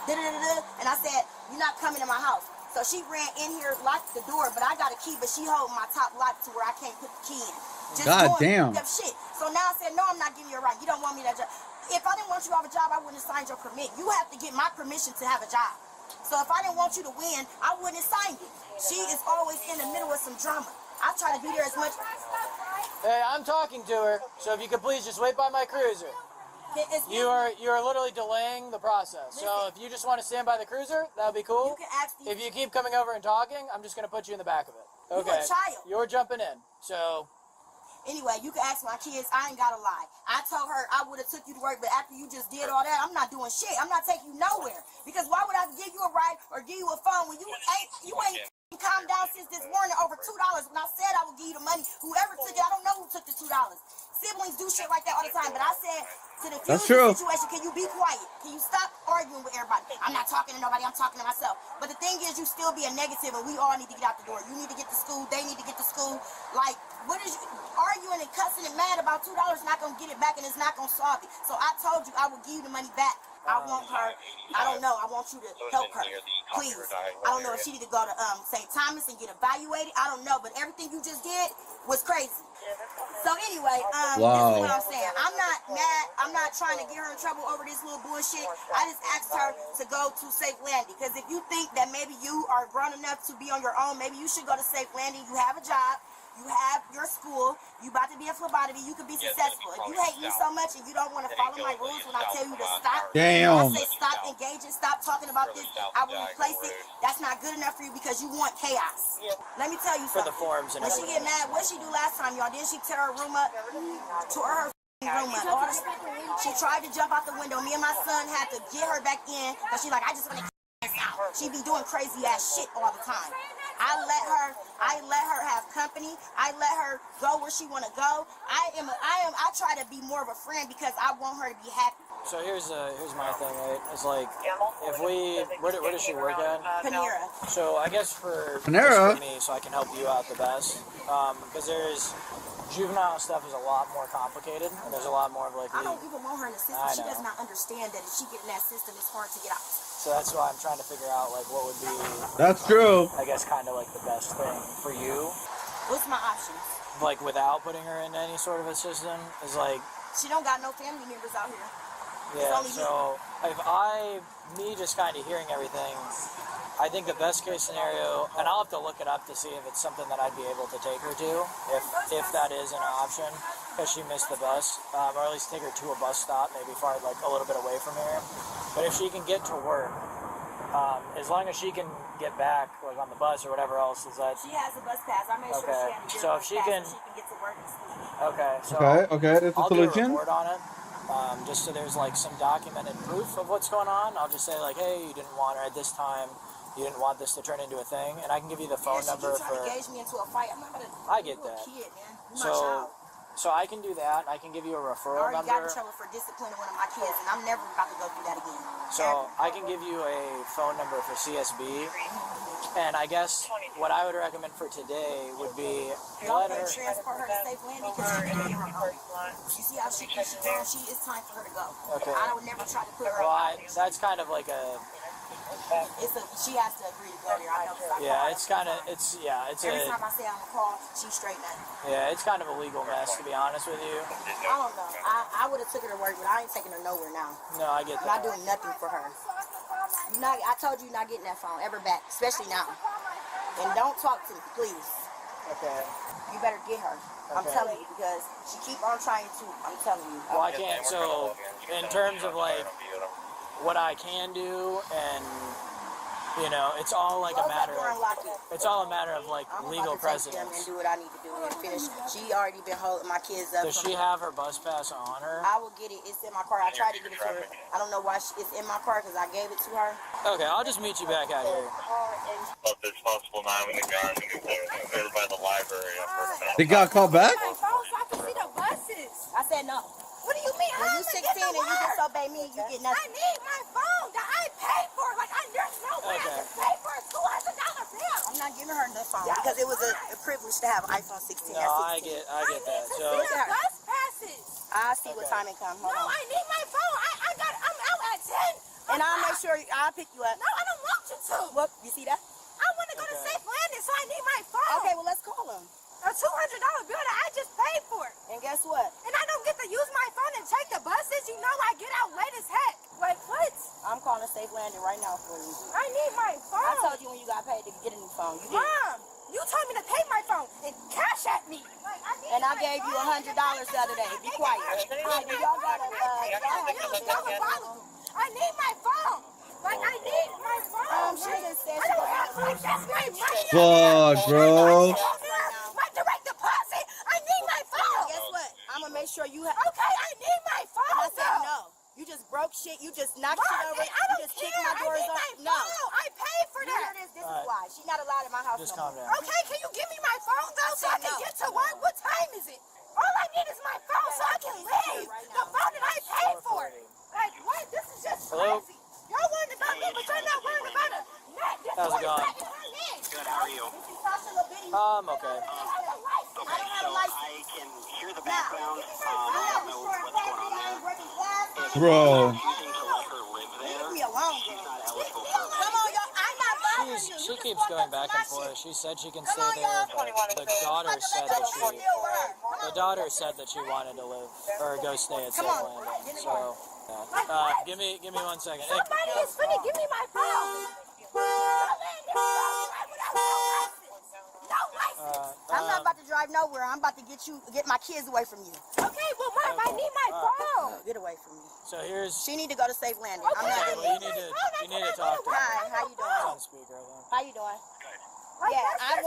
and I said, you're not coming to my house. So she ran in here, locked the door, but I got a key, but she holding my top lock to where I can't put the key in. Just God doing damn. shit. So now I said, no, I'm not giving you a right. You don't want me that job. If I didn't want you to have a job, I wouldn't have signed your permit. You have to get my permission to have a job. So if I didn't want you to win, I wouldn't have signed it. She is always in the middle of some drama. I try to be there as much. Hey, I'm talking to her, so if you could please just wait by my cruiser. You are literally delaying the process. So if you just want to stand by the cruiser, that would be cool. If you keep coming over and talking, I'm just going to put you in the back of it. Okay. You're a child. You're jumping in. So... Anyway, you can ask my kids. I ain't gotta lie. I told her I would have took you to work, but after you just did all that, I'm not doing shit. I'm not taking you nowhere. Because why would I give you a ride or give you a phone when you ain't calmed down since this morning over $2 when I said I would give you the money? Whoever took it, I don't know who took the $2. Siblings do shit like that all the time, but I said to the situation, can you be quiet? Can you stop arguing with everybody? I'm not talking to nobody, I'm talking to myself. But the thing is, you still be a negative, and we all need to get out the door. You need to get to school, they need to get to school. Like, what is you arguing and cussing and mad about $2 not gonna get it back, and it's not gonna solve it. So I told you I would give you the money back. I want her. I don't know. I want you to help her, please. I don't know if she need to go to St. Thomas and get evaluated. I don't know, but everything you just did was crazy. So anyway, this is what I'm saying. I'm not mad. I'm not trying to get her in trouble over this little bullshit. I just asked her to go to Safe Landing, because if you think that maybe you are grown enough to be on your own, maybe you should go to Safe Landing. You have a job. You have your school. You about to be a phlebotomy. You could be successful. If you hate me so much and you don't want to follow my rules when I tell you to stop, I say stop engaging, stop talking about this, I will replace it. That's not good enough for you because you want chaos. Let me tell you something. For the forms and when she get mad, what she do last time, y'all? Didn't she tear her room up? Tore her room up. She tried to jump out the window. Me and my son had to get her back in because she like, I just want to get out. She be doing crazy ass shit all the time. I let her have company. I let her go where she want to go. I try to be more of a friend because I want her to be happy. So here's my thing, right? It's like, if we, where does she work at? Panera. So I guess for me, so I can help you out the best, because there's juvenile stuff is a lot more complicated, and there's a lot more of like. I don't even want her in the system. She does not understand that if she get in that system, it's hard to get out. So that's why I'm trying to figure out like what would be. That's true. I guess kind of like the best thing for you. What's my options? Like without putting her in any sort of a system is like. She don't got no family members out here. Yeah. So me just kind of hearing everything, I think the best case scenario, and I'll have to look it up to see if it's something that I'd be able to take her to, if that is an option, because she missed the bus, or at least take her to a bus stop, maybe far like a little bit away from here. But if she can get to work, as long as she can get back, like on the bus or whatever else, is that she has a bus pass. I made sure she had a so if she can get to work and school. Okay. So okay, that's a solution. I'll do a report on it. Just so there's like some documented proof of what's going on. I'll just say like, hey, you didn't want her at this time. You didn't want this to turn into a thing, and I can give you the phone number for. Engage me into a fight. I'm not gonna. I get that. Kid, man. So I can do that. I can give you a referral number. I already got in trouble for disciplining one of my kids, and I'm never about to go through that again. So I can give you a phone number for CSB, and I guess what I would recommend for today would be let her transfer her to Safe Landing because she can't get her home. You see how she it's time for her to go. Okay. I would never try to put her. Well, that's kind of like a. She has to agree to go there. I know. Yeah, it's kind of Every time I say I'm gonna call, she's straight up. Yeah, it's kind of a legal mess to be honest with you. I don't know. I would have took her to work, but I ain't taking her nowhere now. No, I get that. I'm not doing nothing for her. I told you you're not getting that phone ever back, especially now. And don't talk to me, please. Okay. You better get her. I'm telling you, because she keep on trying to. I'm telling you. Well, I can't. So, in terms of like what I can do, and you know, it's all like a matter of like legal precedence. And do what I need to do and finish. She already been holding my kids up. Does she have her bus pass on her? I will get it. It's in my car. I tried to get it to her. I don't know why it's in my car because I gave it to her. Okay, I'll just meet you back out here. If there's possible now in the car, they're by the library. They got called back? I can see the buses. I said no. What do you mean? When you 16 and you disobey me, you get nothing. I need my phone that I paid for. Like, there's no way I can pay for a $200 bill. I'm not giving her the phone because it was a privilege to have an iPhone 16 no, at 16. I get that. So bus passes. I'll see what time it comes. Hold on. I need my phone. I'm out at 10. And I'll make sure I'll pick you up. No, I don't want you to. What? You see that? I want to go to Safe Landing, so I need my phone. Okay, well, let's call him. A $200 bill that I just paid for. And guess what? And I don't get to use my phone and take the buses. You know I get out late as heck. Wait, what? I'm calling Safe Landing right now for you. I need my phone. I told you when you got paid to get a new phone. Mom, you told me to pay my phone and cash at me. Like, I gave you $100 the other day. Be quiet. Y'all got I need my phone. Like, I need my phone. She just said she that's my money. Fuck, bro. My direct deposit. I need my phone. Guess what? I'm gonna make sure you have. Okay, I need my phone. I said no. You just broke shit. You just knocked shit over. You just kicked my doors off. No, I paid for that. This is why she's not allowed in my house. Just calm down. Okay, can you give me my phone though, so I can get to work? What time is it? All I need is my phone so I can leave. The phone that I paid for. Like what? This is just crazy. Y'all worried about me, but you're not worried about a net. How's it going? Good, how are you? Okay. Okay, so I can hear the background. I don't know what's going on there. Bro. Refusing to let her she keeps going back and forth. She said she can stay there, but the daughter said that she wanted to live or go stay at Safe Landing. So, give me 1 second. Hey. Somebody is finna give me my phone. I'm not about to drive nowhere. I'm about to get my kids away from you. Okay, well, Mom, I need my phone. Get away from me. So here's. She need to go to Safe Landing. Okay, I'm not. Well, you need to talk to her. Hi, how you doing? On speaker. How you doing? Yeah, I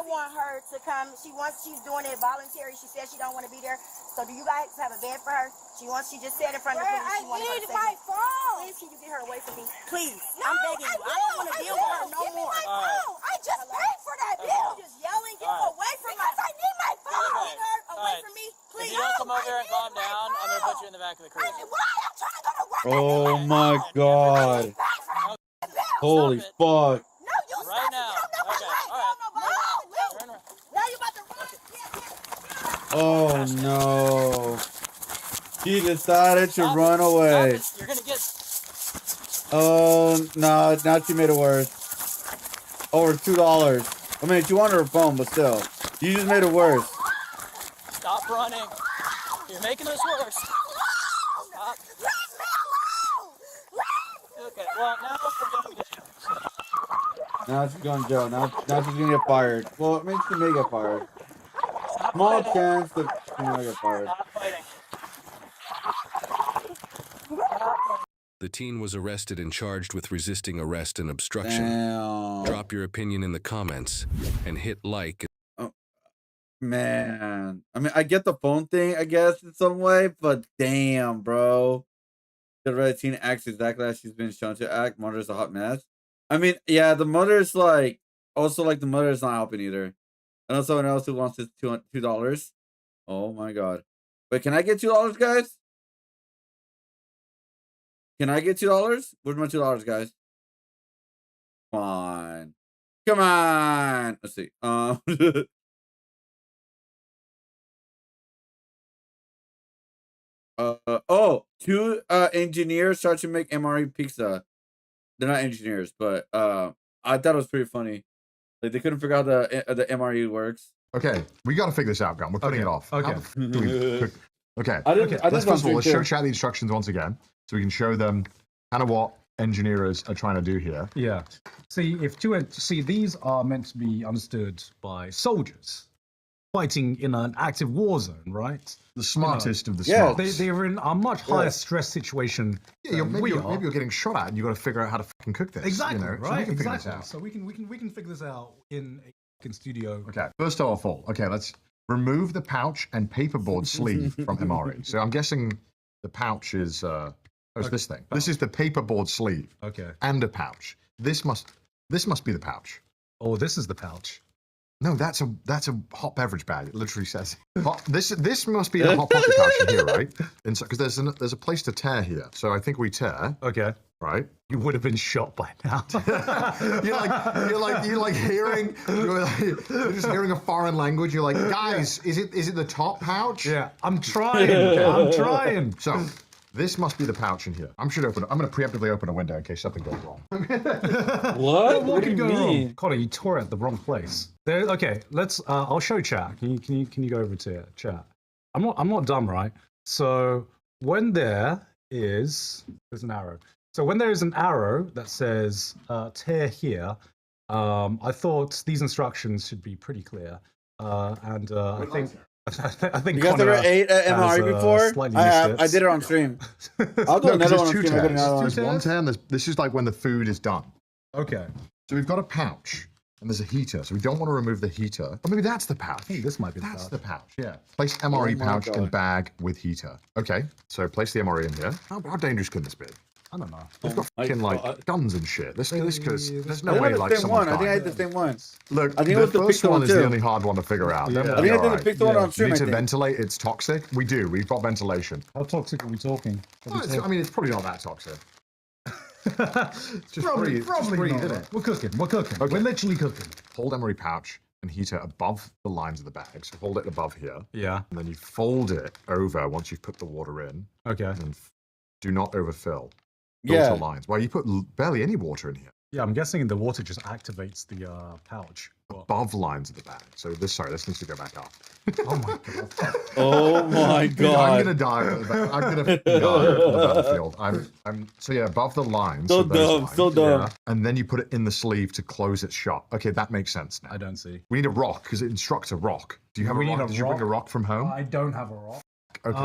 want her to come. She's doing it voluntary. She says she don't want to be there. So do you guys have a bed for her? She just said in front of the police she wanted to go to my phone. Please, can you get her away from me? Please. No, I'm begging you. I don't want to deal with her no more. Give me my phone. I just paid for that bill. You just yelling, get her away from me. I need my phone. Get her away from me. Please. If you don't come over here and calm down, I'm going to put you in the back of the cruiser. I'm trying to go to work. Oh my god. Holy fuck. Right now. Okay, alright. Now you about to run. Oh no. He decided to run away. You're gonna get. Oh no, now she made it worse. Over $2. I mean, she wanted her phone, but still. You just made it worse. Stop running. You're making this worse. Stop. Okay, well, now we're going to jail. Now she's going to jail. Now she's gonna get fired. Well, I mean, she may get fired. Small chance that she might get fired. The teen was arrested and charged with resisting arrest and obstruction. Damn. Drop your opinion in the comments and hit like. Oh, man. I mean, I get the phone thing, I guess, in some way, but damn, bro. The red teen acts exactly as she's been shown to act. Mother's a hot mess. I mean, yeah, the mother's like, also like the mother's not helping either. I know someone else who wants this $2. Oh my god. Wait, can I get $2, guys? Can I get $2? Where's my $2, guys? Come on. Come on. Let's see. Two engineers start to make MRE pizza. They're not engineers, but I thought it was pretty funny. Like they couldn't figure out the MRE works. Okay, we got to figure this out, Gun. We're putting it off. Okay. Okay. Let's first of all, let's show chat the instructions once again, so we can show them kind of what engineers are trying to do here. Yeah. See, these are meant to be understood by soldiers fighting in an active war zone, right? The smartest of the smart. They're in a much higher stress situation. Yeah, maybe you're getting shot at, and you got to figure out how to fucking cook this. Exactly. You know? Right. So we can figure exactly. this out. So we can figure this out in a fucking studio. Okay. First of all, let's remove the pouch and paperboard sleeve from MRE. So I'm guessing the pouch is it's this thing. This is the paperboard sleeve. Okay. And a pouch. This must be the pouch. Oh, this is the pouch. No, that's a hot beverage bag. It literally says this must be a hot pocket pouch in here, right? Because there's a place to tear here. So I think we tear. Okay. Right. You would have been shot by now. you're just hearing a foreign language. You're like, guys, is it the top pouch? Yeah, I'm trying. I'm trying. So this must be the pouch in here. I'm going to preemptively open a window in case something goes wrong. What do you mean? Connor, you tore at the wrong place. Okay, let's. I'll show chat. Can you go over to chat? I'm not dumb, right? So when there's an arrow. So when there is an arrow that says tear here, I thought these instructions should be pretty clear. I think you guys ever ate at MRE before? I have. I did it on stream. I'll do another one on stream. There's one tear. This is like when the food is done. Okay. So we've got a pouch and there's a heater. So we don't want to remove the heater. Or maybe that's the pouch. Hey, this might be the pouch. Yeah. Place MRE pouch in bag with heater. Okay. So place the MRE in here. How dangerous could this be? I don't know. We've got fucking guns and shit. This because there's no way like someone's dying. I think I had the same one. Look, I think the it was the first one is too. the only hard one to figure out. Yeah. I think I did the pick the one on stream. You need to ventilate. It's toxic. We do. We've got ventilation. How toxic are we talking? It's probably not that toxic. Probably breathe, isn't it? We're cooking. Okay. We're literally cooking. Hold MRE pouch and heater above the lines of the bag. So hold it above here. Yeah. And then you fold it over once you've put the water in. Okay. And do not overfill. Yeah. Lines. Well, you put barely any water in here. Yeah, I'm guessing the water just activates the pouch. Above lines of the bag. So this needs to go back up. Oh my god. Oh my Dude, god. I'm gonna die. I'm gonna die on the battlefield. So yeah, above the lines. So so those dumb, lines, so dumb. yeah. And then you put it in the sleeve to close its shut. Okay, that makes sense now. I don't see. We need a rock because it instructs a rock. Do you have a rock? Did you bring a rock from home? I don't have a rock. Okay.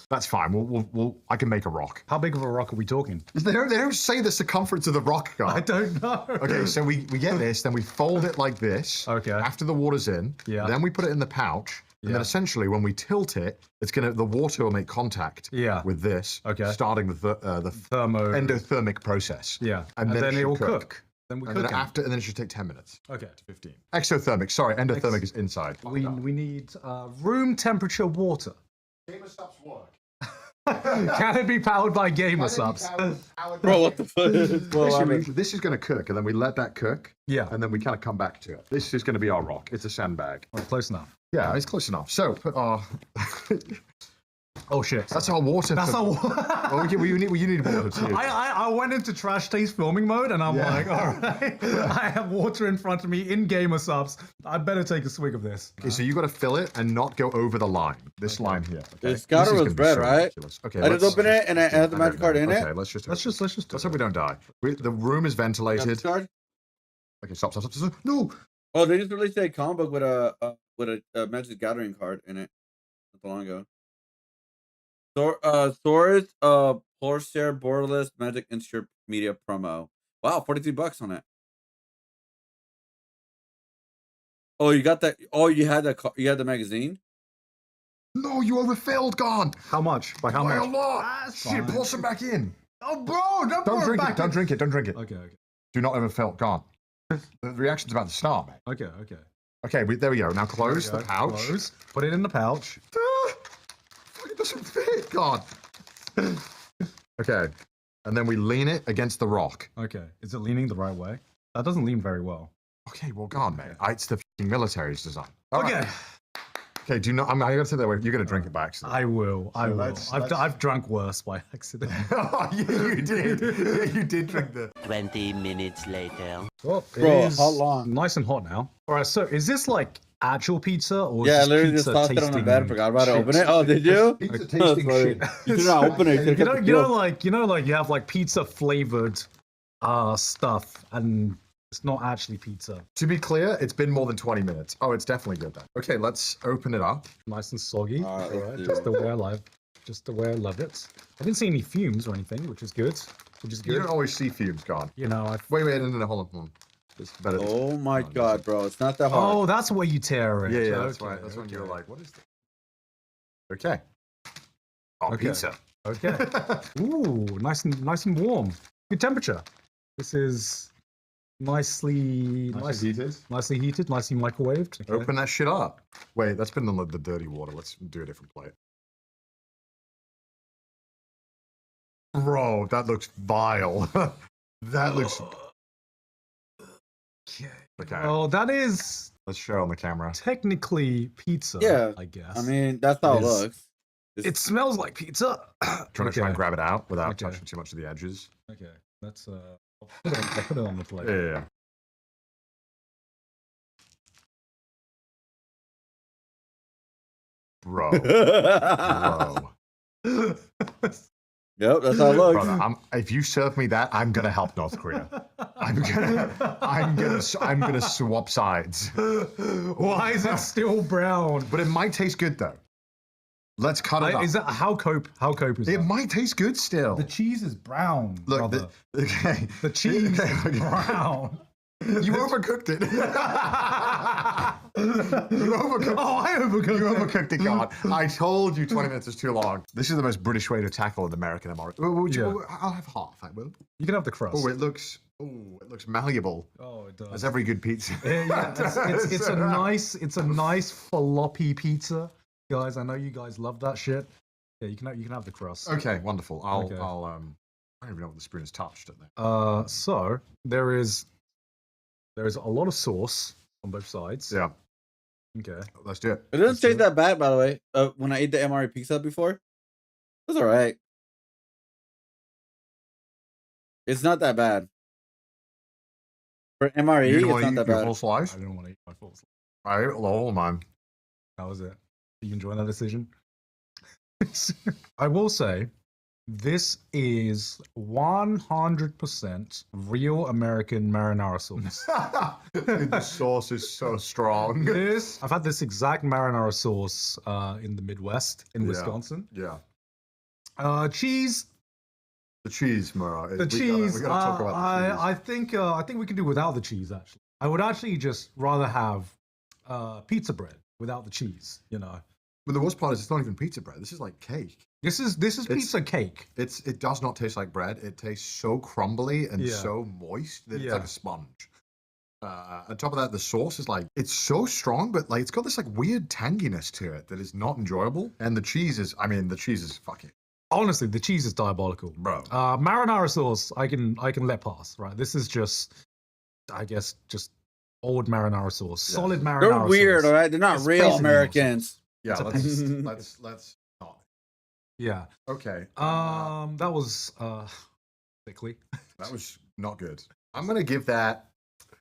That's fine. I can make a rock. How big of a rock are we talking? They don't say the circumference of the rock, guy. I don't know. Okay, so we get this, then we fold it like this. Okay. After the water's in, yeah. Then we put it in the pouch, and then essentially when we tilt it, the water will make contact. with this. Okay. Starting the endothermic process. Yeah. And then it will should cook. Then we cook and then it should take 10 minutes. Okay. To 15. Exothermic. Sorry, endothermic is inside. We need room temperature water. Gamer subs work. Can it be powered by gamer subs? Bro, what the fuck? This is going to cook, and then we let that cook. Yeah. And then we kind of come back to it. This is going to be our rock. It's a sandbag. Well, close enough. Yeah, it's close enough. So put our. Oh shit! That's our water. That's our water. Well, you need water too. I went into trash taste filming mode, and I'm like, all right, I have water in front of me in gamer subs. I better take a swig of this. Okay, so you got to fill it and not go over the line. This line here. Okay? It's got a bread, right? Ridiculous. Okay, I just open it and I add the magic card in it. Okay, let's just hope we don't die. The room is ventilated. Card? Okay, stop. No. Oh, they just released a comic book with a Magic Gathering card in it not so long ago. Thor's Horsehair Borderless Magic Insert Media promo. Wow, $42 on it. Oh, you got that? Oh, you had the magazine? No, you overfilled, gone. How much? By how By much? a lot. Shit, pour some back in. Oh, bro, Don't drink it. Don't drink it. Don't drink it. Okay. Do not overfill. Gone. The reaction's about to start, mate. Okay. Okay, there we go. Now close the pouch. Close. Put it in the pouch. It doesn't fit. God. Okay, and then we lean it against the rock. Okay. Is it leaning the right way? That doesn't lean very well. Okay, well, gone, mate. It's the military's design. Okay. Right. Okay, do not. I gotta say that way. You're gonna drink it by accident. I will. I've drunk worse by accident. Oh, yeah, you did. Yeah, you did drink the. 20 minutes later. Well, Bro, how long? Nice and hot now. All right. So, is this like actual pizza or? Yeah, I is literally pizza just tossed it on the bed. Forgot about to open it. Oh, did you? Pizza tasting shit. You should not open it. You know, like you have like pizza flavored stuff, and it's not actually pizza. To be clear, it's been more than 20 minutes. Oh, it's definitely good then. Okay, let's open it up. Nice and soggy. All right, just the way I love it. I didn't see any fumes or anything, which is good. You don't always see fumes, God. You know, Wait, no, hold on. It's better. Oh my god, bro. It's not that hard. Oh, that's where you tear it. Yeah, that's right. That's when you're like, what is this? Okay. Oh, pizza. Okay. Ooh, nice and warm. Good temperature. This is nicely heated, nicely microwaved. Okay. Open that shit up. Wait, that's been the dirty water. Let's do a different plate. Bro, that looks vile. That looks. Okay. Oh, that is. Let's show on the camera. Technically pizza. Yeah, I guess. I mean, that's how it looks. It smells like pizza. Trying to try and grab it out without touching too much of the edges. Okay, let's. I'll put it on the plate. Yeah. Bro. Yep, that's how it looks. Brother, if you serve me that, I'm gonna help North Korea. I'm gonna swap sides. Why is it still brown? But it might taste good though. Let's cut it up. Is that how cope is it that? might taste good still. The cheese is brown. Look, brother. the cheese is brown. You overcooked it. You overcooked. Oh, I overcooked. You overcooked it, God. I told you 20 minutes is too long. This is the most British way to tackle an American MRE. I'll have half. I will. You can have the crust. Oh, it looks malleable. Oh, it does. As every good pizza. Yeah, it's a nice floppy pizza, guys. I know you guys love that shit. Yeah, you can have the crust. Okay, wonderful. I don't even know what the spoon has touched at there. So there is a lot of sauce on both sides. Yeah. Okay. Let's do it. It doesn't taste that bad, by the way. When I ate the MRE pizza before, it was alright. It's not that bad. For MRE, You it's want to not eat that your bad. full slice? I didn't want to eat my full slice. All right, lol, man. That was it. Are you enjoying that decision? I will say, this is 100% real American marinara sauce. The sauce is so strong. I've had this exact marinara sauce in the Midwest, in Wisconsin. Yeah. Cheese. The cheese, Mara. The cheese. We gotta talk about the cheese. I think we can do without the cheese. Actually, I would actually just rather have pizza bread without the cheese. You know. But the worst part is it's not even pizza bread. This is like cake. This is pizza cake. It does not taste like bread. It tastes so crumbly and so moist that it's like a sponge. On top of that, the sauce is like, it's so strong, but like it's got this like weird tanginess to it that is not enjoyable. And the cheese is fucking. Honestly, the cheese is diabolical, bro. Marinara sauce, I can let pass. Right, this is just, I guess, just old marinara sauce, solid marinara. They're weird, sauce. all right. They're not It's real basically Americans. Yeah, let's not. Yeah. Okay. That was thickly. That was not good. I'm gonna give that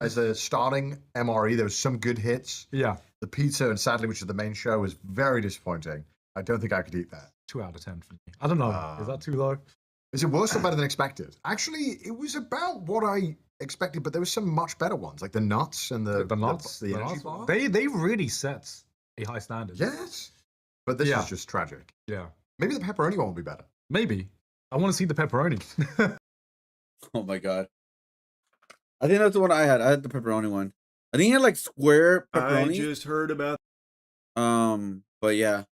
as a starting MRE. There was some good hits. Yeah. The pizza and sadly, which is the main show, was very disappointing. I don't think I could eat that. 2 out of 10 for me. I don't know. Is that too low? Is it worse or better than expected? Actually, it was about what I expected, but there were some much better ones, like the nuts and the nuts, the energy bar. They really set a high standard. Yes, but this is just tragic. Yeah. Maybe the pepperoni one will be better. Maybe. I want to see the pepperoni. Oh my god. I think that's the one I had. I had the pepperoni one. I think it had like square pepperoni. I just heard about. But yeah.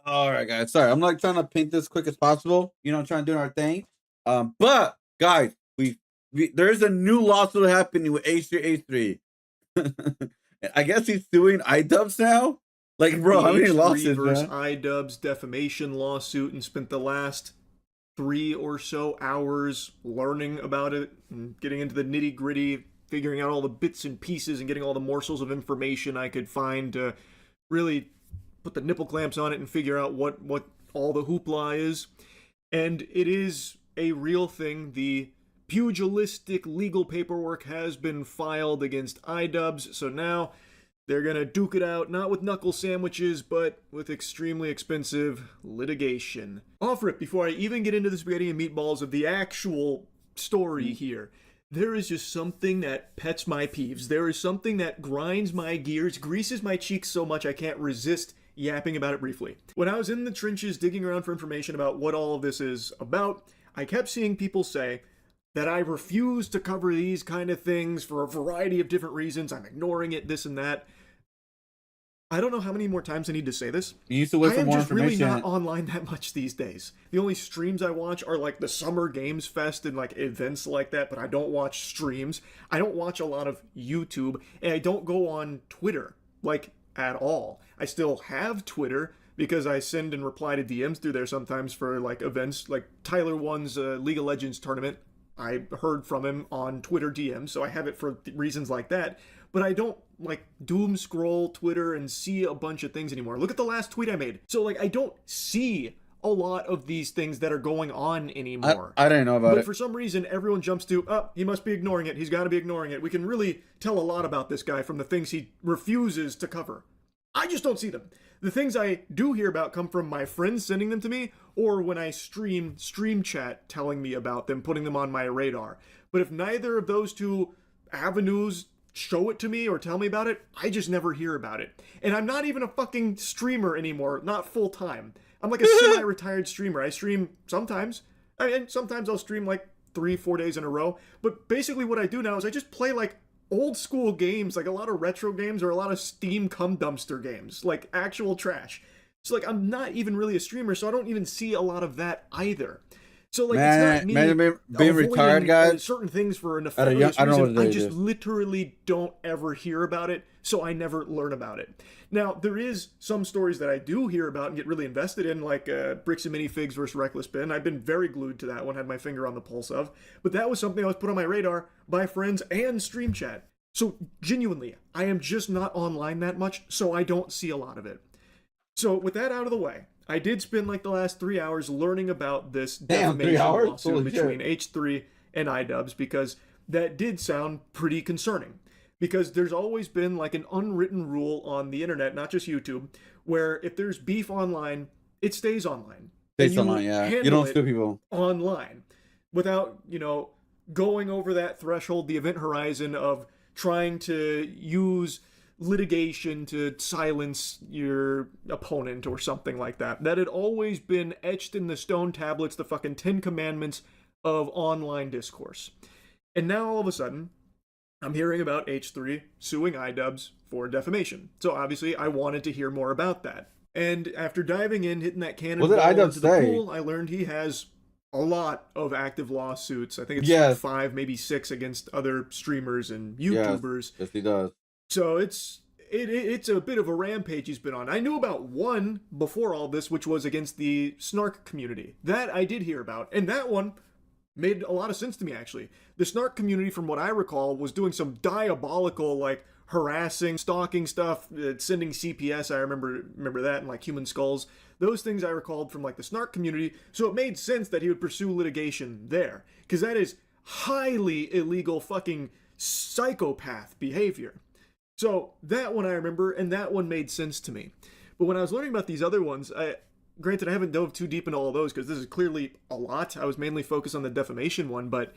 All right, guys. Sorry, I'm like trying to paint this quick as possible. You know, trying to do our thing. But guys, we there's a new lawsuit happening with H3H3. I guess he's suing iDubbbz now. Like, bro, how many lawsuits, versus man? iDubbbz defamation lawsuit, and spent the last 3 or so hours learning about it and getting into the nitty gritty, figuring out all the bits and pieces and getting all the morsels of information I could find to really put the nipple clamps on it and figure out what all the hoopla is. And it is a real thing. The pugilistic legal paperwork has been filed against iDubbbz, so now they're gonna duke it out, not with knuckle sandwiches, but with extremely expensive litigation. Off rip, before I even get into the spaghetti and meatballs of the actual story here, there is just something that pets my peeves. There is something that grinds my gears, greases my cheeks so much I can't resist yapping about it briefly. When I was in the trenches digging around for information about what all of this is about, I kept seeing people say that I refuse to cover these kind of things for a variety of different reasons. I'm ignoring it, this and that. I don't know how many more times I need to say this. You used to wait for more information. I am just really not online that much these days. The only streams I watch are like the Summer Games Fest and like events like that, but I don't watch streams. I don't watch a lot of YouTube, and I don't go on Twitter, like, at all. I still have Twitter because I send and reply to DMs through there sometimes for like events, like Tyler won's League of Legends tournament. I heard from him on Twitter DM, so I have it for reasons like that. But I don't like doom scroll Twitter and see a bunch of things anymore. Look at the last tweet I made. So like I don't see a lot of these things that are going on anymore. I didn't know about it. But for some reason, everyone jumps to, oh, he must be ignoring it. He's got to be ignoring it. We can really tell a lot about this guy from the things he refuses to cover. I just don't see them. The things I do hear about come from my friends sending them to me, or when I stream chat telling me about them, putting them on my radar. But if neither of those two avenues show it to me or tell me about it, I just never hear about it. And I'm not even a fucking streamer anymore, not full time. I'm like a semi-retired streamer. I stream sometimes. And sometimes I'll stream like 3-4 days in a row. But basically what I do now is I just play like old school games, like a lot of retro games or a lot of Steam cum dumpster games, like actual trash. So like I'm not even really a streamer, so I don't even see a lot of that either. So like it's not me being retired, guys. Certain things for a nefarious reason. I just literally don't ever hear about it, so I never learn about it. Now there is some stories that I do hear about and get really invested in, like Bricks and Minifigs versus Reckless Ben. I've been very glued to that one, had my finger on the pulse of. But that was something I was put on my radar by friends and stream chat. So genuinely, I am just not online that much, so I don't see a lot of it. So with that out of the way, I did spend like the last 3 hours learning about this defamation lawsuit between H3 and iDubbbz, because that did sound pretty concerning. Because there's always been like an unwritten rule on the internet, not just YouTube, where if there's beef online, it stays online. Stays online, yeah. You don't sue people online without, you know, going over that threshold, the event horizon of trying to use litigation to silence your opponent or something like that. That had always been etched in the stone tablets, the fucking 10 commandments of online discourse. And now all of a sudden, I'm hearing about H3 suing iDubbbz for defamation. So obviously I wanted to hear more about that. And after diving in, hitting that cannonball into the pool, I learned he has a lot of active lawsuits. I think it's 5, maybe 6 against other streamers and YouTubers. Yes, he does. So it's a bit of a rampage he's been on. I knew about one before all this, which was against the Snark community. That I did hear about. And that one made a lot of sense to me, actually. The Snark community, from what I recall, was doing some diabolical, like, harassing, stalking stuff, sending CPS. I remember that, and like Human Skulls. Those things I recalled from like the Snark community. So it made sense that he would pursue litigation there, because that is highly illegal fucking psychopath behavior. So that one I remember, and that one made sense to me. But when I was learning about these other ones, granted I haven't dove too deep into all those because this is clearly a lot. I was mainly focused on the defamation one, but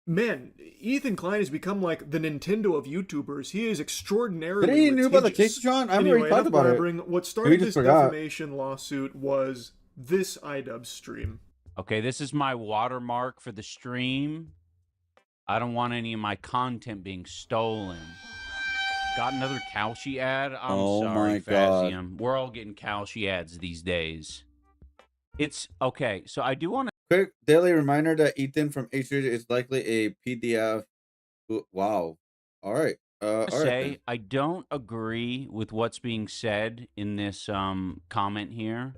man, Ethan Klein has become like the Nintendo of YouTubers. He is extraordinarily litigious. Didn't he knew about the case, John? I remember he talked about it. What started this defamation lawsuit was this iDubbbz stream. Okay, this is my watermark for the stream. I don't want any of my content being stolen. Got another Kalshi ad? I'm sorry, Fazium. We're all getting Kalshi ads these days. It's okay, so I do want to quick daily reminder that Ethan from H3 is likely a PDF. Wow. All right. Say I don't agree with what's being said in this comment here,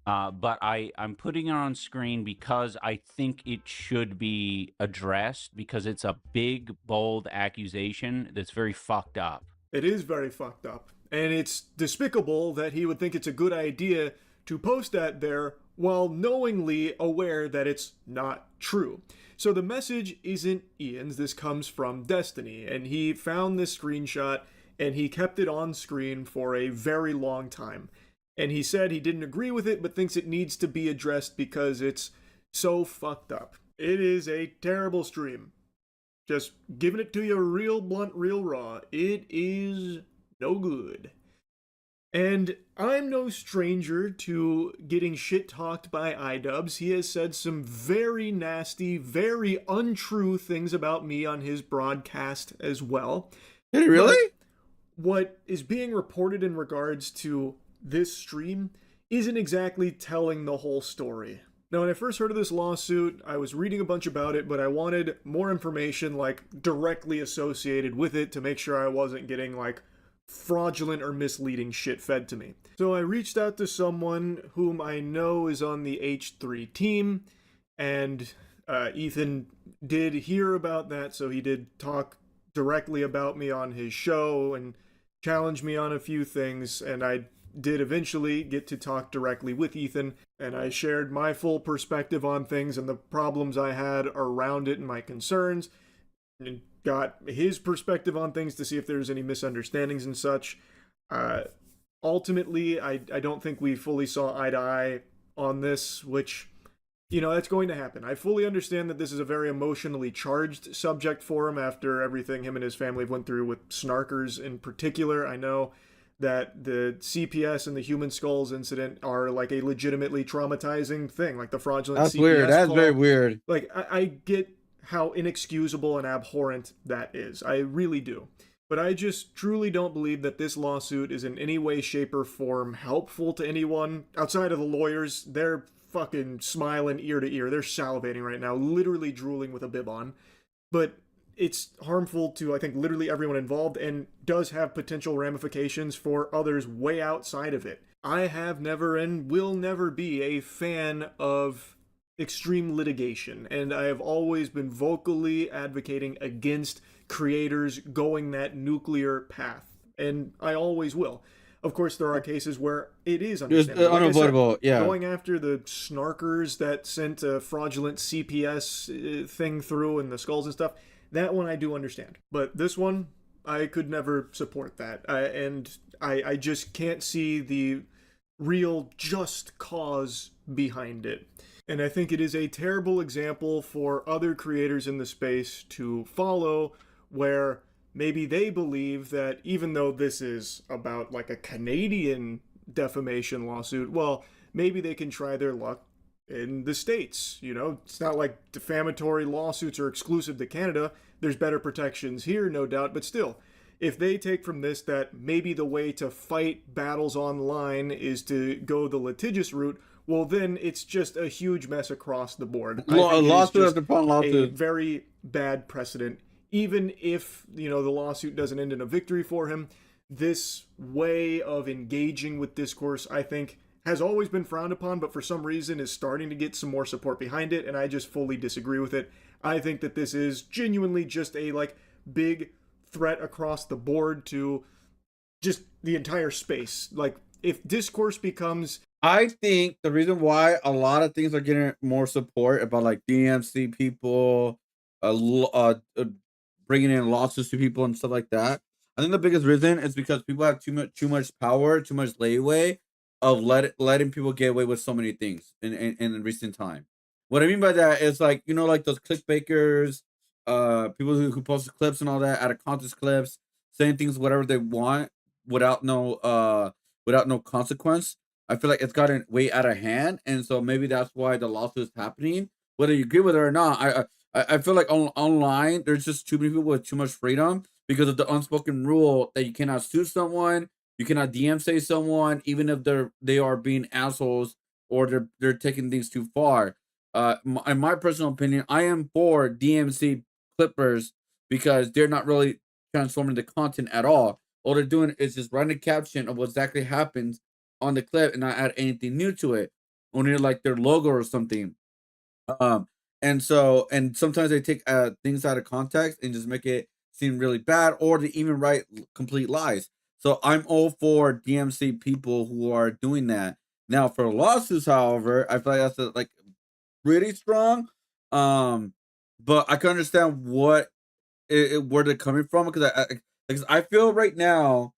but I'm putting it on screen because I think it should be addressed because it's a big, bold accusation that's very fucked up. It is very fucked up, and it's despicable that he would think it's a good idea to post that there while knowingly aware that it's not true. So the message isn't Ian's, this comes from Destiny, and he found this screenshot and he kept it on screen for a very long time. And he said he didn't agree with it, but thinks it needs to be addressed because it's so fucked up. It is a terrible stream. Just giving it to you real blunt, real raw. It is no good. And I'm no stranger to getting shit-talked by iDubbbz. He has said some very nasty, very untrue things about me on his broadcast as well. Did he really? But what is being reported in regards to this stream isn't exactly telling the whole story. Now, when I first heard of this lawsuit, I was reading a bunch about it, but I wanted more information, like, directly associated with it to make sure I wasn't getting, like, fraudulent or misleading shit fed to me. So I reached out to someone whom I know is on the H3 team, and Ethan did hear about that, so he did talk directly about me on his show and challenge me on a few things, and I did eventually get to talk directly with Ethan, and I shared my full perspective on things and the problems I had around it and my concerns, and got his perspective on things to see if there's any misunderstandings and such. Ultimately, I don't think we fully saw eye to eye on this, which, you know, that's going to happen. I fully understand that this is a very emotionally charged subject for him after everything him and his family went through with Snarkers in particular. I know that the CPS and the Human Skulls incident are like a legitimately traumatizing thing, like the fraudulent That's CPS weird. That's call. very weird. Like, I get how inexcusable and abhorrent that is. I really do. But I just truly don't believe that this lawsuit is in any way, shape, or form helpful to anyone. Outside of the lawyers, they're fucking smiling ear to ear. They're salivating right now, literally drooling with a bib on. But it's harmful to, I think, literally everyone involved and does have potential ramifications for others way outside of it. I have never and will never be a fan of extreme litigation, and I have always been vocally advocating against creators going that nuclear path, and I always will. Of course, there are cases where it is understandable. Like unavoidable, yeah. Going after the Snarkers that sent a fraudulent CPS thing through and the skulls and stuff, That one I do understand. But this one, I could never support that. And I just can't see the real just cause behind it. And I think it is a terrible example for other creators in the space to follow, where maybe they believe that even though this is about like a Canadian defamation lawsuit, well, maybe they can try their luck in the States. You know, it's not like defamatory lawsuits are exclusive to Canada. There's better protections here, no doubt, but still, if they take from this that maybe the way to fight battles online is to go the litigious route, well, then it's just a huge mess across the board. Lawsuit after lawsuit. A very bad precedent. Even if, you know, the lawsuit doesn't end in a victory for him, this way of engaging with discourse, I think, has always been frowned upon, but for some reason is starting to get some more support behind it, and I just fully disagree with it. I think that this is genuinely just a, like, big threat across the board to just the entire space. Like, if discourse becomes... I think the reason why a lot of things are getting more support about, like, DMC people, bringing in lawsuits to people and stuff like that, I think the biggest reason is because people have too much power, too much leeway of letting people get away with so many things in recent time. What I mean by that is, like, you know, like those clickbaiters, people who post clips and all that, out of context clips, saying things whatever they want without no consequence. I feel like it's gotten way out of hand, and so maybe that's why the lawsuit is happening. Whether you agree with it or not, I feel like online there's just too many people with too much freedom because of the unspoken rule that you cannot sue someone, you cannot DM say someone, even if they are being assholes or they're taking things too far. In my personal opinion, I am for DMC clippers because they're not really transforming the content at all. All they're doing is just writing a caption of what exactly happens on the clip and not add anything new to it, only like their logo or something. And sometimes they take things out of context and just make it seem really bad, or they even write complete lies. So I'm all for DMC people who are doing that. Now for lawsuits, however, I feel like that's like pretty strong. But I can understand where they're coming from, because I feel right now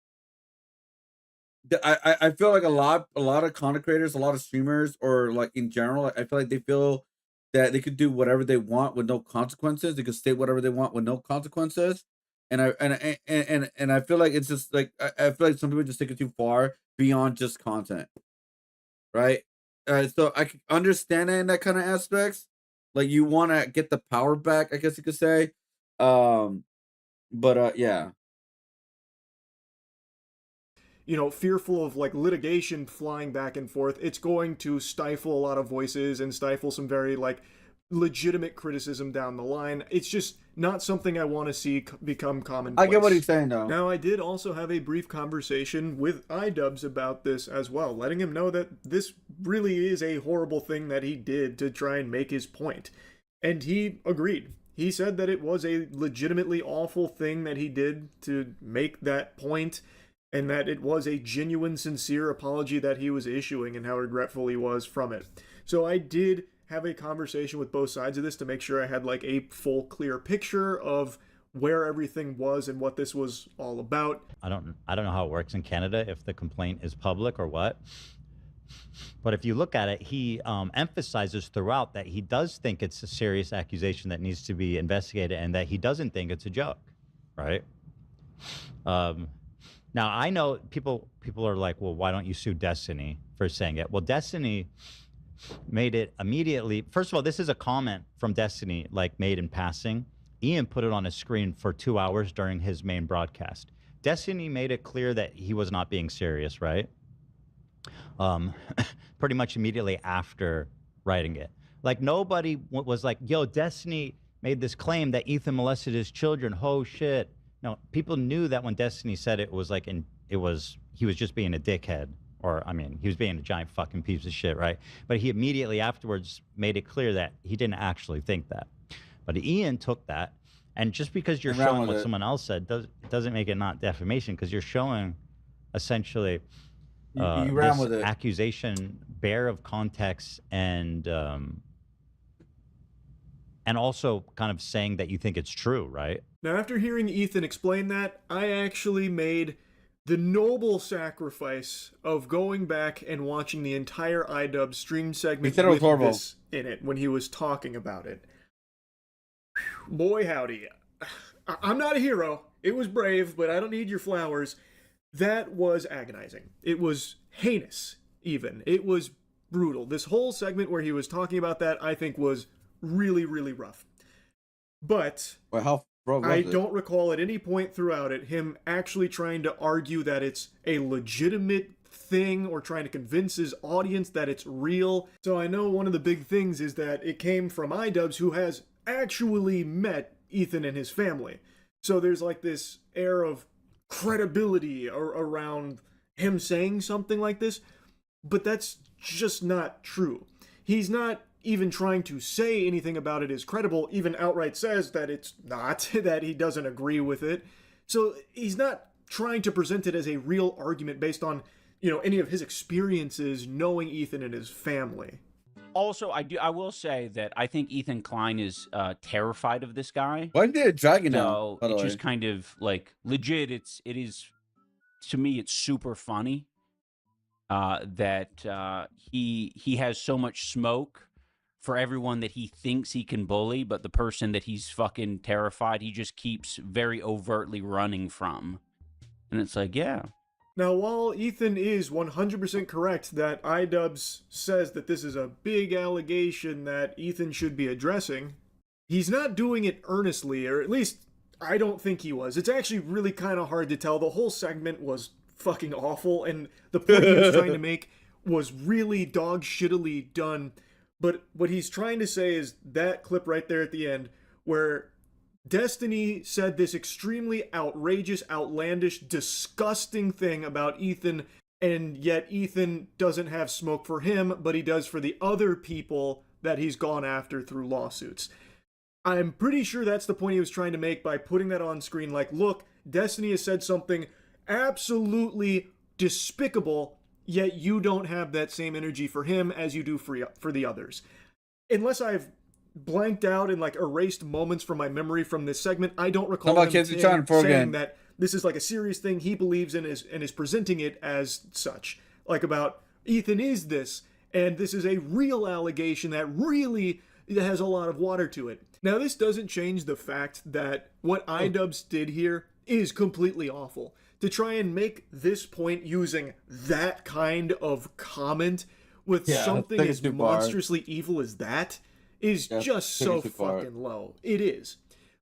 I feel like a lot of content creators, a lot of streamers, or like in general, I feel like they feel that they could do whatever they want with no consequences. They could state whatever they want with no consequences. And I feel like it's just like I feel like some people just take it too far beyond just content. Right? So I can understand it in that kind of aspects. Like, you want to get the power back, I guess you could say. Yeah. You know, fearful of like litigation flying back and forth, it's going to stifle a lot of voices and stifle some very like legitimate criticism down the line. It's just not something I want to see become commonplace. I get what he's saying, though. Now, I did also have a brief conversation with iDubbbz about this as well, letting him know that this really is a horrible thing that he did to try and make his point. And he agreed. He said that it was a legitimately awful thing that he did to make that point, and that it was a genuine, sincere apology that he was issuing and how regretful he was from it. So I did have a conversation with both sides of this to make sure I had like a full, clear picture of where everything was and what this was all about. I don't know how it works in Canada, if the complaint is public or what. But if you look at it, he emphasizes throughout that he does think it's a serious accusation that needs to be investigated, and that he doesn't think it's a joke, right? Now, I know people are like, well, why don't you sue Destiny for saying it? Well, Destiny made it immediately. First of all, this is a comment from Destiny, like, made in passing. Ian put it on his screen for 2 hours during his main broadcast. Destiny made it clear that he was not being serious, right? Pretty much immediately after writing it. Like, nobody was like, yo, Destiny made this claim that Ethan molested his children. Oh, shit. No, people knew that when Destiny said it was like, he was just being a dickhead, or I mean, he was being a giant fucking piece of shit, right? But he immediately afterwards made it clear that he didn't actually think that. But Ian took that, and just because you're showing what someone else said doesn't make it not defamation, because you're showing essentially you ran this with it. accusation bare of context and and also kind of saying that you think it's true, right? Now, after hearing Ethan explain that, I actually made the noble sacrifice of going back and watching the entire iDub stream segment with this in it when he was talking about it. Boy, howdy. I'm not a hero. It was brave, but I don't need your flowers. That was agonizing. It was heinous, even. It was brutal. This whole segment where he was talking about that, I think, was really, really rough. But I don't recall at any point throughout it him actually trying to argue that it's a legitimate thing or trying to convince his audience that it's real. So I know one of the big things is that it came from iDubbbz, who has actually met Ethan and his family. So there's like this air of credibility around him saying something like this, but that's just not true. He's not even trying to say anything about it is credible, even outright says that it's not, that he doesn't agree with it. So he's not trying to present it as a real argument based on, you know, any of his experiences knowing Ethan and his family. Also, I will say that I think Ethan Klein is terrified of this guy. Why did it dragon So out? it's just kind of like legit. It is, to me, it's super funny that he has so much smoke for everyone that he thinks he can bully, but the person that he's fucking terrified, he just keeps very overtly running from. And it's like, yeah. Now, while Ethan is 100% correct that iDubbbz says that this is a big allegation that Ethan should be addressing, he's not doing it earnestly, or at least I don't think he was. It's actually really kind of hard to tell. The whole segment was fucking awful, and the point he was trying to make was really dog shittily done. But what he's trying to say is that clip right there at the end, where Destiny said this extremely outrageous, outlandish, disgusting thing about Ethan, and yet Ethan doesn't have smoke for him, but he does for the other people that he's gone after through lawsuits. I'm pretty sure that's the point he was trying to make by putting that on screen, like, look, Destiny has said something absolutely despicable, yet you don't have that same energy for him as you do for the others. Unless I've blanked out and like erased moments from my memory from this segment, I don't recall him saying that this is like a serious thing he believes in and is presenting it as such. Like about Ethan is this, and this is a real allegation that really has a lot of water to it. Now, this doesn't change the fact that what iDubbbz did here is completely awful. To try and make this point using that kind of comment with something as monstrously evil as that is just so fucking low. It is.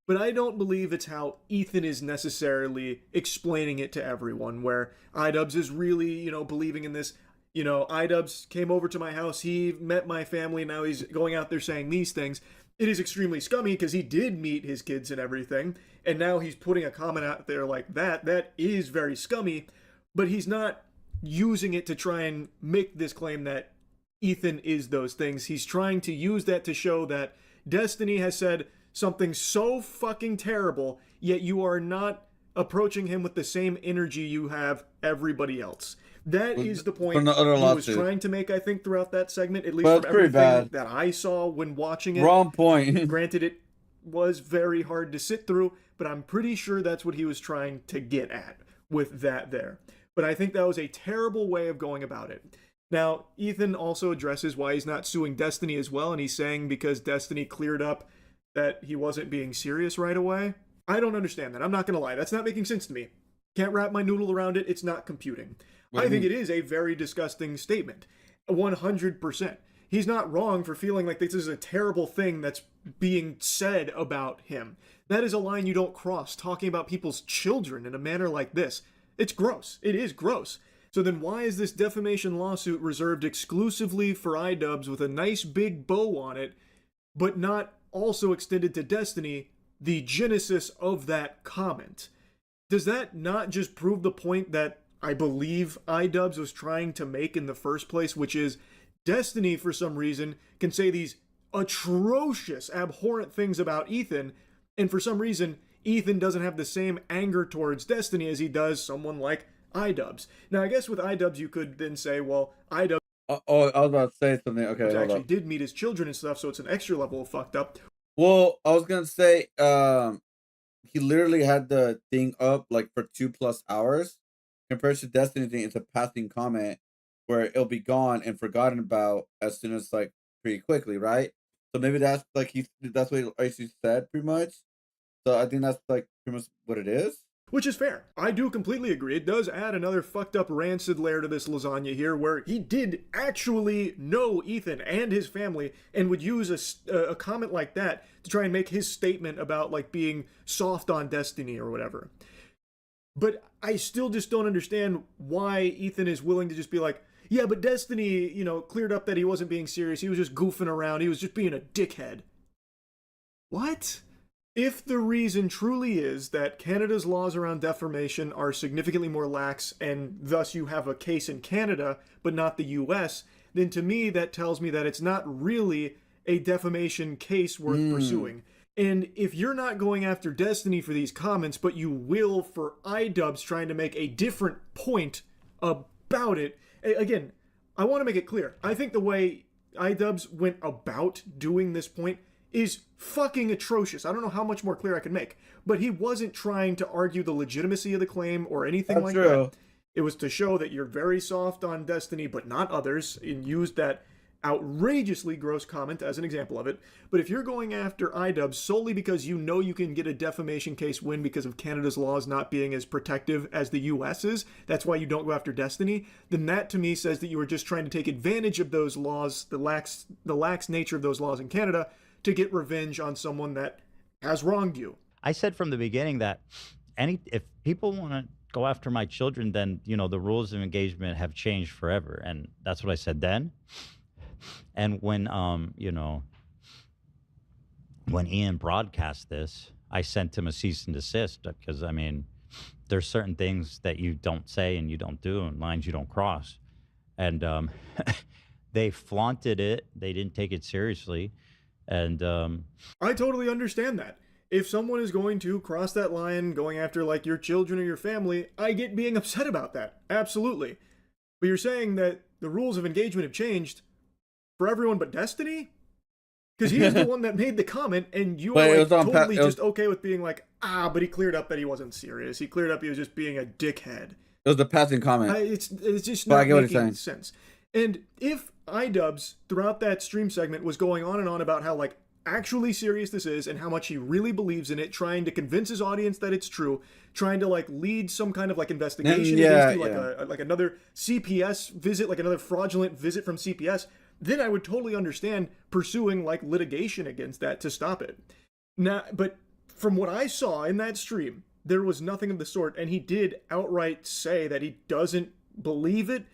But I don't believe it's how Ethan is necessarily explaining it to everyone, where iDubbbz is really, you know, believing in this. You know, iDubbbz came over to my house, he met my family, now he's going out there saying these things. It is extremely scummy because he did meet his kids and everything, and now he's putting a comment out there like that. That is very scummy, but he's not using it to try and make this claim that Ethan is those things. He's trying to use that to show that Destiny has said something so fucking terrible, yet you are not approaching him with the same energy you have everybody else. That is the point he was trying to make, I think, throughout that segment, at least from everything that I saw when watching it. Wrong point. Granted, it was very hard to sit through, but I'm pretty sure that's what he was trying to get at with that there. But I think that was a terrible way of going about it. Now, Ethan also addresses why he's not suing Destiny as well, and he's saying because Destiny cleared up that he wasn't being serious right away. I don't understand that. I'm not going to lie. That's not making sense to me. Can't wrap my noodle around it. It's not computing. I think it is a very disgusting statement. 100%. He's not wrong for feeling like this is a terrible thing that's being said about him. That is a line you don't cross, talking about people's children in a manner like this. It's gross. It is gross. So then why is this defamation lawsuit reserved exclusively for iDubbbz with a nice big bow on it, but not also extended to Destiny, the genesis of that comment? Does that not just prove the point that I believe iDubbbz was trying to make in the first place, which is Destiny, for some reason, can say these atrocious, abhorrent things about Ethan, and for some reason, Ethan doesn't have the same anger towards Destiny as he does someone like iDubbbz. Now, I guess with iDubbbz, you could then say, well, iDubbbz I was about to say something. Okay, actually did meet his children and stuff, so it's an extra level of fucked up. Well, I was gonna say, he literally had the thing up like for 2+ hours. Compared to Destiny thing, it's a passing comment where it'll be gone and forgotten about as soon as like pretty quickly, right? So maybe that's like that's what he said pretty much. So I think that's like pretty much what it is. Which is fair. I do completely agree. It does add another fucked up rancid layer to this lasagna here, where he did actually know Ethan and his family and would use a comment like that to try and make his statement about like being soft on Destiny or whatever. But I still just don't understand why Ethan is willing to just be like, yeah, but Destiny, you know, cleared up that he wasn't being serious. He was just goofing around. He was just being a dickhead. What? If the reason truly is that Canada's laws around defamation are significantly more lax and thus you have a case in Canada but not the US, then to me that tells me that it's not really a defamation case worth pursuing. And if you're not going after Destiny for these comments, but you will for iDubbbz trying to make a different point about it, again, I want to make it clear. I think the way iDubbbz went about doing this point is fucking atrocious. I don't know how much more clear I can make, but he wasn't trying to argue the legitimacy of the claim or anything like that. It was to show that you're very soft on Destiny, but not others, and used that outrageously gross comment as an example of it. But if you're going after iDubbbz solely because you know you can get a defamation case win because of Canada's laws not being as protective as the US's, that's why you don't go after Destiny, then that to me says that you were just trying to take advantage of those laws, the lax nature of those laws in Canada, to get revenge on someone that has wronged you. I said from the beginning that if people want to go after my children, then, you know, the rules of engagement have changed forever. And that's what I said then. And when, you know, when Ian broadcast this, I sent him a cease and desist because, I mean, there's certain things that you don't say and you don't do and lines you don't cross. And they flaunted it. They didn't take it seriously. And I totally understand that. If someone is going to cross that line, going after like your children or your family, I get being upset about that. Absolutely. But you're saying that the rules of engagement have changed for everyone but Destiny? Because he's the one that made the comment, and you are like totally just okay with being like, but he cleared up that he wasn't serious. He cleared up he was just being a dickhead. It was a passing comment. It's just not making sense. And if iDubbbz throughout that stream segment was going on and on about how like actually serious this is and how much he really believes in it, trying to convince his audience that it's true, trying to like lead some kind of like investigation against you, like another CPS visit, like another fraudulent visit from CPS, then I would totally understand pursuing like litigation against that to stop it. Now, but from what I saw in that stream, there was nothing of the sort, and he did outright say that he doesn't believe it,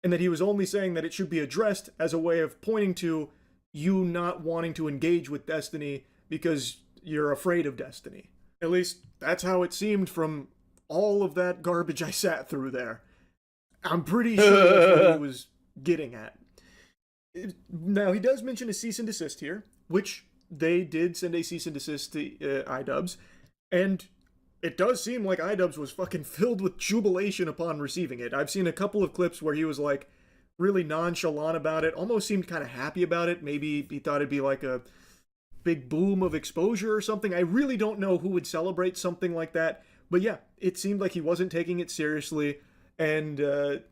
and that he was only saying that it should be addressed as a way of pointing to you not wanting to engage with Destiny because you're afraid of Destiny. At least that's how it seemed from all of that garbage I sat through there. I'm pretty sure that's what he was getting at. Now, he does mention a cease and desist here, which they did send a cease and desist to iDubbbz, and it does seem like iDubbbz was fucking filled with jubilation upon receiving it. I've seen a couple of clips where he was like really nonchalant about it, almost seemed kind of happy about it. Maybe he thought it'd be like a big boom of exposure or something. I really don't know who would celebrate something like that. But yeah, it seemed like he wasn't taking it seriously. And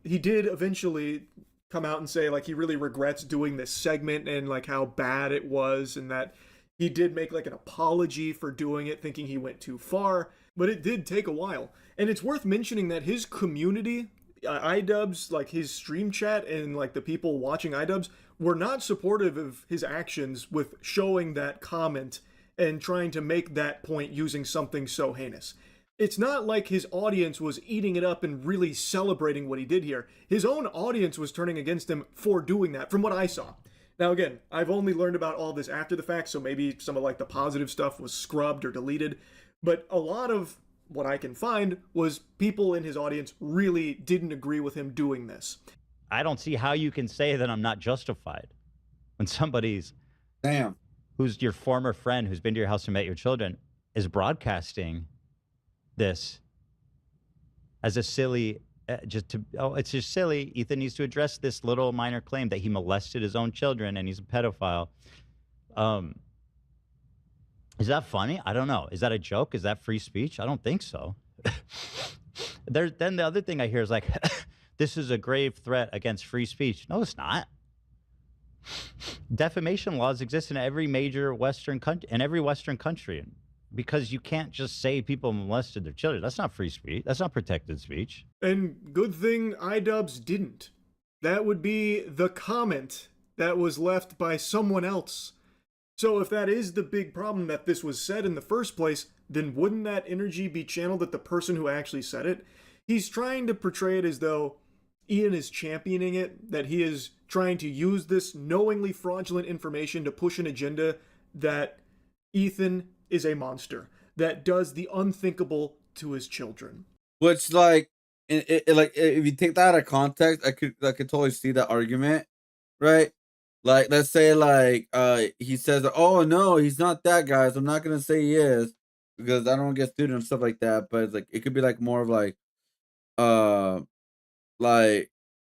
he did eventually come out and say like he really regrets doing this segment and like how bad it was, and that he did make like an apology for doing it, thinking he went too far. But it did take a while. And it's worth mentioning that his community, iDubbbz, like his stream chat and like the people watching iDubbbz, were not supportive of his actions with showing that comment and trying to make that point using something so heinous. It's not like his audience was eating it up and really celebrating what he did here. His own audience was turning against him for doing that, from what I saw. Now again, I've only learned about all this after the fact, so maybe some of like the positive stuff was scrubbed or deleted. But a lot of what I can find was people in his audience really didn't agree with him doing this. I don't see how you can say that I'm not justified when somebody's who's your former friend who's been to your house and met your children is broadcasting this as a silly, it's just silly. Ethan needs to address this little minor claim that he molested his own children and he's a pedophile. Is that funny? I don't know. Is that a joke? Is that free speech? I don't think so. Then the other thing I hear is like, this is a grave threat against free speech. No, it's not. Defamation laws exist in every major Western country, because you can't just say people molested their children. That's not free speech. That's not protected speech. And good thing iDubbbz didn't. That would be the comment that was left by someone else. So if that is the big problem, that this was said in the first place, then wouldn't that energy be channeled at the person who actually said it? He's trying to portray it as though Ian is championing it, that he is trying to use this knowingly fraudulent information to push an agenda that Ethan is a monster, that does the unthinkable to his children. Which, like, like if you take that out of context, I could totally see that argument, right? Like, let's say, like, he says, "Oh no, he's not that, guys. I'm not gonna say he is because I don't get sued and stuff like that." But it's like it could be like more of like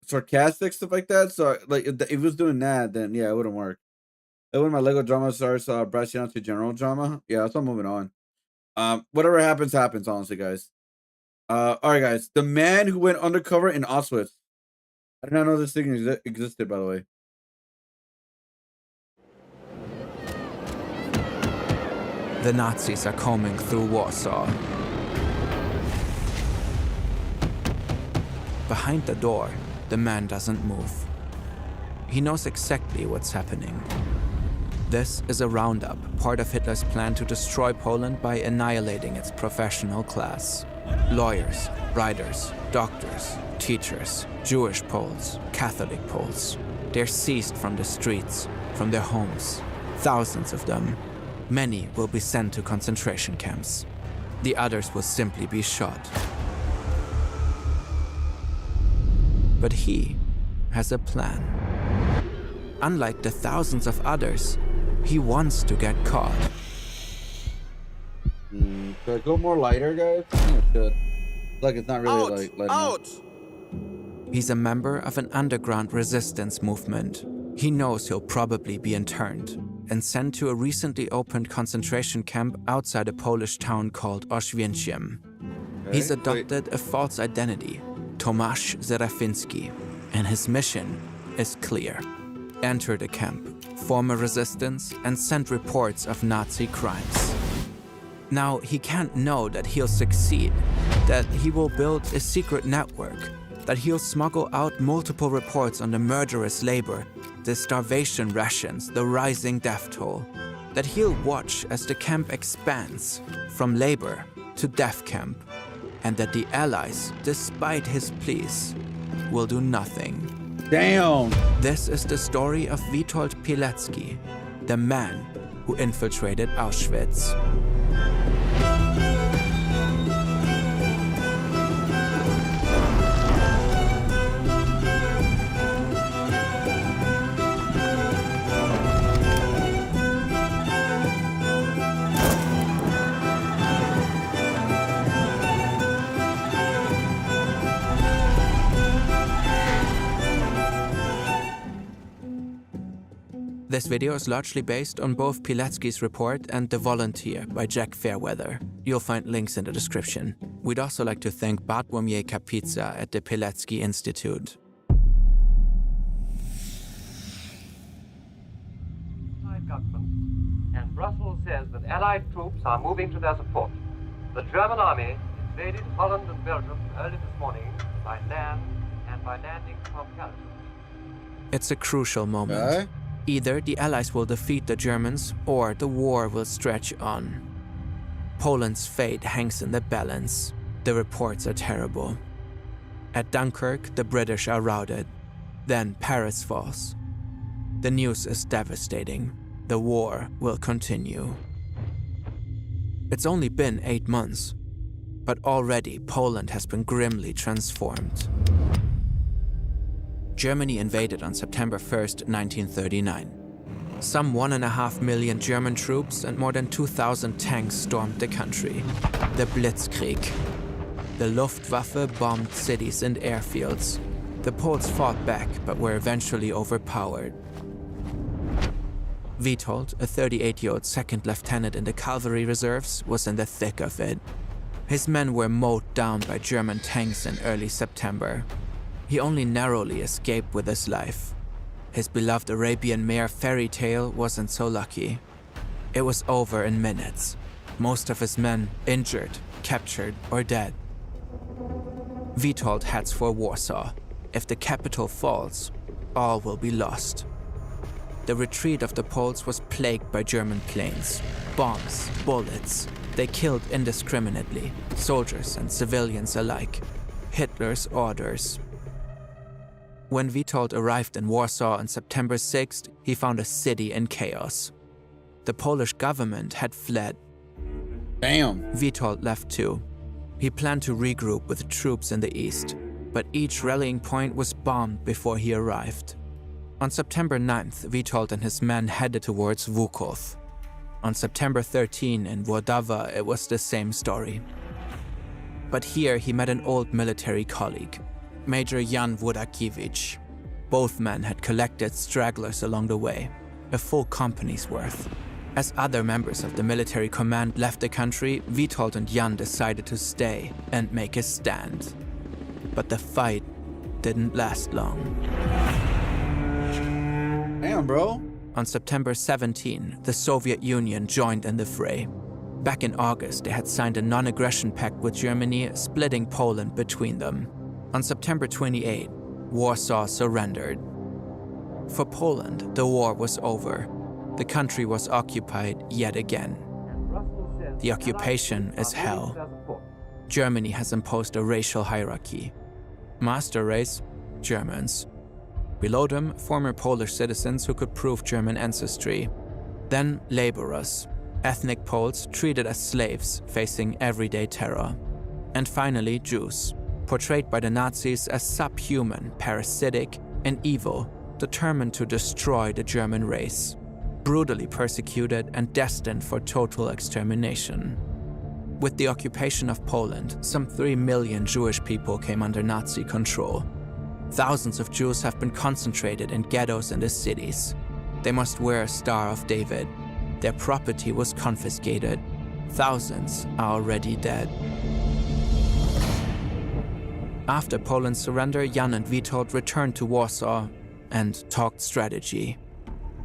sarcastic stuff like that. So, like, if he was doing that, then yeah, it wouldn't work. And when my Lego drama starts branching out to general drama, yeah, so I'm moving on. Whatever happens, happens. Honestly, guys. All right, guys. The man who went undercover in Auschwitz. I did not know this thing existed, by the way. The Nazis are combing through Warsaw. Behind the door, the man doesn't move. He knows exactly what's happening. This is a roundup, part of Hitler's plan to destroy Poland by annihilating its professional class. Lawyers, writers, doctors, teachers, Jewish Poles, Catholic Poles. They're seized from the streets, from their homes. Thousands of them. Many will be sent to concentration camps. The others will simply be shot. But he has a plan. Unlike the thousands of others, he wants to get caught. Should I go more lighter, guys? I think I should. Like, it's not really like light. He's a member of an underground resistance movement. He knows he'll probably be interned and sent to a recently opened concentration camp outside a Polish town called Oświęcim. Okay, He's adopted a false identity, Tomasz Zerafinski, and his mission is clear. Enter the camp, form a resistance, and send reports of Nazi crimes. Now, he can't know that he'll succeed, that he will build a secret network, that he'll smuggle out multiple reports on the murderous labor, the starvation rations, the rising death toll, that he'll watch as the camp expands from labor to death camp, and that the Allies, despite his pleas, will do nothing. Damn! This is the story of Witold Pilecki, the man who infiltrated Auschwitz. This video is largely based on both Pilecki's report and The Volunteer by Jack Fairweather. You'll find links in the description. We'd also like to thank Bartłomiej Kapica at the Pilecki Institute. Government, and Brussels says that Allied troops are moving to their support. The German army invaded Holland and Belgium early this morning by land and by landing from Calais. It's a crucial moment. Either the Allies will defeat the Germans, or the war will stretch on. Poland's fate hangs in the balance. The reports are terrible. At Dunkirk, the British are routed. Then Paris falls. The news is devastating. The war will continue. It's only been 8 months, but already Poland has been grimly transformed. Germany invaded on September 1st, 1939. Some 1.5 million German troops and more than 2,000 tanks stormed the country. The Blitzkrieg. The Luftwaffe bombed cities and airfields. The Poles fought back but were eventually overpowered. Witold, a 38-year-old second lieutenant in the cavalry reserves, was in the thick of it. His men were mowed down by German tanks in early September. He only narrowly escaped with his life. His beloved Arabian mare fairy tale wasn't so lucky. It was over in minutes. Most of his men injured, captured, or dead. Witold heads for Warsaw. If the capital falls, all will be lost. The retreat of the Poles was plagued by German planes, bombs, bullets. They killed indiscriminately, soldiers and civilians alike. Hitler's orders. When Witold arrived in Warsaw on September 6th, he found a city in chaos. The Polish government had fled. Damn. Witold left too. He planned to regroup with troops in the east, but each rallying point was bombed before he arrived. On September 9th, Witold and his men headed towards Włocławek. On September 13 in Włodawa, it was the same story. But here he met an old military colleague, Major Jan Włodakiewicz. Both men had collected stragglers along the way, a full company's worth. As other members of the military command left the country, Witold and Jan decided to stay and make a stand. But the fight didn't last long. Damn, bro. On September 17, the Soviet Union joined in the fray. Back in August, they had signed a non-aggression pact with Germany, splitting Poland between them. On September 28, Warsaw surrendered. For Poland, the war was over. The country was occupied yet again. The occupation is hell. Germany has imposed a racial hierarchy. Master race, Germans. Below them, former Polish citizens who could prove German ancestry. Then laborers, ethnic Poles treated as slaves, facing everyday terror. And finally, Jews, portrayed by the Nazis as subhuman, parasitic, and evil, determined to destroy the German race. Brutally persecuted and destined for total extermination. With the occupation of Poland, some 3 million Jewish people came under Nazi control. Thousands of Jews have been concentrated in ghettos in the cities. They must wear a Star of David. Their property was confiscated. Thousands are already dead. After Poland's surrender, Jan and Witold returned to Warsaw and talked strategy.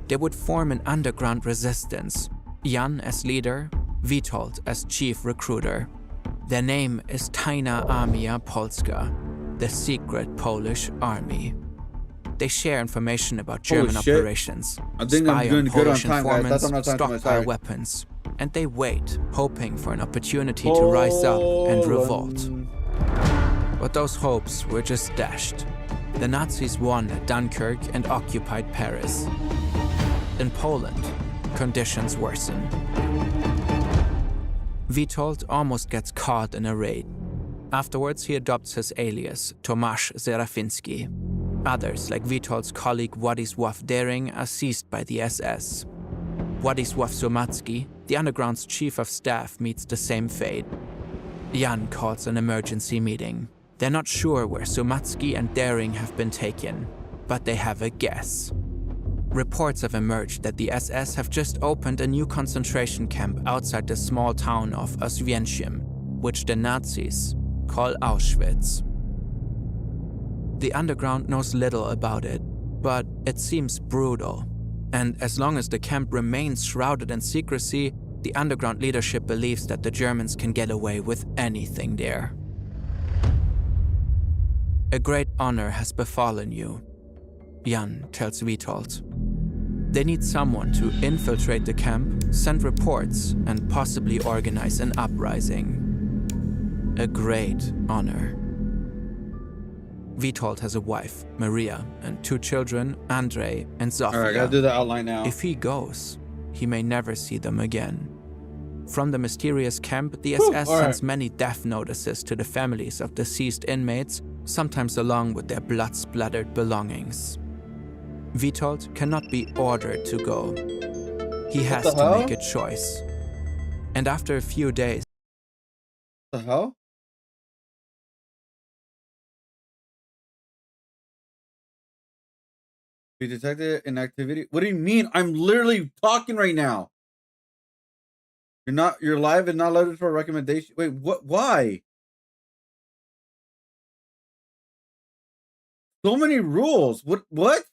They would form an underground resistance, Jan as leader, Witold as chief recruiter. Their name is Tajna Armia Polska, the secret Polish army. They share information about German operations, I think spy I'm doing on good on Polish time, guys. informants, That's what I'm talking about, stockpile sorry. weapons, and they wait, hoping for an opportunity to rise up and revolt. But those hopes were just dashed. The Nazis won at Dunkirk and occupied Paris. In Poland, conditions worsen. Witold almost gets caught in a raid. Afterwards, he adopts his alias, Tomasz Zerafinski. Others, like Witold's colleague Władysław Dering, are seized by the SS. Władysław Sumacki, the underground's chief of staff, meets the same fate. Jan calls an emergency meeting. They're not sure where Sumacki and Dering have been taken, but they have a guess. Reports have emerged that the SS have just opened a new concentration camp outside the small town of Oswiecim, which the Nazis call Auschwitz. The underground knows little about it, but it seems brutal. And as long as the camp remains shrouded in secrecy, the underground leadership believes that the Germans can get away with anything there. A great honor has befallen you, Jan tells Witold. They need someone to infiltrate the camp, send reports, and possibly organize an uprising. A great honor. Witold has a wife, Maria, and 2 children, Andrei and Zofia. Alright, I gotta do the outline now. If he goes, he may never see them again. From the mysterious camp, the SS sends many death notices to the families of deceased inmates, sometimes along with their blood-splattered belongings. Witold cannot be ordered to go. He has to make a choice. And after a few days... What the hell? We detected an activity. What do you mean? I'm literally talking right now. You're live and not allowed for a recommendation. Wait, what? Why? So many rules. What?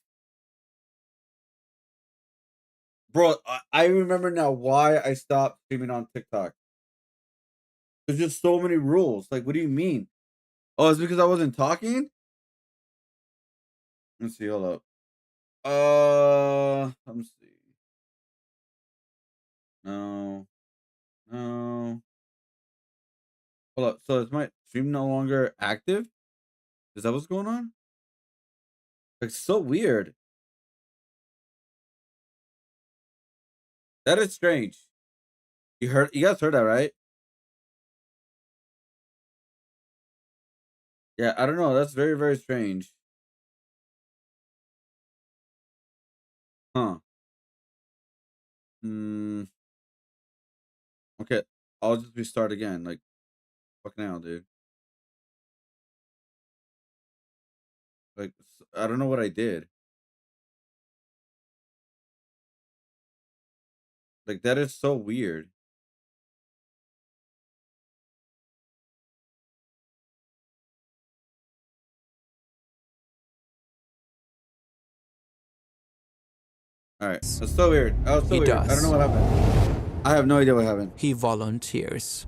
Bro, I remember now why I stopped streaming on TikTok. There's just so many rules. Like, what do you mean? Oh, it's because I wasn't talking? Let's see, hold up. Let me see. No. Hold up. So is my stream no longer active? Is that what's going on? It's so weird. That is strange. You guys heard that, right? Yeah, I don't know. That's very, very strange. Huh. Okay. I'll just restart again. Like, fucking hell, dude. Like, I don't know what I did. Like, that is so weird. All right. That's so weird. Oh, so weird. I don't know what happened. I have no idea what happened. He volunteers.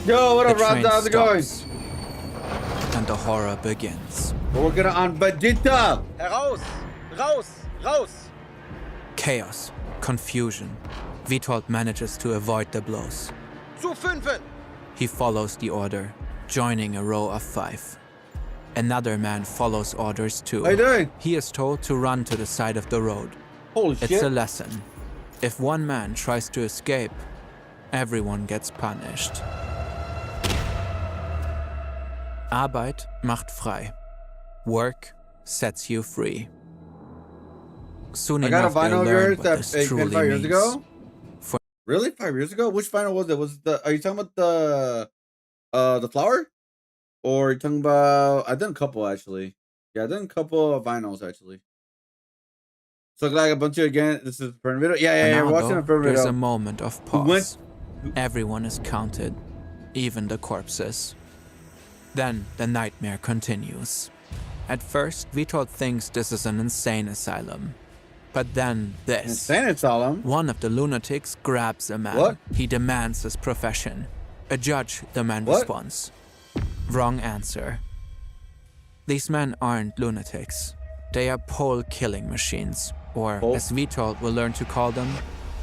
Yo, what up, Rob? How's it going? And the horror begins. We're gonna on vEGETA. Heraus! Raus! Raus! Chaos, confusion. Witold manages to avoid the blows. Zu fünfen! He follows the order, joining a row of 5. Another man follows orders too. How you doing? He is told to run to the side of the road. Holy shit. It's a lesson. If one man tries to escape, everyone gets punished. Arbeit macht frei. Work sets you free. Soon I got a enough, they'll vinyl of learn yours what that this came truly 5 years means. ago. Really? 5 years ago? Which vinyl was it? Was it the? Are you talking about the flower? Or are you talking about? I done a couple actually. Yeah, I done a couple of vinyls actually. So like a bunch of again. This is for video. Yeah. We're watching a for video. There's a moment of pause. Everyone is counted, even the corpses. Then the nightmare continues. At first, Witold thinks this is an insane asylum. But then this. Insane asylum? One of the lunatics grabs a man. What? He demands his profession. A judge, the man responds. Wrong answer. These men aren't lunatics. They are pole-killing machines. Or, as Witold will learn to call them,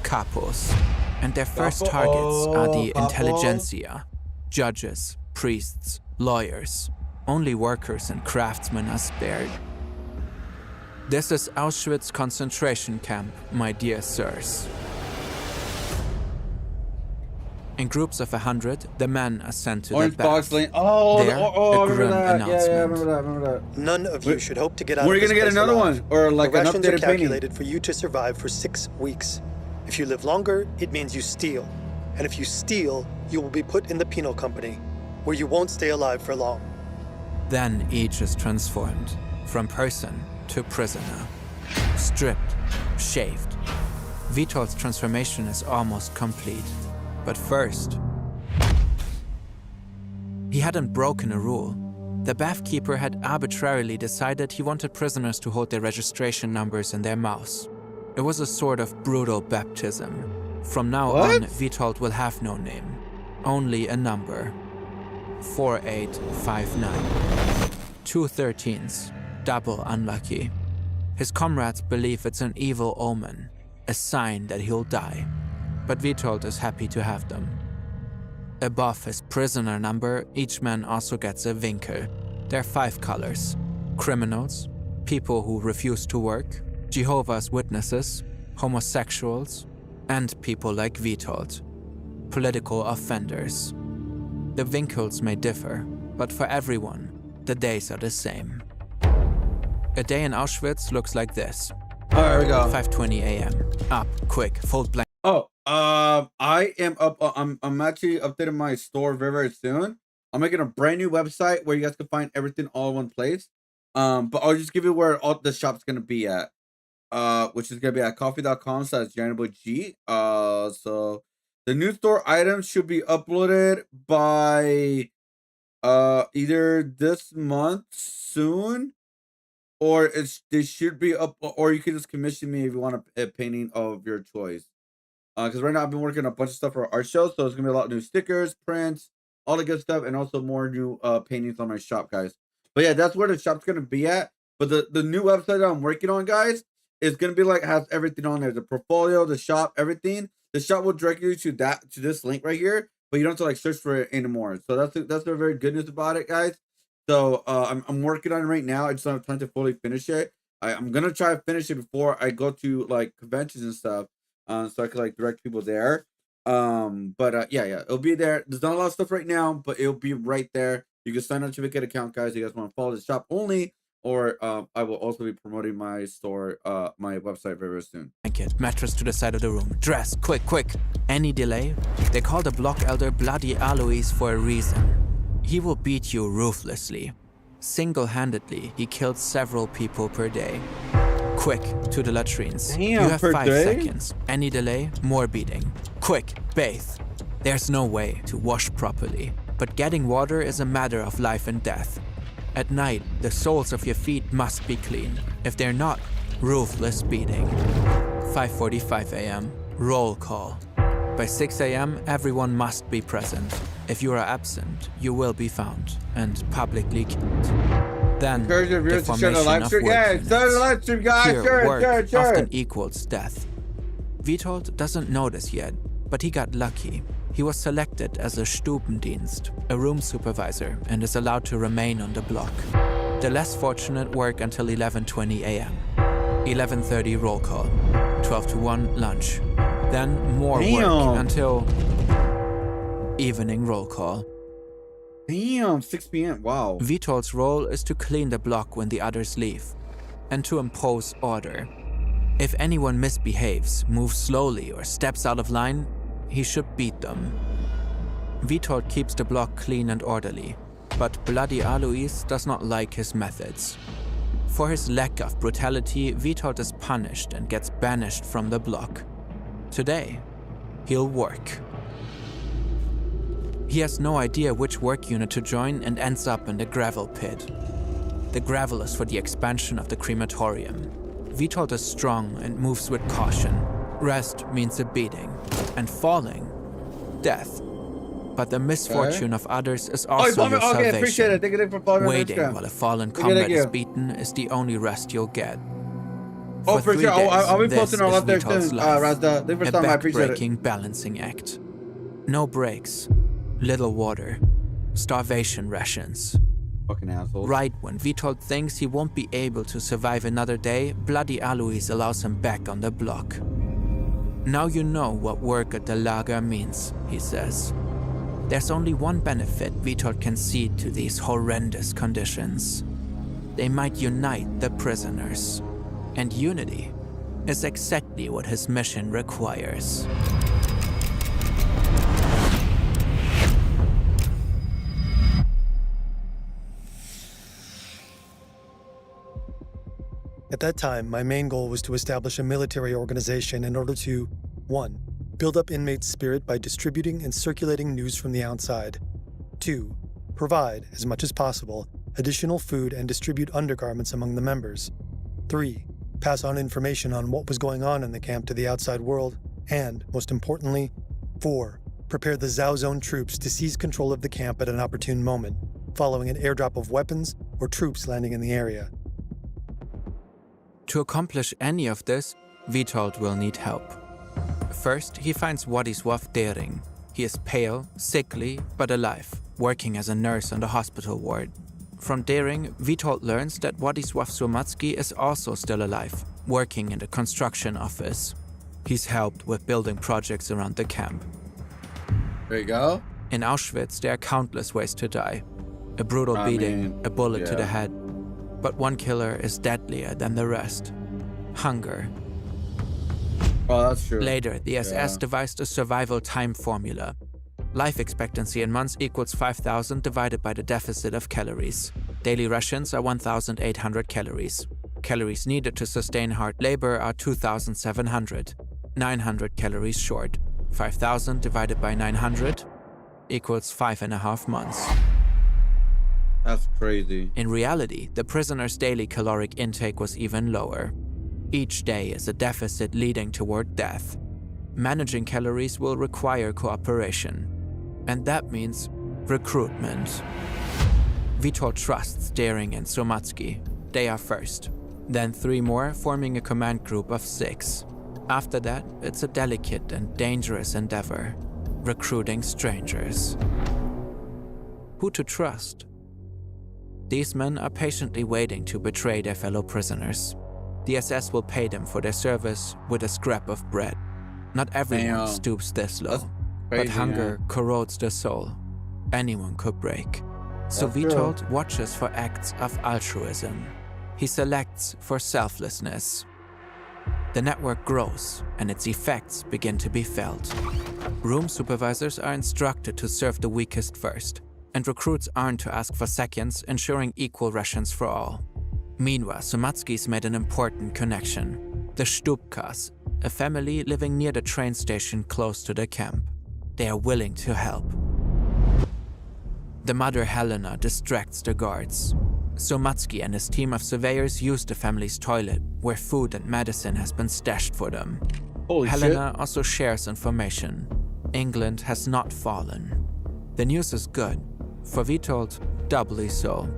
capos. And their first targets are the intelligentsia. Judges, priests, lawyers. Only workers and craftsmen are spared. This is Auschwitz concentration camp, my dear sirs. In groups of 100, the men are sent to Orange the back. box lane. Oh, there, I a grim remember that. announcement. Yeah, I remember that. None of you should hope to get out We're of this gonna get place another alive. one, or like the an rations are updated painting. calculated for you to survive for 6 weeks. If you live longer, it means you steal. And if you steal, you will be put in the penal company, where you won't stay alive for long. Then each is transformed, from person to prisoner. Stripped, shaved. Witold's transformation is almost complete. But first, he hadn't broken a rule. The bathkeeper had arbitrarily decided he wanted prisoners to hold their registration numbers in their mouths. It was a sort of brutal baptism. From now on, Witold will have no name, only a number. 4859. 2 13s, double unlucky. His comrades believe it's an evil omen, a sign that he'll die. But Witold is happy to have them. Above his prisoner number, each man also gets a winkel. There are 5 colors: criminals, people who refuse to work, Jehovah's Witnesses, homosexuals, and people like Witold, political offenders. The winkels may differ, but for everyone, the days are the same. A day in Auschwitz looks like this. There we go. 5:20 a.m. Up, quick, fold blanket. Oh, I am up. I'm actually updating my store very soon. I'm making a brand new website where you guys can find everything all in one place. But I'll just give you where all the shop's gonna be at. Which is gonna be at coffee.com/JonnyboiG. So the new store items should be uploaded by either this month soon, or they should be up, or you can just commission me if you want a painting of your choice. Because right now I've been working on a bunch of stuff for our show, so it's gonna be a lot of new stickers, prints, all the good stuff, and also more new paintings on my shop, guys. But yeah, that's where the shop's gonna be at. But the new website that I'm working on, guys, is gonna be like has everything on there: the portfolio, the shop, everything. The shop will direct you to this link right here, but you don't have to like search for it anymore. So that's the very good news about it, guys. So I'm working on it right now. I just don't have time to fully finish it. I'm gonna try to finish it before I go to like conventions and stuff. So I could like direct people there. But yeah, it'll be there. There's not a lot of stuff right now, but it'll be right there. You can sign up to make an account, guys. If you guys want to follow the shop only, or I will also be promoting my store, my website very soon. Blanket, mattress to the side of the room. Dress, quick, quick. Any delay? They call the block elder Bloody Alois for a reason. He will beat you ruthlessly. Single-handedly, he killed several people per day. Quick, to the latrines. Damn, you have 5 day? seconds. Any delay, more beating. Quick, bathe. There's no way to wash properly, but getting water is a matter of life and death. At night, the soles of your feet must be clean. If they're not, ruthless beating. 5:45 a.m., roll call. By 6 a.m., everyone must be present. If you are absent, you will be found and publicly killed. Then, the formation of work units. Here, work often equals death. Witold doesn't know this yet, but he got lucky. He was selected as a Stubendienst, a room supervisor, and is allowed to remain on the block. The less fortunate work until 11:20 a.m. 11:30 roll call. 12 to 1 lunch. Then more work until evening roll call. Damn, 6 p.m. Wow. Witold's role is to clean the block when the others leave, and to impose order. If anyone misbehaves, moves slowly, or steps out of line, he should beat them. Witold keeps the block clean and orderly, but Bloody Alois does not like his methods. For his lack of brutality, Witold is punished and gets banished from the block. Today, he'll work. He has no idea which work unit to join and ends up in the gravel pit. The gravel is for the expansion of the crematorium. Witold is strong and moves with caution. Rest means a beating, and falling, death. But the misfortune of others is also your salvation. Appreciate it. Thank you for following Waiting while a fallen comrade is beaten is the only rest you'll get. For sure. Days, I'll be posting all up there Witold's soon, life, Razda. Thank you for stopping by. I appreciate it. a back-breaking balancing act. No breaks, little water, starvation rations. Fucking asshole. Right when Witold thinks he won't be able to survive another day, Bloody Alois allows him back on the block. Now you know what work at the lager means, he says. There's only one benefit Witold can see to these horrendous conditions. They might unite the prisoners. And unity is exactly what his mission requires. At that time, my main goal was to establish a military organization in order to 1. Build up inmates' spirit by distributing and circulating news from the outside. 2. Provide, as much as possible, additional food and distribute undergarments among the members. 3. Pass on information on what was going on in the camp to the outside world. And, most importantly, 4. Prepare the Zhao Zone troops to seize control of the camp at an opportune moment, following an airdrop of weapons or troops landing in the area. To accomplish any of this, Witold will need help. First, he finds Władysław Dering. He is pale, sickly, but alive, working as a nurse on the hospital ward. From Dering, Witold learns that Władysław Słomacki is also still alive, working in the construction office. He's helped with building projects around the camp. There you go. In Auschwitz, there are countless ways to die. A brutal beating, a bullet to the head. But one killer is deadlier than the rest. Hunger. Oh, that's true. Later, the SS devised a survival time formula. Life expectancy in months equals 5,000 divided by the deficit of calories. Daily rations are 1,800 calories. Calories needed to sustain hard labor are 2,700. 900 calories short. 5,000 divided by 900 equals 5.5 months. That's crazy. In reality, the prisoner's daily caloric intake was even lower. Each day is a deficit leading toward death. Managing calories will require cooperation. And that means recruitment. Witold trusts Dering and Somatsky. They are first. Then 3 more, forming a command group of 6. After that, it's a delicate and dangerous endeavor. Recruiting strangers. Who to trust? These men are patiently waiting to betray their fellow prisoners. The SS will pay them for their service with a scrap of bread. Not everyone stoops this low, but hunger corrodes the soul. Anyone could break. So Witold watches for acts of altruism. He selects for selflessness. The network grows, and its effects begin to be felt. Room supervisors are instructed to serve the weakest first, and recruits aren't to ask for seconds, ensuring equal rations for all. Meanwhile, Somatsky's made an important connection. The Stupkas, a family living near the train station close to the camp. They are willing to help. The mother Helena distracts the guards. Somatsky and his team of surveyors use the family's toilet, where food and medicine has been stashed for them. Helena also shares information. England has not fallen. The news is good. For Witold, doubly so.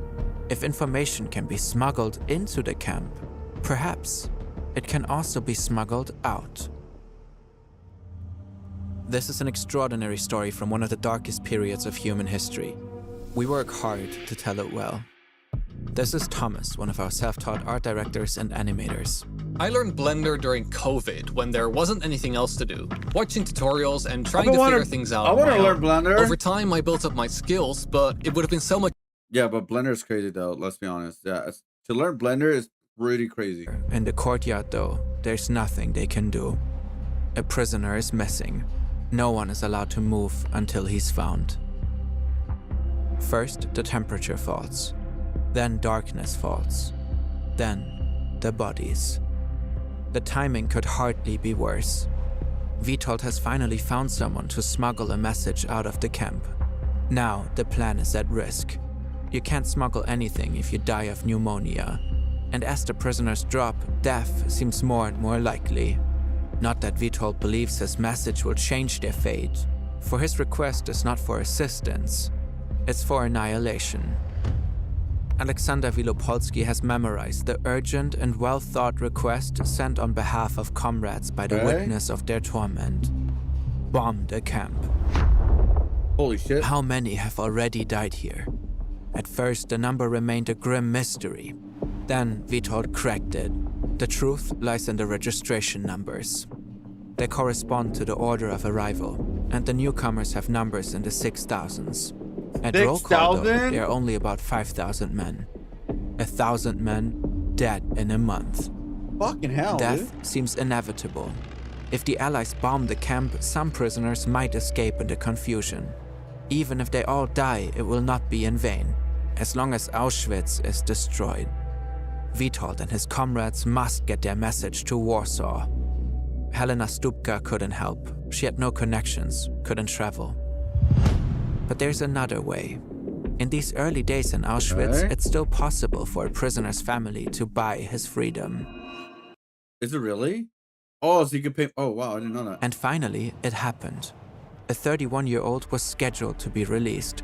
If information can be smuggled into the camp, perhaps it can also be smuggled out. This is an extraordinary story from one of the darkest periods of human history. We work hard to tell it well. This is Thomas, one of our self-taught art directors and animators. I learned Blender during COVID when there wasn't anything else to do. Watching tutorials and trying to figure things out. I want to learn Blender. Over time, I built up my skills, but it would have been so much. Yeah, but Blender is crazy though, let's be honest. Yeah, to learn Blender is really crazy. In the courtyard though, there's nothing they can do. A prisoner is missing. No one is allowed to move until he's found. First, the temperature falls. Then darkness falls. Then, the bodies. The timing could hardly be worse. Witold has finally found someone to smuggle a message out of the camp. Now, the plan is at risk. You can't smuggle anything if you die of pneumonia. And as the prisoners drop, death seems more and more likely. Not that Witold believes his message will change their fate, for his request is not for assistance, it's for annihilation. Alexander Wielopolski has memorized the urgent and well-thought request sent on behalf of comrades by the witness of their torment. Bomb the camp. Holy shit. How many have already died here? At first, the number remained a grim mystery. Then Witold cracked it. The truth lies in the registration numbers. They correspond to the order of arrival, and the newcomers have numbers in the 6,000s. At roll call, though, there are only about 5,000 men. 1,000 men dead in a month. Fucking hell, Death seems inevitable. If the Allies bomb the camp, some prisoners might escape in the confusion. Even if they all die, it will not be in vain, as long as Auschwitz is destroyed. Witold and his comrades must get their message to Warsaw. Helena Stupka couldn't help. She had no connections, couldn't travel. But there's another way. In these early days in Auschwitz, it's still possible for a prisoner's family to buy his freedom. Is it really? Oh, so you could pay. Oh, wow, I didn't know that. And finally, it happened. A 31-year-old was scheduled to be released,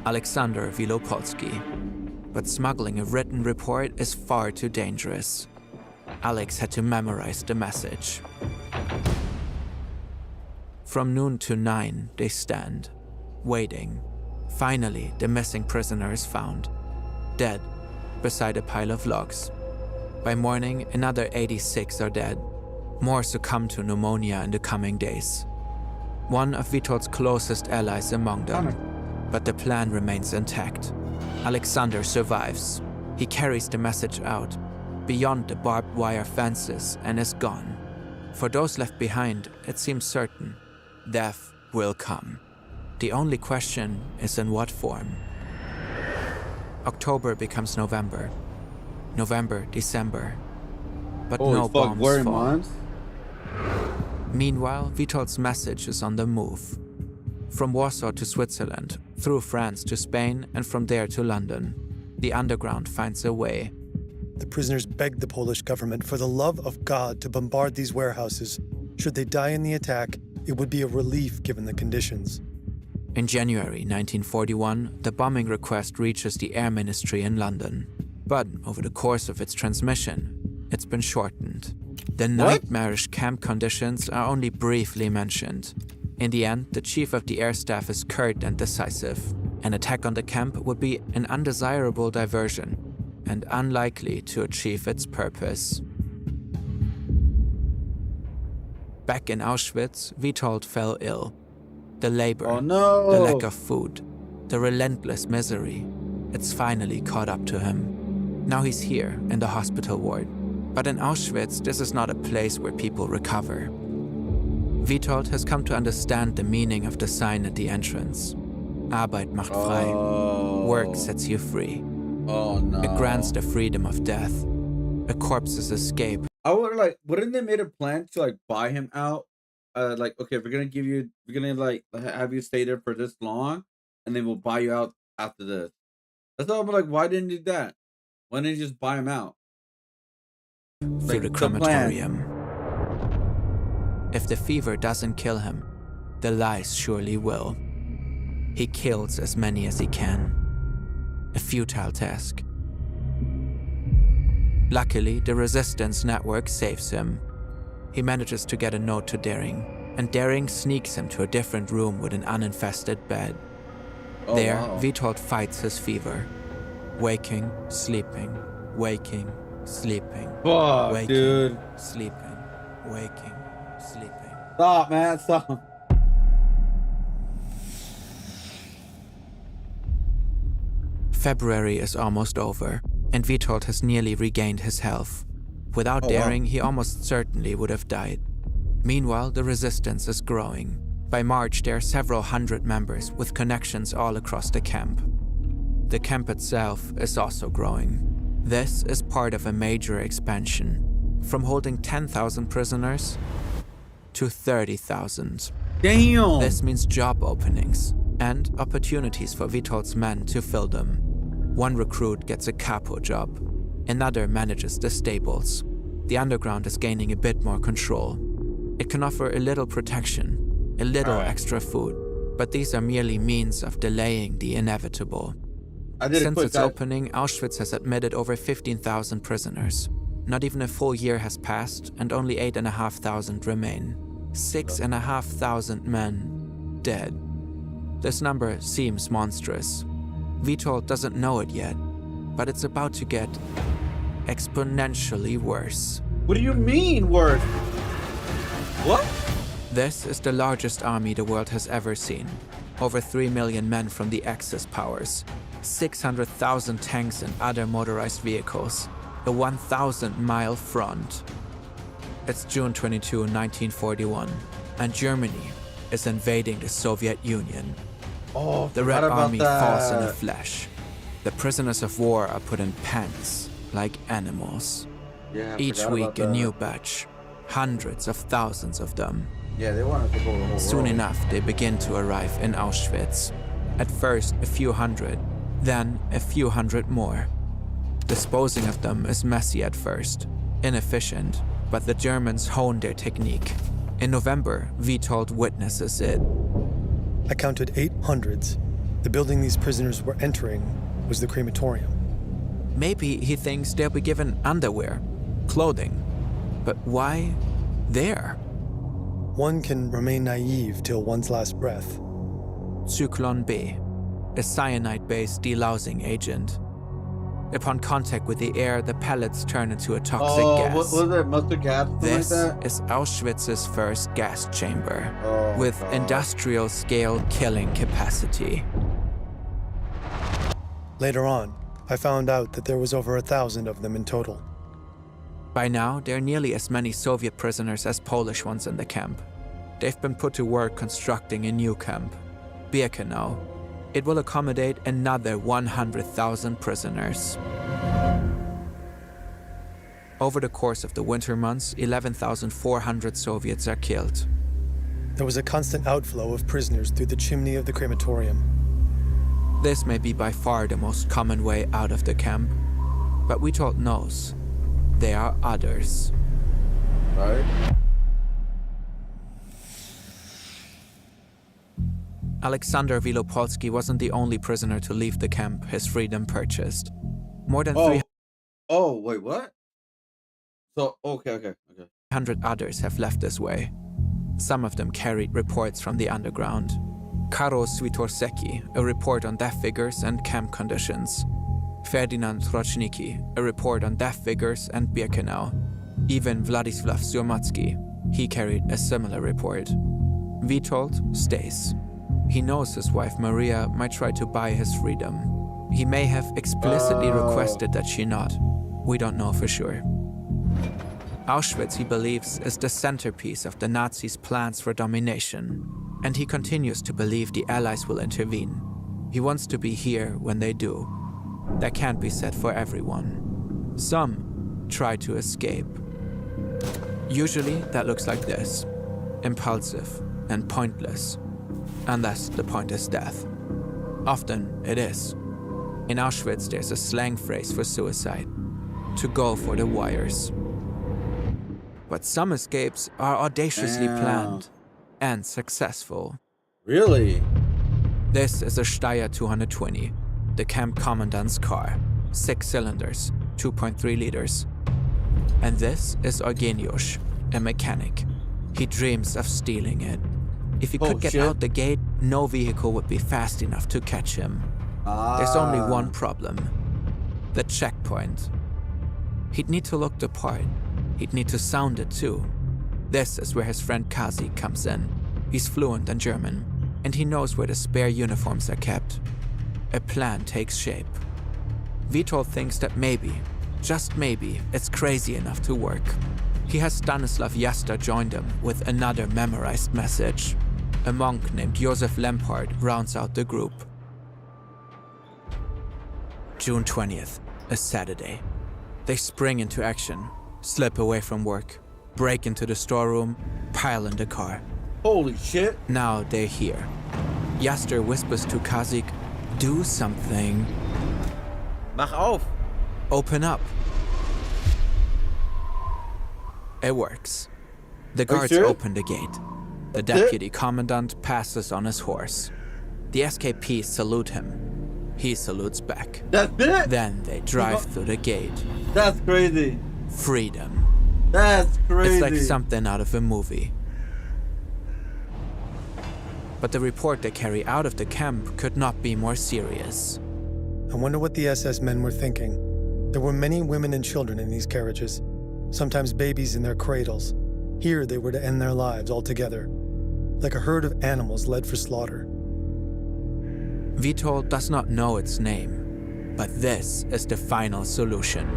Alexander Wielopolski. But smuggling a written report is far too dangerous. Alex had to memorize the message. From noon to 9, they stand, waiting. Finally, the missing prisoner is found, dead, beside a pile of logs. By morning, another 86 are dead. More succumb to pneumonia in the coming days. One of Witold's closest allies among them, but the plan remains intact. Alexander survives. He carries the message out, beyond the barbed wire fences, and is gone. For those left behind, it seems certain. Death will come. The only question is in what form. October becomes November. November, December. But no bombs fall. Months? Meanwhile, Witold's message is on the move. From Warsaw to Switzerland, through France to Spain, and from there to London, the underground finds a way. The prisoners begged the Polish government for the love of God to bombard these warehouses. Should they die in the attack, it would be a relief given the conditions. In January 1941, the bombing request reaches the Air Ministry in London. But over the course of its transmission, it's been shortened. The nightmarish camp conditions are only briefly mentioned. In the end, the chief of the air staff is curt and decisive. An attack on the camp would be an undesirable diversion and unlikely to achieve its purpose. Back in Auschwitz, Witold fell ill. The labor, the lack of food, the relentless misery, it's finally caught up to him. Now he's here in the hospital ward. But in Auschwitz, this is not a place where people recover. Witold has come to understand the meaning of the sign at the entrance. Arbeit macht frei. Work sets you free. Oh no. It grants the freedom of death. A corpse's escape. I would wouldn't they made a plan to like buy him out? Like, okay, we're gonna like have you stay there for this long, and then we'll buy you out after this. That's all. I'm like, why didn't you do that? Why didn't you just buy him out? Through the crematorium. If the fever doesn't kill him, the lies surely will. He kills as many as he can. A futile task. Luckily, the resistance network saves him. He manages to get a note to Dering, and Dering sneaks him to a different room with an uninfested bed. There, Witold fights his fever. Waking, sleeping, waking, sleeping. Fuck, waking, dude. Sleeping, waking, sleeping. Stop, man, stop. February is almost over, and Witold has nearly regained his health. Without Dering, he almost certainly would have died. Meanwhile, the resistance is growing. By March, there are several hundred members with connections all across the camp. The camp itself is also growing. This is part of a major expansion, from holding 10,000 prisoners to 30,000. Damn! This means job openings and opportunities for Witold's men to fill them. One recruit gets a capo job. Another manages the stables. The underground is gaining a bit more control. It can offer a little protection, a little extra food, but these are merely means of delaying the inevitable. Since its opening, Auschwitz has admitted over 15,000 prisoners. Not even a full year has passed, and only 8,500 remain. 6,500 men dead. This number seems monstrous. Witold doesn't know it yet, but it's about to get exponentially worse. What do you mean worse? What? This is the largest army the world has ever seen. Over 3 million men from the Axis powers, 600,000 tanks and other motorized vehicles, a 1,000-mile front. It's June 22, 1941, and Germany is invading the Soviet Union. Oh, the Red Army falls in the flesh. The prisoners of war are put in pens like animals. Yeah, each week a new batch, hundreds of thousands of them. Yeah, they want to take over the whole Soon world. enough, they begin to arrive in Auschwitz. At first, a few hundred, then a few hundred more. Disposing of them is messy at first, inefficient, but the Germans hone their technique. In November, Witold witnesses it. I counted 8 hundreds. The building these prisoners were entering was the crematorium. Maybe he thinks they'll be given underwear, clothing. But why there? One can remain naive till one's last breath. Zyklon B, a cyanide-based delousing agent. Upon contact with the air, the pellets turn into a toxic gas. What was it? Mustard gas? This like that? is Auschwitz's first gas chamber, with industrial-scale killing capacity. Later on, I found out that there was over 1,000 of them in total. By now, there are nearly as many Soviet prisoners as Polish ones in the camp. They've been put to work constructing a new camp, Birkenau. It will accommodate another 100,000 prisoners. Over the course of the winter months, 11,400 Soviets are killed. There was a constant outflow of prisoners through the chimney of the crematorium. This may be by far the most common way out of the camp, but Witold knows there are others. Right? Alexander Wielopolski wasn't the only prisoner to leave the camp his freedom purchased. More than 300 Oh, wait, what? So, okay. 100 others have left this way. Some of them carried reports from the underground. Karol Switorseki, a report on death figures and camp conditions. Ferdinand Roczniki, a report on death figures and Birkenau. Even Władysław Surmacki, he carried a similar report. Witold stays. He knows his wife Maria might try to buy his freedom. He may have explicitly requested that she not. We don't know for sure. Auschwitz, he believes, is the centerpiece of the Nazis' plans for domination, and he continues to believe the Allies will intervene. He wants to be here when they do. That can't be said for everyone. Some try to escape. Usually that looks like this: impulsive and pointless, unless the point is death. Often it is. In Auschwitz there's a slang phrase for suicide: to go for the wires. But some escapes are audaciously planned and successful. Really? This is a Steyr 220, the camp commandant's car. 6 cylinders, 2.3 liters. And this is Eugeniusz, a mechanic. He dreams of stealing it. If he could get out the gate, no vehicle would be fast enough to catch him. There's only one problem: the checkpoint. He'd need to look the part. He'd need to sound it too. This is where his friend Kazik comes in. He's fluent in German, and he knows where the spare uniforms are kept. A plan takes shape. Witold thinks that maybe, just maybe, it's crazy enough to work. He has Stanislav Jasta join him with another memorized message. A monk named Josef Lempart rounds out the group. June 20th, a Saturday. They spring into action, slip away from work, break into the storeroom, pile in the car. Holy shit. Now they're here. Jaster whispers to Kazik, "Do something." Mach auf! Open up. It works. The guards open the gate. The deputy commandant passes on his horse. The SKPs salute him. He salutes back. That's it? Then they drive through the gate. That's crazy. Freedom. That's crazy. It's like something out of a movie. But the report they carry out of the camp could not be more serious. I wonder what the SS men were thinking. There were many women and children in these carriages, sometimes babies in their cradles. Here they were to end their lives altogether, like a herd of animals led for slaughter. Witold does not know its name, but this is the final solution.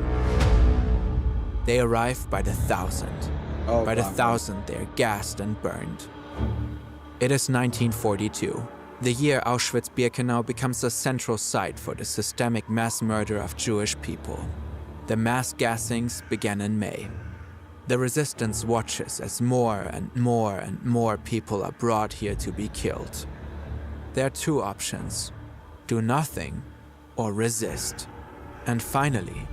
They arrive by the thousand. By the thousand, they're gassed and burned. It is 1942, the year Auschwitz-Birkenau becomes a central site for the systemic mass murder of Jewish people. The mass gassings began in May. The resistance watches as more and more and more people are brought here to be killed. There are two options: do nothing or resist. And finally,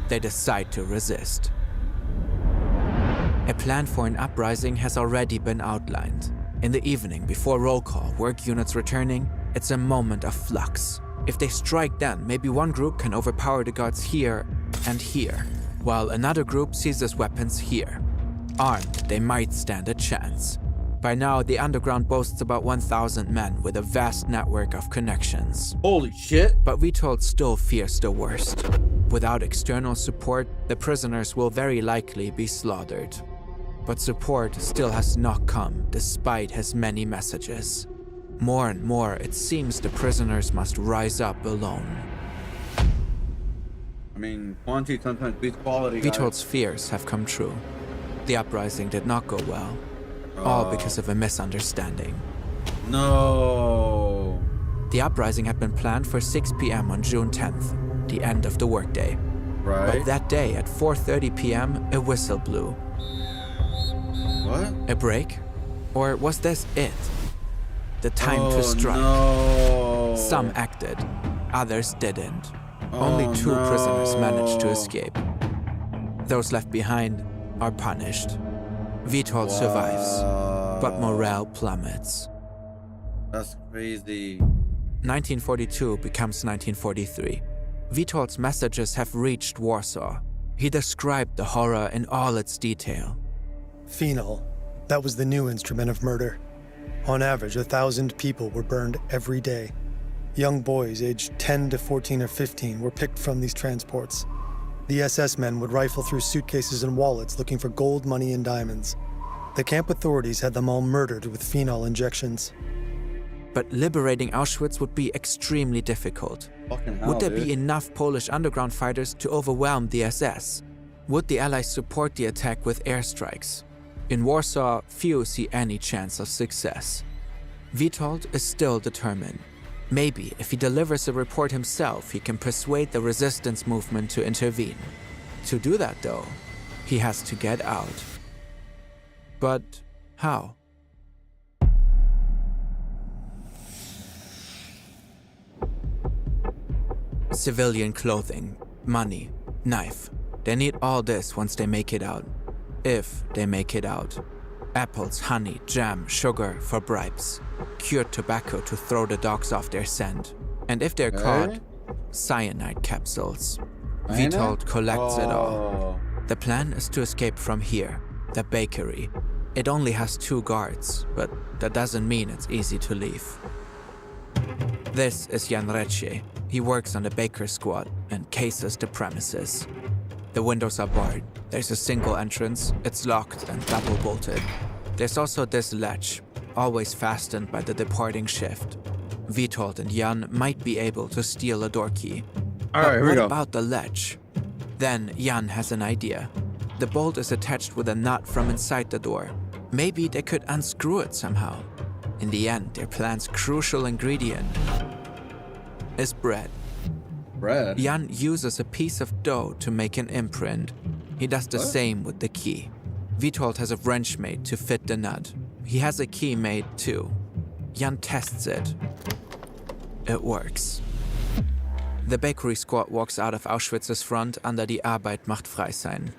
they decide to resist. A plan for an uprising has already been outlined. In the evening, before roll call, work units returning, it's a moment of flux. If they strike then, maybe one group can overpower the guards here and here, while another group seizes weapons here. Armed, they might stand a chance. By now, the underground boasts about 1,000 men with a vast network of connections. Holy shit! But Witold still fears the worst. Without external support, the prisoners will very likely be slaughtered. But support still has not come, despite his many messages. More and more, it seems the prisoners must rise up alone. I mean, quantity sometimes beats quality. Vitold's fears have come true. The uprising did not go well, all because of a misunderstanding. No. The uprising had been planned for 6 p.m. on June 10th, the end of the workday. Right. But that day at 4:30 p.m., a whistle blew. What? A break? Or was this it? The time to strike. No. Some acted, others didn't. Only 2 prisoners managed to escape. Those left behind are punished. Vitold survives, but morale plummets. That's crazy. 1942 becomes 1943. Vitold's messages have reached Warsaw. He described the horror in all its detail. Phenol. That was the new instrument of murder. On average, 1,000 people were burned every day. Young boys aged 10 to 14 or 15 were picked from these transports. The SS men would rifle through suitcases and wallets looking for gold, money, and diamonds. The camp authorities had them all murdered with phenol injections. But liberating Auschwitz would be extremely difficult. Would there be enough Polish underground fighters to overwhelm the SS? Would the Allies support the attack with airstrikes? In Warsaw, few see any chance of success. Vitold is still determined. Maybe if he delivers a report himself, he can persuade the resistance movement to intervene. To do that, though, he has to get out. But how? Civilian clothing, money, knife. They need all this once they make it out. If they make it out. Apples, honey, jam, sugar for bribes. Cured tobacco to throw the dogs off their scent. And if they're caught, cyanide capsules. Vitold collects it all. The plan is to escape from here, the bakery. It only has 2 guards, but that doesn't mean it's easy to leave. This is Jan Recce. He works on the baker squad and cases the premises. The windows are barred. There's a single entrance, it's locked and double bolted. There's also this latch, always fastened by the departing shift. Vitold and Jan might be able to steal a door key. Alright, here we go. What about the latch? Then Jan has an idea. The bolt is attached with a nut from inside the door. Maybe they could unscrew it somehow. In the end, their plan's crucial ingredient is bread. Bread? Jan uses a piece of dough to make an imprint. He does the same with the key. Vitold has a wrench made to fit the nut. He has a key made too. Jan tests it. It works. The bakery squad walks out of Auschwitz's front under the Arbeit macht frei sign.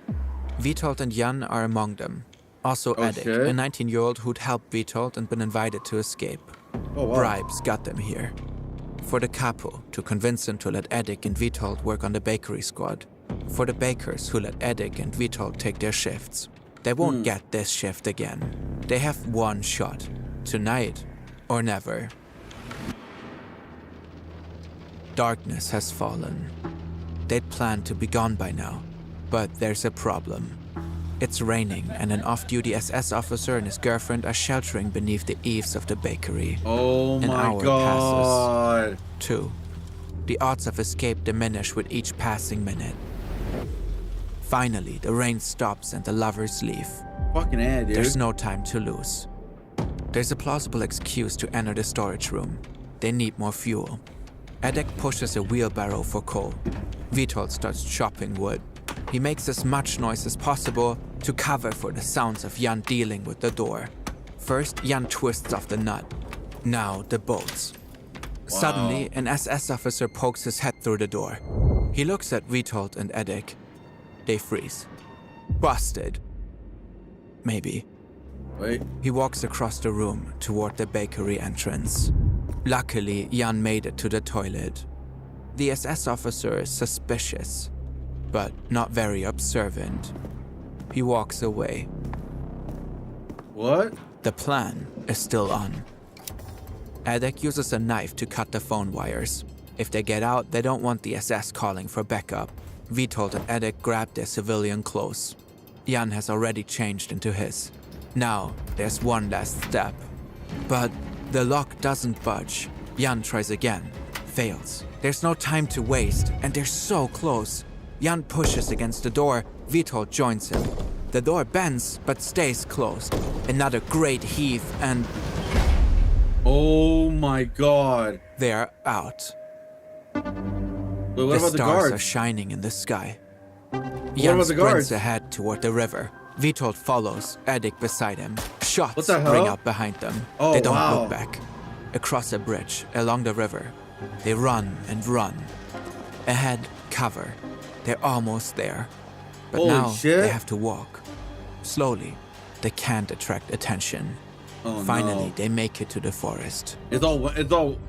Vitold and Jan are among them. Also Edek, a 19-year-old who'd helped Vitold and been invited to escape. Bribes got them here. For the capo to convince him to let Edek and Vitold work on the bakery squad. For the bakers who let Edek and Vitold take their shifts. They won't get this shift again. They have one shot. Tonight or never. Darkness has fallen. They'd planned to be gone by now, but there's a problem. It's raining and an off-duty SS officer and his girlfriend are sheltering beneath the eaves of the bakery. Oh An my hour god. passes. 2. The odds of escape diminish with each passing minute. Finally, the rain stops and the lovers leave. Fucking A, dude. There's no time to lose. There's a plausible excuse to enter the storage room. They need more fuel. Edek pushes a wheelbarrow for coal. Vitold starts chopping wood. He makes as much noise as possible to cover for the sounds of Jan dealing with the door. First, Jan twists off the nut. Now, the bolts. Suddenly, an SS officer pokes his head through the door. He looks at Vitold and Edek. They freeze. Busted. Maybe. Wait. He walks across the room toward the bakery entrance. Luckily, Jan made it to the toilet. The SS officer is suspicious, but not very observant. He walks away. What? The plan is still on. Edek uses a knife to cut the phone wires. If they get out, they don't want the SS calling for backup. Vitold and Edek grab their civilian clothes. Jan has already changed into his. Now, there's one last step. But the lock doesn't budge. Jan tries again. Fails. There's no time to waste, and they're so close. Jan pushes against the door. Vitold joins him. The door bends, but stays closed. Another great heave, and... Oh my god. They are out. Wait, what The about the stars guards? are shining in the sky. What Jan about the sprints guards? ahead toward the river. Vitold follows, Edik beside him. Shots What the hell? ring out behind them. Oh, They don't wow. look back. Across a bridge, along the river. They run and run. Ahead, cover. They're almost there. But Holy now shit. they have to walk. Slowly. They can't attract attention. Oh, Finally, no. they make it to the forest. It's all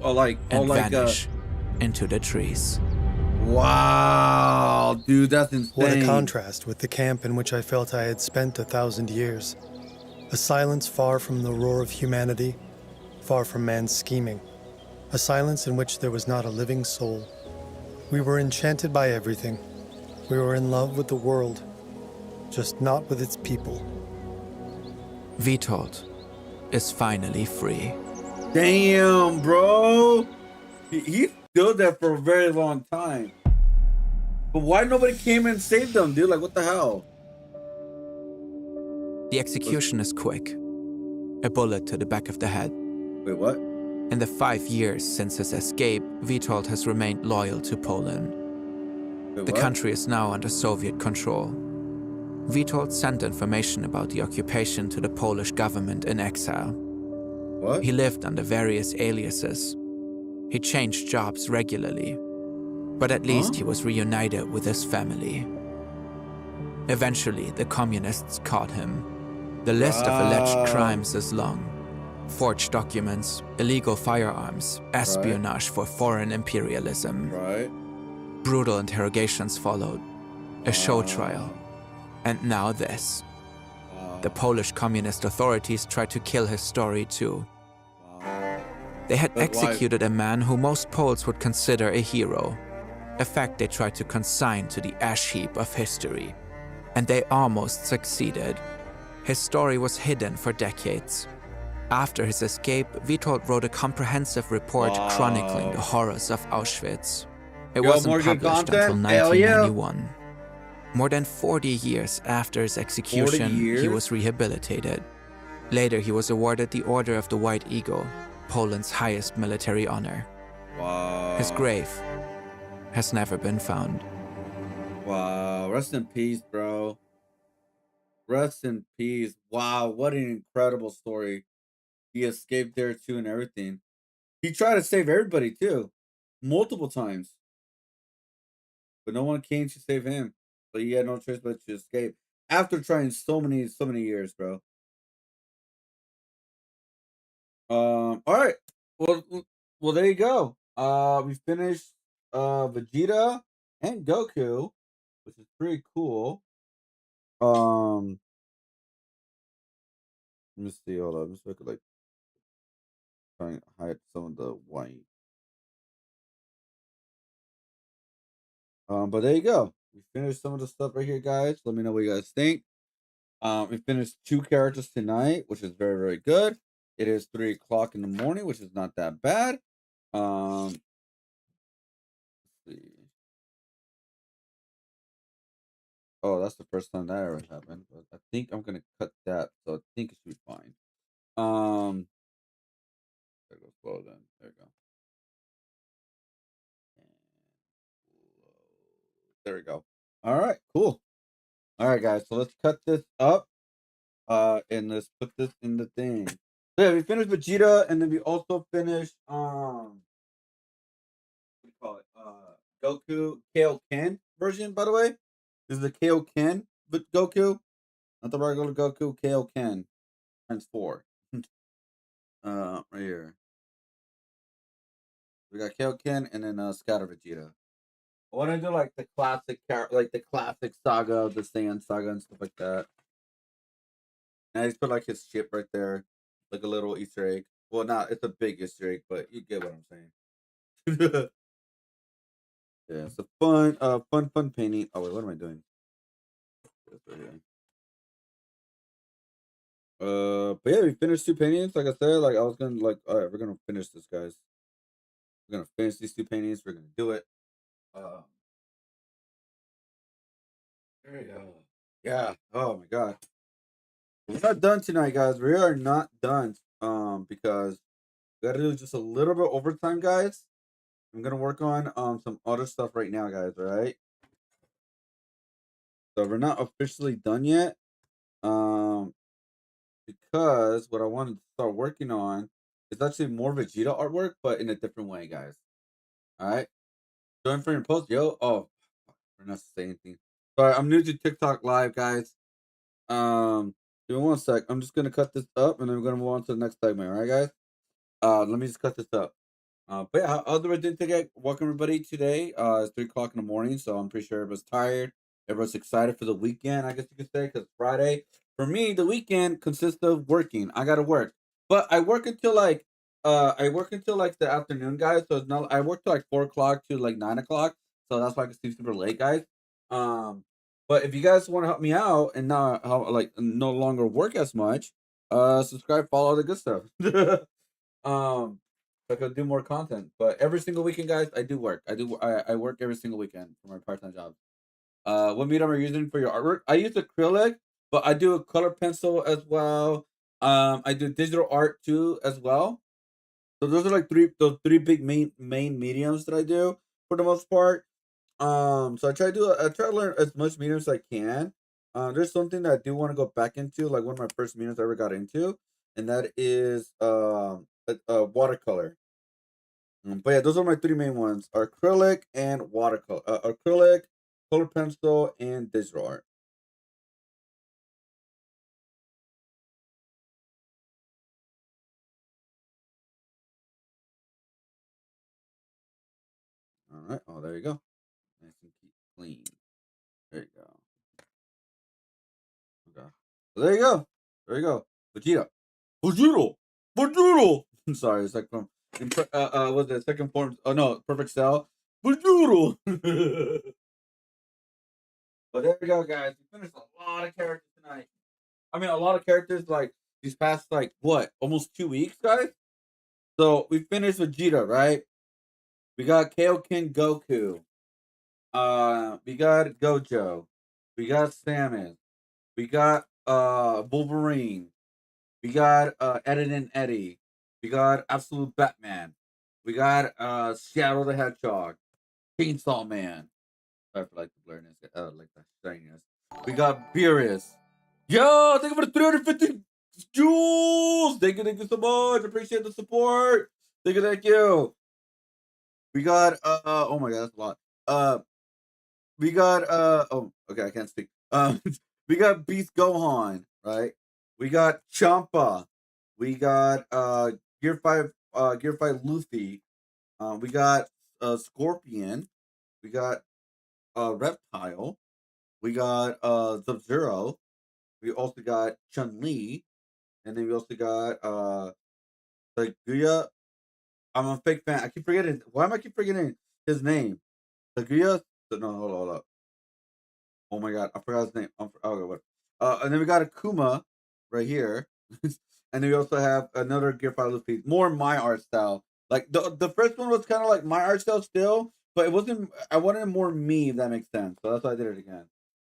like And vanish into the trees. Wow, dude, that's insane. What a contrast with the camp in which I felt I had spent 1,000 years. A silence far from the roar of humanity, far from man's scheming. A silence in which there was not a living soul. We were enchanted by everything. We were in love with the world, just not with its people. Vitold is finally free. Damn, bro. He stood there for a very long time. But why nobody came and saved him, dude? Like, what the hell? The execution is quick. A bullet to the back of the head. Wait, what? In the 5 years since his escape, Vitold has remained loyal to Poland. Wait, The what? country is now under Soviet control. Vitold sent information about the occupation to the Polish government in exile. What? He lived under various aliases. He changed jobs regularly. But at least he was reunited with his family. Eventually, the communists caught him. The list of alleged crimes is long. Forged documents, illegal firearms, espionage for foreign imperialism. Right. Brutal interrogations followed. A show trial. And now this. The Polish communist authorities tried to kill his story too. They had But why? executed a man who most Poles would consider a hero. A fact they tried to consign to the ash heap of history. And they almost succeeded. His story was hidden for decades. After his escape, Vitold wrote a comprehensive report chronicling the horrors of Auschwitz. It Yo, wasn't more good published until content? Hell yeah. 1991. More than 40 years after his execution, he years? was rehabilitated. Later, he was awarded the Order of the White Eagle, Poland's highest military honor. Wow. His grave has never been found. Wow. Rest in peace, bro. Rest in peace. Wow. What an incredible story. He escaped there too and everything. He tried to save everybody too. Multiple times. But no one came to save him. But he had no choice but to escape. After trying so many years, bro. All right. Well, there you go. We finished Vegeta and Goku, which is pretty cool. Let me see. Hold on. Let me see if I could try and hide some of the white. But there you go. We finished some of the stuff right here, guys. Let me know what you guys think. We finished 2 characters tonight, which is very, very good. It is 3 o'clock in the morning, which is not that bad. Let's see. Oh, that's the first time that ever happened. But I think I'm gonna cut that, so I think it should be fine. There goes slow then. There we go. There we go. All right, cool. All right, guys. So let's cut this up. And let's put this in the thing. So yeah, we finished Vegeta, and then we also finished what do you call it? Goku Kaioken version, by the way. This is the Kaioken Goku. Not the regular Goku, Kaioken times 4. Right here. We got Kaioken and then Scatter Vegeta. I want to do like the classic like the classic saga of the Saiyan saga and stuff like that. And I just put like his ship right there, like a little Easter egg. Well, not it's a big Easter egg, but you get what I'm saying. Yeah, it's a fun painting. Oh wait, what am I doing? That's right here. But yeah, we finished 2 paintings. Like I said, like I was gonna all right, we're gonna finish this, guys. We're gonna finish these 2 paintings. We're gonna do it. There you go. Yeah. Oh my god. We're not done tonight, guys. We are not done. Because we gotta do just a little bit overtime, guys. I'm gonna work on some other stuff right now, guys. All right. So we're not officially done yet. Um, because what I wanted to start working on is actually more Vegeta artwork, but in a different way, guys. All right. Join for your post, yo. Oh, we're not saying anything. Sorry, I'm new to TikTok live, guys. Give me one sec. I'm just gonna cut this up, and then we're gonna move on to the next segment. All right, guys. Let me just cut this up. But yeah, how's everybody doing today? Welcome everybody today. It's 3 o'clock in the morning, so I'm pretty sure everybody's tired. Everybody's excited for the weekend, I guess you could say, because Friday. For me, the weekend consists of working. I gotta work, but I work until like the afternoon, guys. So it's not. I work till like 4 o'clock to like 9 o'clock. So that's why I can sleep super late, guys. Um, but if you guys want to help me out and not how like no longer work as much, subscribe, follow the good stuff. um. So I could do more content. But every single weekend, guys, I do work. I work every single weekend for my part time job. What medium are you using for your artwork? I use acrylic, but I do a color pencil as well. I do digital art too as well. So those are like those three big main mediums that I do for the most part. So I try to learn as much mediums as I can. There's something that I do want to go back into, like one of my first mediums I ever got into, and that is watercolor. But yeah, those are my three main ones: acrylic and watercolor. Acrylic, color pencil, and digital art. All right. Oh, there you go. Nice and clean. There you go. Okay. So there you go. There you go. Vegeta. Vegeta. Vegeta. I'm sorry. It's like from was the second form? Oh no, perfect cell. Vegeta. But there we go, guys. We finished a lot of characters tonight. I mean, a lot of characters like these past like what, almost 2 weeks, guys. So we finished Vegeta, right? We got Kaioken Goku. We got Gojo. We got Samus. We got Wolverine. We got Ed and Eddie. We got Absolute Batman. We got Shadow the Hedgehog. Chainsaw Man. Sorry for like the blurriness, like the shininess. We got Beerus. Yo, thank you for the 350 jewels. Thank you so much. Appreciate the support. Thank you. We got oh my god, that's a lot. We got oh okay, I can't speak. We got Beast Gohan, right? We got Champa. We got Gear 5 Luffy. We got Scorpion. We got Reptile. We got Sub-Zero. We also got Chun-Li. And then we also got Saguya. I'm a fake fan. I keep forgetting. Why am I keep forgetting his name? Saguya. No, hold up. Oh my god, I forgot his name. Okay, what? And then we got Akuma right here, and then we also have another Gear 5 Luffy. More my art style. Like the first one was kind of like my art style still, but it wasn't. I wanted more me, if that makes sense. So that's why I did it again.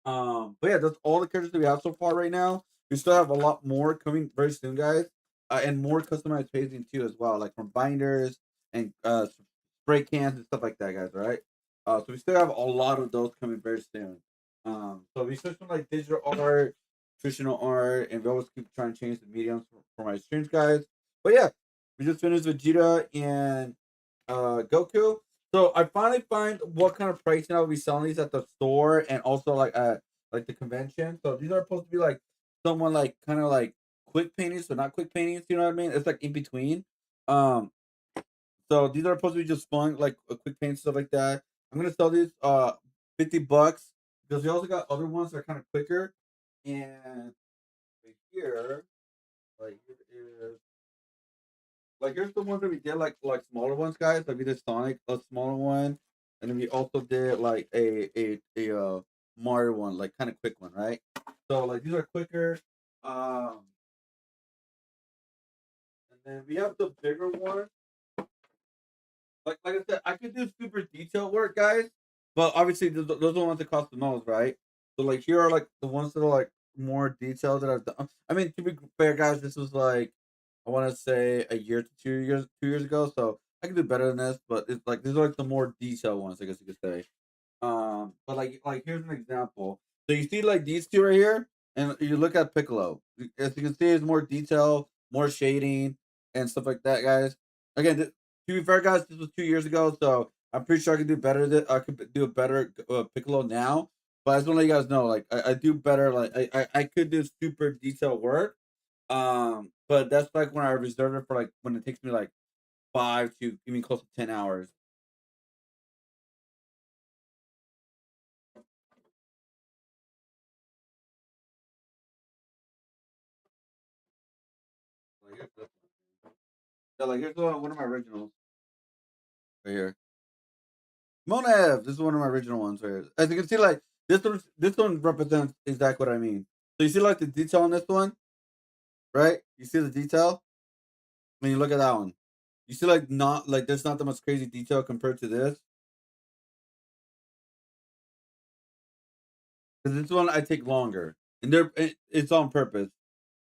But yeah, that's all the characters that we have so far right now. We still have a lot more coming very soon, guys, and more customized paging too as well, like from binders and spray cans and stuff like that, guys. Right. So we still have a lot of those coming very soon. So we switched from like digital art, traditional art, and we always keep trying to change the mediums for my streams, guys. But yeah, we just finished Vegeta and Goku. So I finally find what kind of pricing I'll be selling these at the store and also like at like the convention. So these are supposed to be like someone like kind of like quick paintings, but not quick paintings. You know what I mean? It's like in between. Um, so these are supposed to be just fun, like a quick paint stuff like that. I'm gonna sell these $50 because we also got other ones that are kind of quicker. And right here, like here is like here's the ones that we did like smaller ones, guys. Like we did Sonic, a smaller one, and then we also did like a Mario one, like kind of quick one, right? So like these are quicker. And then we have the bigger one. Like I said, I could do super detailed work, guys, but obviously those are the ones that cost the most, right? So like here are like the ones that are like more detailed that I've done. I mean, to be fair, guys, this was like I want to say a year to 2 years ago. So I can do better than this, but it's like these are like the more detailed ones, I guess you could say. But like here's an example. So you see like these two right here, and you look at Piccolo. As you can see, it's more detail, more shading, and stuff like that, guys. Again, to be fair, guys, this was 2 years ago, so I'm pretty sure I could do better. I could do a better Piccolo now. But I just want to let you guys know, like I do better. Like I could do super detailed work. But that's like when I reserve it for like when it takes me like 5 to even close to 10 hours. Like here's this one. Yeah, like here's one of my originals right here. Monev. This is one of my original ones right here. As you can see, like this one represents exactly what I mean. So you see like the detail on this one, right? You see the detail? When you look at that one. You see like not like there's not that much crazy detail compared to this. Because this one I take longer. And it's on purpose.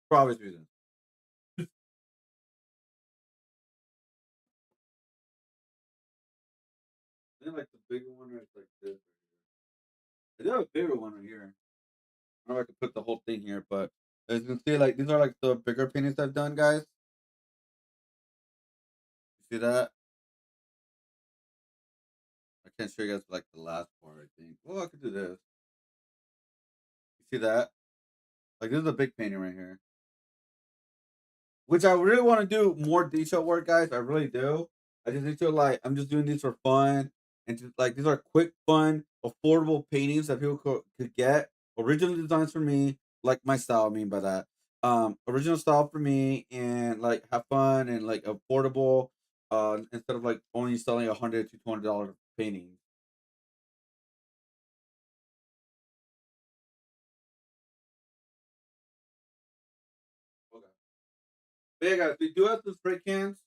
For obvious reasons. I think like the bigger one is like this. I do have a bigger one right here. I don't know if I could put the whole thing here, but as you can see, like these are like the bigger paintings I've done, guys. You see that? I can't show you guys like the last part, I think. Well, I could do this. You see that? Like this is a big painting right here. Which I really want to do more detail work, guys. I really do. I just need to like I'm just doing these for fun and just like these are quick, fun, affordable paintings that people could get. Original designs for me, like my style. I mean by that, original style for me, and like have fun and like affordable. Instead of like only selling $100 to $200 paintings. Okay. But yeah, guys, we do have some spray cans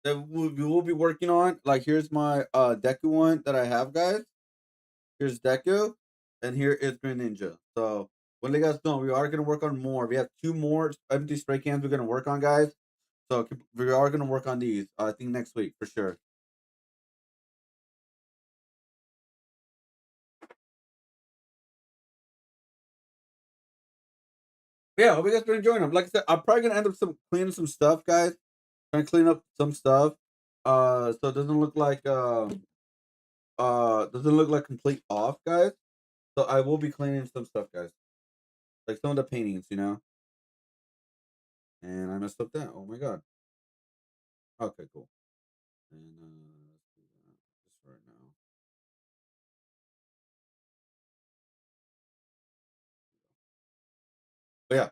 that we will be working on. Like here's my Deku one that I have, guys. Here's Deku, and here is Green Ninja. So when you guys know, we are gonna work on more. We have 2 more empty spray cans we're gonna work on, guys. So we are gonna work on these. I think next week for sure. But yeah, hope you guys been enjoying them. Like I said, I'm probably gonna end up cleaning some stuff, guys. Trying to clean up some stuff. So it doesn't look like complete off, guys. So I will be cleaning some stuff, guys. Like some of the paintings, you know. And I messed up that. Oh my god. Okay, cool. And let's do that just right now. But yeah.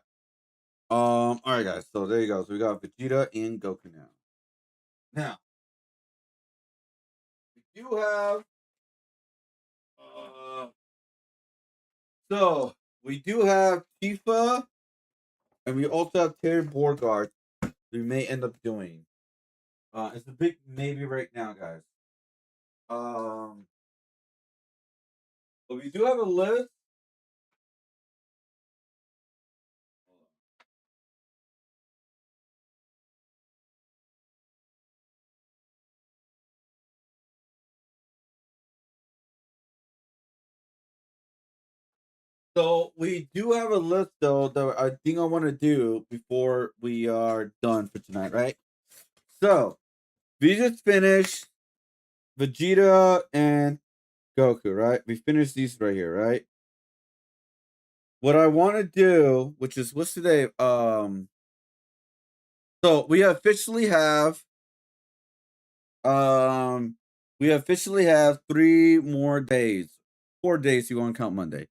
All right, guys. So there you go. So we got Vegeta and Goku now. Now we do have. So we do have Tifa, and we also have Terry Borgard. We may end up doing. It's a big maybe right now, guys. But we do have a list. So we do have a list though that I think I want to do before we are done for tonight, right? So we just finished Vegeta and Goku, right? We finished these right here, right? What I want to do, which is what's today? So we officially have 3 more days. 4 days you want to count Monday.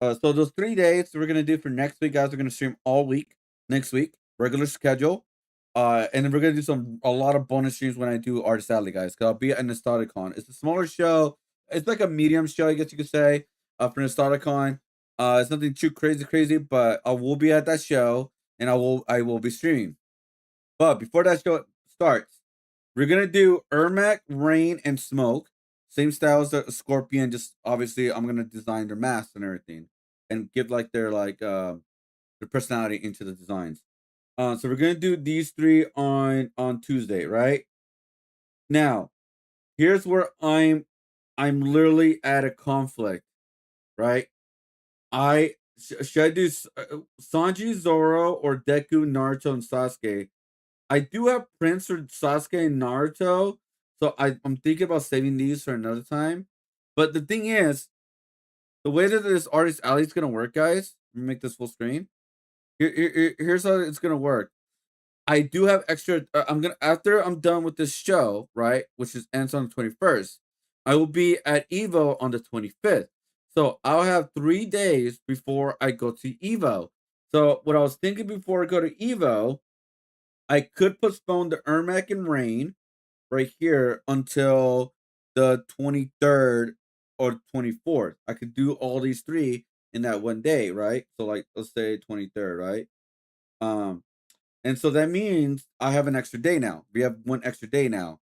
So those 3 days we're gonna do for next week, guys. We're gonna stream all week next week, regular schedule. And then we're gonna do a lot of bonus streams when I do Artist Alley, guys. Cause I'll be at Nostalgicon. It's a smaller show. It's like a medium show, I guess you could say, for Nostalgicon. It's nothing too crazy, but I will be at that show and I will be streaming. But before that show starts, we're gonna do Ermac, Rain, and Smoke. Same style as the Scorpion. Just obviously, I'm gonna design their masks and everything, and give like their personality into the designs. So we're gonna do these 3 on Tuesday, right? Now, here's where I'm literally at a conflict, right? Should I do Sanji, Zoro, or Deku, Naruto, and Sasuke? I do have prints for Sasuke and Naruto, so I'm thinking about saving these for another time. But the thing is, the way that this artist alley is gonna work, guys. Let me make this full screen. Here's how it's gonna work. I do have extra. I'm gonna after I'm done with this show, right, which ends on the 21st. I will be at Evo on the 25th. So I'll have 3 days before I go to Evo. So what I was thinking before I go to Evo, I could postpone the Ermac and Rain right here until the 23rd or 24th. I could do all these 3 in that one day, right? So like let's say 23rd, right? And so that means I have an extra day now. We have 1 extra day now.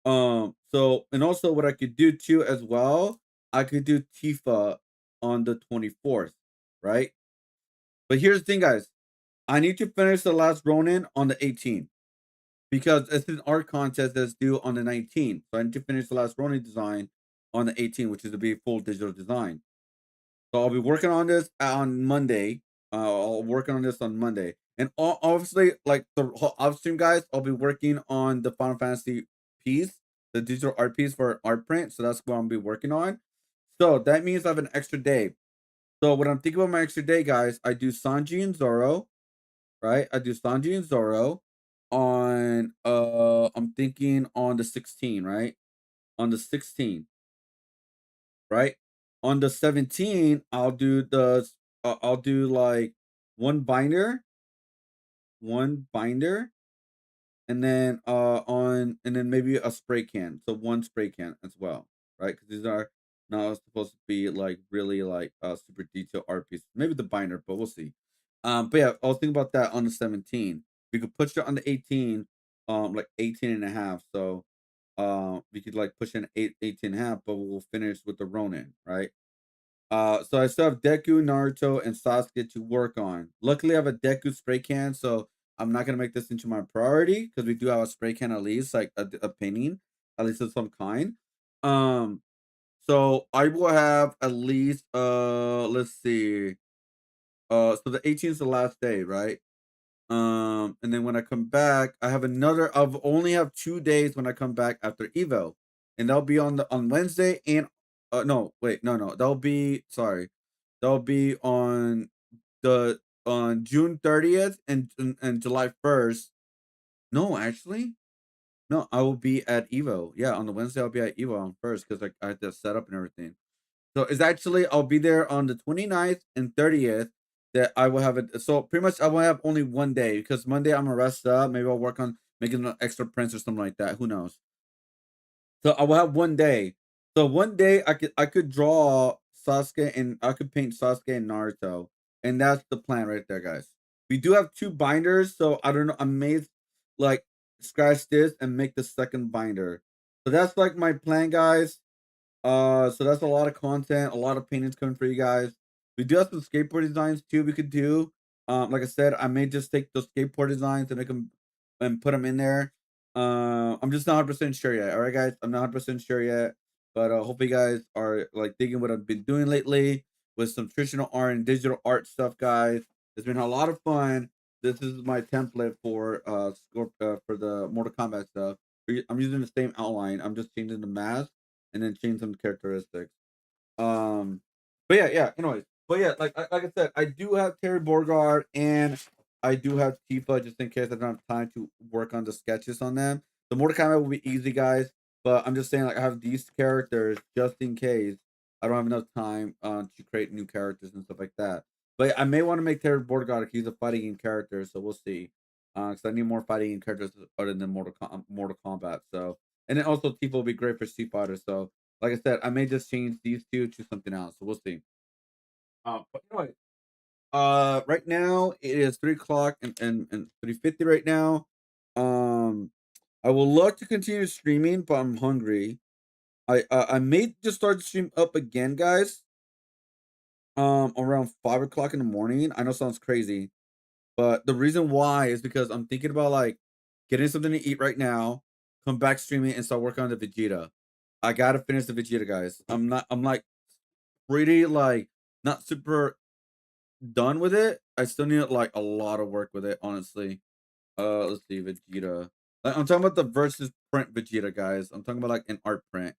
So and also what I could do too as well, I could do Tifa on the 24th, right? But here's the thing, guys. I need to finish the last Ronin on the 18th because it's an art contest that's due on the 19th. So I need to finish the last Ronin design on the 18th, which is to be full digital design. So I'll be working on this on Monday. I'll work on this on Monday. And obviously, like the whole off stream, guys, I'll be working on the Final Fantasy piece, the digital art piece for art print. So that's what I'll be working on. So that means I have an extra day. So when I'm thinking about my extra day, guys, I do Sanji and Zoro, right? I do Sanji and Zoro on I'm thinking on the 16th, right? On the 16th, right? On the 17th, I'll do like one binder, and then and then maybe a spray can. So 1 spray can as well, right? Because these are not supposed to be like really like super detailed art pieces. Maybe the binder, but we'll see. But yeah, I was thinking about that on the 17th. We could push it on the 18, like 18 and a half. So we could like push in 18 and a half, but we'll finish with the Ronin, right? So I still have Deku, Naruto, and Sasuke to work on. Luckily, I have a Deku spray can, so I'm not gonna make this into my priority because we do have a spray can at least, like a painting, at least of some kind. So I will have at least let's see, so the 18th is the last day, right? And then when I come back, I have another. I've only have 2 days when I come back after Evo, and that'll be on Wednesday and no, wait, no, that'll be that'll be on June 30th and July 1st. No, actually, no, I will be at Evo. Yeah, on the Wednesday I'll be at Evo on first because I have to set up and everything. So it's actually I'll be there on the 29th and 30th that I will have it. So pretty much I will have only 1 day because Monday I'm gonna rest up. Maybe I'll work on making an extra prints or something like that. Who knows? So I will have 1 day. So 1 day I could draw Sasuke and I could paint Sasuke and Naruto. And that's the plan right there, guys. We do have 2 binders, so I don't know. I may like scratch this and make the second binder. So that's like my plan, guys. So that's a lot of content, a lot of paintings coming for you guys. We do have some skateboard designs too we could do. Like I said, I may just take those skateboard designs and make them and put them in there. I'm just not 100% sure yet. All right, guys, I'm not 100% sure yet, but hope you guys are like digging what I've been doing lately with some traditional art and digital art stuff, guys. It's been a lot of fun. This is my template for for the Mortal Kombat stuff. I'm using the same outline. I'm just changing the mask and then change some characteristics. But yeah. Anyways, but yeah, like I said, I do have Terry Borgard and I do have Tifa just in case I don't have time to work on the sketches on them. The Mortal Kombat will be easy, guys. But I'm just saying, like I have these characters just in case I don't have enough time to create new characters and stuff like that. But I may want to make Terry Borgard. He's a fighting game character, so we'll see. Because I need more fighting game characters other than Mortal Kombat. So and then also Tifa will be great for Street Fighter. So like I said, I may just change these 2 to something else. So we'll see. But anyway, right now it is 3 o'clock and 3:50 right now. I will love to continue streaming, but I'm hungry. I may just start the stream up again, guys. Around 5 o'clock in the morning. I know it sounds crazy, but the reason why is because I'm thinking about like getting something to eat right now, come back streaming and start working on the Vegeta. I gotta finish the Vegeta, guys. I'm like pretty like not super done with it. I still need like a lot of work with it, honestly. Let's see, Vegeta. Like, I'm talking about the versus print Vegeta, guys. I'm talking about like an art print.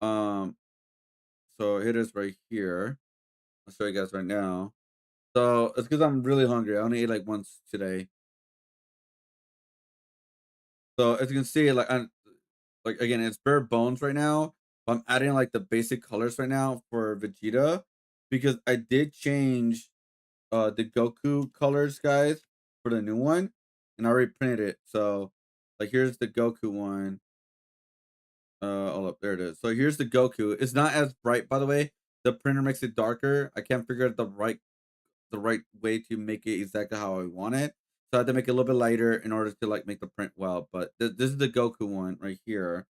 Um, so it is right here. I'll show you guys right now. So it's because I'm really hungry. I only ate like once today. So as you can see, like I'm like again, it's bare bones right now. But I'm adding like the basic colors right now for Vegeta because I did change the Goku colors, guys, for the new one, and I already printed it. So like here's the Goku one. Oh, up there it is. So here's the Goku. It's not as bright, by the way. The printer makes it darker. I can't figure out the right way to make it exactly how I want it. So I had to make it a little bit lighter in order to like make the print well. But this is the Goku one right here.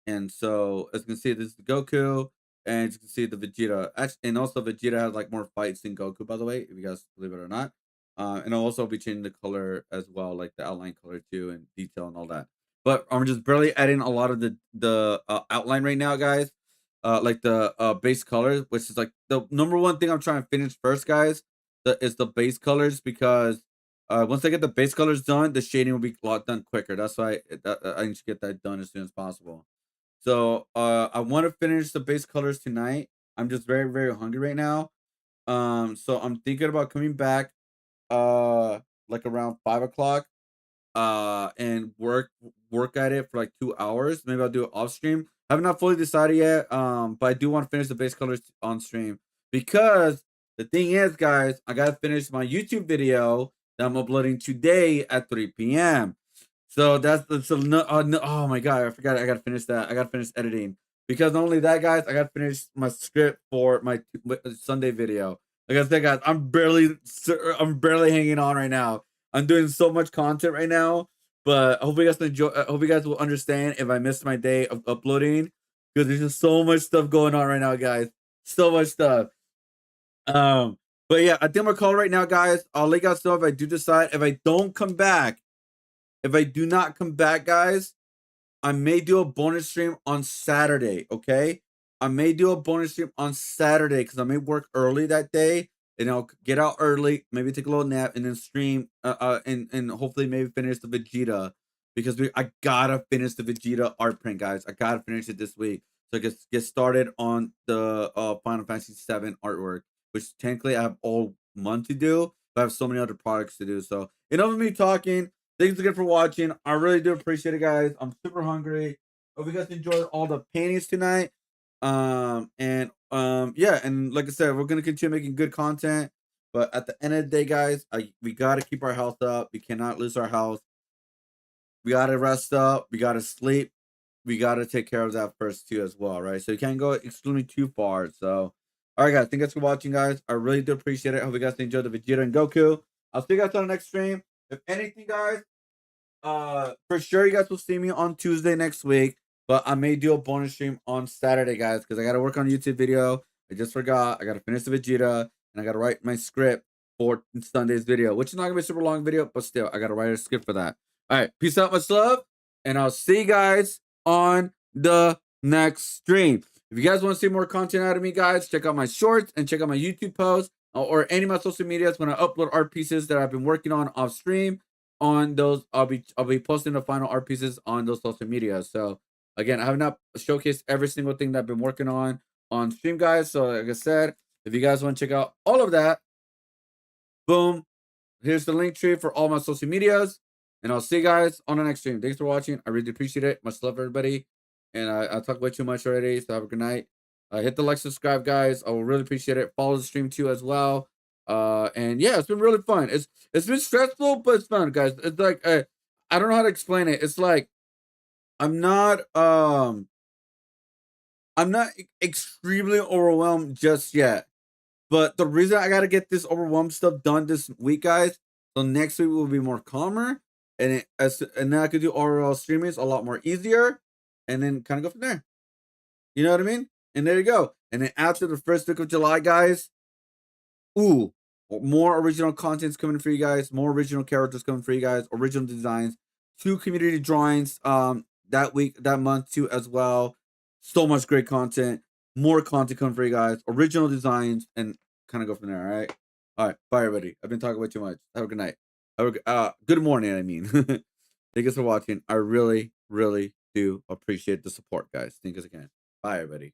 And so as you can see, this is the Goku, and as you can see the Vegeta. Actually, and also Vegeta has like more fights than Goku, by the way, if you guys believe it or not. And I'll also be changing the color as well, like the outline color too, and detail and all that. But I'm just barely adding a lot of the outline right now, guys. Like the base colors, which is like the number one thing I'm trying to finish first, guys. Is the base colors because once I get the base colors done, the shading will be a lot done quicker. That's why I need to get that done as soon as possible. So I want to finish the base colors tonight. I'm just very, very hungry right now. So I'm thinking about coming back like around 5 o'clock and work at it for like 2 hours. Maybe I'll do it off stream. I have not fully decided yet. But I do want to finish the base colors on stream because the thing is, guys, I gotta finish my YouTube video that I'm uploading today at 3 p.m. So oh my god, I forgot I gotta finish that. I gotta finish editing because not only that, guys, I gotta finish my script for my Sunday video. Like I said, guys, I'm barely hanging on right now. I'm doing so much content right now, but I hope you guys enjoy. I hope you guys will understand if I missed my day of uploading because there's just so much stuff going on right now, guys. So much stuff. Um, but yeah, I think I'm gonna call it right now, guys. I'll let you guys know if I do decide. If I don't come back, if I do not come back, guys, I may do a bonus stream on Saturday, okay? I may do a bonus stream on Saturday because I may work early that day and I'll get out early, maybe take a little nap and then stream and hopefully maybe finish the Vegeta because I gotta finish the Vegeta art print, guys. I gotta finish it this week. So I get started on the Final Fantasy VII artwork, which technically I have all month to do, but I have so many other products to do. So enough of me talking. Thanks again for watching. I really do appreciate it, guys. I'm super hungry. Hope you guys enjoyed all the paintings tonight. Yeah, and like I said, we're gonna continue making good content. But at the end of the day, guys, we gotta keep our health up. We cannot lose our health. We gotta rest up. We gotta sleep. We gotta take care of that first too, as well, right? So you can't go extremely too far. So, all right, guys. Thanks for watching, guys. I really do appreciate it. Hope you guys enjoyed the Vegeta and Goku. I'll see you guys on the next stream. If anything, guys. For sure you guys will see me on Tuesday next week, but I may do a bonus stream on Saturday, guys, because I gotta work on a YouTube video. I just forgot. I gotta finish the Vegeta and I gotta write my script for Sunday's video, which is not gonna be a super long video, but still I gotta write a script for that. All right, peace out, much love, and I'll see you guys on the next stream. If you guys want to see more content out of me, guys, check out my shorts and check out my YouTube posts or any of my social medias when I upload art pieces that I've been working on off stream. On those, I'll be posting the final art pieces on those social media. So again, I have not showcased every single thing that I've been working on stream, guys. So like I said, if you guys want to check out all of that, boom, here's the link tree for all my social medias, and I'll see you guys on the next stream. Thanks for watching. I really appreciate it. Much love, everybody. And I talked way too much already, so have a good night. Hit the like, subscribe, guys. I will really appreciate it. Follow the stream too as well. And yeah, it's been really fun. It's been stressful, but it's fun, guys. It's like I don't know how to explain it. It's like I'm not extremely overwhelmed just yet. But the reason I gotta get this overwhelmed stuff done this week, guys, so next week will be more calmer, and then I could do overall streaming a lot more easier, and then kind of go from there. You know what I mean? And there you go. And then after the first week of July, guys, ooh, more original content's coming for you guys. More original characters coming for you guys. Original designs. 2 community drawings that week, that month too as well. So much great content. More content coming for you guys. Original designs and kind of go from there. All right. All right. Bye, everybody. I've been talking way too much. Have a good night. Good morning, I mean. Thank you for watching. I really, really do appreciate the support, guys. Thank you again. Bye, everybody.